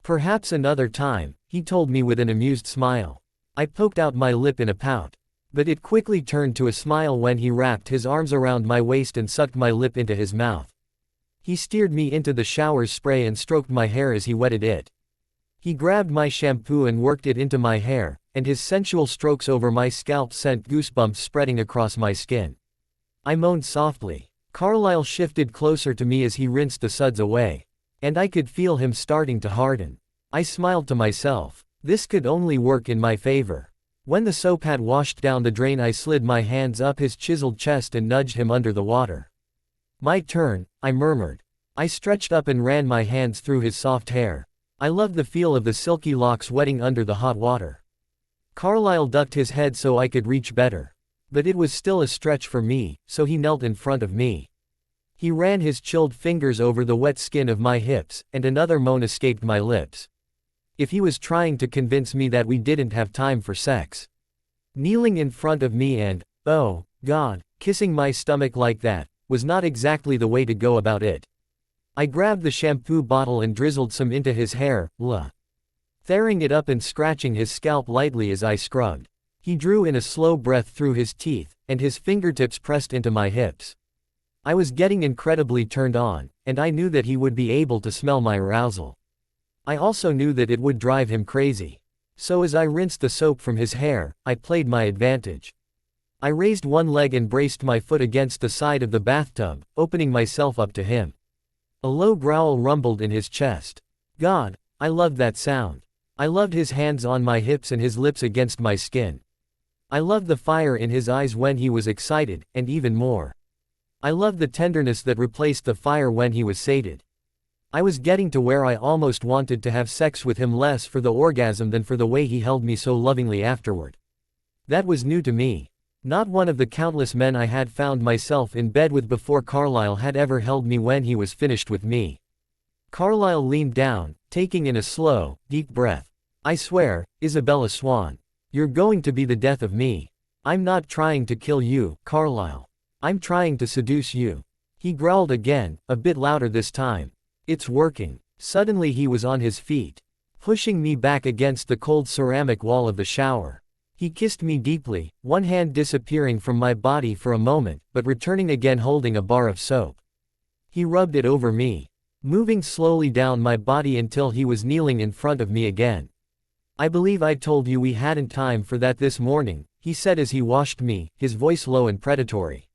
"Perhaps another time," he told me with an amused smile. I poked out my lip in a pout. But it quickly turned to a smile when he wrapped his arms around my waist and sucked my lip into his mouth. He steered me into the shower's spray and stroked my hair as he wetted it. He grabbed my shampoo and worked it into my hair, and his sensual strokes over my scalp sent goosebumps spreading across my skin. I moaned softly. Carlisle shifted closer to me as he rinsed the suds away. And I could feel him starting to harden. I smiled to myself. This could only work in my favor. When the soap had washed down the drain, I slid my hands up his chiseled chest and nudged him under the water. "My turn," I murmured. I stretched up and ran my hands through his soft hair. I loved the feel of the silky locks wetting under the hot water. Carlisle ducked his head so I could reach better. But it was still a stretch for me, so he knelt in front of me. He ran his chilled fingers over the wet skin of my hips, and another moan escaped my lips. If he was trying to convince me that we didn't have time for sex. Kneeling in front of me and, oh, God, kissing my stomach like that, was not exactly the way to go about it. I grabbed the shampoo bottle and drizzled some into his hair, tearing it up and scratching his scalp lightly as I scrubbed. He drew in a slow breath through his teeth, and his fingertips pressed into my hips. I was getting incredibly turned on, and I knew that he would be able to smell my arousal. I also knew that it would drive him crazy. So as I rinsed the soap from his hair, I played my advantage. I raised one leg and braced my foot against the side of the bathtub, opening myself up to him. A low growl rumbled in his chest. God, I loved that sound. I loved his hands on my hips and his lips against my skin. I loved the fire in his eyes when he was excited, and even more. I loved the tenderness that replaced the fire when he was sated. I was getting to where I almost wanted to have sex with him less for the orgasm than for the way he held me so lovingly afterward. That was new to me. Not one of the countless men I had found myself in bed with before Carlisle had ever held me when he was finished with me. Carlisle leaned down, taking in a slow, deep breath. I swear, Isabella Swan. You're going to be the death of me. I'm not trying to kill you, Carlisle. I'm trying to seduce you. He growled again, a bit louder this time. It's working. Suddenly he was on his feet, pushing me back against the cold ceramic wall of the shower. He kissed me deeply, one hand disappearing from my body for a moment, but returning again holding a bar of soap. He rubbed it over me, moving slowly down my body until he was kneeling in front of me again. I believe I told you we hadn't time for that this morning, he said as he washed me, his voice low and predatory.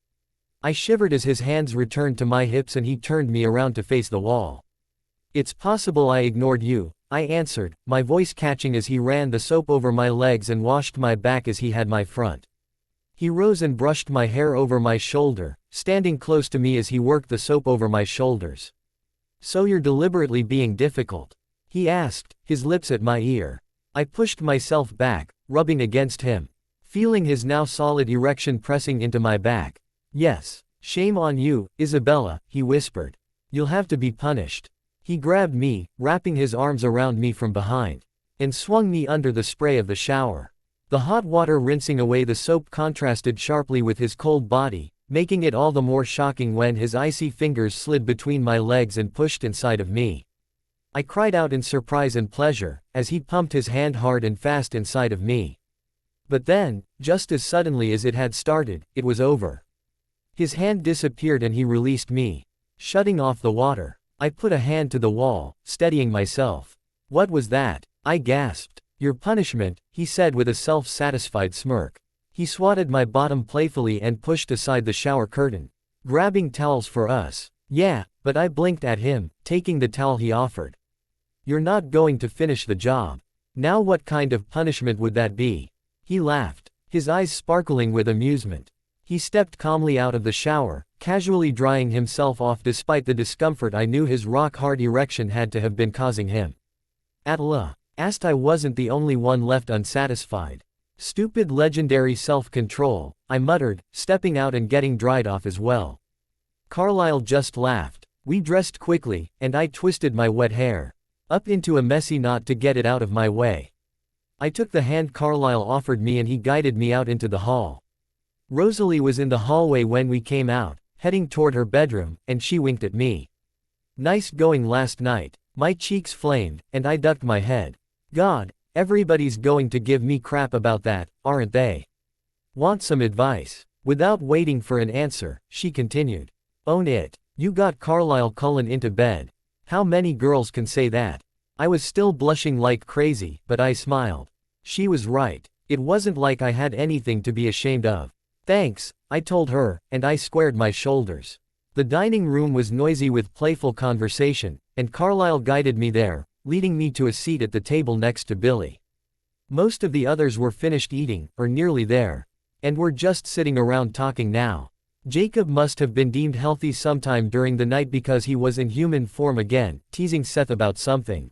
I shivered as his hands returned to my hips and he turned me around to face the wall. It's possible I ignored you, I answered, my voice catching as he ran the soap over my legs and washed my back as he had my front. He rose and brushed my hair over my shoulder, standing close to me as he worked the soap over my shoulders. So you're deliberately being difficult? He asked, his lips at my ear. I pushed myself back, rubbing against him, feeling his now solid erection pressing into my back. Yes. Shame on you, Isabella, he whispered. You'll have to be punished. He grabbed me, wrapping his arms around me from behind, and swung me under the spray of the shower. The hot water rinsing away the soap contrasted sharply with his cold body, making it all the more shocking when his icy fingers slid between my legs and pushed inside of me. I cried out in surprise and pleasure, as he pumped his hand hard and fast inside of me. But then, just as suddenly as it had started, it was over. His hand disappeared and he released me, shutting off the water. I put a hand to the wall, steadying myself. What was that? I gasped. Your punishment, he said with a self-satisfied smirk. He swatted my bottom playfully and pushed aside the shower curtain, grabbing towels for us. Yeah, but I blinked at him, taking the towel he offered. You're not going to finish the job. Now what kind of punishment would that be? He laughed, his eyes sparkling with amusement. He stepped calmly out of the shower, casually drying himself off despite the discomfort I knew his rock-hard erection had to have been causing him. At last I wasn't the only one left unsatisfied. Stupid legendary self-control, I muttered, stepping out and getting dried off as well. Carlisle just laughed. We dressed quickly, and I twisted my wet hair up into a messy knot to get it out of my way. I took the hand Carlisle offered me and he guided me out into the hall. Rosalie was in the hallway when we came out, heading toward her bedroom, and she winked at me. Nice going last night. My cheeks flamed, and I ducked my head. God, everybody's going to give me crap about that, aren't they? Want some advice? Without waiting for an answer, she continued. Own it. You got Carlisle Cullen into bed. How many girls can say that? I was still blushing like crazy, but I smiled. She was right. It wasn't like I had anything to be ashamed of. Thanks, I told her, and I squared my shoulders. The dining room was noisy with playful conversation, and Carlisle guided me there, leading me to a seat at the table next to Billy. Most of the others were finished eating, or nearly there, and were just sitting around talking now. Jacob must have been deemed healthy sometime during the night because he was in human form again, teasing Seth about something.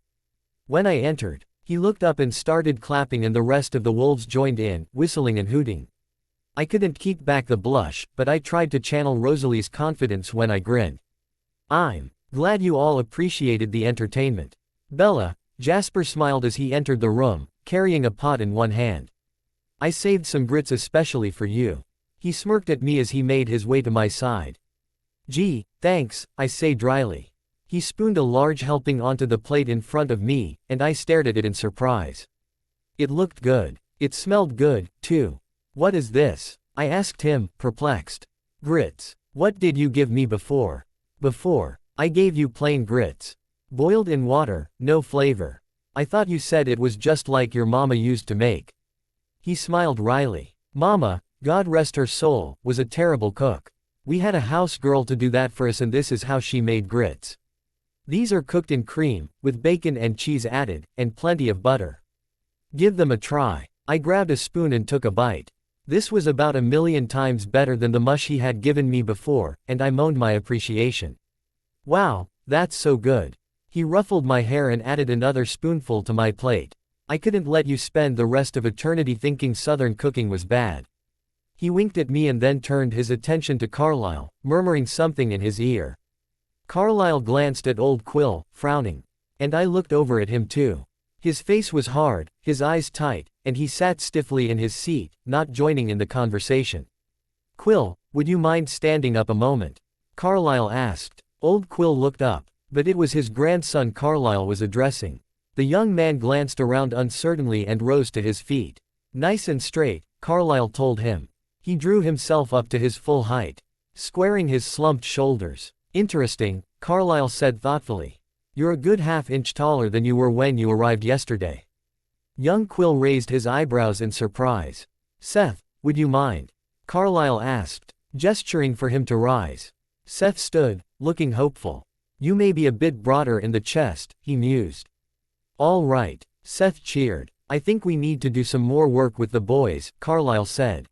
When I entered, he looked up and started clapping and the rest of the wolves joined in, whistling and hooting. I couldn't keep back the blush, but I tried to channel Rosalie's confidence when I grinned. I'm glad you all appreciated the entertainment. Bella, Jasper smiled as he entered the room, carrying a pot in one hand. I saved some grits especially for you. He smirked at me as he made his way to my side. Gee, thanks, I say dryly. He spooned a large helping onto the plate in front of me, and I stared at it in surprise. It looked good. It smelled good, too. What is this? I asked him, perplexed. Grits. What did you give me before? Before, I gave you plain grits. Boiled in water, no flavor. I thought you said it was just like your mama used to make. He smiled wryly. Mama, God rest her soul, was a terrible cook. We had a house girl to do that for us and this is how she made grits. These are cooked in cream, with bacon and cheese added, and plenty of butter. Give them a try. I grabbed a spoon and took a bite. This was about 1,000,000 times better than the mush he had given me before, and I moaned my appreciation. Wow, that's so good. He ruffled my hair and added another spoonful to my plate. I couldn't let you spend the rest of eternity thinking Southern cooking was bad. He winked at me and then turned his attention to Carlisle, murmuring something in his ear. Carlisle glanced at old Quill, frowning. And I looked over at him too. His face was hard, his eyes tight, and he sat stiffly in his seat, not joining in the conversation. Quill, would you mind standing up a moment? Carlisle asked. Old Quill looked up, but it was his grandson Carlisle was addressing. The young man glanced around uncertainly and rose to his feet. Nice and straight, Carlisle told him. He drew himself up to his full height, squaring his slumped shoulders. Interesting, Carlisle said thoughtfully. You're a good half-inch taller than you were when you arrived yesterday. Young Quill raised his eyebrows in surprise. Seth, would you mind? Carlisle asked, gesturing for him to rise. Seth stood, looking hopeful. You may be a bit broader in the chest, he mused. All right, Seth cheered. I think we need to do some more work with the boys, Carlisle said,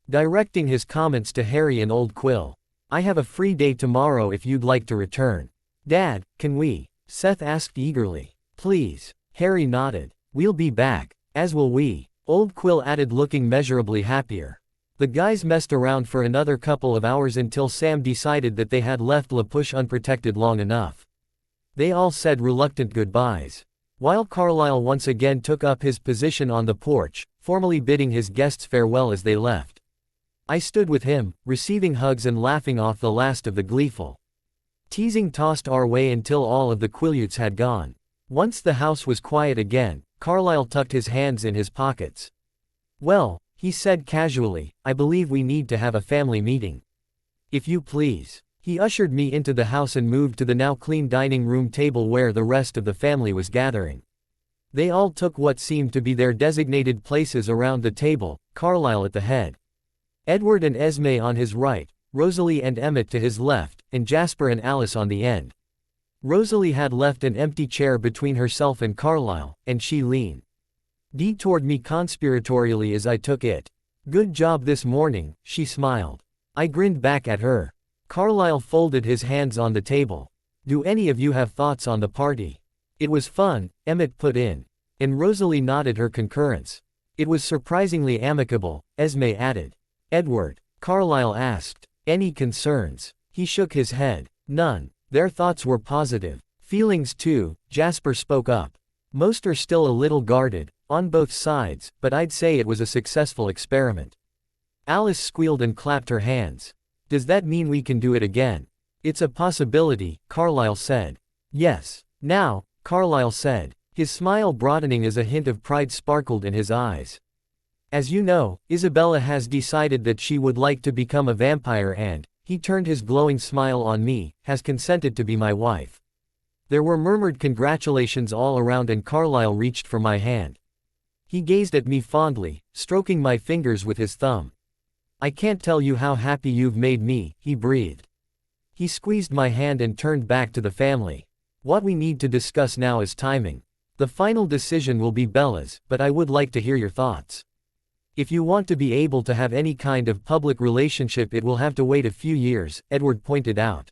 directing his comments to Harry and old Quill. I have a free day tomorrow if you'd like to return. Dad, can we? Seth asked eagerly. Please. Harry nodded. We'll be back, as will we, old Quill added, looking measurably happier. The guys messed around for another couple of hours until Sam decided that they had left La Push unprotected long enough. They all said reluctant goodbyes, while Carlisle once again took up his position on the porch, formally bidding his guests farewell as they left. I stood with him, receiving hugs and laughing off the last of the gleeful teasing tossed our way until all of the Quileutes had gone. Once the house was quiet again, Carlisle tucked his hands in his pockets. Well, he said casually, I believe we need to have a family meeting. If you please. He ushered me into the house and moved to the now clean dining room table where the rest of the family was gathering. They all took what seemed to be their designated places around the table, Carlisle at the head, Edward and Esme on his right, Rosalie and Emmett to his left, and Jasper and Alice on the end. Rosalie had left an empty chair between herself and Carlisle, and she leaned toward me conspiratorially as I took it. Good job this morning, she smiled. I grinned back at her. Carlisle folded his hands on the table. Do any of you have thoughts on the party? It was fun, Emmett put in. And Rosalie nodded her concurrence. It was surprisingly amicable, Esme added. Edward, Carlisle asked. Any concerns? He shook his head. None. Their thoughts were positive. Feelings too, Jasper spoke up. Most are still a little guarded, on both sides, but I'd say it was a successful experiment. Alice squealed and clapped her hands. Does that mean we can do it again? It's a possibility, Carlisle said. Yes. Now, Carlisle said, his smile broadening as a hint of pride sparkled in his eyes. As you know, Isabella has decided that she would like to become a vampire and, he turned his glowing smile on me, has consented to be my wife. There were murmured congratulations all around and Carlisle reached for my hand. He gazed at me fondly, stroking my fingers with his thumb. I can't tell you how happy you've made me, he breathed. He squeezed my hand and turned back to the family. What we need to discuss now is timing. The final decision will be Bella's, but I would like to hear your thoughts. If you want to be able to have any kind of public relationship, it will have to wait a few years, Edward pointed out.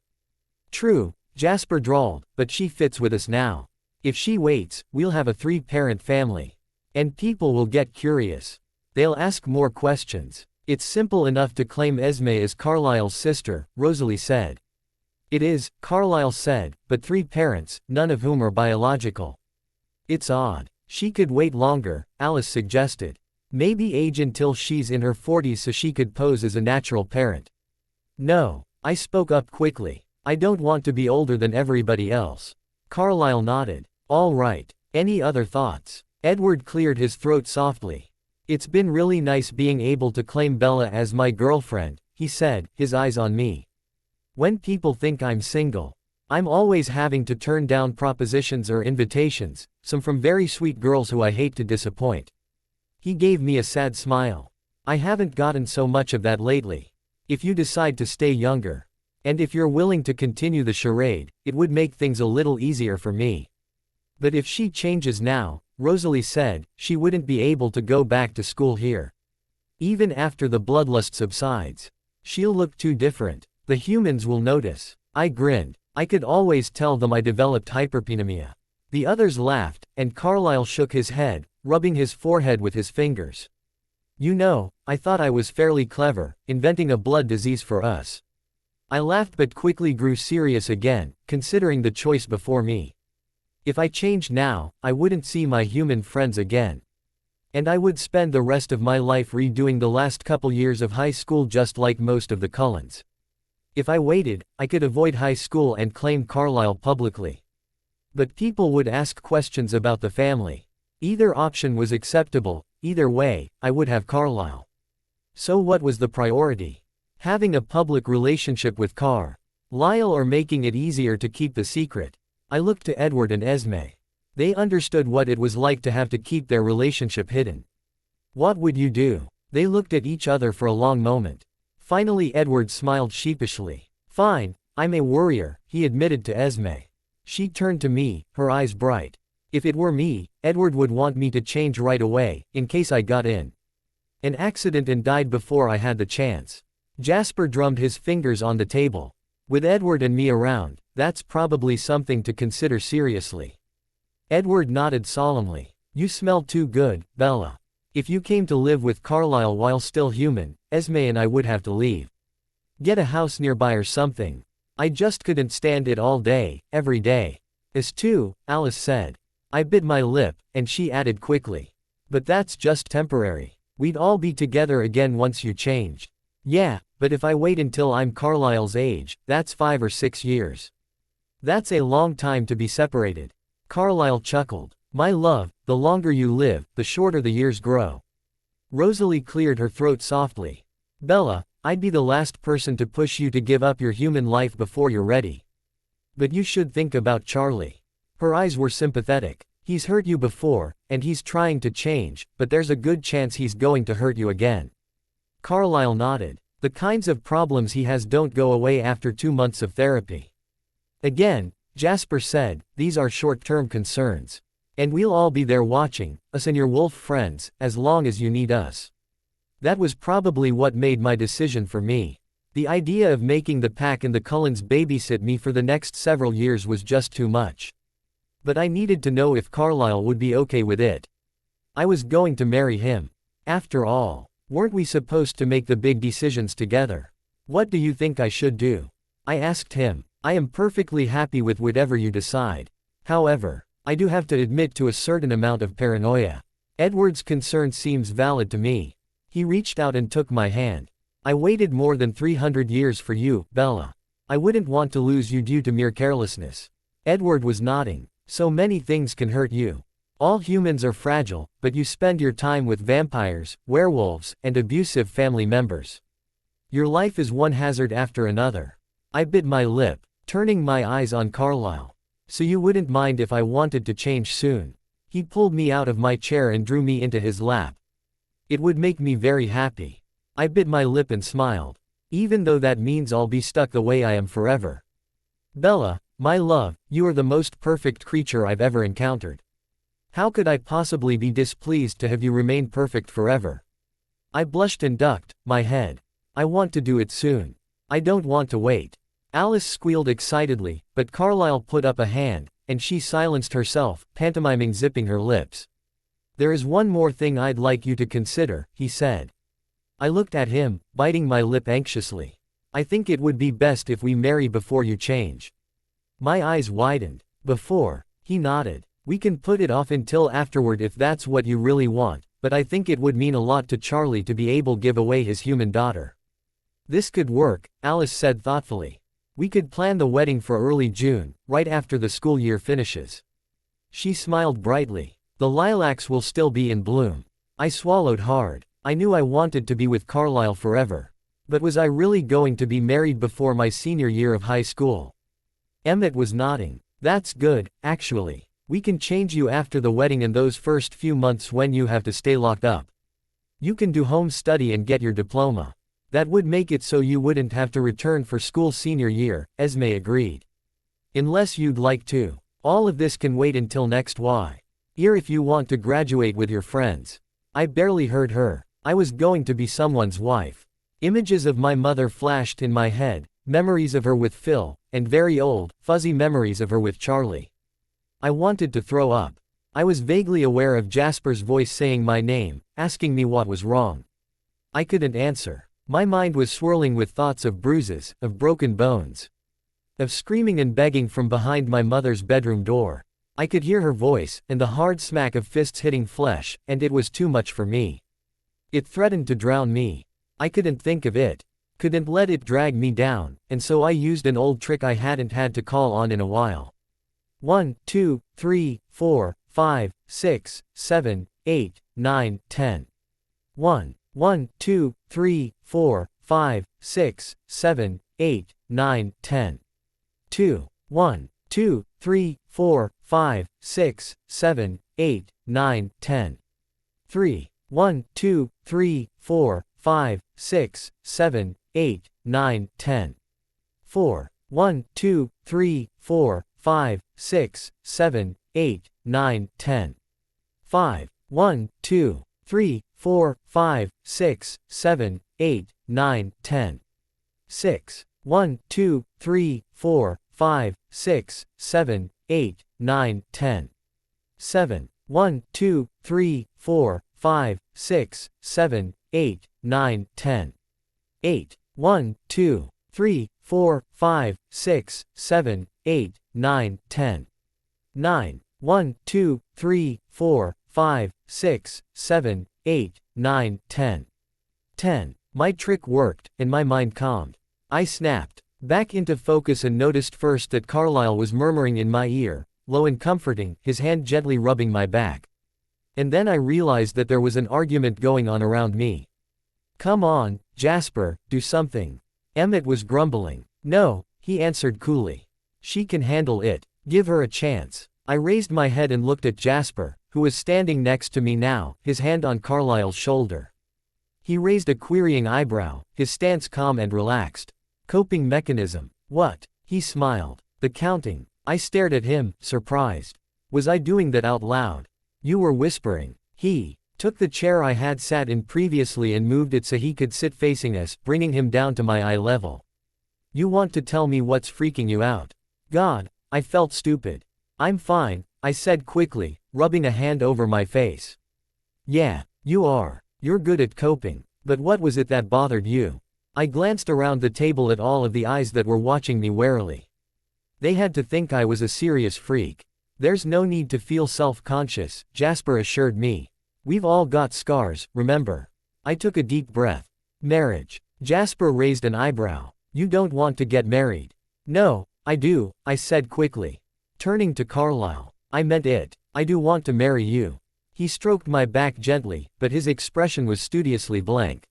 True, Jasper drawled, but she fits with us now. If she waits, we'll have a 3-parent family. And people will get curious. They'll ask more questions. It's simple enough to claim Esme as Carlisle's sister, Rosalie said. It is, Carlisle said, but 3 parents, none of whom are biological. It's odd. She could wait longer, Alice suggested. Maybe age until she's in her 40s so she could pose as a natural parent. No, I spoke up quickly. I don't want to be older than everybody else. Carlisle nodded. All right. Any other thoughts? Edward cleared his throat softly. It's been really nice being able to claim Bella as my girlfriend, he said, his eyes on me. When people think I'm single, I'm always having to turn down propositions or invitations, some from very sweet girls who I hate to disappoint. He gave me a sad smile. I haven't gotten so much of that lately. If you decide to stay younger, and if you're willing to continue the charade, it would make things a little easier for me. But if she changes now, Rosalie said, she wouldn't be able to go back to school here. Even after the bloodlust subsides. She'll look too different. The humans will notice. I grinned. I could always tell them I developed hyperpenemia. The others laughed, and Carlisle shook his head, rubbing his forehead with his fingers. You know, I thought I was fairly clever, inventing a blood disease for us. I laughed but quickly grew serious again, considering the choice before me. If I changed now, I wouldn't see my human friends again. And I would spend the rest of my life redoing the last couple years of high school just like most of the Cullens. If I waited, I could avoid high school and claim Carlisle publicly. But people would ask questions about the family. Either option was acceptable, either way, I would have Carlisle. So what was the priority? Having a public relationship with Carlisle or making it easier to keep the secret? I looked to Edward and Esme. They understood what it was like to have to keep their relationship hidden. What would you do? They looked at each other for a long moment. Finally Edward smiled sheepishly. Fine, I'm a worrier, he admitted to Esme. She turned to me, her eyes bright. If it were me, Edward would want me to change right away, in case I got in an accident and died before I had the chance. Jasper drummed his fingers on the table. With Edward and me around, that's probably something to consider seriously. Edward nodded solemnly. You smell too good, Bella. If you came to live with Carlisle while still human, Esme and I would have to leave. Get a house nearby or something. I just couldn't stand it all day, every day. Us too, Alice said. I bit my lip, and she added quickly. But that's just temporary. We'd all be together again once you changed. Yeah, but if I wait until I'm Carlisle's age, that's 5 or 6 years. That's a long time to be separated. Carlisle chuckled. My love, the longer you live, the shorter the years grow. Rosalie cleared her throat softly. Bella, I'd be the last person to push you to give up your human life before you're ready. But you should think about Charlie. Her eyes were sympathetic. He's hurt you before, and he's trying to change, but there's a good chance he's going to hurt you again. Carlisle nodded. The kinds of problems he has don't go away after 2 months of therapy. Again, Jasper said, these are short-term concerns. And we'll all be there watching, us and your wolf friends, as long as you need us. That was probably what made my decision for me. The idea of making the pack and the Cullens babysit me for the next several years was just too much. But I needed to know if Carlisle would be okay with it. I was going to marry him. After all, weren't we supposed to make the big decisions together? What do you think I should do? I asked him. I am perfectly happy with whatever you decide. However, I do have to admit to a certain amount of paranoia. Edward's concern seems valid to me. He reached out and took my hand. I waited more than 300 years for you, Bella. I wouldn't want to lose you due to mere carelessness. Edward was nodding. So many things can hurt you. All humans are fragile, but you spend your time with vampires, werewolves, and abusive family members. Your life is one hazard after another. I bit my lip, turning my eyes on Carlisle. So you wouldn't mind if I wanted to change soon? He pulled me out of my chair and drew me into his lap. It would make me very happy. I bit my lip and smiled. Even though that means I'll be stuck the way I am forever. Bella, my love, you are the most perfect creature I've ever encountered. How could I possibly be displeased to have you remain perfect forever? I blushed and ducked my head. I want to do it soon. I don't want to wait. Alice squealed excitedly, but Carlisle put up a hand, and she silenced herself, pantomiming zipping her lips. There is one more thing I'd like you to consider, he said. I looked at him, biting my lip anxiously. I think it would be best if we marry before you change. My eyes widened. Before, he nodded. We can put it off until afterward if that's what you really want, but I think it would mean a lot to Charlie to be able to give away his human daughter. This could work, Alice said thoughtfully. We could plan the wedding for early June, right after the school year finishes. She smiled brightly. The lilacs will still be in bloom. I swallowed hard. I knew I wanted to be with Carlisle forever. But was I really going to be married before my senior year of high school? Emmett was nodding. That's good, actually. We can change you after the wedding and those first few months when you have to stay locked up. You can do home study and get your diploma. That would make it so you wouldn't have to return for school senior year, Esme agreed. Unless you'd like to. All of this can wait until next year if you want to graduate with your friends. I barely heard her. I was going to be someone's wife. Images of my mother flashed in my head, memories of her with Phil, and very old, fuzzy memories of her with Charlie. I wanted to throw up. I was vaguely aware of Jasper's voice saying my name, asking me what was wrong. I couldn't answer. My mind was swirling with thoughts of bruises, of broken bones, of screaming and begging from behind my mother's bedroom door. I could hear her voice, and the hard smack of fists hitting flesh, and it was too much for me. It threatened to drown me. I couldn't think of it. Couldn't let it drag me down, and so I used an old trick I hadn't had to call on in a while. 1, 2, 3, 4, 5, 6, 7, 8, 9, 10. 1, 1, 2, 3, 4, 5, 6, 7, 8, 9, 10. 2, 1, 2, 3, 4, 5, 6, 7, 8, 9, 10. 3, 1, 2, 3, 4, 5, 6, 7, 8, 9, 10. 4, 1, 2, 3, 4, 5, 6, 7, 8, 9, 10. 5, 1, 2, 3, 4, 5, 6, 7, 8, 9, 10. 6, 1, 2, 3, 4, 5, 6, 7, 8, 9, 10. 7, 1, 2, 3, 4, 5, 6, 7, 8, 9, 10. 8, 1, 2, 3, 4, 5, 6, 7, 8, 9, 10. 9, 1, 2, 3, 4, 5, 6, 7, 8, 9, 10. 10. My trick worked, and my mind calmed. I snapped back into focus and noticed first that Carlisle was murmuring in my ear, low and comforting, his hand gently rubbing my back. And then I realized that there was an argument going on around me. "Come on, Jasper, do something." Emmett was grumbling. "No," he answered coolly. "She can handle it. Give her a chance." I raised my head and looked at Jasper, who was standing next to me now, his hand on Carlisle's shoulder. He raised a querying eyebrow, his stance calm and relaxed. "Coping mechanism. What?" He smiled. "The counting." I stared at him, surprised. Was I doing that out loud? "You were whispering." He took the chair I had sat in previously and moved it so he could sit facing us, bringing him down to my eye level. "You want to tell me what's freaking you out?" God, I felt stupid. "I'm fine," I said quickly, rubbing a hand over my face. "Yeah, you are. You're good at coping. But what was it that bothered you?" I glanced around the table at all of the eyes that were watching me warily. They had to think I was a serious freak. "There's no need to feel self-conscious," Jasper assured me. "We've all got scars, remember?" I took a deep breath. "Marriage." Jasper raised an eyebrow. "You don't want to get married?" "No, I do," I said quickly. Turning to Carlisle. "I meant it. I do want to marry you." He stroked my back gently, but his expression was studiously blank.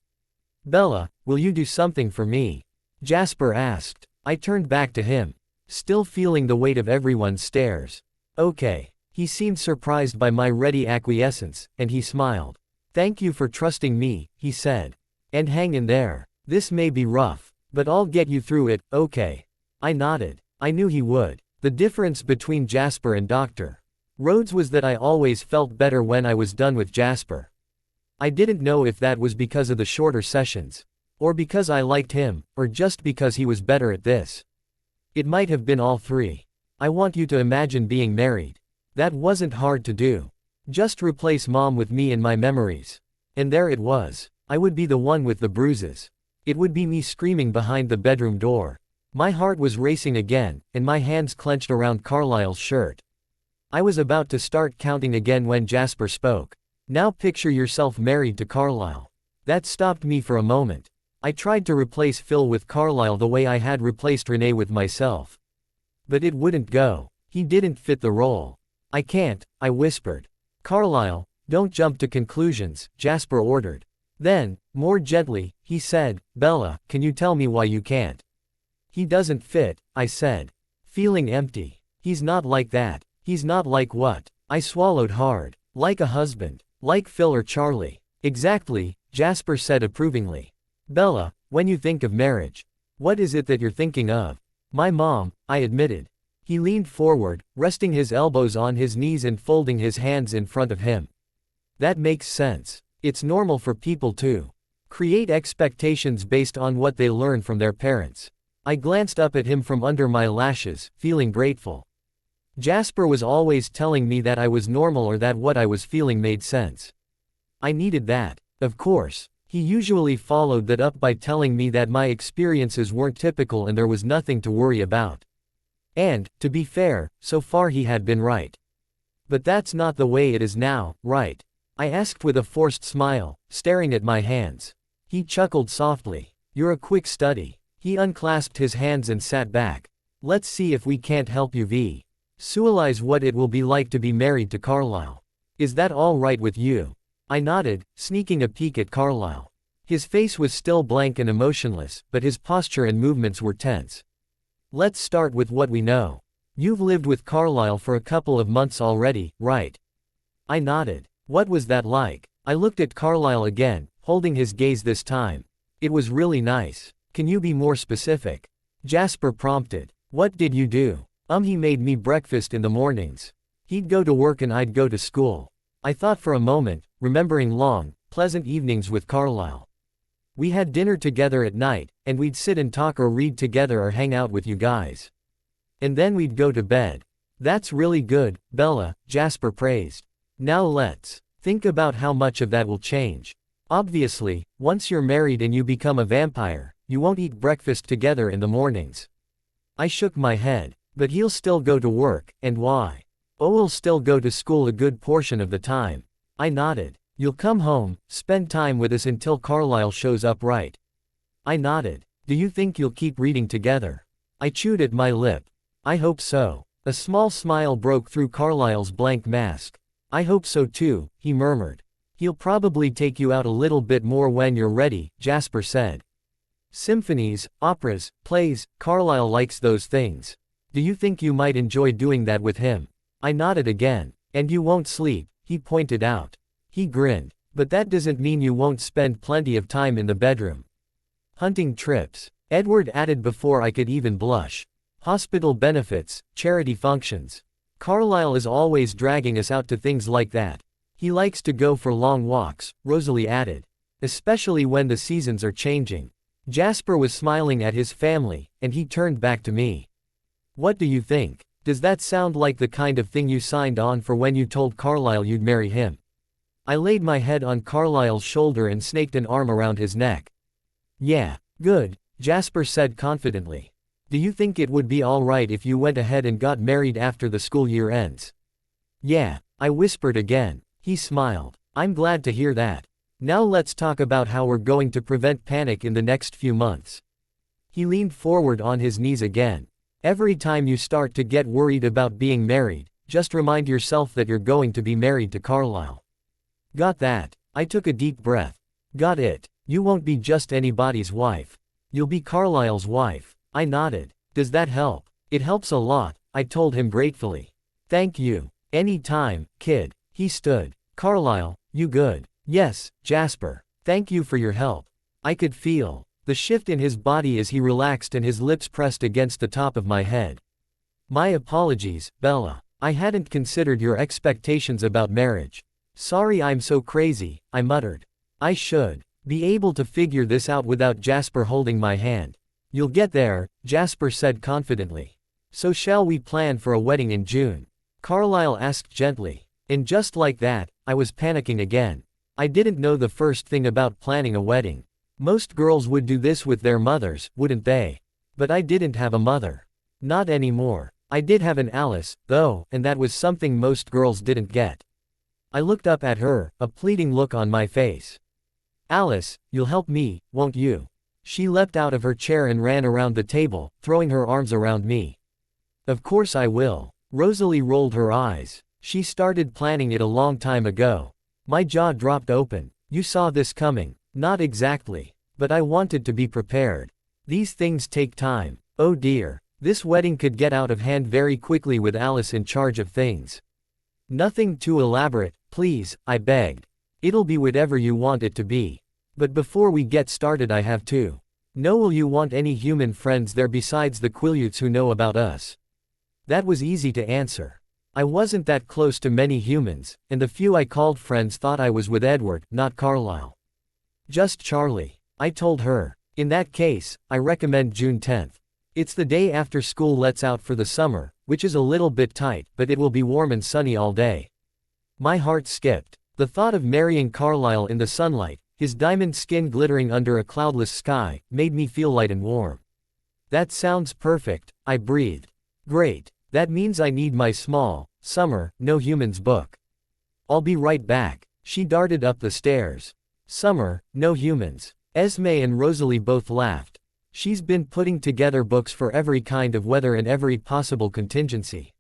"Bella, will you do something for me?" Jasper asked. I turned back to him, still feeling the weight of everyone's stares. "Okay." He seemed surprised by my ready acquiescence, and he smiled. "Thank you for trusting me," he said. "And hang in there. This may be rough, but I'll get you through it, okay?" I nodded. I knew he would. The difference between Jasper and Dr. Rhodes was that I always felt better when I was done with Jasper. I didn't know if that was because of the shorter sessions, or because I liked him, or just because he was better at this. It might have been all three. I want you to imagine being married. That wasn't hard to do. Just replace Mom with me in my memories. And there it was. I would be the one with the bruises. It would be me screaming behind the bedroom door. My heart was racing again, and my hands clenched around Carlisle's shirt. I was about to start counting again when Jasper spoke. "Now picture yourself married to Carlisle." That stopped me for a moment. I tried to replace Phil with Carlisle the way I had replaced Renee with myself. But it wouldn't go. He didn't fit the role. "I can't," I whispered. "Carlisle, don't jump to conclusions," Jasper ordered. Then, more gently, he said, "Bella, can you tell me why you can't?" "He doesn't fit," I said, feeling empty. "He's not like that." "He's not like what?" I swallowed hard. "Like a husband. Like Phil or Charlie." "Exactly," Jasper said approvingly. "Bella, when you think of marriage, what is it that you're thinking of?" "My mom," I admitted. He leaned forward, resting his elbows on his knees and folding his hands in front of him. "That makes sense. It's normal for people to create expectations based on what they learn from their parents." I glanced up at him from under my lashes, feeling grateful. Jasper was always telling me that I was normal or that what I was feeling made sense. I needed that. Of course, He usually followed that up by telling me that my experiences weren't typical and there was nothing to worry about. And, to be fair, so far he had been right. But that's not the way it is now, right? I asked with a forced smile, staring at my hands. He chuckled softly. You're a quick study. He unclasped his hands and sat back. Let's see if we can't help you visualize what it will be like to be married to Carlisle. Is that all right with you? I nodded, sneaking a peek at Carlisle. His face was still blank and emotionless, but his posture and movements were tense. Let's start with what we know. You've lived with Carlisle for a couple of months already, right? I nodded. What was that like? I looked at Carlisle again, holding his gaze this time. It was really nice. Can you be more specific? Jasper prompted. What did you do? He made me breakfast in the mornings. He'd go to work and I'd go to school. I thought for a moment, remembering long, pleasant evenings with Carlisle. We had dinner together at night, and we'd sit and talk or read together or hang out with you guys. And then we'd go to bed. That's really good, Bella, Jasper praised. Now let's think about how much of that will change. Obviously, once you're married and you become a vampire, you won't eat breakfast together in the mornings. I shook my head. But he'll still go to work, and why? We'll still go to school a good portion of the time. I nodded. You'll come home, spend time with us until Carlisle shows up, right? I nodded. Do you think you'll keep reading together? I chewed at my lip. I hope so. A small smile broke through Carlisle's blank mask. I hope so too, he murmured. He'll probably take you out a little bit more when you're ready, Jasper said. Symphonies, operas, plays, Carlisle likes those things. Do you think you might enjoy doing that with him? I nodded again. And you won't sleep, he pointed out. He grinned. But that doesn't mean you won't spend plenty of time in the bedroom. Hunting trips, Edward added before I could even blush. Hospital benefits, charity functions. Carlisle is always dragging us out to things like that. He likes to go for long walks, Rosalie added. Especially when the seasons are changing. Jasper was smiling at his family, and he turned back to me. What do you think? Does that sound like the kind of thing you signed on for when you told Carlisle you'd marry him? I laid my head on Carlisle's shoulder and snaked an arm around his neck. Yeah, good, Jasper said confidently. Do you think it would be all right if you went ahead and got married after the school year ends? Yeah, I whispered again. He smiled. I'm glad to hear that. Now let's talk about how we're going to prevent panic in the next few months. He leaned forward on his knees again. Every time you start to get worried about being married, just remind yourself that you're going to be married to Carlisle. Got that? I took a deep breath. Got it. You won't be just anybody's wife. You'll be Carlisle's wife. I nodded. Does that help? It helps a lot, I told him gratefully. Thank you. Any time, kid. He stood. Carlisle, you good? Yes, Jasper. Thank you for your help. I could feel the shift in his body as he relaxed and his lips pressed against the top of my head. My apologies, Bella. I hadn't considered your expectations about marriage. Sorry I'm so crazy, I muttered. I should be able to figure this out without Jasper holding my hand. You'll get there, Jasper said confidently. So shall we plan for a wedding in June? Carlisle asked gently. And just like that, I was panicking again. I didn't know the first thing about planning a wedding. Most girls would do this with their mothers, wouldn't they? But I didn't have a mother. Not anymore. I did have an Alice, though, and that was something most girls didn't get. I looked up at her, a pleading look on my face. Alice, you'll help me, won't you? She leapt out of her chair and ran around the table, throwing her arms around me. Of course I will. Rosalie rolled her eyes. She started planning it a long time ago. My jaw dropped open. You saw this coming. Not exactly. But I wanted to be prepared. These things take time. Oh dear. This wedding could get out of hand very quickly with Alice in charge of things. Nothing too elaborate, please, I begged. It'll be whatever you want it to be. But before we get started I have to know, will you want any human friends there besides the Quilliutes who know about us? That was easy to answer. I wasn't that close to many humans, and the few I called friends thought I was with Edward, not Carlisle. Just Charlie. I told her. In that case, I recommend June 10th. It's the day after school lets out for the summer, which is a little bit tight, but it will be warm and sunny all day. My heart skipped. The thought of marrying Carlisle in the sunlight, His diamond skin glittering under a cloudless sky, made me feel light and warm. That sounds perfect, I breathed. Great. That means I need my small, Summer, no humans book. I'll be right back. She darted up the stairs. Summer, no humans. Esme and Rosalie both laughed. She's been putting together books for every kind of weather and every possible contingency.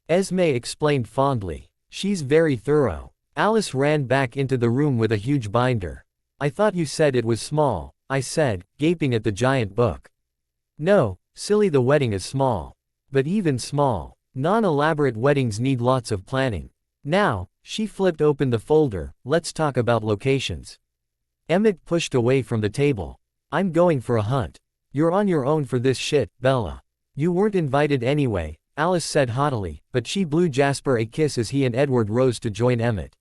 Esme explained fondly. She's very thorough. Alice ran back into the room with a huge binder. I thought you said it was small, I said, gaping at the giant book. No, silly, the wedding is small. But even small, non-elaborate weddings need lots of planning. Now, she flipped open the folder, let's talk about locations. Emmett pushed away from the table. I'm going for a hunt. You're on your own for this shit, Bella. You weren't invited anyway, Alice said haughtily, but she blew Jasper a kiss as he and Edward rose to join Emmett.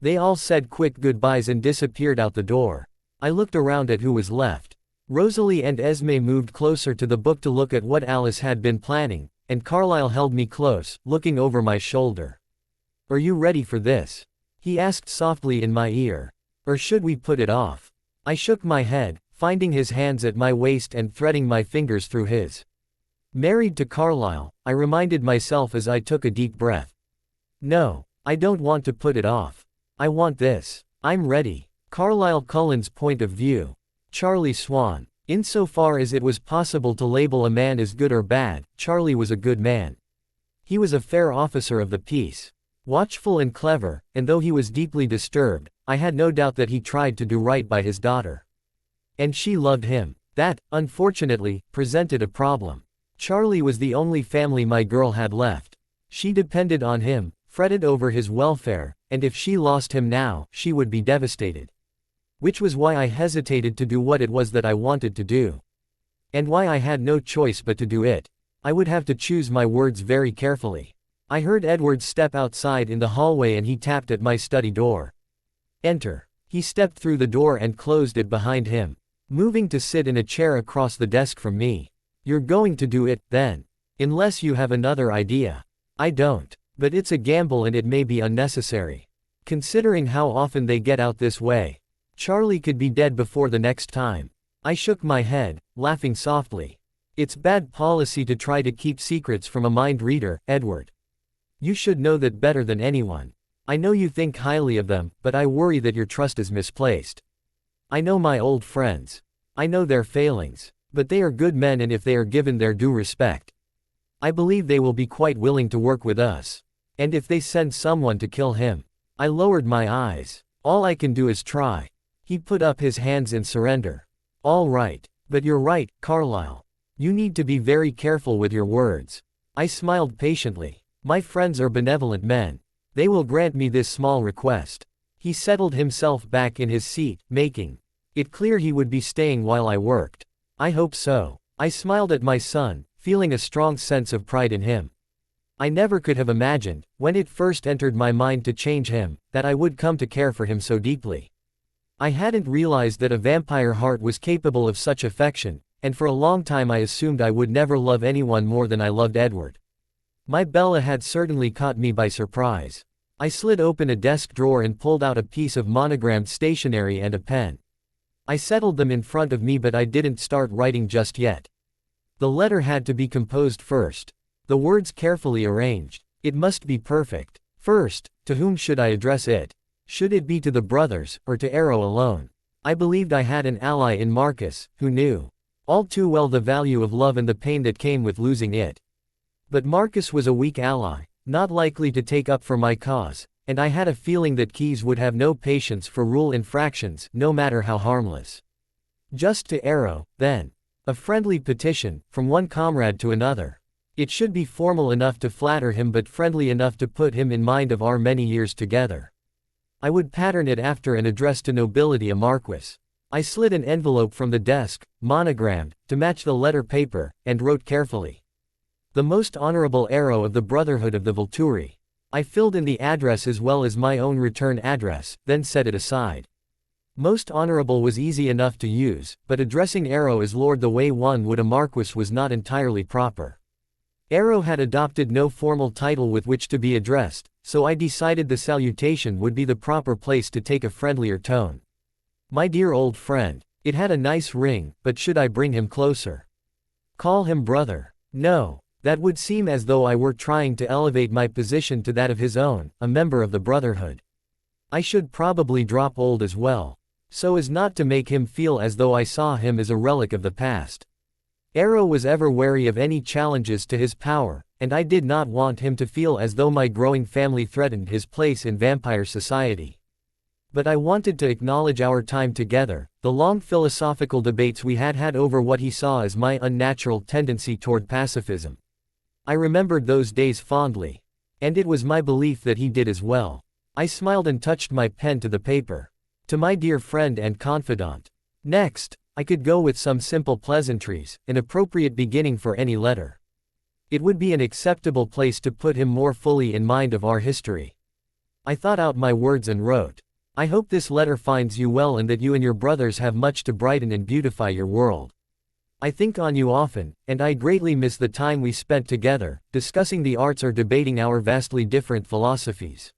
They all said quick goodbyes and disappeared out the door. I looked around at who was left. Rosalie and Esme moved closer to the book to look at what Alice had been planning, and Carlisle held me close, looking over my shoulder. Are you ready for this? He asked softly in my ear. Or should we put it off? I shook my head, finding his hands at my waist and threading my fingers through his. Married to Carlisle, I reminded myself as I took a deep breath. No, I don't want to put it off. I want this. I'm ready. Carlisle Cullen's point of view. Charlie Swan. Insofar as it was possible to label a man as good or bad, Charlie was a good man. He was a fair officer of the peace. Watchful and clever, and though he was deeply disturbed, I had no doubt that he tried to do right by his daughter. And she loved him. That, unfortunately, presented a problem. Charlie was the only family my girl had left. She depended on him, fretted over his welfare, and if she lost him now, she would be devastated. Which was why I hesitated to do what it was that I wanted to do. And why I had no choice but to do it. I would have to choose my words very carefully. I heard Edward step outside in the hallway and he tapped at my study door. Enter. He stepped through the door and closed it behind him, moving to sit in a chair across the desk from me. You're going to do it, then? Unless you have another idea. I don't. But it's a gamble and it may be unnecessary. Considering how often they get out this way. Charlie could be dead before the next time. I shook my head, laughing softly. It's bad policy to try to keep secrets from a mind reader, Edward. You should know that better than anyone. I know you think highly of them, but I worry that your trust is misplaced. I know my old friends. I know their failings. But they are good men, and if they are given their due respect, I believe they will be quite willing to work with us. And if they send someone to kill him. I lowered my eyes. All I can do is try. He put up his hands in surrender. All right. But you're right, Carlisle. You need to be very careful with your words. I smiled patiently. My friends are benevolent men. They will grant me this small request. He settled himself back in his seat, making it clear he would be staying while I worked. I hope so. I smiled at my son, feeling a strong sense of pride in him. I never could have imagined, when it first entered my mind to change him, that I would come to care for him so deeply. I hadn't realized that a vampire heart was capable of such affection, and for a long time I assumed I would never love anyone more than I loved Edward. My Bella had certainly caught me by surprise. I slid open a desk drawer and pulled out a piece of monogrammed stationery and a pen. I settled them in front of me, but I didn't start writing just yet. The letter had to be composed first. The words carefully arranged. It must be perfect. First, to whom should I address it? Should it be to the brothers, or to Arrow alone? I believed I had an ally in Marcus, who knew all too well the value of love and the pain that came with losing it. But Marcus was a weak ally, not likely to take up for my cause, and I had a feeling that Keyes would have no patience for rule infractions, no matter how harmless. Just to Arrow, then. A friendly petition, from one comrade to another. It should be formal enough to flatter him but friendly enough to put him in mind of our many years together. I would pattern it after an address to nobility a marquis. I slid an envelope from the desk, monogrammed, to match the letter paper, and wrote carefully. The most honorable Arrow of the Brotherhood of the Volturi. I filled in the address as well as my own return address, then set it aside. Most honorable was easy enough to use, but addressing Arrow as Lord the way one would a marquis was not entirely proper. Arrow had adopted no formal title with which to be addressed, so I decided the salutation would be the proper place to take a friendlier tone. My dear old friend. It had a nice ring, but should I bring him closer? Call him brother? No. That would seem as though I were trying to elevate my position to that of his own, a member of the brotherhood. I should probably drop old as well, so as not to make him feel as though I saw him as a relic of the past. Arrow was ever wary of any challenges to his power, and I did not want him to feel as though my growing family threatened his place in vampire society. But I wanted to acknowledge our time together, the long philosophical debates we had had over what he saw as my unnatural tendency toward pacifism. I remembered those days fondly. And it was my belief that he did as well. I smiled and touched my pen to the paper. To my dear friend and confidant. Next, I could go with some simple pleasantries, an appropriate beginning for any letter. It would be an acceptable place to put him more fully in mind of our history. I thought out my words and wrote. I hope this letter finds you well and that you and your brothers have much to brighten and beautify your world. I think on you often, and I greatly miss the time we spent together, discussing the arts or debating our vastly different philosophies.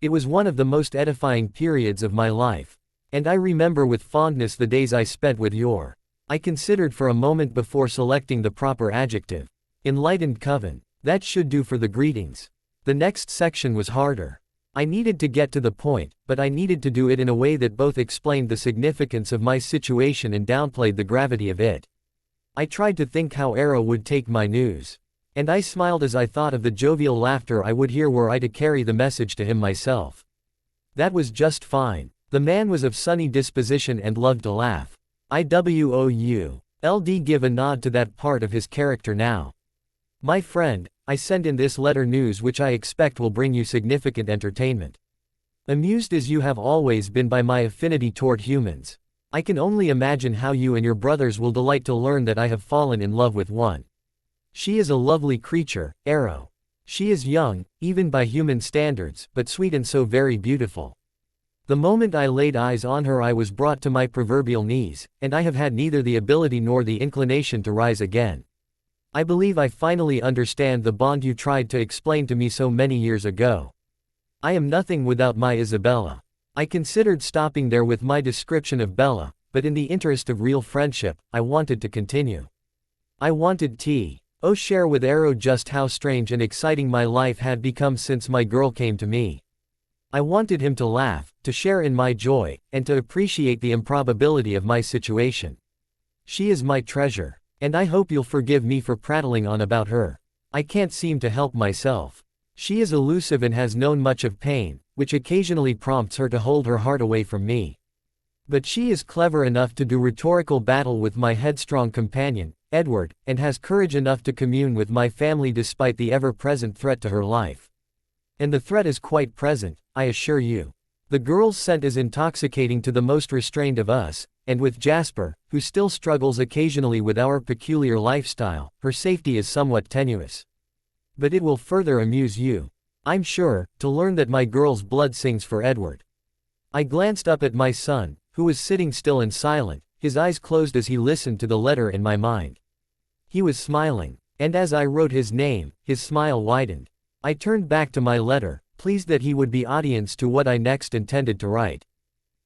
It was one of the most edifying periods of my life, and I remember with fondness the days I spent with your. I considered for a moment before selecting the proper adjective. Enlightened coven. That should do for the greetings. The next section was harder. I needed to get to the point, but I needed to do it in a way that both explained the significance of my situation and downplayed the gravity of it. I tried to think how Arrow would take my news. And I smiled as I thought of the jovial laughter I would hear were I to carry the message to him myself. That was just fine. The man was of sunny disposition and loved to laugh. IWOULD give a nod to that part of his character now. My friend, I send in this letter news which I expect will bring you significant entertainment. Amused as you have always been by my affinity toward humans, I can only imagine how you and your brothers will delight to learn that I have fallen in love with one. She is a lovely creature, Arrow. She is young, even by human standards, but sweet and so very beautiful. The moment I laid eyes on her I was brought to my proverbial knees, and I have had neither the ability nor the inclination to rise again. I believe I finally understand the bond you tried to explain to me so many years ago. I am nothing without my Isabella. I considered stopping there with my description of Bella, but in the interest of real friendship, I wanted to continue. I wanted to share with Arrow just how strange and exciting my life had become since my girl came to me. I wanted him to laugh, to share in my joy, and to appreciate the improbability of my situation. She is my treasure, and I hope you'll forgive me for prattling on about her. I can't seem to help myself. She is elusive and has known much of pain, which occasionally prompts her to hold her heart away from me. But she is clever enough to do rhetorical battle with my headstrong companion, Edward, and has courage enough to commune with my family despite the ever-present threat to her life. And the threat is quite present, I assure you. The girl's scent is intoxicating to the most restrained of us, and with Jasper, who still struggles occasionally with our peculiar lifestyle, her safety is somewhat tenuous. But it will further amuse you, I'm sure, to learn that my girl's blood sings for Edward. I glanced up at my son, who was sitting still and silent, his eyes closed as he listened to the letter in my mind. He was smiling, and as I wrote his name, his smile widened. I turned back to my letter, pleased that he would be audience to what I next intended to write.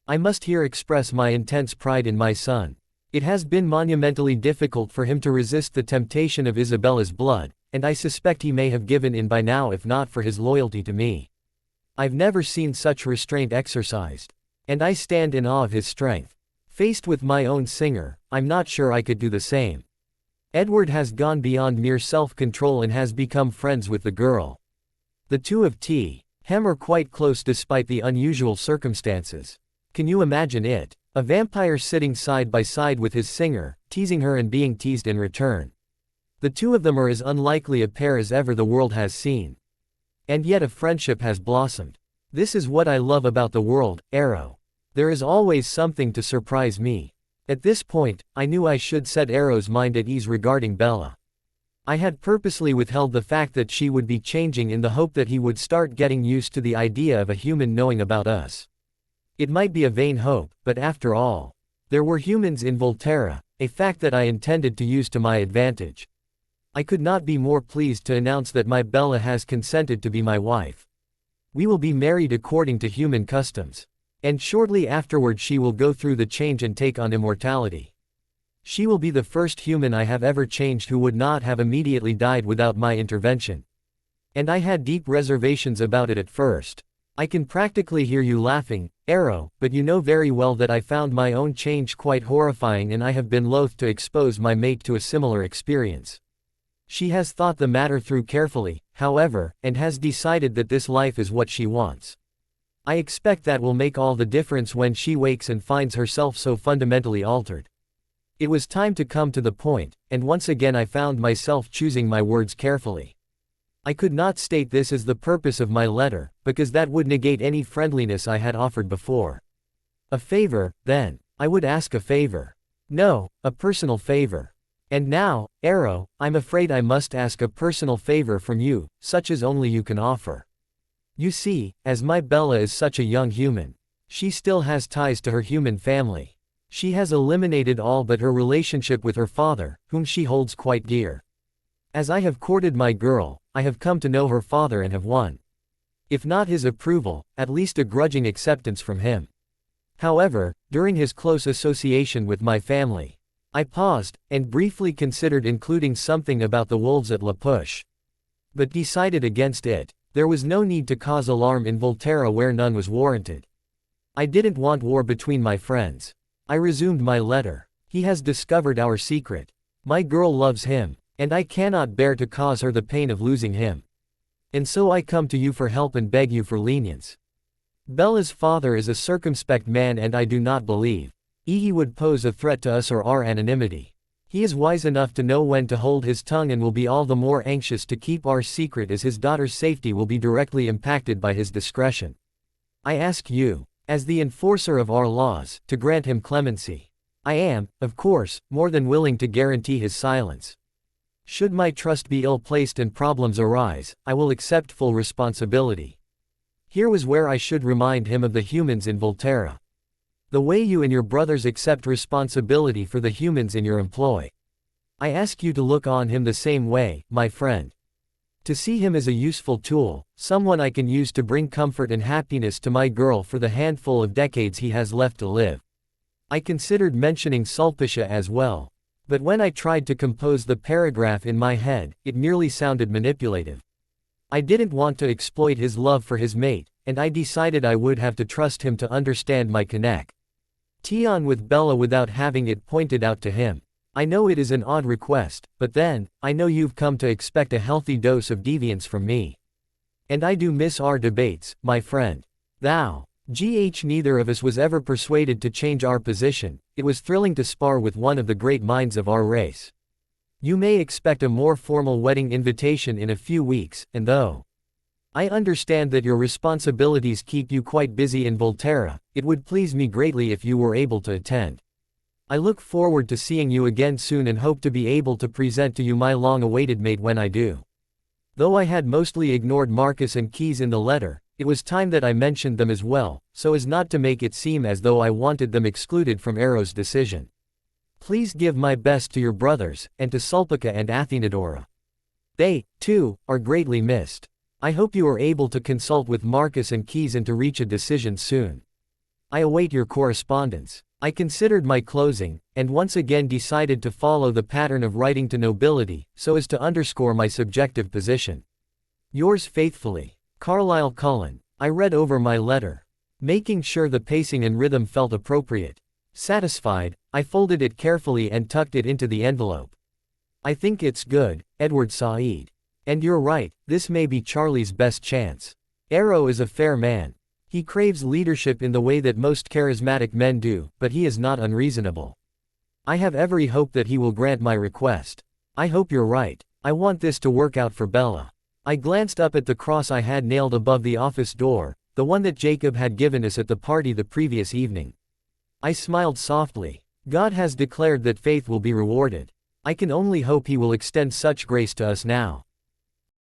I must here express my intense pride in my son. It has been monumentally difficult for him to resist the temptation of Isabella's blood, and I suspect he may have given in by now if not for his loyalty to me. I've never seen such restraint exercised. And I stand in awe of his strength. Faced with my own singer, I'm not sure I could do the same. Edward has gone beyond mere self-control and has become friends with the girl. The two of him are quite close despite the unusual circumstances. Can you imagine it? A vampire sitting side by side with his singer, teasing her and being teased in return. The two of them are as unlikely a pair as ever the world has seen. And yet a friendship has blossomed. This is what I love about the world, Arrow. There is always something to surprise me. At this point, I knew I should set Arrow's mind at ease regarding Bella. I had purposely withheld the fact that she would be changing in the hope that he would start getting used to the idea of a human knowing about us. It might be a vain hope, but after all, there were humans in Volterra, a fact that I intended to use to my advantage. I could not be more pleased to announce that my Bella has consented to be my wife. We will be married according to human customs. And shortly afterward she will go through the change and take on immortality. She will be the first human I have ever changed who would not have immediately died without my intervention. And I had deep reservations about it at first. I can practically hear you laughing, Arrow, but you know very well that I found my own change quite horrifying and I have been loath to expose my mate to a similar experience. She has thought the matter through carefully, however, and has decided that this life is what she wants. I expect that will make all the difference when she wakes and finds herself so fundamentally altered. It was time to come to the point, and once again I found myself choosing my words carefully. I could not state this as the purpose of my letter, because that would negate any friendliness I had offered before. A favor, then. I would ask a favor. No, a personal favor. And now, Arrow, I'm afraid I must ask a personal favor from you, such as only you can offer. You see, as my Bella is such a young human, she still has ties to her human family. She has eliminated all but her relationship with her father, whom she holds quite dear. As I have courted my girl, I have come to know her father and have won, if not his approval, at least a grudging acceptance from him. However, during his close association with my family, I paused, and briefly considered including something about the wolves at La Push. But decided against it. There was no need to cause alarm in Volturi where none was warranted. I didn't want war between my friends. I resumed my letter. He has discovered our secret. My girl loves him, and I cannot bear to cause her the pain of losing him. And so I come to you for help and beg you for lenience. Bella's father is a circumspect man and I do not believe he would pose a threat to us or our anonymity. He is wise enough to know when to hold his tongue and will be all the more anxious to keep our secret as his daughter's safety will be directly impacted by his discretion. I ask you, as the enforcer of our laws, to grant him clemency. I am, of course, more than willing to guarantee his silence. Should my trust be ill-placed and problems arise, I will accept full responsibility. Here was where I should remind him of the humans in Volturi. The way you and your brothers accept responsibility for the humans in your employ. I ask you to look on him the same way, my friend. To see him as a useful tool, someone I can use to bring comfort and happiness to my girl for the handful of decades he has left to live. I considered mentioning Sulpicia as well, but when I tried to compose the paragraph in my head, it merely sounded manipulative. I didn't want to exploit his love for his mate, and I decided I would have to trust him to understand my connect on with Bella without having it pointed out to him. I know it is an odd request, but then, I know you've come to expect a healthy dose of deviance from me. And I do miss our debates, my friend. Neither of us was ever persuaded to change our position. It was thrilling to spar with one of the great minds of our race. You may expect a more formal wedding invitation in a few weeks, and though I understand that your responsibilities keep you quite busy in Volturi, it would please me greatly if you were able to attend. I look forward to seeing you again soon and hope to be able to present to you my long-awaited mate when I do. Though I had mostly ignored Marcus and Keys in the letter, it was time that I mentioned them as well, so as not to make it seem as though I wanted them excluded from Arrow's decision. Please give my best to your brothers, and to Sulpicia and Athenadora. They, too, are greatly missed. I hope you are able to consult with Marcus and Keys and to reach a decision soon. I await your correspondence. I considered my closing, and once again decided to follow the pattern of writing to nobility, so as to underscore my subjective position. Yours faithfully, Carlisle Cullen. I read over my letter, making sure the pacing and rhythm felt appropriate. Satisfied, I folded it carefully and tucked it into the envelope. I think it's good, Edward Said. And you're right, this may be Charlie's best chance. Arrow is a fair man. He craves leadership in the way that most charismatic men do, but he is not unreasonable. I have every hope that he will grant my request. I hope you're right. I want this to work out for Bella. I glanced up at the cross I had nailed above the office door, the one that Jacob had given us at the party the previous evening. I smiled softly. God has declared that faith will be rewarded. I can only hope he will extend such grace to us now.